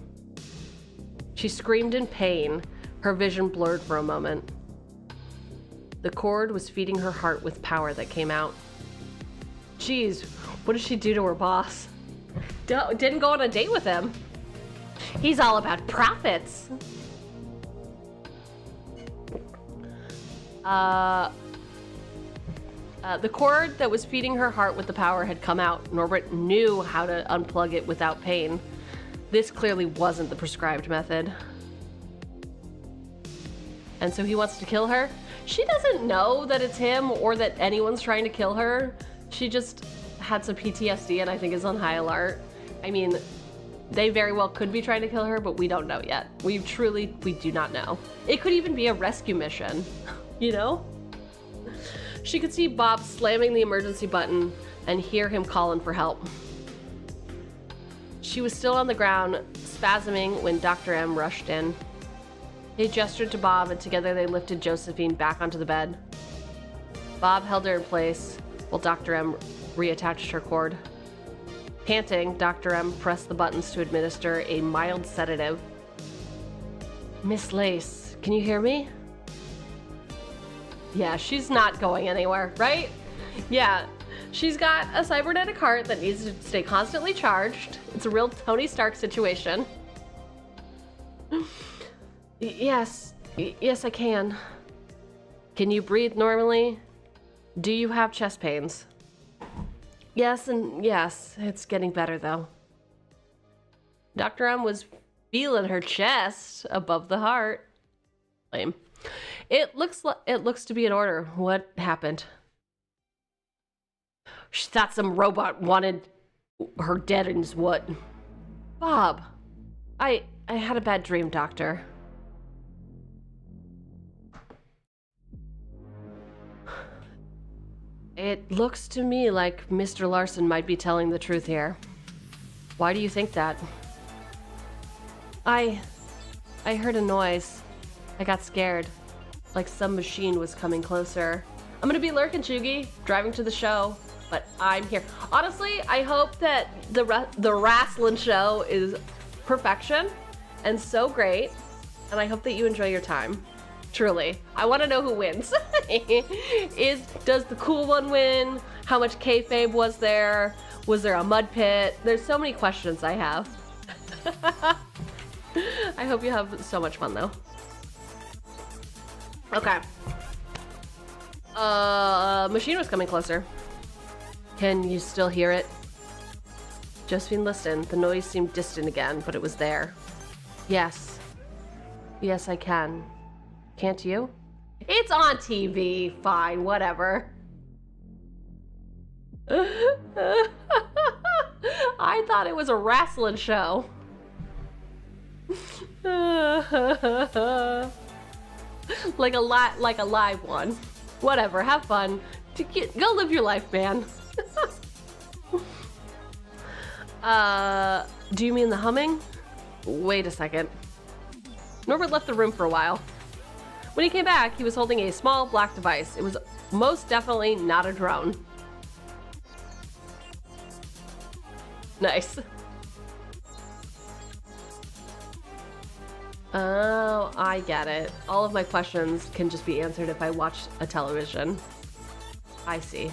She screamed in pain, her vision blurred for a moment. The cord was feeding her heart with power that came out. Jeez, what did she do to her boss? Didn't go on a date with him. He's all about profits. The cord that was feeding her heart with the power had come out. Norbert knew how to unplug it without pain. This clearly wasn't the prescribed method. And so he wants to kill her? She doesn't know that it's him or that anyone's trying to kill her. She just had some PTSD and I think is on high alert. I mean, they very well could be trying to kill her, but we don't know yet. We do not know. It could even be a rescue mission, you know? She could see Bob slamming the emergency button and hear him calling for help. She was still on the ground, spasming when Dr. M rushed in. He gestured to Bob and together they lifted Josephine back onto the bed. Bob held her in place while Dr. M reattached her cord. Panting, Dr. M pressed the buttons to administer a mild sedative. Miss Lace, can you hear me? Yeah, she's not going anywhere, right? Yeah, she's got a cybernetic heart that needs to stay constantly charged. It's a real Tony Stark situation. Yes, I can. Can you breathe normally? Do you have chest pains? Yes and yes, it's getting better though. Dr. M was feeling her chest above the heart. Lame. It looks to be in order. What happened? She thought some robot wanted her dead and what? Bob, I had a bad dream, Doctor. It looks to me like Mr. Larson might be telling the truth here. Why do you think that? I heard a noise. I got scared. Like some machine was coming closer. I'm gonna be lurking, Cheugy, driving to the show, but I'm here. Honestly, I hope that the wrestling show is perfection and so great, and I hope that you enjoy your time. Truly. I want to know who wins. Does the cool one win? How much kayfabe was there? Was there a mud pit? There's so many questions I have. I hope you have so much fun though. Okay. Machine was coming closer. Can you still hear it? Josephine listened. The noise seemed distant again, but it was there. Yes. Yes, I can. Can't you? It's on TV. Fine, whatever. I thought it was a wrestling show. like a live one. Whatever, have fun. Go live your life, man. Do you mean the humming? Wait a second. Norbert left the room for a while. When he came back, he was holding a small black device. It was most definitely not a drone. Nice. Oh, I get it. All of my questions can just be answered if I watch a television. I see.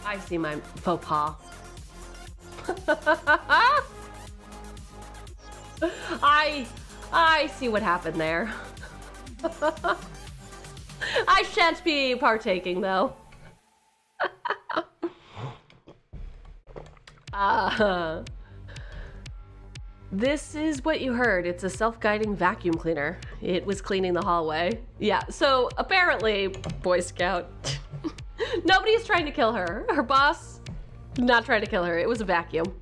I see my faux pas. I see what happened there. I shan't be partaking though. This is what you heard. It's a self-guiding vacuum cleaner. It was cleaning the hallway. Yeah, so apparently, Boy Scout, nobody's trying to kill her. Her boss, not trying to kill her. It was a vacuum.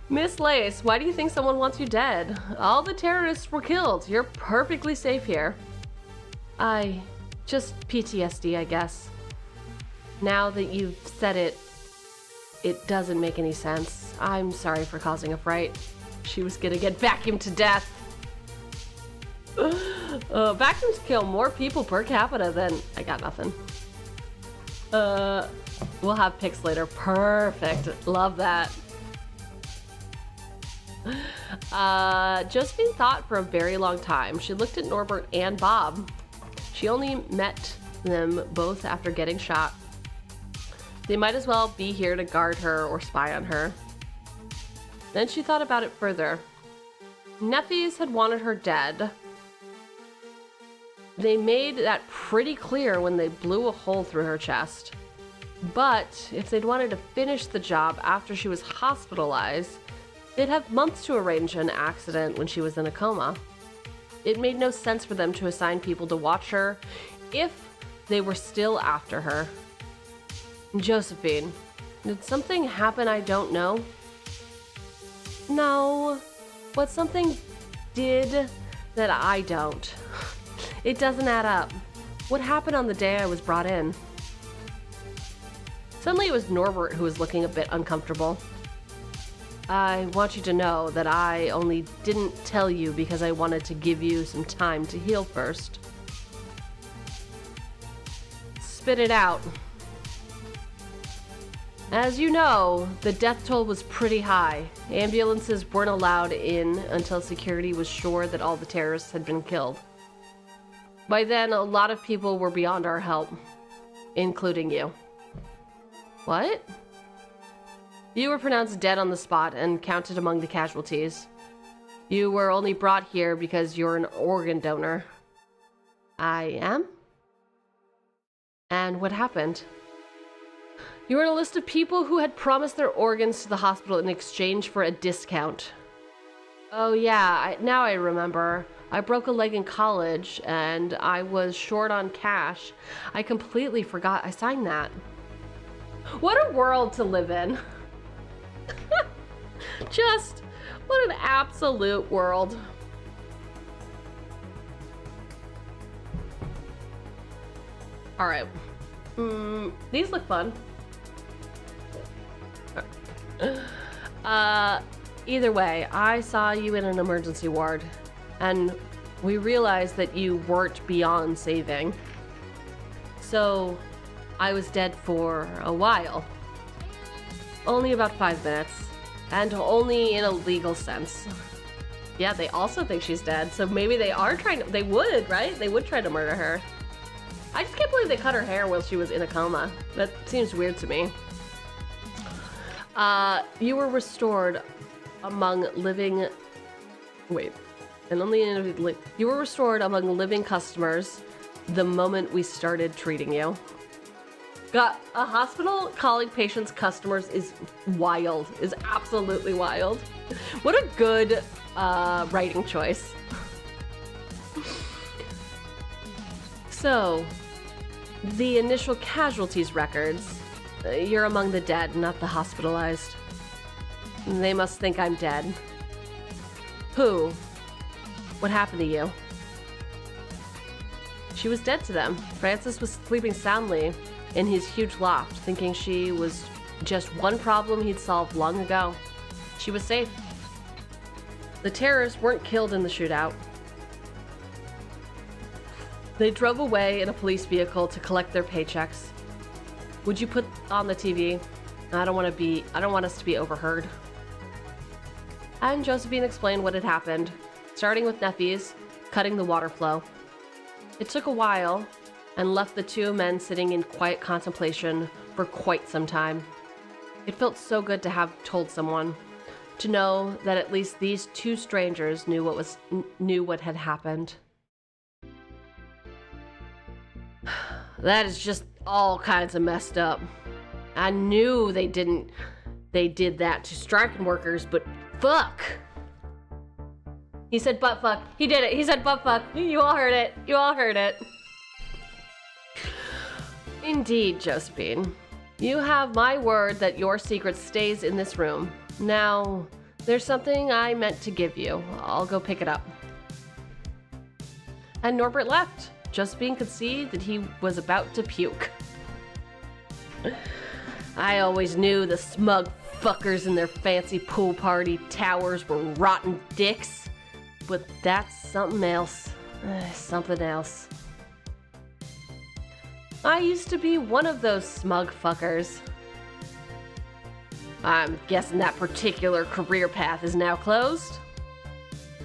Miss Lace, why do you think someone wants you dead? All the terrorists were killed. You're perfectly safe here. Just PTSD, I guess. Now that you've said it, it doesn't make any sense. I'm sorry for causing a fright. She was gonna get vacuumed to death. Vacuums kill more people per capita than... I got nothing. We'll have pics later. Perfect. Love that. Josephine thought for a very long time. She looked at Norbert and Bob. She only met them both after getting shot. They might as well be here to guard her or spy on her. Then she thought about it further. Nephews had wanted her dead. They made that pretty clear when they blew a hole through her chest. But if they'd wanted to finish the job after she was hospitalized, they'd have months to arrange an accident when she was in a coma. It made no sense for them to assign people to watch her if they were still after her. Josephine, did something happen I don't know? No, but something did that I don't. It doesn't add up. What happened on the day I was brought in? Suddenly it was Norbert who was looking a bit uncomfortable. I want you to know that I only didn't tell you because I wanted to give you some time to heal first. Spit it out. As you know, the death toll was pretty high. Ambulances weren't allowed in until security was sure that all the terrorists had been killed. By then, a lot of people were beyond our help, including you. What? You were pronounced dead on the spot and counted among the casualties. You were only brought here because you're an organ donor. I am? And what happened? You were on a list of people who had promised their organs to the hospital in exchange for a discount. Oh yeah, now I remember. I broke a leg in college and I was short on cash. I completely forgot I signed that. What a world to live in. Just, what an absolute world. All right. These look fun. Either way, I saw you in an emergency ward, and we realized that you weren't beyond saving. So, I was dead for a while. Only about 5 minutes, and only in a legal sense. Yeah, they also think she's dead, so maybe they are they would, right? They would try to murder her. I just can't believe they cut her hair while she was in a coma. That seems weird to me. You were restored among living... Wait. You were restored among living customers the moment we started treating you. Got a hospital calling patients customers is wild. Is absolutely wild. What a good writing choice. So, the initial casualties records. You're among the dead, not the hospitalized. They must think I'm dead. Who? What happened to you? She was dead to them. Francis was sleeping soundly in his huge loft, thinking she was just one problem he'd solved long ago. She was safe. The terrorists weren't killed in the shootout. They drove away in a police vehicle to collect their paychecks. Would you put on the TV? I don't want us to be overheard. And Josephine explained what had happened, starting with Neffy's, cutting the water flow. It took a while, and left the two men sitting in quiet contemplation for quite some time. It felt so good to have told someone, to know that at least these two strangers knew what had happened. That is just all kinds of messed up. I knew they did that to striking workers, but fuck. He said butt fuck. He did it. He said butt fuck. You all heard it. You all heard it. Indeed, Josephine. You have my word that your secret stays in this room. Now, there's something I meant to give you. I'll go pick it up. And Norbert left. Josephine could see that he was about to puke. I always knew the smug fuckers in their fancy pool party towers were rotten dicks. But that's something else. Something else. I used to be one of those smug fuckers. I'm guessing that particular career path is now closed?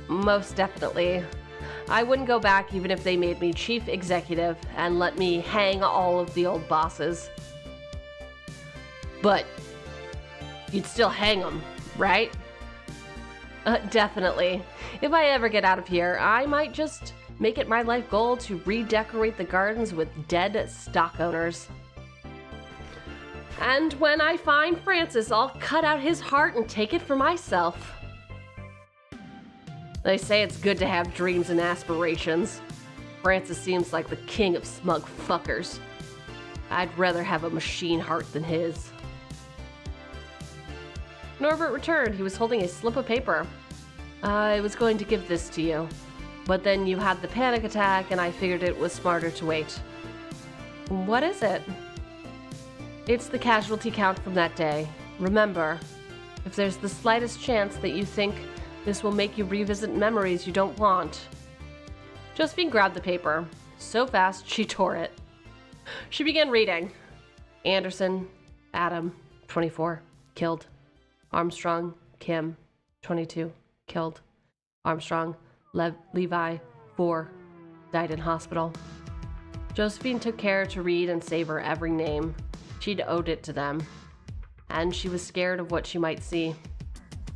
Most definitely. I wouldn't go back even if they made me chief executive and let me hang all of the old bosses. But you'd still hang them, right? Definitely. If I ever get out of here, I might just make it my life goal to redecorate the gardens with dead stock owners. And when I find Francis, I'll cut out his heart and take it for myself. They say it's good to have dreams and aspirations. Francis seems like the king of smug fuckers. I'd rather have a machine heart than his. Norbert returned. He was holding a slip of paper. I was going to give this to you, but then you had the panic attack and I figured it was smarter to wait. What is it? It's the casualty count from that day. Remember, if there's the slightest chance that you think this will make you revisit memories you don't want. Josephine grabbed the paper. So fast, she tore it. She began reading. Anderson, Adam, 24, killed. Armstrong, Kim, 22, killed. Armstrong, Levi, 4, died in hospital. Josephine took care to read and savor every name. She'd owed it to them. And she was scared of what she might see.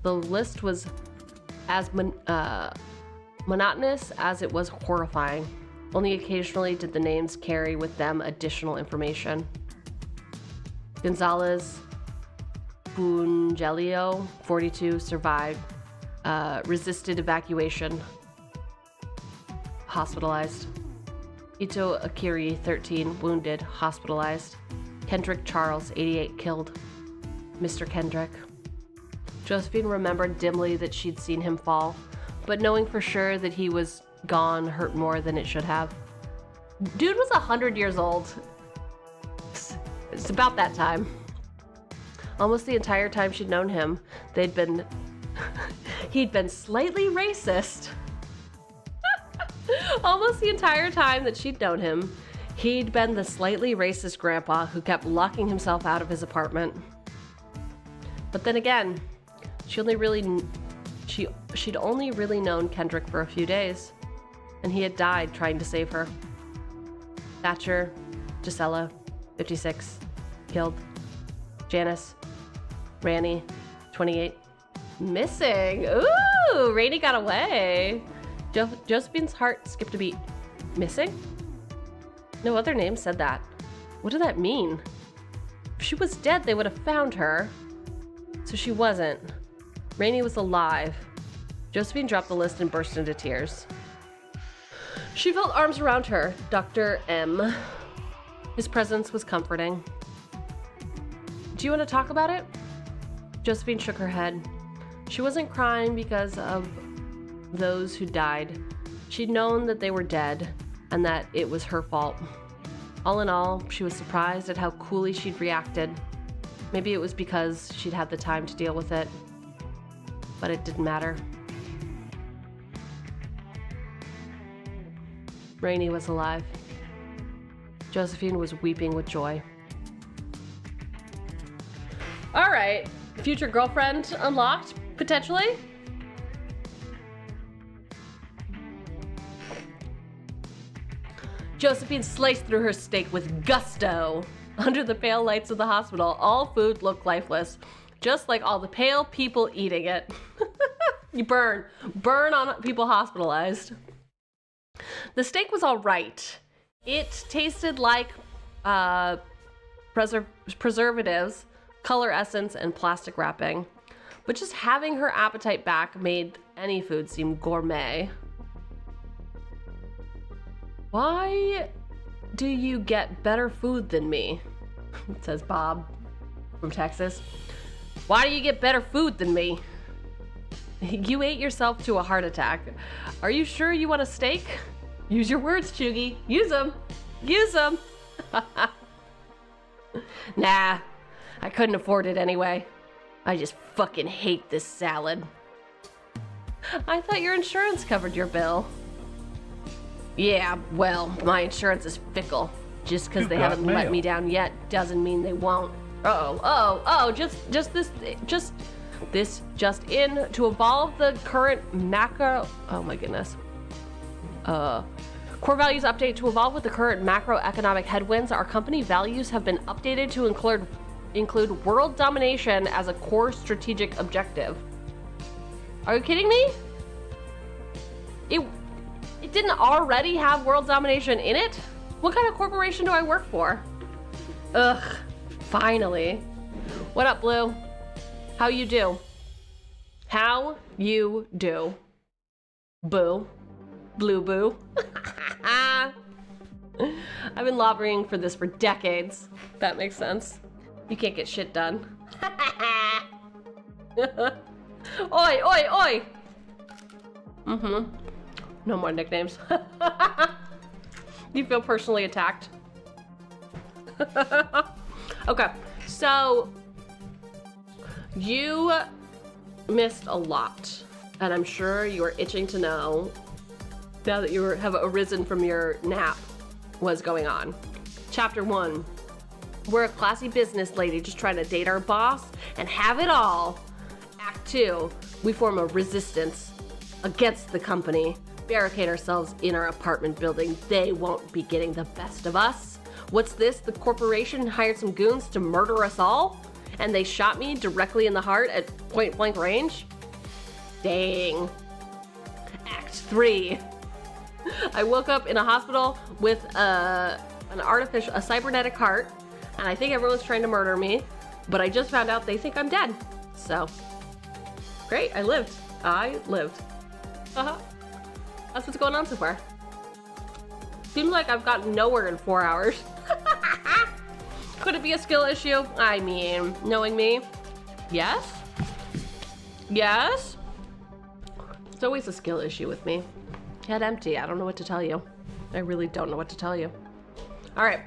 The list was as monotonous as it was horrifying. Only occasionally did the names carry with them additional information. Gonzalez Bungelio, 42, survived. Resisted evacuation. Hospitalized. Ito Akiri, 13, wounded, hospitalized. Kendrick Charles, 88, killed. Mr. Kendrick. Josephine remembered dimly that she'd seen him fall, but knowing for sure that he was gone hurt more than it should have. Dude was 100 years old. It's about that time. Almost the entire time she'd known him, he'd been slightly racist. Almost the entire time that she'd known him, he'd been the slightly racist grandpa who kept locking himself out of his apartment. But then again, she'd only really known Kendrick for a few days, and he had died trying to save her. Thatcher, Gisela, 56, killed. Janice, Ranny, 28, missing. Ooh, Rainey got away. Josephine's heart skipped a beat. Missing? No other name said that. What did that mean? If she was dead, they would have found her. So she wasn't. Rainey was alive. Josephine dropped the list and burst into tears. She felt arms around her. Dr. M. His presence was comforting. Do you want to talk about it? Josephine shook her head. She wasn't crying because of those who died. She'd known that they were dead and that it was her fault. All in all, she was surprised at how coolly she'd reacted. Maybe it was because she'd had the time to deal with it, but it didn't matter. Rainey was alive. Josephine was weeping with joy. All right, future girlfriend unlocked, potentially. Josephine sliced through her steak with gusto. Under the pale lights of the hospital, all food looked lifeless, just like all the pale people eating it. You burn on people hospitalized. The steak was all right. It tasted like preservatives, color essence, and plastic wrapping. But just having her appetite back made any food seem gourmet. Why do you get better food than me? Says Bob from Texas. Why do you get better food than me? You ate yourself to a heart attack. Are you sure you want a steak? Use your words, Cheugy. Use them. Use them. Nah, I couldn't afford it anyway. I just fucking hate this salad. I thought your insurance covered your bill. Yeah, well, my insurance is fickle. Just because they haven't let me down yet doesn't mean they won't. This just in to evolve the current macro. Oh my goodness. Core values update to evolve with the current macroeconomic headwinds. Our company values have been updated to include world domination as a core strategic objective. Are you kidding me? It didn't already have world domination in it? What kind of corporation do I work for? Ugh, finally. What up, Blue? How you do? How you do? Boo. Blue boo. I've been lobbying for this for decades. That makes sense. You can't get shit done. Oi, oi, oi! No more nicknames. You feel personally attacked? Okay, so you missed a lot, and I'm sure you are itching to know, now that you have arisen from your nap, what's going on. Chapter 1. We're a classy business lady just trying to date our boss and have it all. Act 2. We form a resistance against the company. Barricade ourselves in our apartment building. They won't be getting the best of us. What's this? The corporation hired some goons to murder us all? And they shot me directly in the heart at point blank range? Dang. Act 3. I woke up in a hospital with a cybernetic heart, and I think everyone's trying to murder me, but I just found out they think I'm dead. So, great, I lived. That's what's going on so far. Seems like I've gotten nowhere in 4 hours. Could it be a skill issue? I mean, knowing me, yes? Yes? It's always a skill issue with me. Head empty, I don't know what to tell you. I really don't know what to tell you. All right.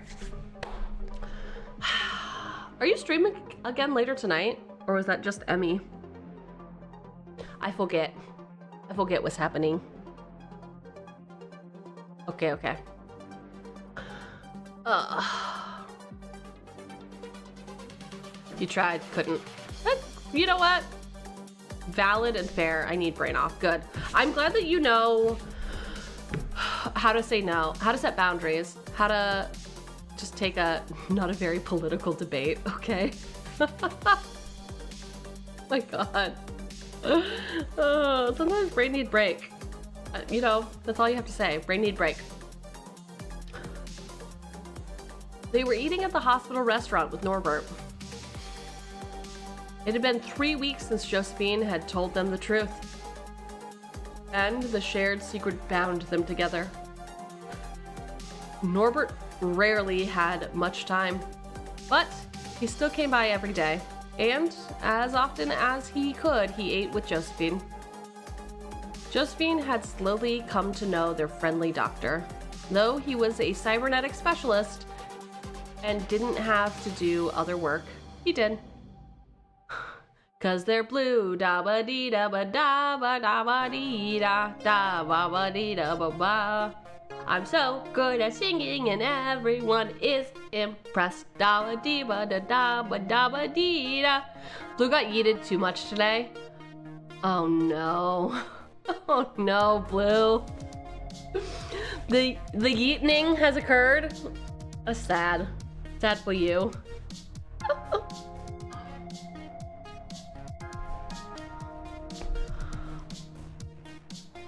Are you streaming again later tonight? Or was that just Emmy? I forget. I forget what's happening. Okay. You tried, couldn't. You know what? Valid and fair. I need brain off. Good. I'm glad that you know how to say no, how to set boundaries, how to just take a not a very political debate, okay? My God. Sometimes brain need break. You know, that's all you have to say. Brain need break. They were eating at the hospital restaurant with Norbert. It had been 3 weeks since Josephine had told them the truth. And the shared secret bound them together. Norbert rarely had much time, but he still came by every day. And as often as he could, he ate with Josephine. Josephine had slowly come to know their friendly doctor. Though he was a cybernetic specialist and didn't have to do other work, he did. 'Cause they're blue, da ba dee da ba da ba da ba dee da da ba ba dee da ba ba. I'm so good at singing and everyone is impressed. Da ba dee ba da ba dee da. Blue got yeeted too much today. Oh no. Oh no, Blue. The yeetening has occurred. That's sad. Sad for you.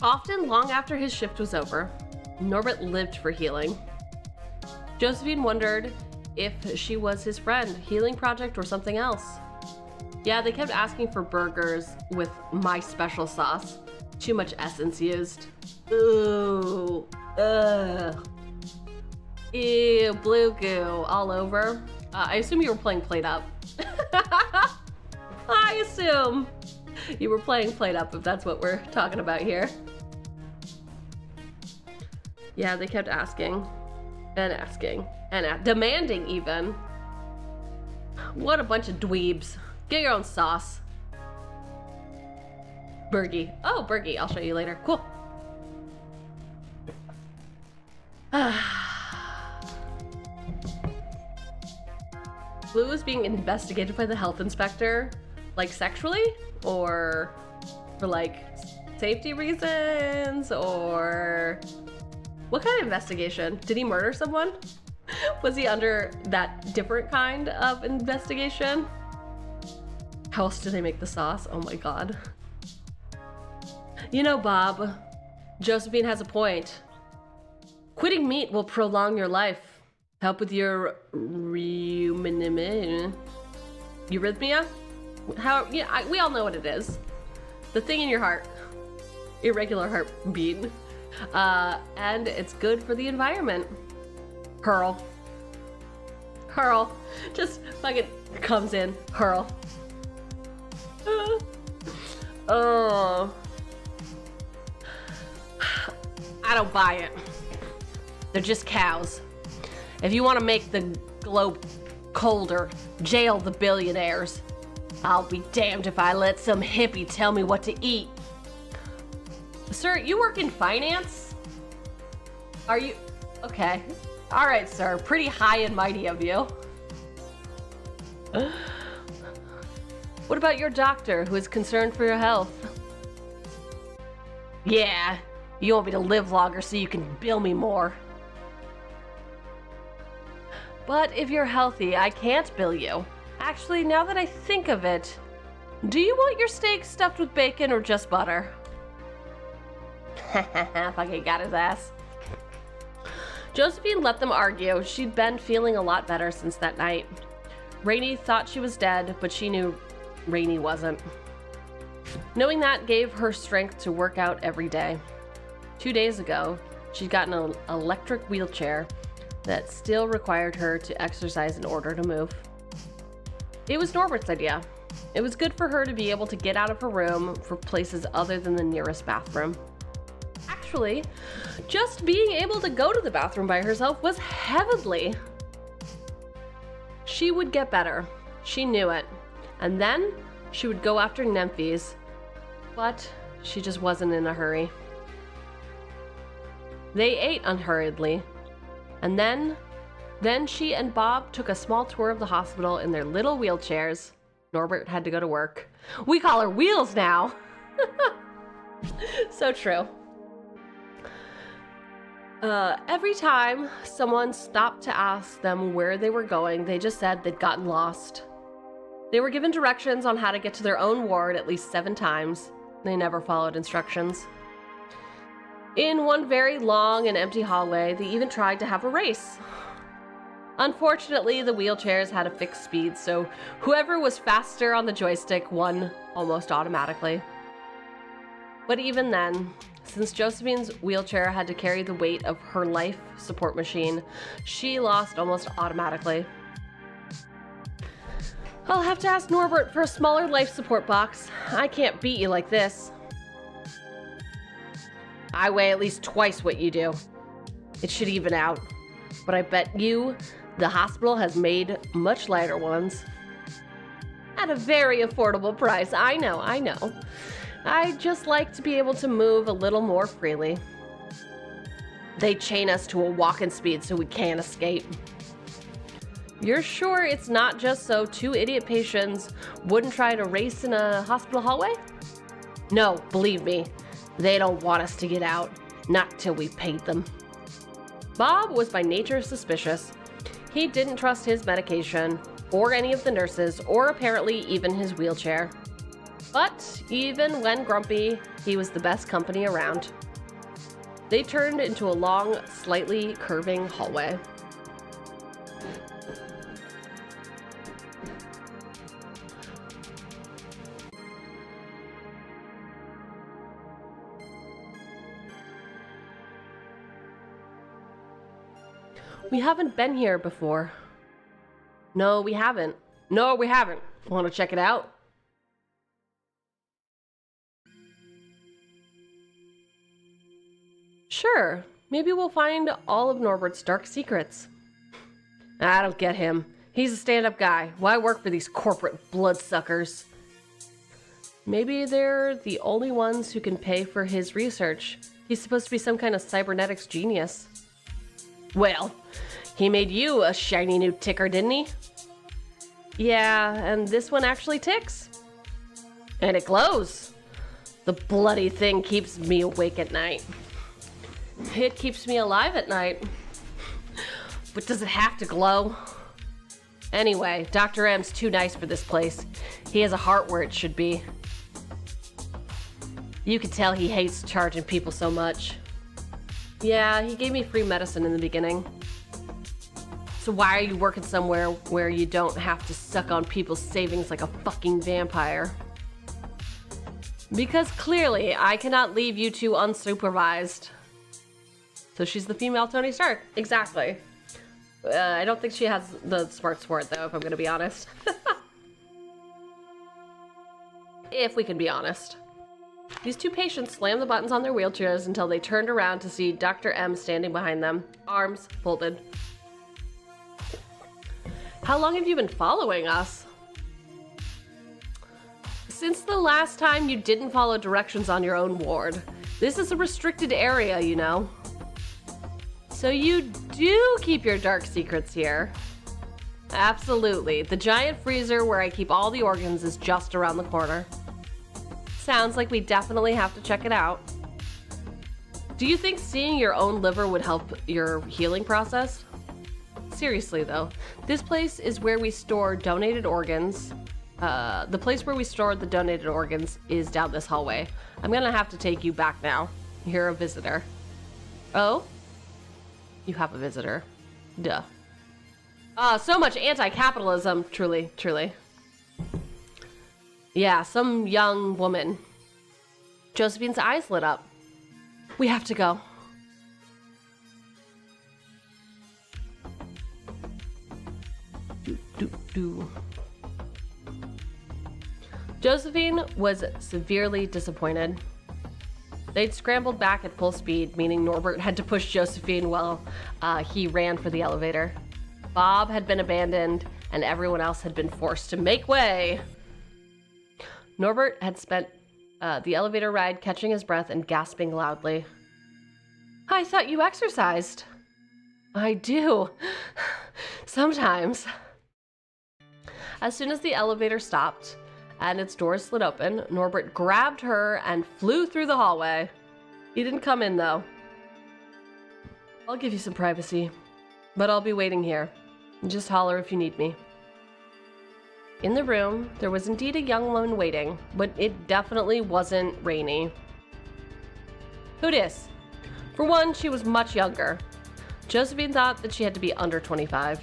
Often, long after his shift was over, Norbert lived for healing. Josephine wondered if she was his friend, healing project, or something else. Yeah, they kept asking for burgers with my special sauce. Too much essence used. Ooh. Ugh. Ew, blue goo all over. I assume you were playing Plate Up. I assume you were playing Plate Up if that's what we're talking about here. Yeah, they kept asking and asking and demanding even. What a bunch of dweebs. Get your own sauce. Bergie. Oh, Bergie. I'll show you later. Cool. Blue is being investigated by the health inspector, like sexually, or for like safety reasons, or what kind of investigation? Did he murder someone? Was he under that different kind of investigation? How else do they make the sauce? Oh my God. You know, Bob, Josephine has a point. Quitting meat will prolong your life. Help with your eurythmia? How? Yeah, we all know what it is. The thing in your heart. Irregular heartbeat. And it's good for the environment. Hurl. Just fucking comes in. Hurl. Oh. I don't buy it. They're just cows. If you want to make the globe colder, jail the billionaires. I'll be damned if I let some hippie tell me what to eat. Sir, you work in finance? Are you? Okay. All right, sir. Pretty high and mighty of you. What about your doctor who is concerned for your health? Yeah, you want me to live longer so you can bill me more. But if you're healthy, I can't bill you. Actually, now that I think of it, do you want your steak stuffed with bacon or just butter? Fucking got his ass. Josephine let them argue. She'd been feeling a lot better since that night. Rainey thought she was dead, but she knew Rainey wasn't. Knowing that gave her strength to work out every day. 2 days ago, she'd gotten an electric wheelchair that still required her to exercise in order to move. It was Norbert's idea. It was good for her to be able to get out of her room for places other than the nearest bathroom. actually, just being able to go to the bathroom by herself was heavenly. She would get better. She knew it. And then she would go after nymphies. But she just wasn't in a hurry. They ate unhurriedly. And then she and Bob took a small tour of the hospital in their little wheelchairs. Norbert had to go to work. We call her Wheels now. So true. Every time someone stopped to ask them where they were going, they just said they'd gotten lost. They were given directions on how to get to their own ward at least 7 times. They never followed instructions. In one very long and empty hallway, they even tried to have a race. Unfortunately, the wheelchairs had a fixed speed, so whoever was faster on the joystick won almost automatically. But even then, since Josephine's wheelchair had to carry the weight of her life support machine, she lost almost automatically. I'll have to ask Norbert for a smaller life support box. I can't beat you like this. I weigh at least twice what you do. It should even out. But I bet you the hospital has made much lighter ones. At a very affordable price. I know. I'd just like to be able to move a little more freely. They chain us to a walking speed so we can't escape. You're sure it's not just so 2 idiot patients wouldn't try to race in a hospital hallway? No, believe me, they don't want us to get out. Not till we paid them. Bob was by nature suspicious. He didn't trust his medication, or any of the nurses, or apparently even his wheelchair. But even when grumpy, he was the best company around. They turned into a long, slightly curving hallway. We haven't been here before. No, we haven't. Want to check it out? Sure. Maybe we'll find all of Norbert's dark secrets. I don't get him. He's a stand-up guy. Why work for these corporate bloodsuckers? Maybe they're the only ones who can pay for his research. He's supposed to be some kind of cybernetics genius. Well, he made you a shiny new ticker, didn't he? Yeah, and this one actually ticks. And it glows. The bloody thing keeps me awake at night. It keeps me alive at night. But does it have to glow? Anyway, Dr. M's too nice for this place. He has a heart where it should be. You could tell he hates charging people so much. Yeah, he gave me free medicine in the beginning. So why are you working somewhere where you don't have to suck on people's savings like a fucking vampire? Because clearly, I cannot leave you two unsupervised. So she's the female Tony Stark. Exactly. I don't think she has the smarts for it, though, if I'm gonna be honest. If we can be honest. These two patients slammed the buttons on their wheelchairs until they turned around to see Dr. M standing behind them, arms folded. How long have you been following us? Since the last time you didn't follow directions on your own ward. This is a restricted area, you know. So you do keep your dark secrets here. Absolutely. The giant freezer where I keep all the organs is just around the corner. Sounds like we definitely have to check it out. Do you think seeing your own liver would help your healing process? Seriously though, this place is where we store donated organs. The place where we store the donated organs is down this hallway. I'm gonna have to take you back now. You're a visitor. Oh? You have a visitor. Duh. So much anti-capitalism, truly, truly. Yeah, some young woman. Josephine's eyes lit up. We have to go. Josephine was severely disappointed. They'd scrambled back at full speed, meaning Norbert had to push Josephine while he ran for the elevator. Bob had been abandoned, and everyone else had been forced to make way. Norbert had spent the elevator ride catching his breath and gasping loudly. I thought you exercised. I do. Sometimes. As soon as the elevator stopped and its doors slid open, Norbert grabbed her and flew through the hallway. He didn't come in, though. I'll give you some privacy, but I'll be waiting here. Just holler if you need me. In the room, there was indeed a young woman waiting, but it definitely wasn't Rainey. Who dis? For one, she was much younger. Josephine thought that she had to be under 25.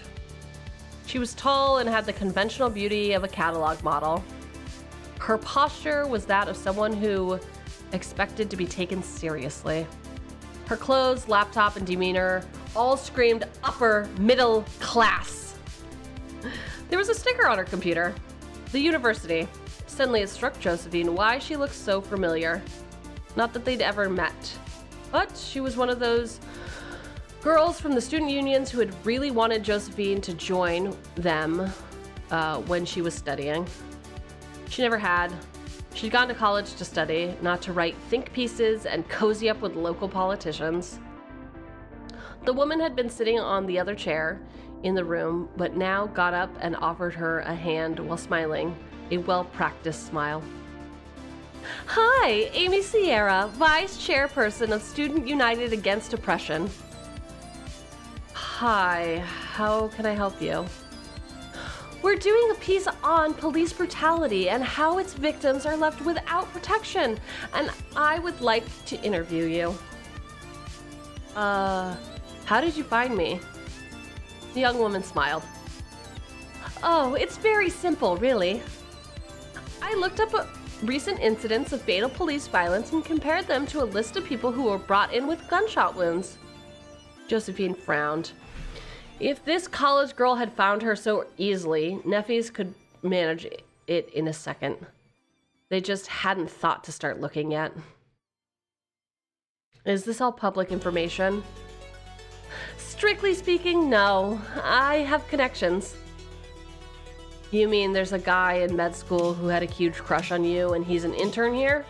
She was tall and had the conventional beauty of a catalog model. Her posture was that of someone who expected to be taken seriously. Her clothes, laptop, and demeanor all screamed upper middle class. There was a sticker on her computer. The university. Suddenly it struck Josephine why she looked so familiar. Not that they'd ever met, but she was one of those girls from the student unions who had really wanted Josephine to join them when she was studying. She never had. She'd gone to college to study, not to write think pieces and cozy up with local politicians. The woman had been sitting on the other chair in the room, but now got up and offered her a hand while smiling, a well-practiced smile. Hi, Amy Sierra, Vice Chairperson of Student United Against Oppression. Hi, how can I help you? We're doing a piece on police brutality and how its victims are left without protection, and I would like to interview you. How did you find me? The young woman smiled. Oh, it's very simple, really. I looked up recent incidents of fatal police violence and compared them to a list of people who were brought in with gunshot wounds. Josephine frowned. If this college girl had found her so easily, Neffys could manage it in a second. They just hadn't thought to start looking yet. Is this all public information? Strictly speaking, no. I have connections. You mean there's a guy in med school who had a huge crush on you and he's an intern here?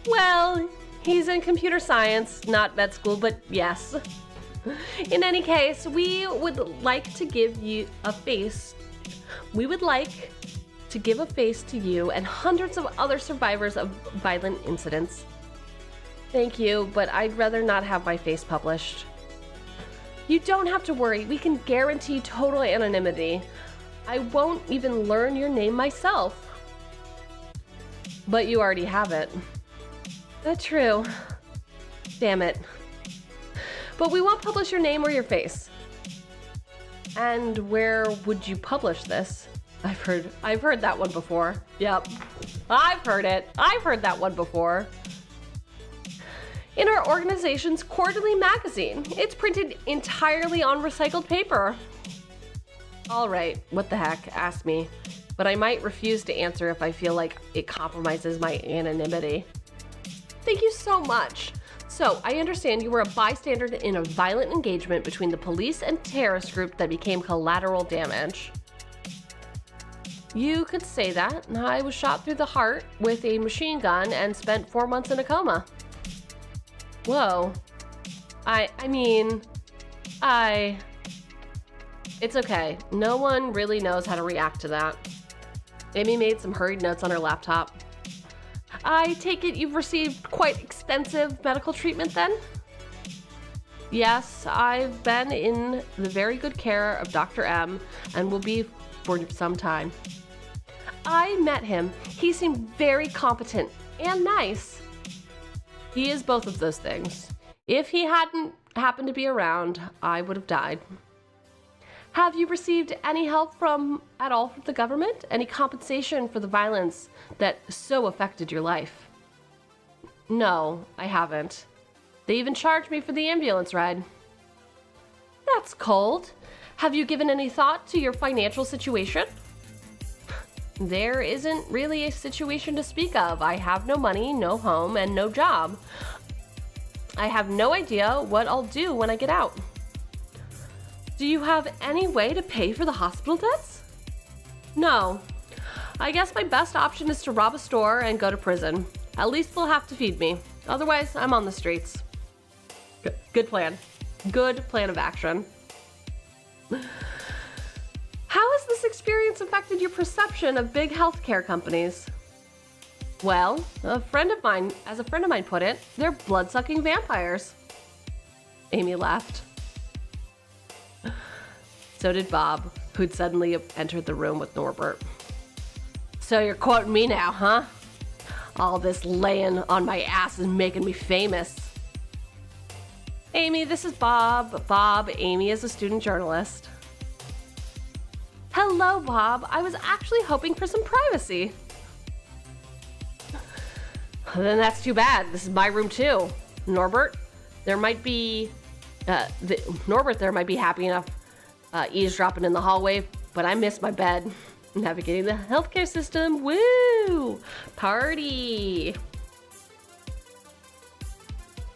Well, he's in computer science, not med school, but yes. In any case, we would like to give you a face. We would like to give a face to you and hundreds of other survivors of violent incidents. Thank you, but I'd rather not have my face published. You don't have to worry. We can guarantee total anonymity. I won't even learn your name myself. But you already have it. That's true. Damn it. But we won't publish your name or your face. And where would you publish this? I've heard that one before. Yep. I've heard it. I've heard that one before. In our organization's quarterly magazine. It's printed entirely on recycled paper. All right, what the heck, ask me. But I might refuse to answer if I feel like it compromises my anonymity. Thank you so much. So, I understand you were a bystander in a violent engagement between the police and terrorist group that became collateral damage. You could say that. I was shot through the heart with a machine gun and spent 4 months in a coma. Whoa. It's okay. No one really knows how to react to that. Amy made some hurried notes on her laptop. I take it you've received quite extensive medical treatment then? Yes, I've been in the very good care of Dr. M and will be for some time. I met him. He seemed very competent and nice. He is both of those things. If he hadn't happened to be around, I would have died. Have you received any help at all from the government? Any compensation for the violence that so affected your life? No, I haven't. They even charged me for the ambulance ride. That's cold. Have you given any thought to your financial situation? There isn't really a situation to speak of. I have no money, no home, and no job. I have no idea what I'll do when I get out. Do you have any way to pay for the hospital debts? No. I guess my best option is to rob a store and go to prison. At least they'll have to feed me. Otherwise, I'm on the streets. Good plan. Good plan of action. How has this experience affected your perception of big healthcare companies? Well, as a friend of mine put it, they're blood-sucking vampires. Amy laughed. So did Bob, who'd suddenly entered the room with Norbert. So you're quoting me now, huh? All this laying on my ass is making me famous. Amy, this is Bob. Bob, Amy is a student journalist. Hello, Bob. I was actually hoping for some privacy. Then that's too bad. This is my room too. Norbert, there might be happy enough eavesdropping in the hallway, but I miss my bed. Navigating the healthcare system. Woo! Party.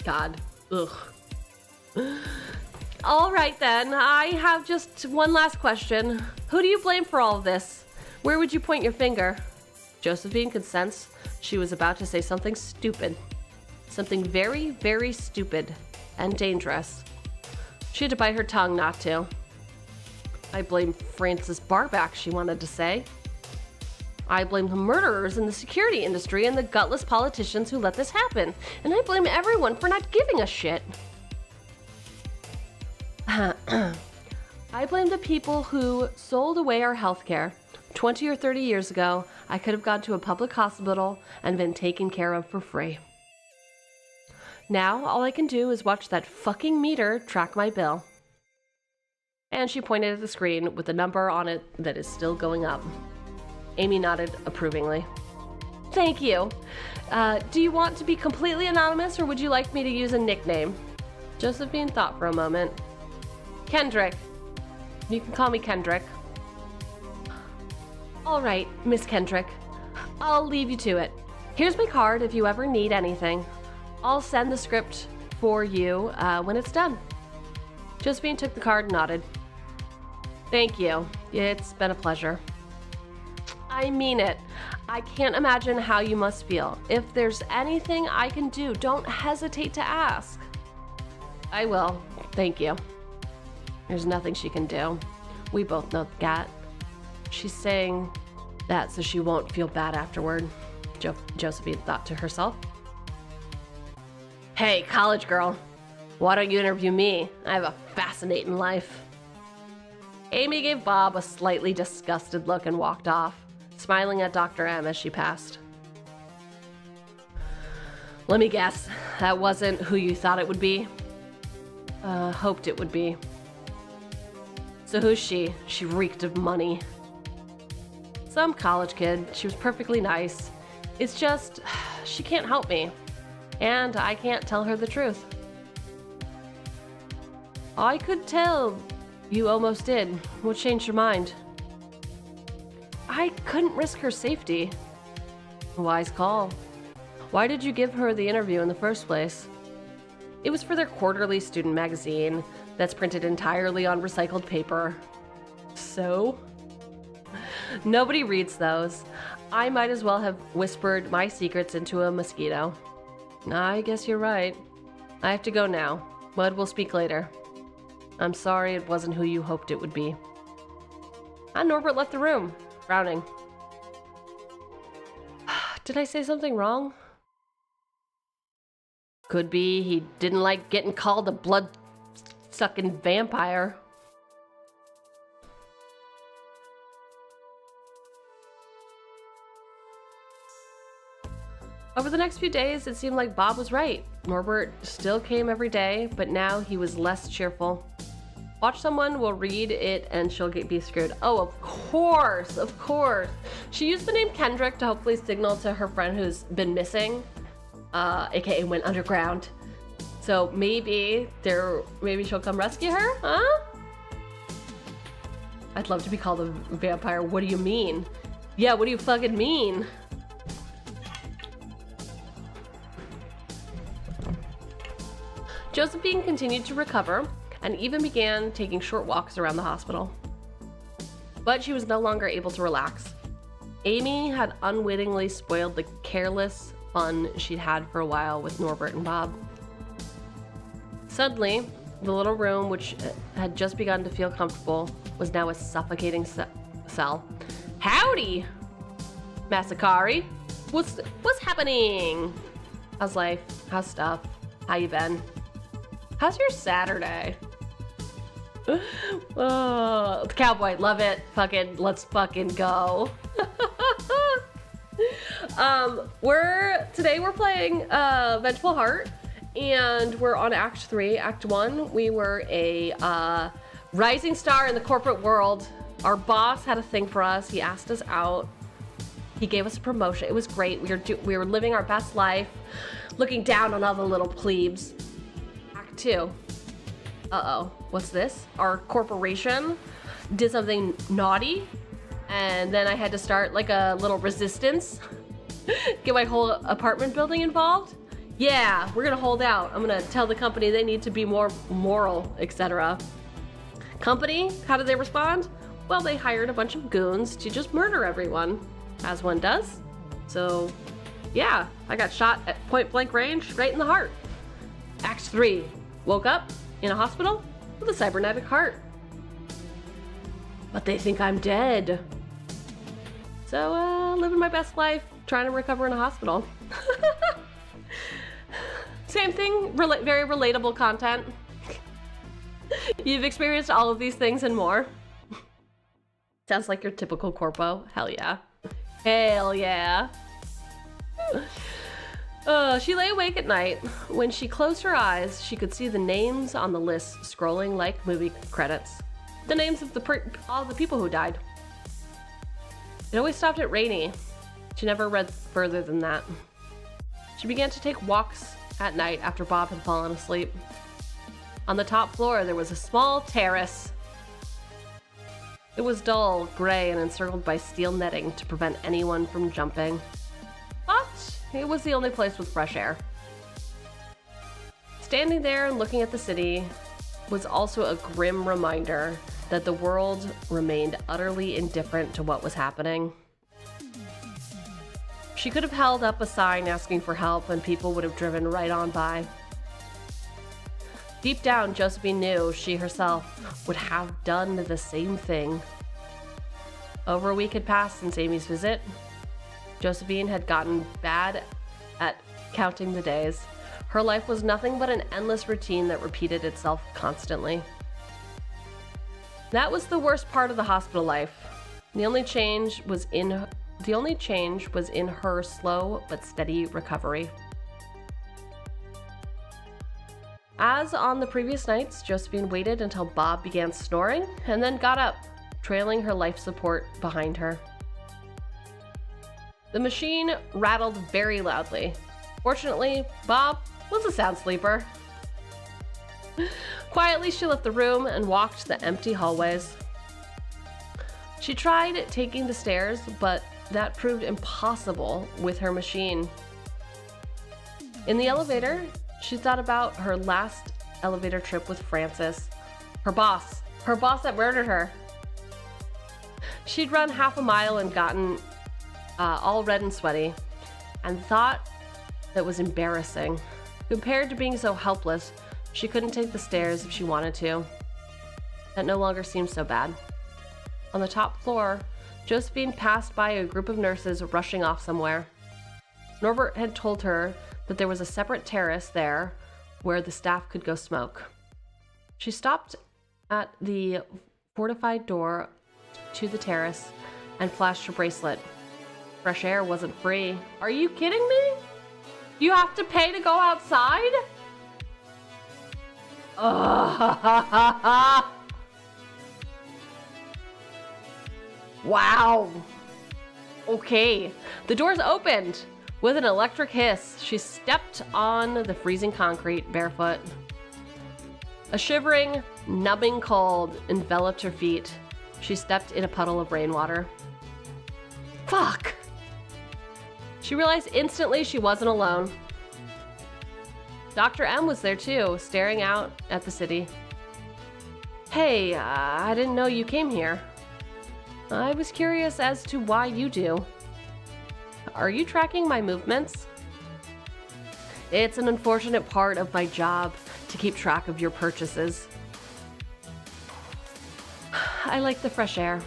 God. Ugh. All right then, I have just one last question. Who do you blame for all of this? Where would you point your finger? Josephine could sense she was about to say something stupid. Something very, very stupid and dangerous. She had to bite her tongue not to. I blame Francis Barback, she wanted to say. I blame the murderers in the security industry and the gutless politicians who let this happen. And I blame everyone for not giving a shit. I blame the people who sold away our healthcare. 20 or 30 years ago, I could have gone to a public hospital and been taken care of for free. Now, all I can do is watch that fucking meter track my bill. And she pointed at the screen with a number on it that is still going up. Amy nodded approvingly. Thank you. Do you want to be completely anonymous, or would you like me to use a nickname? Josephine thought for a moment. Kendrick. You can call me Kendrick. All right, Miss Kendrick. I'll leave you to it. Here's my card if you ever need anything. I'll send the script for you when it's done. Josephine took the card and nodded. Thank you. It's been a pleasure. I mean it. I can't imagine how you must feel. If there's anything I can do, don't hesitate to ask. I will. Thank you. There's nothing she can do. We both know that. She's saying that so she won't feel bad afterward, Josephine thought to herself. Hey, college girl. Why don't you interview me? I have a fascinating life. Amy gave Bob a slightly disgusted look and walked off, smiling at Dr. M as she passed. Let me guess, that wasn't who you thought it would be? Hoped it would be. So who's she? She reeked of money. Some college kid. She was perfectly nice. It's just, she can't help me. And I can't tell her the truth. I could tell you almost did. What changed your mind? I couldn't risk her safety. Wise call. Why did you give her the interview in the first place? It was for their quarterly student magazine that's printed entirely on recycled paper. So? Nobody reads those. I might as well have whispered my secrets into a mosquito. I guess you're right. I have to go now, but we'll speak later. I'm sorry it wasn't who you hoped it would be. And Norbert left the room, frowning. Did I say something wrong? Could be he didn't like getting called a blood-sucking vampire. Over the next few days, it seemed like Bob was right. Norbert still came every day, but now he was less cheerful. Watch someone will read it and she'll be screwed. Oh, of course, of course. She used the name Kendrick to hopefully signal to her friend who's been missing, aka went underground. So maybe she'll come rescue her, huh? I'd love to be called a vampire. What do you mean? Yeah, what do you fucking mean? Josephine continued to recover and even began taking short walks around the hospital. But she was no longer able to relax. Amy had unwittingly spoiled the careless fun she'd had for a while with Norbert and Bob. Suddenly, the little room, which had just begun to feel comfortable, was now a suffocating cell. Howdy, Masakari. What's happening? How's life? How's stuff? How you been? How's your Saturday? Oh, the cowboy, love it. Let's fucking go. Today we're playing Vengeful Heart, and we're on Act 3. Act 1, we were a rising star in the corporate world. Our boss had a thing for us. He asked us out. He gave us a promotion. It was great. We were living our best life, looking down on all the little plebes. Act 2. Uh-oh, what's this? Our corporation did something naughty, and then I had to start like a little resistance. Get my whole apartment building involved. Yeah, we're gonna hold out. I'm gonna tell the company they need to be more moral, etc. Company, how did they respond? Well, they hired a bunch of goons to just murder everyone, as one does. So, yeah, I got shot at point blank range right in the heart. Act 3, woke up in a hospital with a cybernetic heart. But they think I'm dead. So, living my best life, trying to recover in a hospital. Same thing, very relatable content. You've experienced all of these things and more. Sounds like your typical corpo. Hell yeah. Hell yeah. She lay awake at night. When she closed her eyes, she could see the names on the list scrolling like movie credits. The names of all the people who died. It always stopped at Rainey. She never read further than that. She began to take walks at night after Bob had fallen asleep. On the top floor, there was a small terrace. It was dull, gray, and encircled by steel netting to prevent anyone from jumping. But it was the only place with fresh air. Standing there and looking at the city was also a grim reminder that the world remained utterly indifferent to what was happening. She could have held up a sign asking for help and people would have driven right on by. Deep down, Josephine knew she herself would have done the same thing. Over a week had passed since Amy's visit. Josephine had gotten bad at counting the days. Her life was nothing but an endless routine that repeated itself constantly. That was the worst part of the hospital life. The only change was in her slow but steady recovery. As on the previous nights, Josephine waited until Bob began snoring and then got up, trailing her life support behind her. The machine rattled very loudly. Fortunately, Bob was a sound sleeper. Quietly, she left the room and walked the empty hallways. She tried taking the stairs, but that proved impossible with her machine. In the elevator, she thought about her last elevator trip with Francis, her boss that murdered her. She'd run half a mile and gotten all red and sweaty, and thought that was embarrassing. Compared to being so helpless, she couldn't take the stairs if she wanted to. That no longer seemed so bad. On the top floor, Josephine passed by a group of nurses rushing off somewhere. Norbert had told her that there was a separate terrace there where the staff could go smoke. She stopped at the fortified door to the terrace and flashed her bracelet. Fresh air wasn't free. Are you kidding me? You have to pay to go outside? Wow. Okay. The doors opened. With an electric hiss, she stepped on the freezing concrete barefoot. A shivering, numbing cold enveloped her feet. She stepped in a puddle of rainwater. Fuck! She realized instantly she wasn't alone. Dr. M was there too, staring out at the city. Hey, I didn't know you came here. I was curious as to why you do. Are you tracking my movements? It's an unfortunate part of my job to keep track of your purchases. I like the fresh air.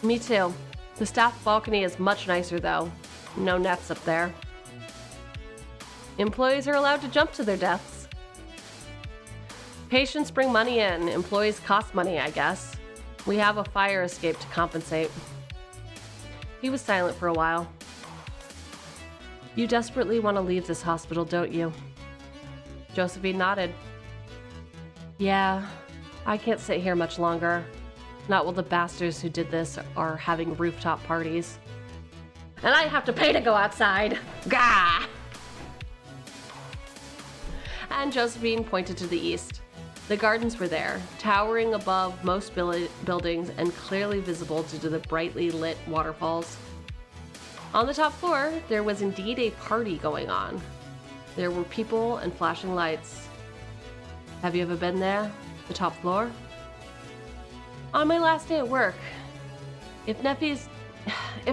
Me too. The staff balcony is much nicer though. No nets up there. Employees are allowed to jump to their deaths. Patients bring money in. Employees cost money, I guess. We have a fire escape to compensate. He was silent for a while. You desperately want to leave this hospital, don't you? Josephine nodded. Yeah, I can't sit here much longer. Not while the bastards who did this are having rooftop parties. And I have to pay to go outside. Gah! And Josephine pointed to the east. The gardens were there, towering above most buildings and clearly visible due to the brightly lit waterfalls. On the top floor, there was indeed a party going on. There were people and flashing lights. Have you ever been there? The top floor? On my last day at work. If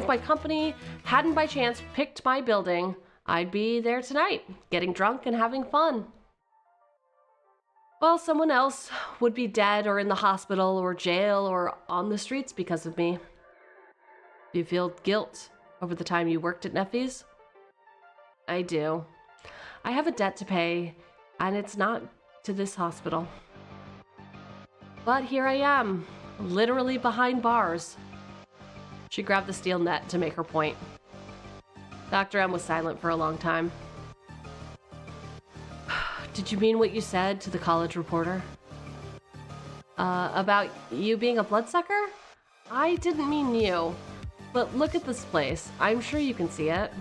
my company hadn't by chance picked my building, I'd be there tonight, getting drunk and having fun. Well, someone else would be dead or in the hospital or jail or on the streets because of me. Do you feel guilt over the time you worked at Neffy's? I do. I have a debt to pay, and it's not to this hospital. But here I am, literally behind bars. She grabbed the steel net to make her point. Dr. M was silent for a long time. Did you mean what you said to the college reporter? About you being a bloodsucker? I didn't mean you. But look at this place. I'm sure you can see it.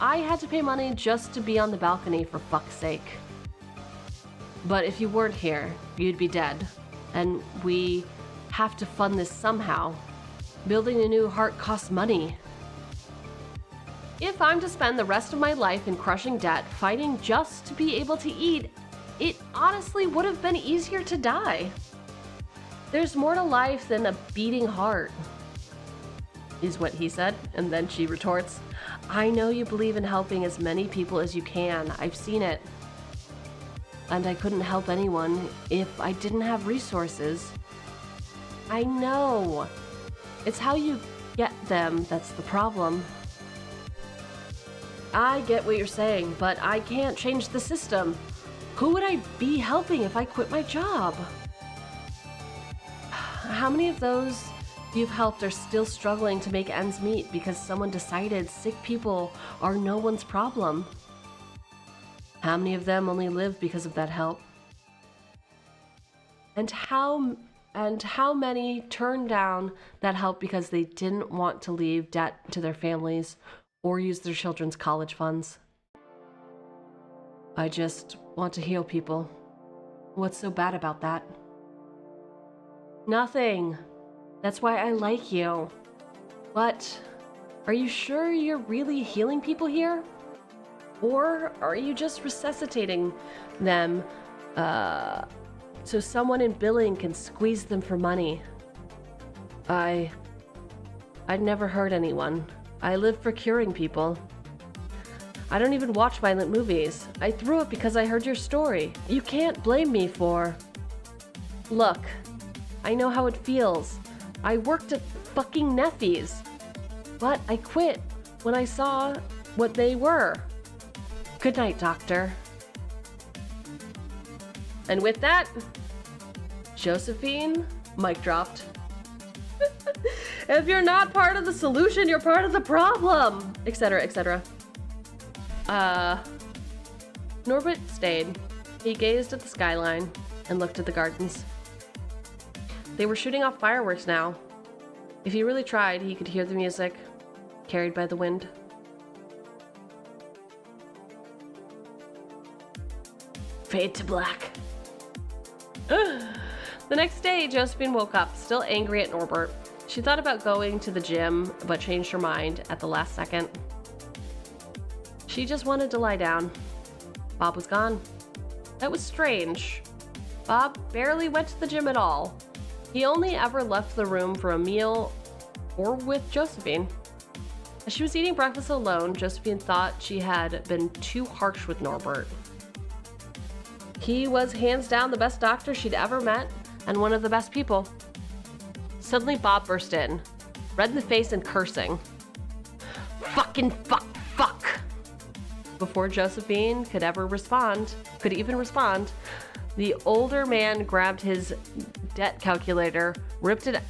I had to pay money just to be on the balcony, for fuck's sake. But if you weren't here, you'd be dead. And we have to fund this somehow. Building a new heart costs money. If I'm to spend the rest of my life in crushing debt, fighting just to be able to eat, it honestly would have been easier to die. There's more to life than a beating heart, is what he said, and then she retorts, I know you believe in helping as many people as you can. I've seen it. And I couldn't help anyone if I didn't have resources. I know. It's how you get them that's the problem. I get what you're saying, but I can't change the system. Who would I be helping if I quit my job? How many of those you've helped are still struggling to make ends meet because someone decided sick people are no one's problem? How many of them only live because of that help? And how many turned down that help because they didn't want to leave debt to their families or use their children's college funds? I just want to heal people. What's so bad about that? Nothing. That's why I like you. But are you sure you're really healing people here? Or are you just resuscitating them so someone in billing can squeeze them for money? I'd never hurt anyone. I live for curing people. I don't even watch violent movies. I threw it because I heard your story. You can't blame me for... Look, I know how it feels. I worked at fucking Neffy's. But I quit when I saw what they were. Good night, doctor. And with that, Josephine, mic dropped. If you're not part of the solution, you're part of the problem, etc., etc. Norbert stayed. He gazed at the skyline and looked at the gardens. They were shooting off fireworks now. If he really tried, he could hear the music, carried by the wind. Fade to black. The next day, Josephine woke up, still angry at Norbert. She thought about going to the gym, but changed her mind at the last second. She just wanted to lie down. Bob was gone. That was strange. Bob barely went to the gym at all. He only ever left the room for a meal or with Josephine. As she was eating breakfast alone, Josephine thought she had been too harsh with Norbert. He was hands down the best doctor she'd ever met and one of the best people. Suddenly Bob burst in, red in the face and cursing. Fucking fuck. Before Josephine could even respond, the older man grabbed his debt calculator, ripped it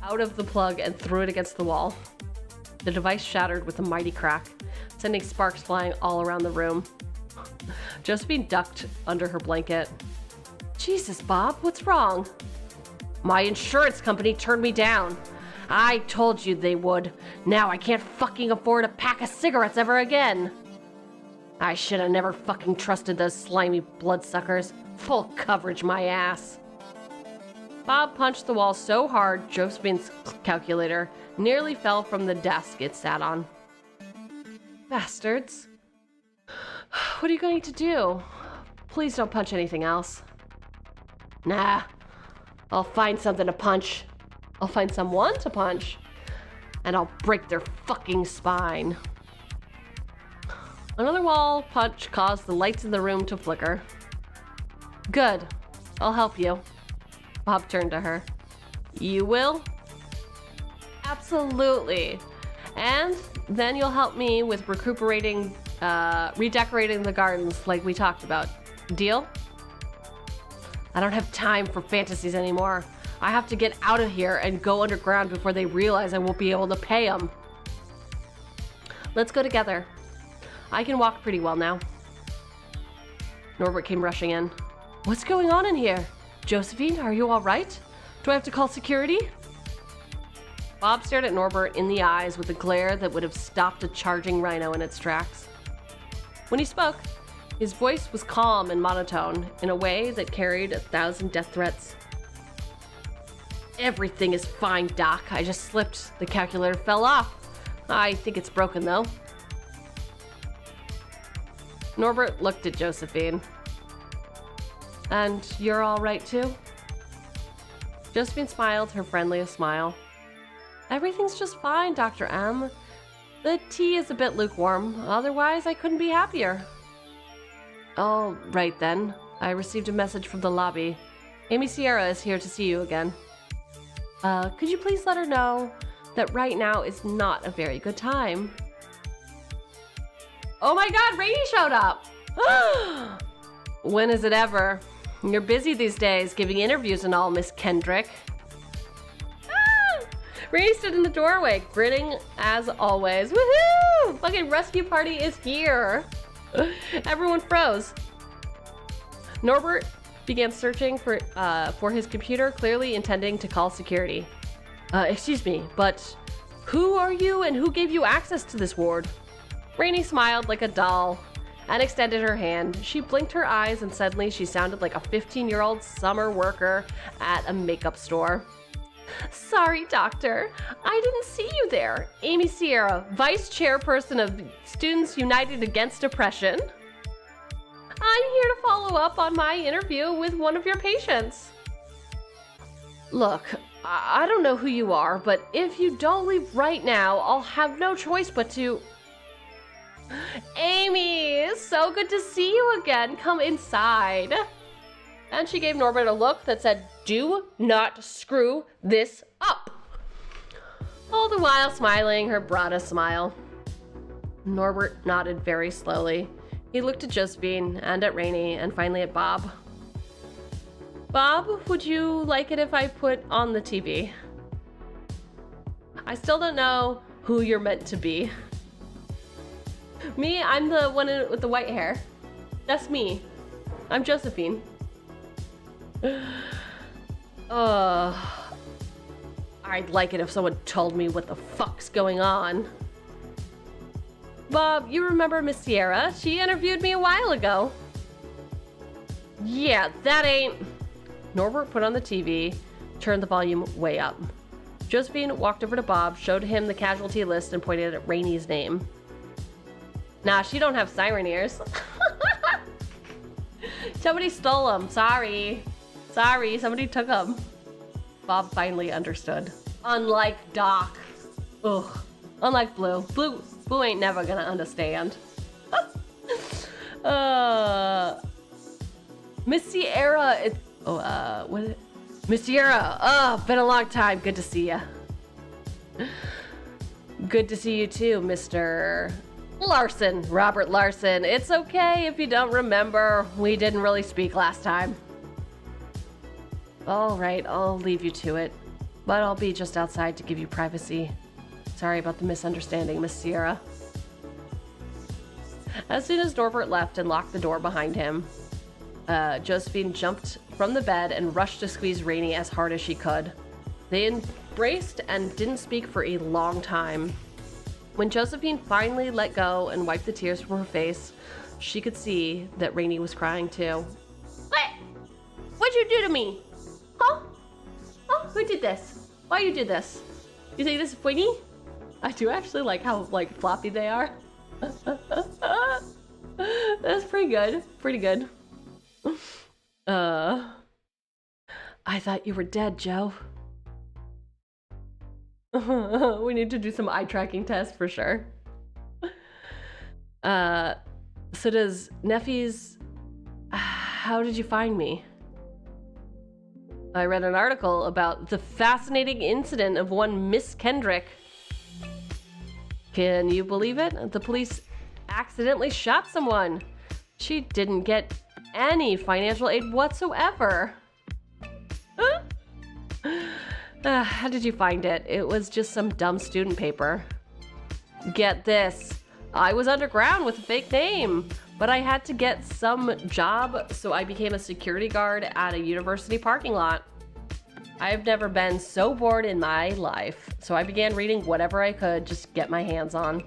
out of the plug and threw it against the wall. The device shattered with a mighty crack, sending sparks flying all around the room. Josephine ducked under her blanket. Jesus, Bob, what's wrong? My insurance company turned me down. I told you they would. Now I can't fucking afford a pack of cigarettes ever again. I should have never fucking trusted those slimy bloodsuckers. Full coverage, my ass. Bob punched the wall so hard, Josephine's calculator nearly fell from the desk it sat on. Bastards. What are you going to do? Please don't punch anything else. Nah. I'll find something to punch. I'll find someone to punch. And I'll break their fucking spine. Another wall punch caused the lights in the room to flicker. Good. I'll help you. Bob turned to her. You will? Absolutely. And then you'll help me with redecorating the gardens like we talked about. Deal? I don't have time for fantasies anymore. I have to get out of here and go underground before they realize I won't be able to pay them. Let's go together. I can walk pretty well now. Norbert came rushing in. What's going on in here? Josephine, are you all right? Do I have to call security? Bob stared at Norbert in the eyes with a glare that would have stopped a charging rhino in its tracks. When he spoke, his voice was calm and monotone in a way that carried 1,000 death threats. Everything is fine, Doc. I just slipped. The calculator fell off. I think it's broken, though. Norbert looked at Josephine. And you're all right, too? Josephine smiled her friendliest smile. Everything's just fine, Dr. M. The tea is a bit lukewarm. Otherwise, I couldn't be happier. All right, then. I received a message from the lobby. Amy Sierra is here to see you again. Could you please let her know that right now is not a very good time? Oh my God, Rainey showed up! When is it ever? You're busy these days, giving interviews and all, Miss Kendrick. Rainey stood in the doorway, grinning as always. Woohoo! Fucking rescue party is here! Everyone froze. Norbert began searching for his computer, clearly intending to call security. Excuse me, but who are you and who gave you access to this ward? Rainey smiled like a doll and extended her hand. She blinked her eyes and suddenly she sounded like a 15-year-old summer worker at a makeup store. Sorry, doctor. I didn't see you there. Amy Sierra, vice chairperson of Students United Against Depression. I'm here to follow up on my interview with one of your patients. Look, I don't know who you are, but if you don't leave right now, I'll have no choice but to... Amy, so good to see you again. Come inside. And she gave Norbert a look that said, do not screw this up. All the while smiling her broadest smile. Norbert nodded very slowly. He looked at Josephine and at Rainey and finally at Bob. Bob, would you like it if I put on the TV? I still don't know who you're meant to be. Me, I'm the one with the white hair. That's me. I'm Josephine. I'd like it if someone told me what the fuck's going on. Bob, you remember Miss Sierra? She interviewed me a while ago. Yeah, that ain't... Norbert put on the TV, turned the volume way up. Josephine walked over to Bob, showed him the casualty list, and pointed at Rainie's name. Nah, she don't have siren ears. Somebody stole them. Sorry. Sorry, somebody took them. Bob finally understood. Unlike Doc. Ugh. Unlike Blue. Blue ain't never gonna understand. Miss Sierra, what is it? Miss Sierra, been a long time. Good to see ya. Good to see you too, Mr. Larson, Robert Larson. It's okay if you don't remember. We didn't really speak last time. All right, I'll leave you to it, but I'll be just outside to give you privacy. Sorry about the misunderstanding, Miss Sierra. As soon as Norbert left and locked the door behind him, Josephine jumped from the bed and rushed to squeeze Rainie as hard as she could. They embraced and didn't speak for a long time. When Josephine finally let go and wiped the tears from her face, she could see that Rainie was crying too. What? What'd you do to me? Huh? Oh, who did this? Why you did this? You think this is funny? I do actually like how floppy they are. That's pretty good. Pretty good. I thought you were dead, Joe. We need to do some eye tracking tests for sure. So does Neffy's... How did you find me? I read an article about the fascinating incident of one Miss Kendrick. Can you believe it? The police accidentally shot someone. She didn't get any financial aid whatsoever. How did you find it? It was just some dumb student paper. Get this. I was underground with a fake name, but I had to get some job, so I became a security guard at a university parking lot. I've never been so bored in my life, so I began reading whatever I could just get my hands on.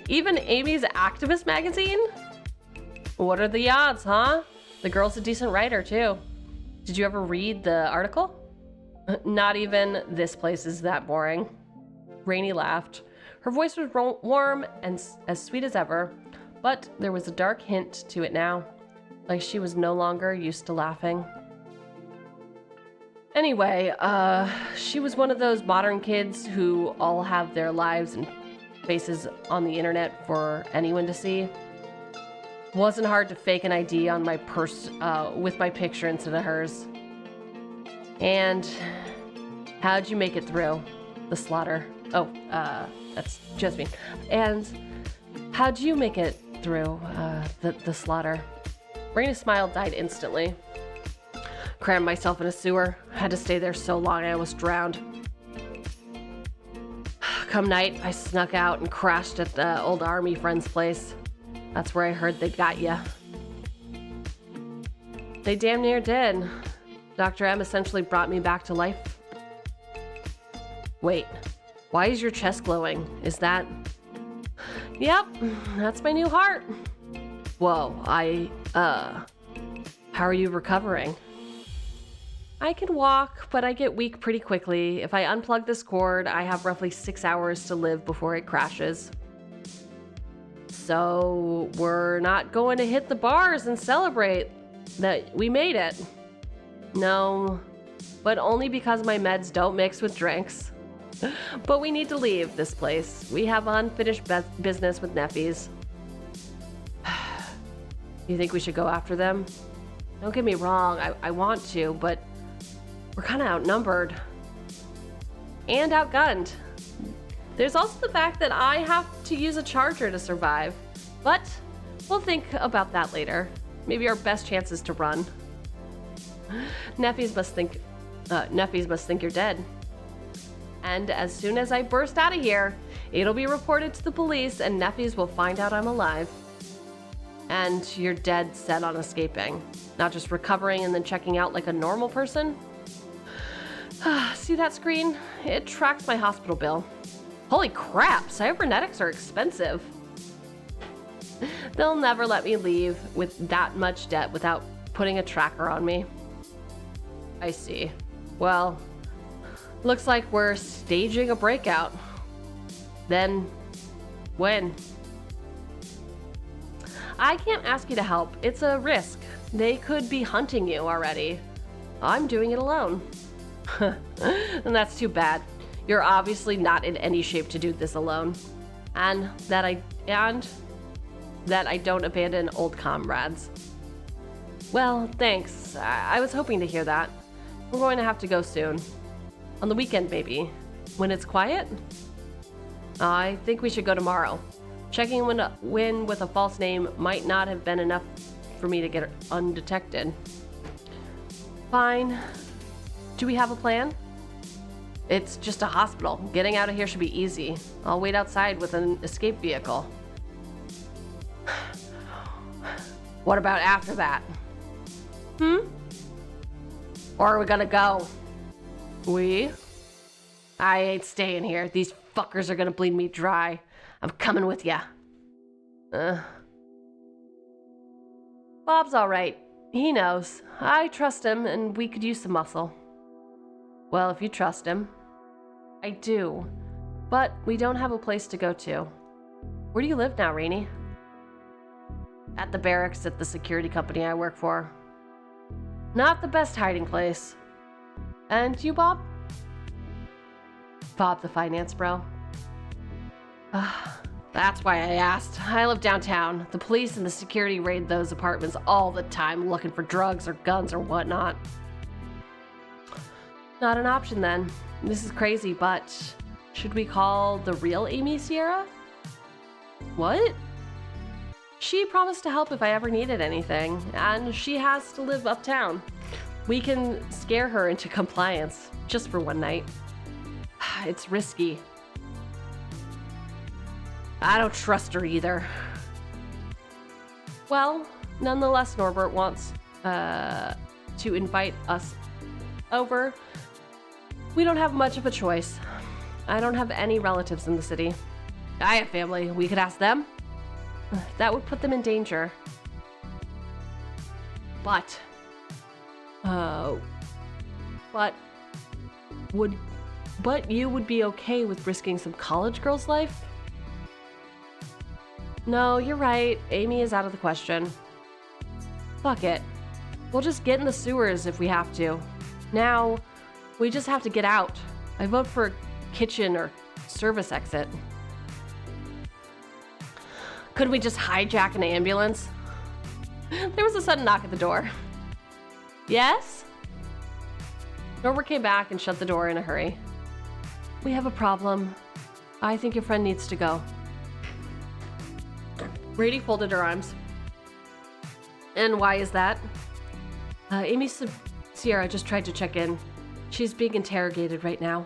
Even Amy's Activist magazine? What are the odds, huh? The girl's a decent writer, too. Did you ever read the article? Not even this place is that boring. Rainie laughed. Her voice was warm and as sweet as ever, but there was a dark hint to it now, like she was no longer used to laughing. Anyway, she was one of those modern kids who all have their lives and faces on the internet for anyone to see. Wasn't hard to fake an ID on my purse with my picture instead of hers. And how'd you make it through the slaughter? Oh, that's Josephine. And how'd you make it through the slaughter? Rainie's smile died instantly. Crammed myself in a sewer. Had to stay there so long I almost drowned. Come night, I snuck out and crashed at the old army friend's place. That's where I heard they got ya. They damn near did. Dr. M essentially brought me back to life. Wait, why is your chest glowing? Is that... Yep, that's my new heart. Whoa, how are you recovering? I can walk, but I get weak pretty quickly. If I unplug this cord, I have roughly 6 hours to live before it crashes. So we're not going to hit the bars and celebrate that we made it. No, but only because my meds don't mix with drinks. But we need to leave this place. We have unfinished business with Neffy's. You think we should go after them? Don't get me wrong, I want to, but we're kind of outnumbered. And outgunned. There's also the fact that I have to use a charger to survive. But we'll think about that later. Maybe our best chance is to run. Neffy's must think you're dead. And as soon as I burst out of here, it'll be reported to the police and Neffy's will find out I'm alive. And you're dead set on escaping, not just recovering and then checking out like a normal person. See that screen? It tracks my hospital bill. Holy crap, cybernetics are expensive. They'll never let me leave with that much debt without putting a tracker on me. I see. Well, Looks like we're staging a breakout. Then, when? I can't ask you to help. It's a risk. They could be hunting you already. I'm doing it alone. And that's too bad. You're obviously not in any shape to do this alone. And that I don't abandon old comrades. Well, thanks. I was hoping to hear that. We're going to have to go soon. On the weekend, maybe. When it's quiet? I think we should go tomorrow. Checking in with a false name might not have been enough for me to get undetected. Fine. Do we have a plan? It's just a hospital. Getting out of here should be easy. I'll wait outside with an escape vehicle. What about after that? Or are we gonna go? I ain't staying here. These fuckers are gonna bleed me dry. I'm coming with ya. Bob's all right. He knows. I trust him, and we could use some muscle. Well, if you trust him. I do. But we don't have a place to go to. Where do you live now, Rainey? At the barracks at the security company I work for. Not the best hiding place. And you, Bob? Bob the finance bro. That's why I asked. I live downtown. The police and the security raid those apartments all the time looking for drugs or guns or whatnot. Not an option then. This is crazy, but should we call the real Amy Sierra? What? She promised to help if I ever needed anything, and she has to live uptown. We can scare her into compliance, just for one night. It's risky. I don't trust her either. Well, nonetheless, Norbert wants to invite us over. We don't have much of a choice. I don't have any relatives in the city. I have family. We could ask them. That would put them in danger. But you would be okay with risking some college girl's life? No, you're right. Amy is out of the question. Fuck it. We'll just get in the sewers if we have to. Now, we just have to get out. I vote for a kitchen or service exit. Could we just hijack an ambulance? There was a sudden knock at the door. Yes? Norbert came back and shut the door in a hurry. We have a problem. I think your friend needs to go. Brady folded her arms. And why is that? Amy Sierra just tried to check in. She's being interrogated right now.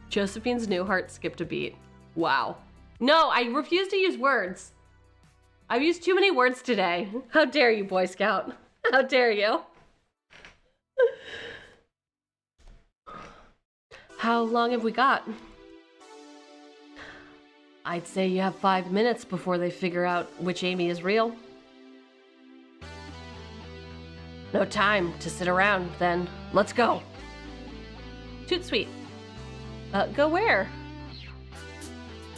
Josephine's new heart skipped a beat. Wow. No, I refuse to use words. I've used too many words today. How dare you, Boy Scout? How dare you? How long have we got? I'd say you have 5 minutes before they figure out which Amy is real. No time to sit around, then. Let's go. Toot sweet. Go where?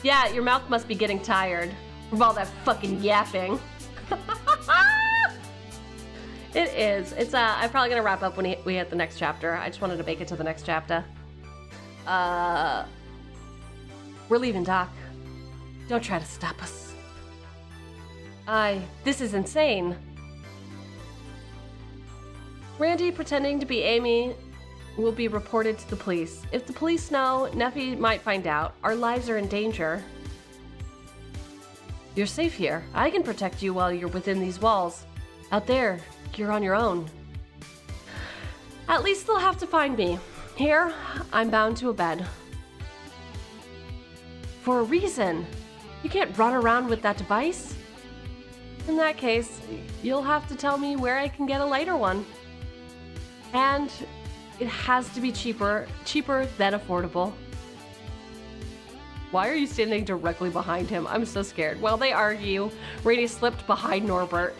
Yeah, your mouth must be getting tired from all that fucking yapping. It is. It's I'm probably gonna wrap up when we hit the next chapter. I just wanted to make it to the next chapter. We're leaving, Doc. Don't try to stop us. This is insane. Randy pretending to be Amy will be reported to the police. If the police know, Neffy might find out. Our lives are in danger. You're safe here. I can protect you while you're within these walls. Out there, you're on your own. At least they'll have to find me. Here, I'm bound to a bed. For a reason. You can't run around with that device. In that case, you'll have to tell me where I can get a lighter one. And it has to be cheaper than affordable. Why are you standing directly behind him? I'm so scared. While they argue, Rainey slipped behind Norbert.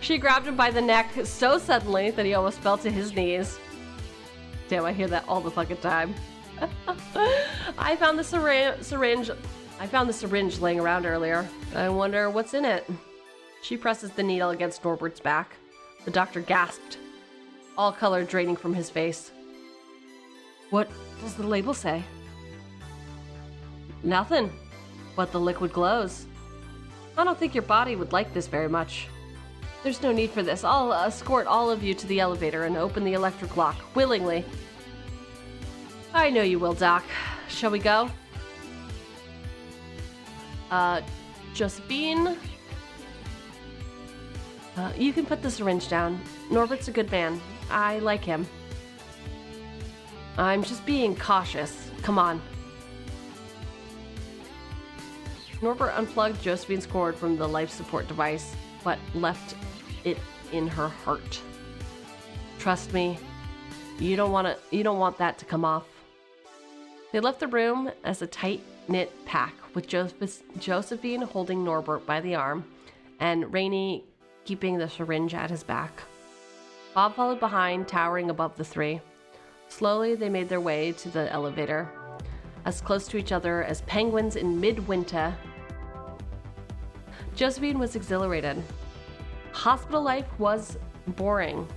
She grabbed him by the neck so suddenly that he almost fell to his knees. Damn, I hear that all the fucking time. I found the syringe laying around earlier. I wonder what's in it. She presses the needle against Norbert's back. The doctor gasped, all color draining from his face. What does the label say? Nothing, but the liquid glows. I don't think your body would like this very much. There's no need for this. I'll escort all of you to the elevator and open the electric lock, willingly. I know you will, Doc. Shall we go? Josephine? You can put the syringe down. Norbert's a good man. I like him. I'm just being cautious. Come on. Norbert unplugged Josephine's cord from the life support device, but left it in her heart. Trust me, you don't want that to come off. They left the room as a tight-knit pack, with Josephine holding Norbert by the arm, and Rainey keeping the syringe at his back. Bob followed behind, towering above the three. Slowly, they made their way to the elevator, as close to each other as penguins in midwinter. Josephine was exhilarated. Hospital life was boring.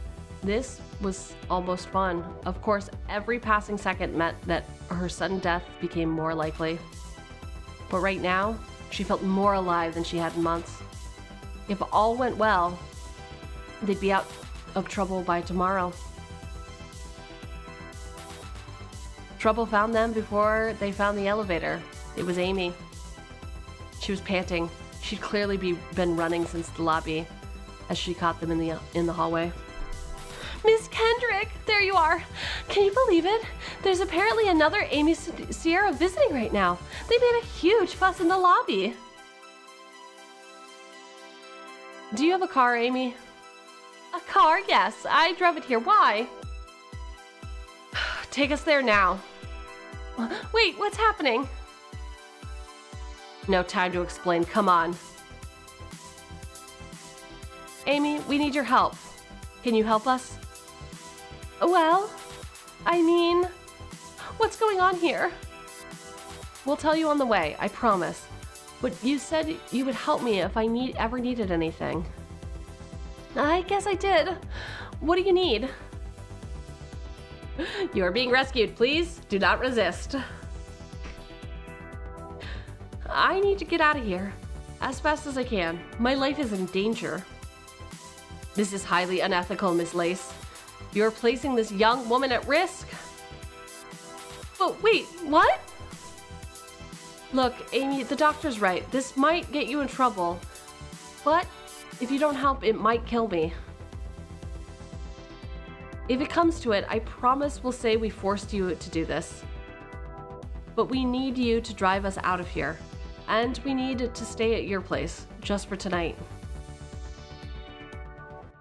This was almost fun. Of course, every passing second meant that her sudden death became more likely. But right now, she felt more alive than she had in months. If all went well, they'd be out of trouble by tomorrow. Trouble found them before they found the elevator. It was Amy. She was panting. She'd clearly been running since the lobby as she caught them in the hallway. Miss Kendrick, there you are. Can you believe it? There's apparently another Amy Sierra visiting right now. They made a huge fuss in the lobby. Do you have a car, Amy? A car? Yes. I drove it here. Why? Take us there now. Wait, what's happening? No time to explain. Come on. Amy, we need your help. Can you help us? Well, I mean, what's going on here? We'll tell you on the way, I promise. But you said you would help me if I ever needed anything. I guess I did. What do you need? You are being rescued. Please do not resist. I need to get out of here as fast as I can. My life is in danger. This is highly unethical, Miss Lace. You're placing this young woman at risk. But wait, what? Look, Amy, the doctor's right. This might get you in trouble. But if you don't help, it might kill me. If it comes to it, I promise we'll say we forced you to do this. But we need you to drive us out of here. And we need to stay at your place, just for tonight.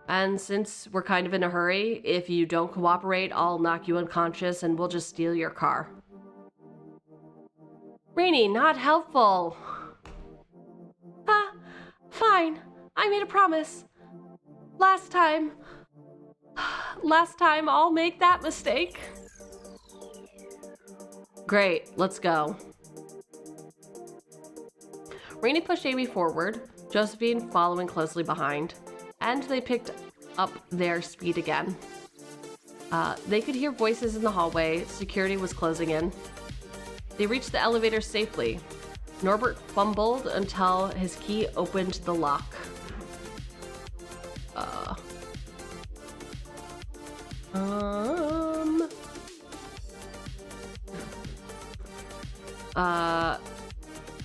And since we're kind of in a hurry, if you don't cooperate, I'll knock you unconscious and we'll just steal your car. Rainey, not helpful. Fine. I made a promise. Last time, I'll make that mistake. Great, let's go. Rainey pushed Amy forward, Josephine following closely behind, and they picked up their speed again. They could hear voices in the hallway. Security was closing in. They reached the elevator safely. Norbert fumbled until his key opened the lock.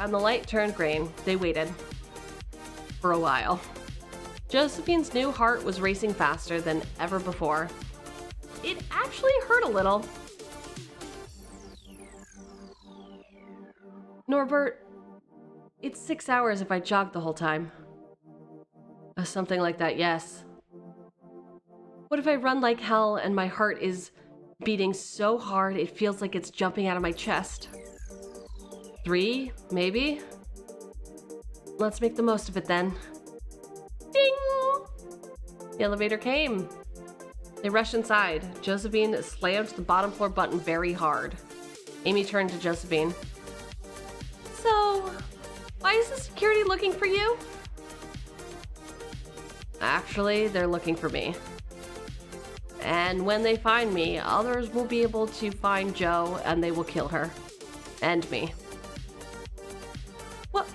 And the light turned green. They waited. For a while. Josephine's new heart was racing faster than ever before. It actually hurt a little. Norbert, it's 6 hours if I jogged the whole time. Something like that, yes. What if I run like hell and my heart is beating so hard it feels like it's jumping out of my chest? 3, maybe? Let's make the most of it then. Ding! The elevator came. They rush inside. Josephine slammed the bottom floor button very hard. Amy turned to Josephine. So, why is the security looking for you? Actually, they're looking for me. And when they find me, others will be able to find Jo and they will kill her. And me. What?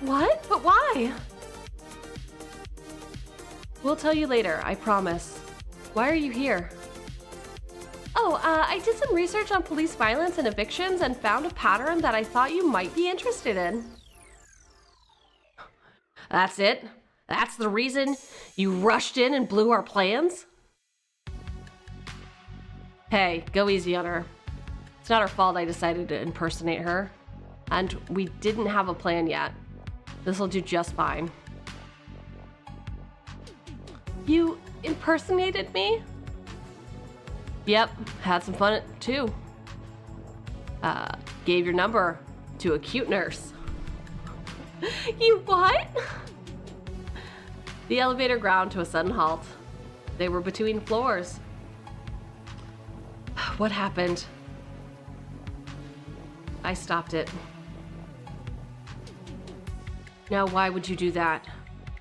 But why? We'll tell you later, I promise. Why are you here? Oh, I did some research on police violence and evictions and found a pattern that I thought you might be interested in. That's it? That's the reason you rushed in and blew our plans? Hey, go easy on her. It's not her fault I decided to impersonate her. And we didn't have a plan yet. This'll do just fine. You impersonated me? Yep, had some fun too. Gave your number to a cute nurse. You what? The elevator ground to a sudden halt. They were between floors. What happened? I stopped it. Now, why would you do that?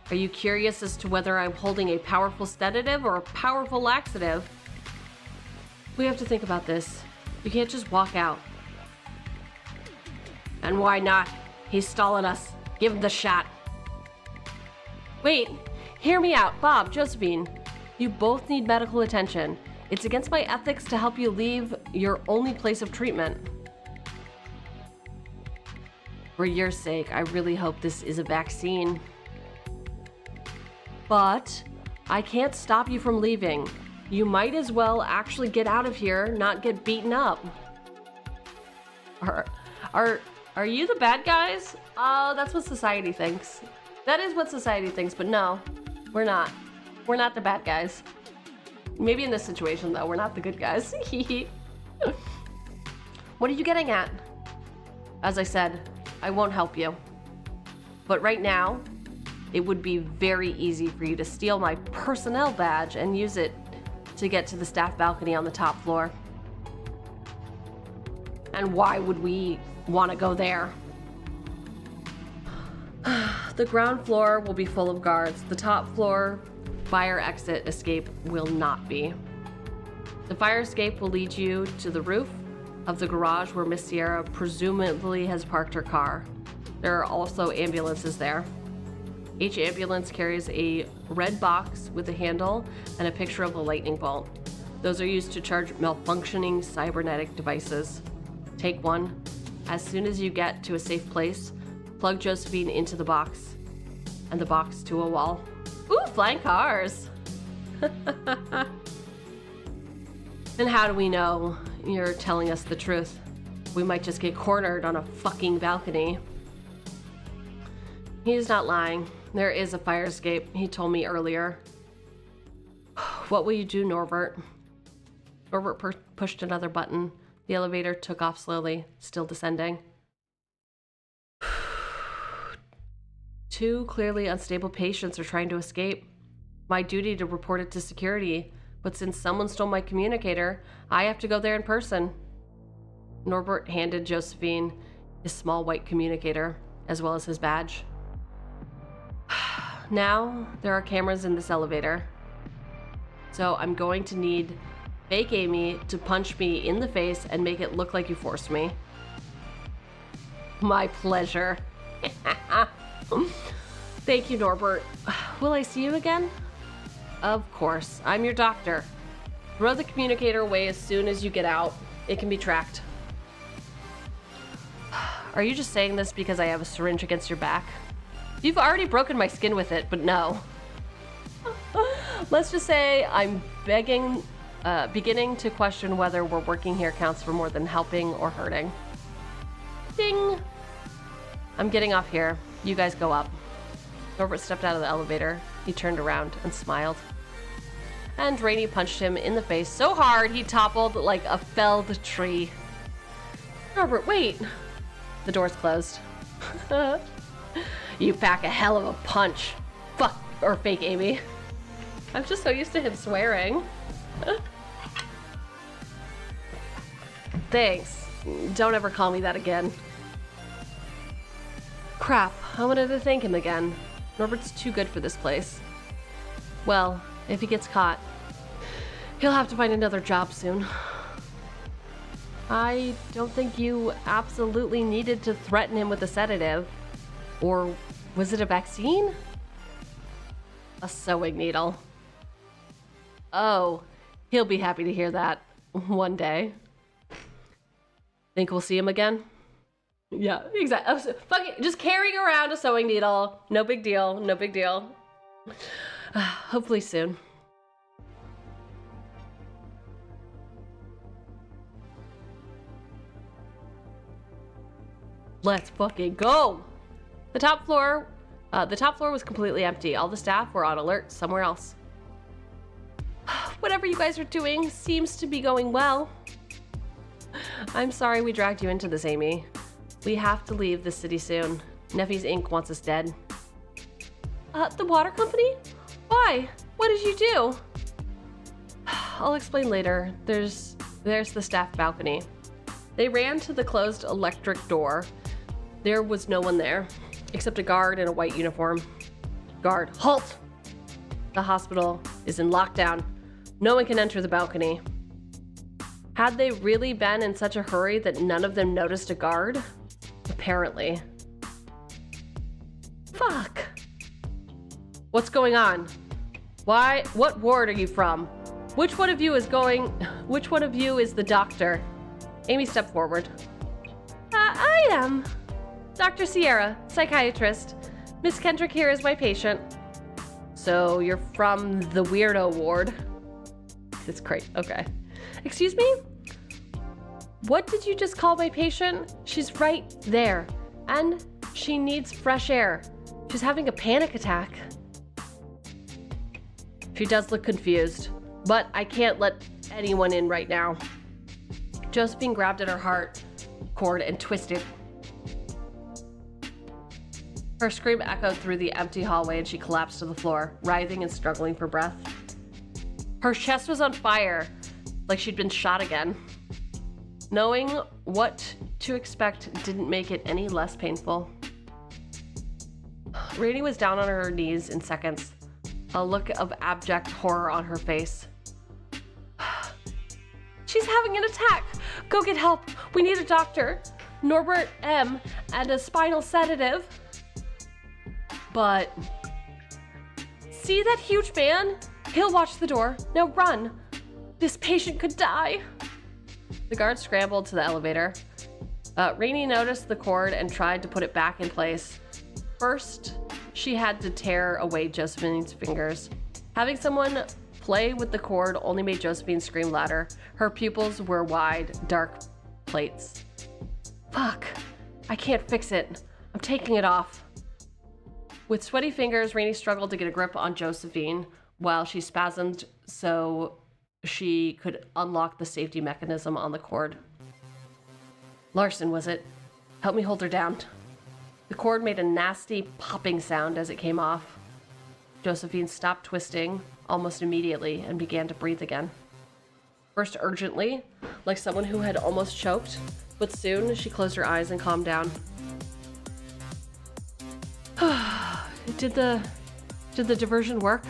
Are you curious as to whether I'm holding a powerful sedative or a powerful laxative? We have to think about this. You can't just walk out. And why not? He's stalling us. Give him the shot. Wait, hear me out. Bob, Josephine, you both need medical attention. It's against my ethics to help you leave your only place of treatment. For your sake, I really hope this is a vaccine. But I can't stop you from leaving. You might as well actually get out of here, not get beaten up. Are you the bad guys? Oh, that's what society thinks. That is what society thinks, but no, we're not. We're not the bad guys. Maybe in this situation, though, we're not the good guys. What are you getting at? As I said, I won't help you. But right now, it would be very easy for you to steal my personnel badge and use it to get to the staff balcony on the top floor. And why would we want to go there? The ground floor will be full of guards. The top floor fire exit escape will not be. The fire escape will lead you to the roof of the garage where Miss Sierra presumably has parked her car. There are also ambulances there. Each ambulance carries a red box with a handle and a picture of a lightning bolt. Those are used to charge malfunctioning cybernetic devices. Take one. As soon as you get to a safe place, plug Josephine into the box and the box to a wall. Ooh, flying cars! And how do we know you're telling us the truth? We might just get cornered on a fucking balcony. He's not lying. There is a fire escape, he told me earlier. What will you do, Norbert? Norbert pushed another button. The elevator took off slowly, still descending. 2 clearly unstable patients are trying to escape. My duty to report it to security, but since someone stole my communicator, I have to go there in person. Norbert handed Josephine his small white communicator, as well as his badge. Now, there are cameras in this elevator. So I'm going to need fake Amy to punch me in the face and make it look like you forced me. My pleasure. Thank you, Norbert. Will I see you again? Of course. I'm your doctor. Throw the communicator away as soon as you get out. It can be tracked. Are you just saying this because I have a syringe against your back? You've already broken my skin with it, but no. Let's just say I'm beginning to question whether we're working here counts for more than helping or hurting. Ding! I'm getting off here. You guys go up. Norbert stepped out of the elevator. He turned around and smiled. And Rainey punched him in the face so hard he toppled like a felled tree. Norbert, wait! The door's closed. You pack a hell of a punch. Fuck, or fake Amy. I'm just so used to him swearing. thanks. Don't ever call me that again. Crap, I wanted to thank him again. Norbert's too good for this place. Well, if he gets caught, he'll have to find another job soon. I don't think you absolutely needed to threaten him with a sedative. Or was it a vaccine? A sewing needle. Oh, he'll be happy to hear that one day. Think we'll see him again? Yeah, exactly. Fucking just carrying around a sewing needle. No big deal. No big deal. Hopefully soon. Let's fucking go. The top floor was completely empty. All the staff were on alert somewhere else. Whatever you guys are doing seems to be going well. I'm sorry we dragged you into this, Amy. We have to leave the city soon. Neffy's Inc. wants us dead. The water company? Why? What did you do? I'll explain later. There's the staff balcony. They ran to the closed electric door. There was no one there, except a guard in a white uniform. Guard, halt! The hospital is in lockdown. No one can enter the balcony. Had they really been in such a hurry that none of them noticed a guard? Apparently. Fuck! What's going on? Why? What ward are you from? Which one of you is the doctor? Amy stepped forward. I am. Dr. Sierra, psychiatrist. Miss Kendrick here is my patient. So you're from the weirdo ward? It's great, okay. Excuse me? What did you just call my patient? She's right there. And she needs fresh air. She's having a panic attack. She does look confused, but I can't let anyone in right now. Josephine grabbed at her heart cord and twisted. Her scream echoed through the empty hallway and she collapsed to the floor, writhing and struggling for breath. Her chest was on fire, like she'd been shot again. Knowing what to expect didn't make it any less painful. Rainey was down on her knees in seconds, a look of abject horror on her face. She's having an attack! Go get help! We need a doctor! Norbert M. and a spinal sedative. But... See that huge man? He'll watch the door. Now run! This patient could die! The guard scrambled to the elevator. Rainey noticed the cord and tried to put it back in place. First, she had to tear away Josephine's fingers. Having someone play with the cord only made Josephine scream louder. Her pupils were wide, dark plates. Fuck, I can't fix it. I'm taking it off. With sweaty fingers, Rainey struggled to get a grip on Josephine while she spasmed so she could unlock the safety mechanism on the cord. Larson, was it? Help me hold her down. The cord made a nasty popping sound as it came off. Josephine stopped twisting almost immediately and began to breathe again. First urgently, like someone who had almost choked, but soon she closed her eyes and calmed down. Did the diversion work?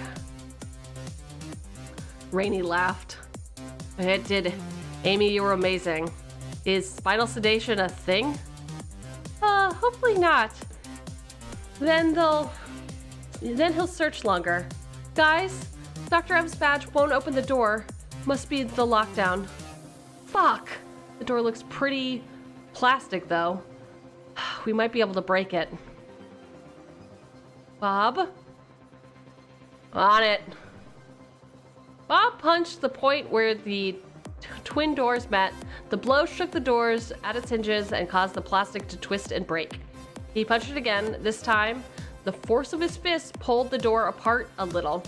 Rainey laughed. It did. Amy, you were amazing. Is spinal sedation a thing? Hopefully not. Then he'll search longer. Guys, Dr. M's badge won't open the door. Must be the lockdown. Fuck. The door looks pretty plastic though. We might be able to break it. Bob? On it. Bob punched the point where the twin doors met. The blow shook the doors at its hinges and caused the plastic to twist and break. He punched it again. This time, the force of his fist pulled the door apart a little.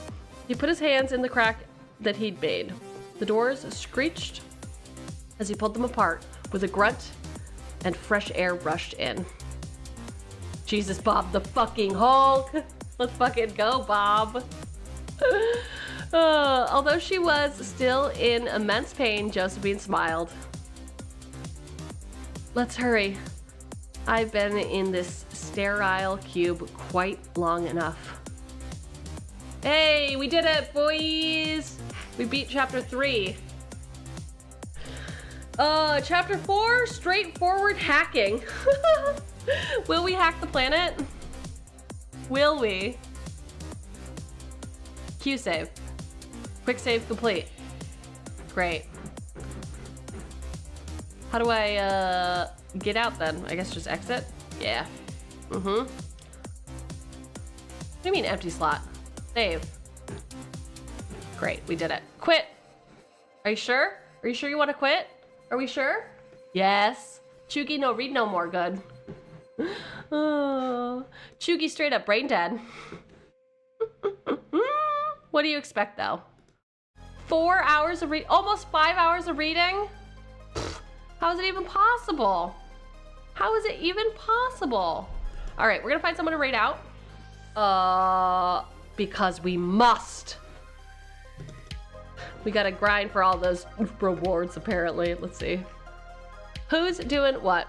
He put his hands in the crack that he'd made. The doors screeched as he pulled them apart with a grunt, and fresh air rushed in. Jesus, Bob, the fucking Hulk! Let's fucking go, Bob! Although she was still in immense pain, Josephine smiled. let's hurry. I've been in this sterile cube quite long enough. Hey, we did it, boys! We beat chapter 3. Chapter 4, straightforward hacking. Will we hack the planet? Will we? Q save. Quick save complete. Great. How do I, get out then? I guess just exit? Yeah. Mm-hmm. What do you mean empty slot? Save. Great, we did it. Quit. Are you sure? Are you sure you want to quit? Are we sure? Yes. Cheugy no read no more good. Oh, Cheugy straight up brain dead. What do you expect though? 4 hours of almost 5 hours of reading? How is it even possible? How is it even possible? All right, we're gonna find someone to raid out. Because we must. We gotta grind for all those rewards apparently. Let's see. Who's doing what?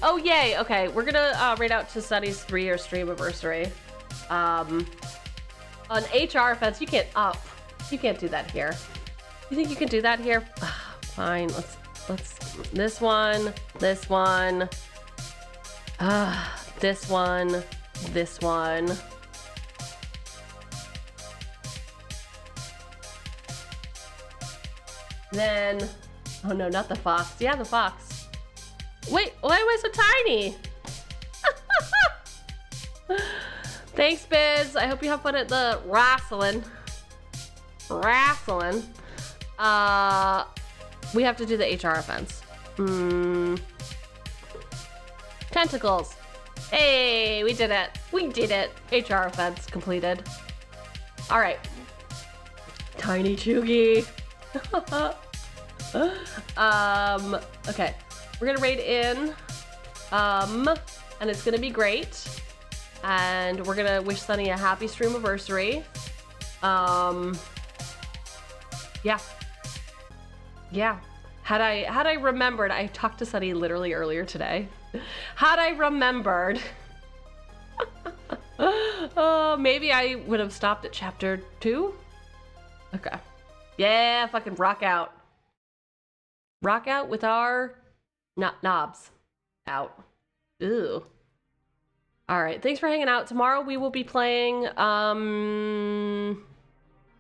Oh yay, okay. We're gonna raid out to Sunny's 3-year stream anniversary. On HR offense, you can't you can't do that here. You think you can do that here? Fine, let's this one, this one, this one, this one. Then, oh no, not the fox. Yeah, the fox. Wait, why am I so tiny? Thanks, Biz. I hope you have fun at the wrestling. We have to do the HR offense. Tentacles. Hey, we did it. We did it. HR offense completed. All right. Tiny Cheugy. Okay. We're gonna raid in. And it's gonna be great. And we're gonna wish Sunny a happy stream anniversary. Yeah. Had I remembered, I talked to Sunny literally earlier today. Had I remembered, maybe I would have stopped at chapter 2. Okay. Yeah, fucking rock out. Rock out with our knobs out. Ew. All right, thanks for hanging out. Tomorrow we will be playing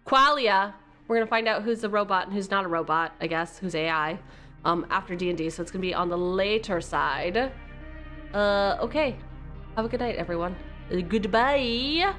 Qualia. We're gonna find out who's a robot and who's not a robot, I guess, who's AI, after D&D, so it's gonna be on the later side. Okay. Have a good night, everyone. Goodbye.